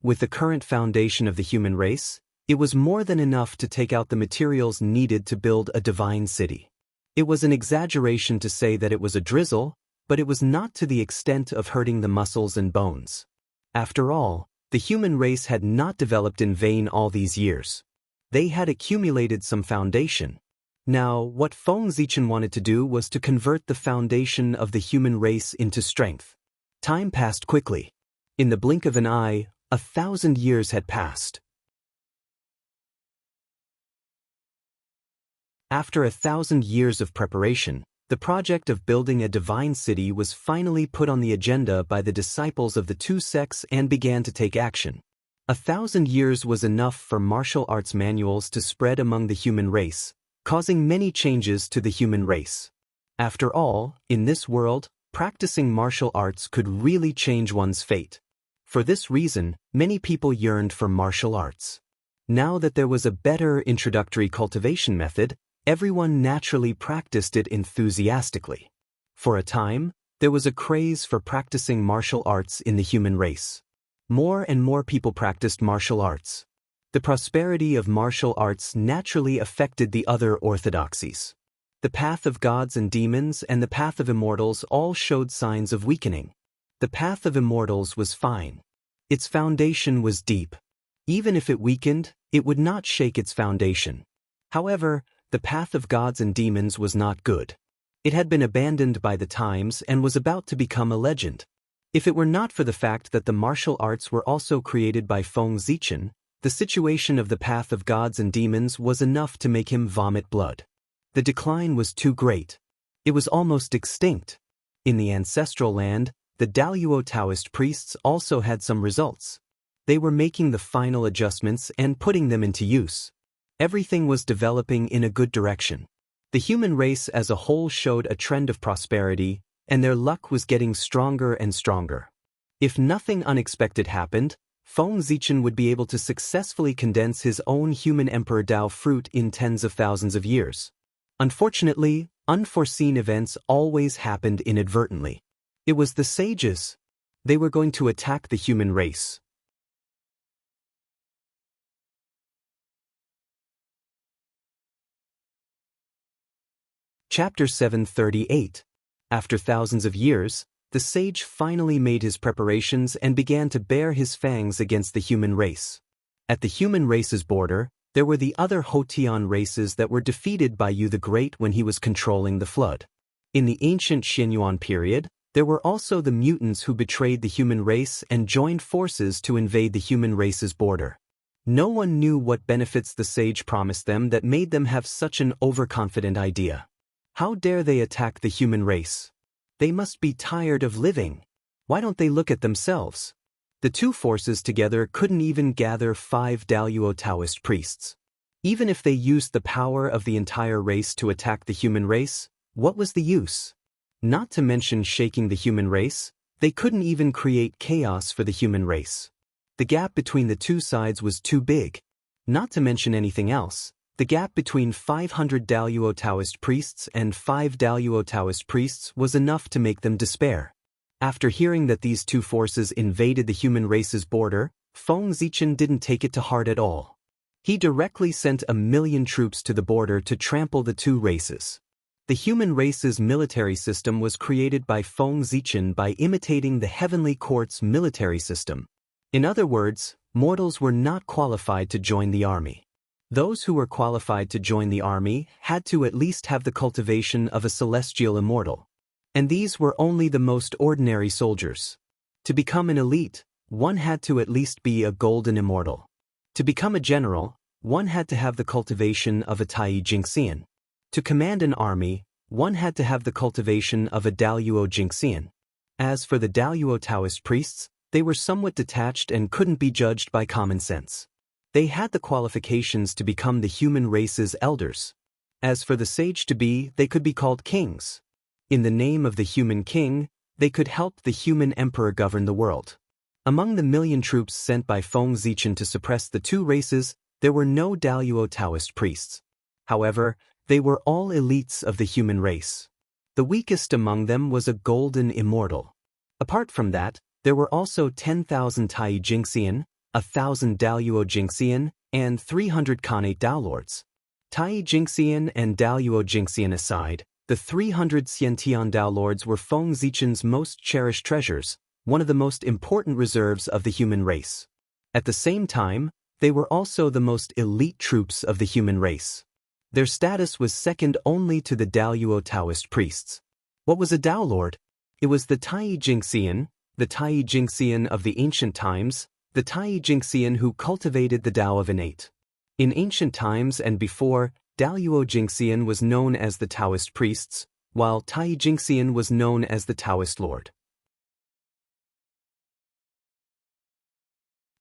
With the current foundation of the human race, it was more than enough to take out the materials needed to build a divine city. It was an exaggeration to say that it was a drizzle, but it was not to the extent of hurting the muscles and bones. After all, the human race had not developed in vain all these years. They had accumulated some foundation. Now, what Feng Zichen wanted to do was to convert the foundation of the human race into strength. Time passed quickly. In the blink of an eye, 1,000 years had passed. After 1,000 years of preparation, the project of building a divine city was finally put on the agenda by the disciples of the two sects and began to take action. 1,000 years was enough for martial arts manuals to spread among the human race, causing many changes to the human race. After all, in this world, practicing martial arts could really change one's fate. For this reason, many people yearned for martial arts. Now that there was a better introductory cultivation method, everyone naturally practiced it enthusiastically. For a time, there was a craze for practicing martial arts in the human race. More and more people practiced martial arts. The prosperity of martial arts naturally affected the other orthodoxies. The path of gods and demons and the path of immortals all showed signs of weakening. The path of immortals was fine. Its foundation was deep. Even if it weakened, it would not shake its foundation. However, the path of gods and demons was not good. It had been abandoned by the times and was about to become a legend. If it were not for the fact that the martial arts were also created by Feng Zichen, the situation of the path of gods and demons was enough to make him vomit blood. The decline was too great. It was almost extinct. In the ancestral land, the Daluo Taoist priests also had some results. They were making the final adjustments and putting them into use. Everything was developing in a good direction. The human race as a whole showed a trend of prosperity, and their luck was getting stronger and stronger. If nothing unexpected happened, Feng Zichen would be able to successfully condense his own human Emperor Dao fruit in tens of thousands of years. Unfortunately, unforeseen events always happened inadvertently. It was the sages. They were going to attack the human race. Chapter 738. After thousands of years, the sage finally made his preparations and began to bare his fangs against the human race. At the human race's border, there were the other Hotian races that were defeated by Yu the Great when he was controlling the flood. In the ancient Xianyuan period, there were also the mutants who betrayed the human race and joined forces to invade the human race's border. No one knew what benefits the sage promised them that made them have such an overconfident idea. How dare they attack the human race? They must be tired of living. Why don't they look at themselves? The two forces together couldn't even gather 5 Daluo Taoist priests. Even if they used the power of the entire race to attack the human race, what was the use? Not to mention shaking the human race, they couldn't even create chaos for the human race. The gap between the two sides was too big. Not to mention anything else, the gap between 500 Daluo Taoist priests and 5 Daluo Taoist priests was enough to make them despair. After hearing that these two forces invaded the human race's border, Feng Zichen didn't take it to heart at all. He directly sent 1,000,000 troops to the border to trample the two races. The human race's military system was created by Feng Zichen by imitating the Heavenly Court's military system. In other words, mortals were not qualified to join the army. Those who were qualified to join the army had to at least have the cultivation of a celestial immortal. And these were only the most ordinary soldiers. To become an elite, one had to at least be a golden immortal. To become a general, one had to have the cultivation of a Tai Jingxian. To command an army, one had to have the cultivation of a Daluo Jingxian. As for the Daluo Taoist priests, they were somewhat detached and couldn't be judged by common sense. They had the qualifications to become the human race's elders. As for the sage to be, they could be called kings. In the name of the human king, they could help the human emperor govern the world. Among the 1,000,000 troops sent by Feng Zichen to suppress the two races, there were no Daluo Taoist priests. However, they were all elites of the human race. The weakest among them was a golden immortal. Apart from that, there were also 10,000 Tai Jingxian, 1,000 Daluo Jingxian, and 300 Khanate Dao Lords. Tai Jingxian and Daluo Jingxian aside, The 300 Xiantian Dao Lords were Feng Zichen's most cherished treasures, one of the most important reserves of the human race. At the same time, they were also the most elite troops of the human race. Their status was second only to the Daoyuo Taoist priests. What was a Dao Lord? It was the Tai Jingxian, the Tai Jingxian of the ancient times, the Tai Jingxian who cultivated the Tao of innate. In ancient times and before, Daoyuo Jingxian was known as the Taoist priests, while Tai Jingxian was known as the Taoist Lord.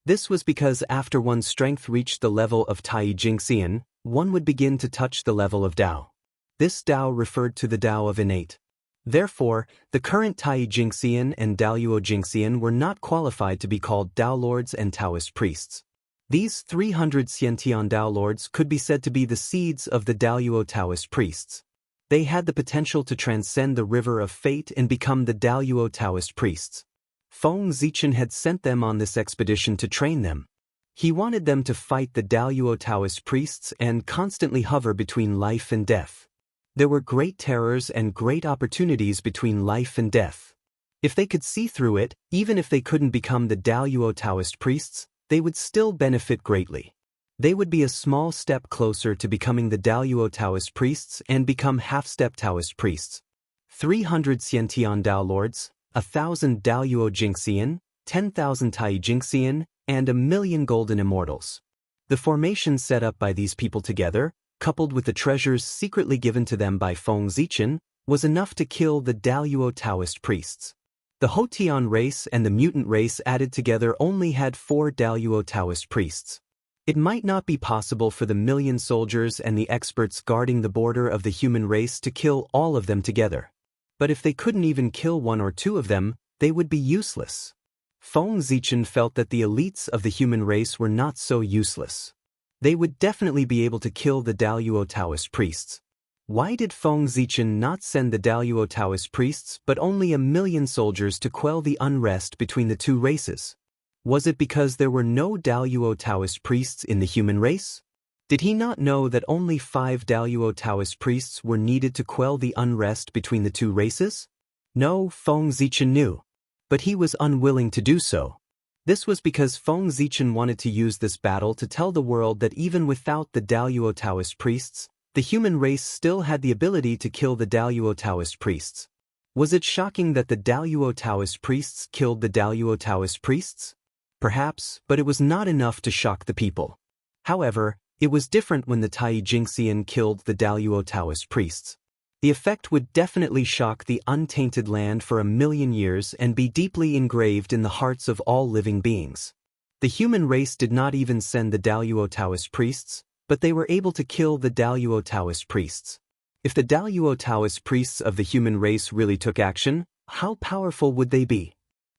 This was because after one's strength reached the level of Tai Jingxian, one would begin to touch the level of Tao. This Tao referred to the Tao of innate. Therefore, the current Tai Jingxian and Daoyuo Jingxian were not qualified to be called Dao Lords and Taoist priests. These 300 Xiantian Dao Lords could be said to be the seeds of the Daoyuo Taoist priests. They had the potential to transcend the river of fate and become the Daoyuo Taoist priests. Feng Zichen had sent them on this expedition to train them. He wanted them to fight the Daoyuo Taoist priests and constantly hover between life and death. There were great terrors and great opportunities between life and death. If they could see through it, even if they couldn't become the Daoyuo Taoist priests, they would still benefit greatly. They would be a small step closer to becoming the Daoyuo Taoist priests and become half-step Taoist priests. 300 Xiantian Dao Lords, 1,000 Daoyuo Jingxian, 10,000 Tai Jingxian, and 1,000,000 golden immortals. The formation set up by these people together, coupled with the treasures secretly given to them by Feng Zichen, was enough to kill the Daoyuo Taoist priests. The Hotian race and the mutant race added together only had 4 Daoyuo Taoist priests. It might not be possible for the million soldiers and the experts guarding the border of the human race to kill all of them together. But if they couldn't even kill 1 or 2 of them, they would be useless. Feng Zichen felt that the elites of the human race were not so useless. They would definitely be able to kill the Daoyuo Taoist priests. Why did Feng Zichen not send the Daoyuo Taoist priests but only 1,000,000 soldiers to quell the unrest between the two races? Was it because there were no Daoyuo Taoist priests in the human race? Did he not know that only 5 Daoyuo Taoist priests were needed to quell the unrest between the two races? No, Feng Zichen knew. But he was unwilling to do so. This was because Feng Zichen wanted to use this battle to tell the world that even without the Daoyuo Taoist priests, the human race still had the ability to kill the Daoyuo Taoist priests. Was it shocking that the Daoyuo Taoist priests killed the Daoyuo Taoist priests? Perhaps, but it was not enough to shock the people. However, it was different when the Tai Jingxian killed the Daoyuo Taoist priests. The effect would definitely shock the untainted land for 1,000,000 years and be deeply engraved in the hearts of all living beings. The human race did not even send the Daoyuo Taoist priests, but they were able to kill the Daoyuo Taoist priests. If the Daoyuo Taoist priests of the human race really took action, how powerful would they be?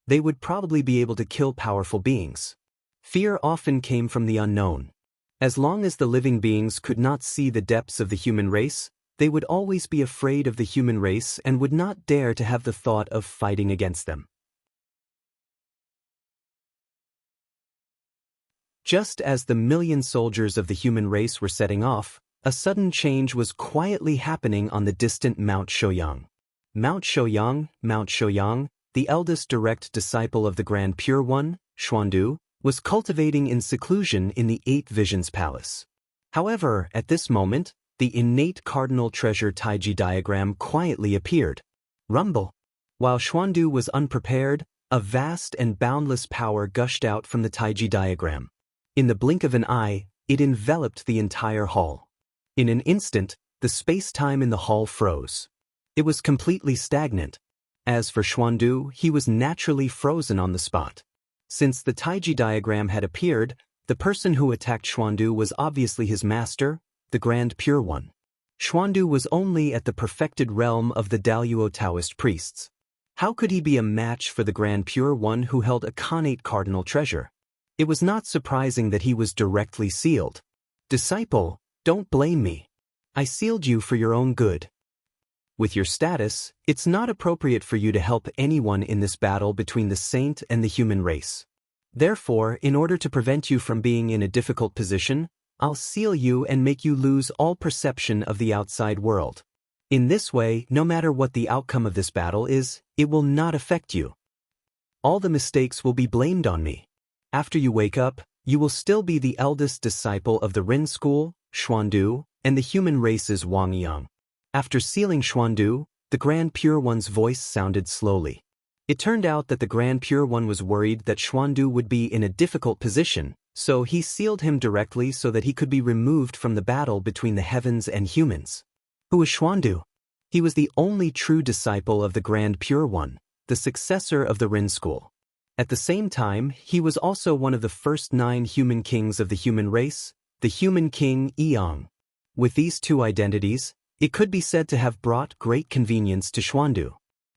They would probably be able to kill powerful beings. Fear often came from the unknown. As long as the living beings could not see the depths of the human race, they would always be afraid of the human race and would not dare to have the thought of fighting against them. Just as the 1,000,000 soldiers of the human race were setting off, a sudden change was quietly happening on the distant Mount Shouyang. Mount Shouyang, the eldest direct disciple of the Grand Pure One, Xuandu, was cultivating in seclusion in the 8 Visions Palace. However, at this moment, the innate cardinal treasure Taiji diagram quietly appeared. Rumble. While Xuandu was unprepared, a vast and boundless power gushed out from the Taiji diagram. In the blink of an eye, it enveloped the entire hall. In an instant, the space-time in the hall froze. It was completely stagnant. As for Xuandu, he was naturally frozen on the spot. Since the Taiji diagram had appeared, the person who attacked Xuandu was obviously his master, the Grand Pure One. Xuandu was only at the perfected realm of the Daoyuo Taoist priests. How could he be a match for the Grand Pure One who held a connate cardinal treasure? It was not surprising that he was directly sealed. Disciple, don't blame me. I sealed you for your own good. With your status, it's not appropriate for you to help anyone in this battle between the saint and the human race. Therefore, in order to prevent you from being in a difficult position, I'll seal you and make you lose all perception of the outside world. In this way, no matter what the outcome of this battle is, it will not affect you. All the mistakes will be blamed on me. After you wake up, you will still be the eldest disciple of the Rin school, Xuandu, and the human race's Wang Yang. After sealing Xuandu, the Grand Pure One's voice sounded slowly. It turned out that the Grand Pure One was worried that Xuandu would be in a difficult position, so he sealed him directly so that he could be removed from the battle between the heavens and humans. Who was Xuandu? He was the only true disciple of the Grand Pure One, the successor of the Rin school. At the same time, he was also one of the first 9 human kings of the human race, the human king Yang. With these 2 identities, it could be said to have brought great convenience to Xuandu.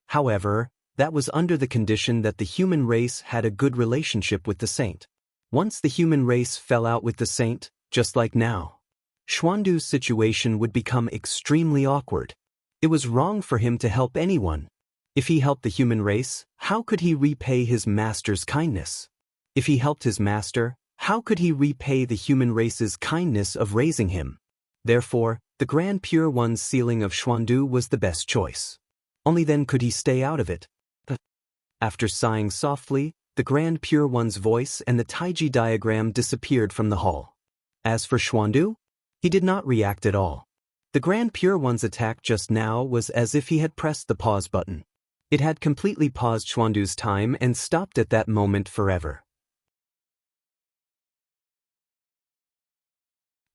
However, that was under the condition that the human race had a good relationship with the saint. Once the human race fell out with the saint, just like now, Xuandu's situation would become extremely awkward. It was wrong for him to help anyone. If he helped the human race, how could he repay his master's kindness? If he helped his master, how could he repay the human race's kindness of raising him? Therefore, the Grand Pure One's sealing of Xuandu was the best choice. Only then could he stay out of it. After sighing softly, the Grand Pure One's voice and the Taiji diagram disappeared from the hall. As for Xuandu, he did not react at all. The Grand Pure One's attack just now was as if he had pressed the pause button. It had completely paused Xuandu's time and stopped at that moment forever.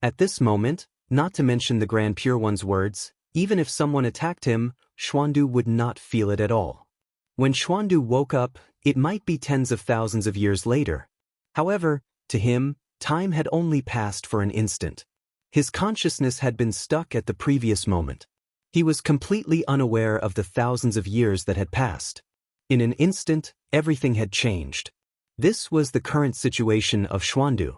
At this moment, not to mention the Grand Pure One's words, even if someone attacked him, Xuandu would not feel it at all. When Xuandu woke up, it might be tens of thousands of years later. However, to him, time had only passed for an instant. His consciousness had been stuck at the previous moment. He was completely unaware of the thousands of years that had passed. In an instant, everything had changed. This was the current situation of Xuandu.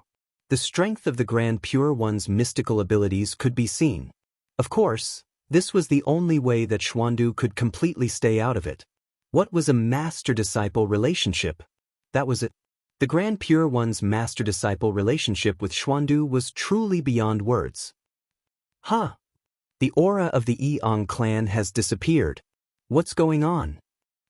The strength of the Grand Pure One's mystical abilities could be seen. Of course, this was the only way that Xuandu could completely stay out of it. What was a master-disciple relationship? That was it. The Grand Pure One's master-disciple relationship with Xuandu was truly beyond words. Huh! The aura of the Yang clan has disappeared. What's going on?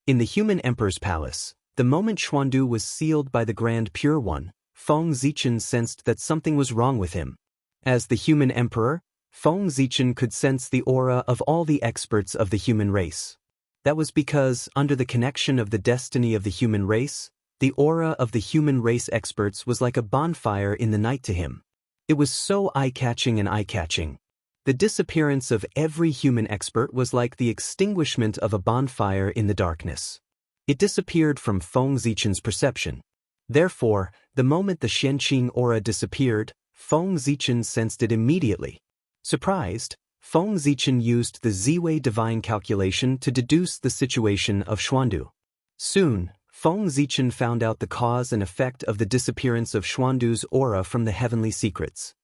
In the human emperor's palace, the moment Xuandu was sealed by the Grand Pure One, Feng Zichen sensed that something was wrong with him. As the human emperor, Feng Zichen could sense the aura of all the experts of the human race. That was because, under the connection of the destiny of the human race, the aura of the human race experts was like a bonfire in the night to him. It was so eye-catching and eye-catching. The disappearance of every human expert was like the extinguishment of a bonfire in the darkness. It disappeared from Feng Zichen's perception. Therefore, the moment the Shenqing aura disappeared, Feng Zichen sensed it immediately. Surprised, Feng Zichen used the Ziwei divine calculation to deduce the situation of Xuandu. Soon, Feng Zichen found out the cause and effect of the disappearance of Xuandu's aura from the heavenly secrets.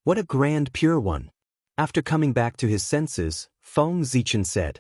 What a Grand Pure One! After coming back to his senses, Feng Zichen said,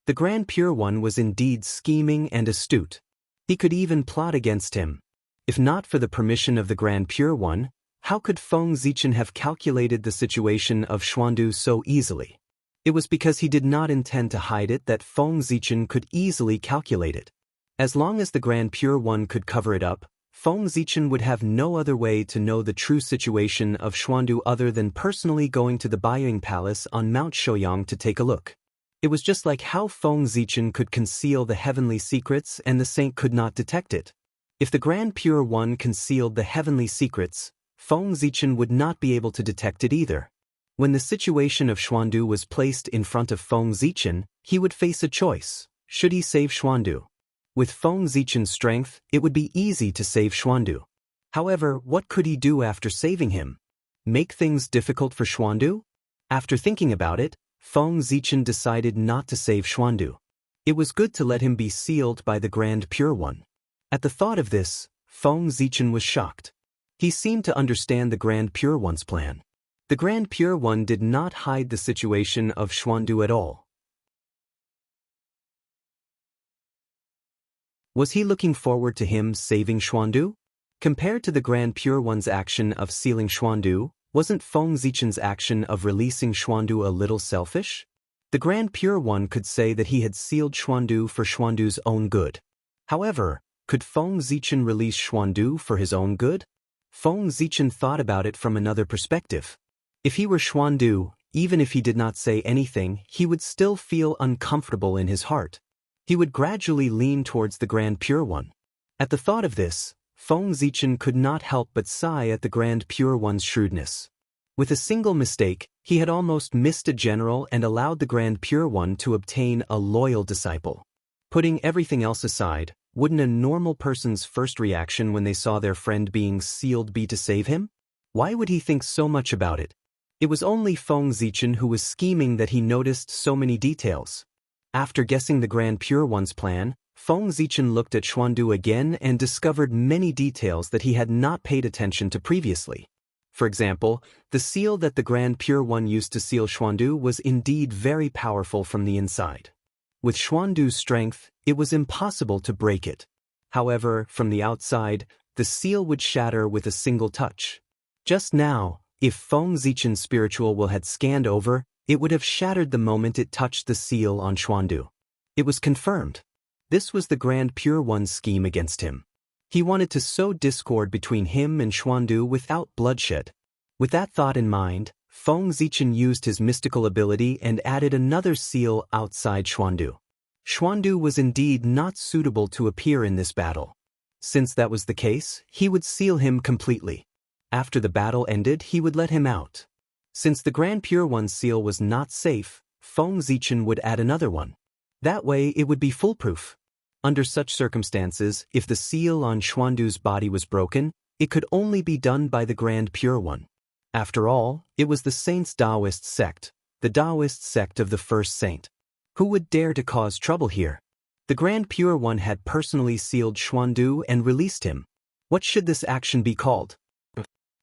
"The Grand Pure One was indeed scheming and astute. He could even plot against him. If not for the permission of the Grand Pure One, how could Feng Zichen have calculated the situation of Xuandu so easily? It was because he did not intend to hide it that Feng Zichen could easily calculate it. As long as the Grand Pure One could cover it up, Feng Zichen would have no other way to know the true situation of Xuandu other than personally going to the Baiying Palace on Mount Shouyang to take a look. It was just like how Feng Zichen could conceal the heavenly secrets and the saint could not detect it. If the Grand Pure One concealed the heavenly secrets, Feng Zichen would not be able to detect it either. When the situation of Xuandu was placed in front of Feng Zichen, he would face a choice. Should he save Xuandu? With Feng Zichen's strength, it would be easy to save Xuandu. However, what could he do after saving him? Make things difficult for Xuandu? After thinking about it, Feng Zichen decided not to save Xuandu. It was good to let him be sealed by the Grand Pure One. At the thought of this, Feng Zichen was shocked. He seemed to understand the Grand Pure One's plan. The Grand Pure One did not hide the situation of Xuandu at all. Was he looking forward to him saving Xuandu? Compared to the Grand Pure One's action of sealing Xuandu, wasn't Feng Zichen's action of releasing Xuandu a little selfish? The Grand Pure One could say that he had sealed Xuandu for Xuandu's own good. However, could Feng Zichen release Xuandu for his own good? Feng Zichen thought about it from another perspective. If he were Xuandu, even if he did not say anything, he would still feel uncomfortable in his heart. He would gradually lean towards the Grand Pure One. At the thought of this, Feng Zichen could not help but sigh at the Grand Pure One's shrewdness. With a single mistake, he had almost missed a general and allowed the Grand Pure One to obtain a loyal disciple. Putting everything else aside, wouldn't a normal person's first reaction when they saw their friend being sealed be to save him? Why would he think so much about it? It was only Feng Zichen who was scheming that he noticed so many details. After guessing the Grand Pure One's plan, Feng Zichen looked at Xuandu again and discovered many details that he had not paid attention to previously. For example, the seal that the Grand Pure One used to seal Xuandu was indeed very powerful from the inside. With Xuandu's strength, it was impossible to break it. However, from the outside, the seal would shatter with a single touch. Just now, if Feng Zichen's spiritual will had scanned over, it would have shattered the moment it touched the seal on Xuandu. It was confirmed. This was the Grand Pure One's scheme against him. He wanted to sow discord between him and Xuandu without bloodshed. With that thought in mind, Feng Zichen used his mystical ability and added another seal outside Xuandu. Xuandu was indeed not suitable to appear in this battle. Since that was the case, he would seal him completely. After the battle ended, he would let him out. Since the Grand Pure One's seal was not safe, Feng Zichen would add another one. That way it would be foolproof. Under such circumstances, if the seal on Xuandu's body was broken, it could only be done by the Grand Pure One. After all, it was the Saints' Taoist sect, the Taoist sect of the first saint. Who would dare to cause trouble here? The Grand Pure One had personally sealed Xuandu and released him. What should this action be called?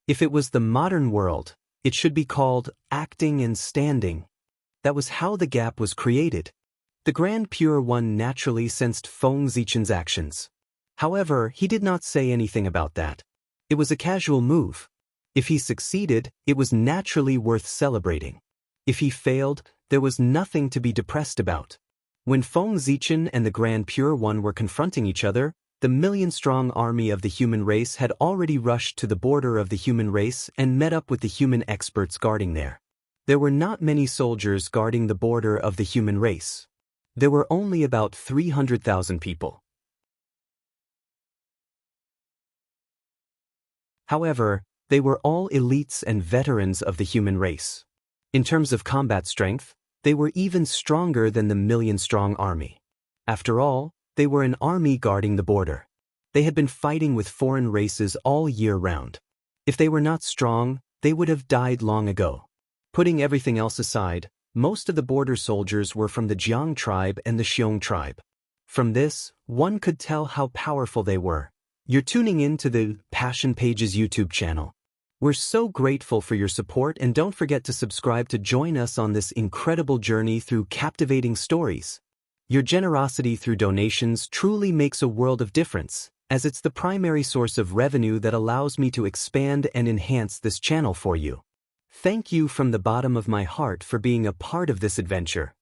If it was the modern world, it should be called acting and standing. That was how the gap was created. The Grand Pure One naturally sensed Feng Zichen's actions. However, he did not say anything about that. It was a casual move. If he succeeded, it was naturally worth celebrating. If he failed, there was nothing to be depressed about. When Feng Zichen and the Grand Pure One were confronting each other, the million-strong army of the human race had already rushed to the border of the human race and met up with the human experts guarding there. There were not many soldiers guarding the border of the human race. There were only about 300,000 people. However, they were all elites and veterans of the human race. In terms of combat strength, they were even stronger than the million-strong army. After all, they were an army guarding the border. They had been fighting with foreign races all year round. If they were not strong, they would have died long ago. Putting everything else aside, most of the border soldiers were from the Jiang tribe and the Xiong tribe. From this, one could tell how powerful they were. You're tuning in to the Passion Pages YouTube channel. We're so grateful for your support, and don't forget to subscribe to join us on this incredible journey through captivating stories. Your generosity through donations truly makes a world of difference, as it's the primary source of revenue that allows me to expand and enhance this channel for you. Thank you from the bottom of my heart for being a part of this adventure.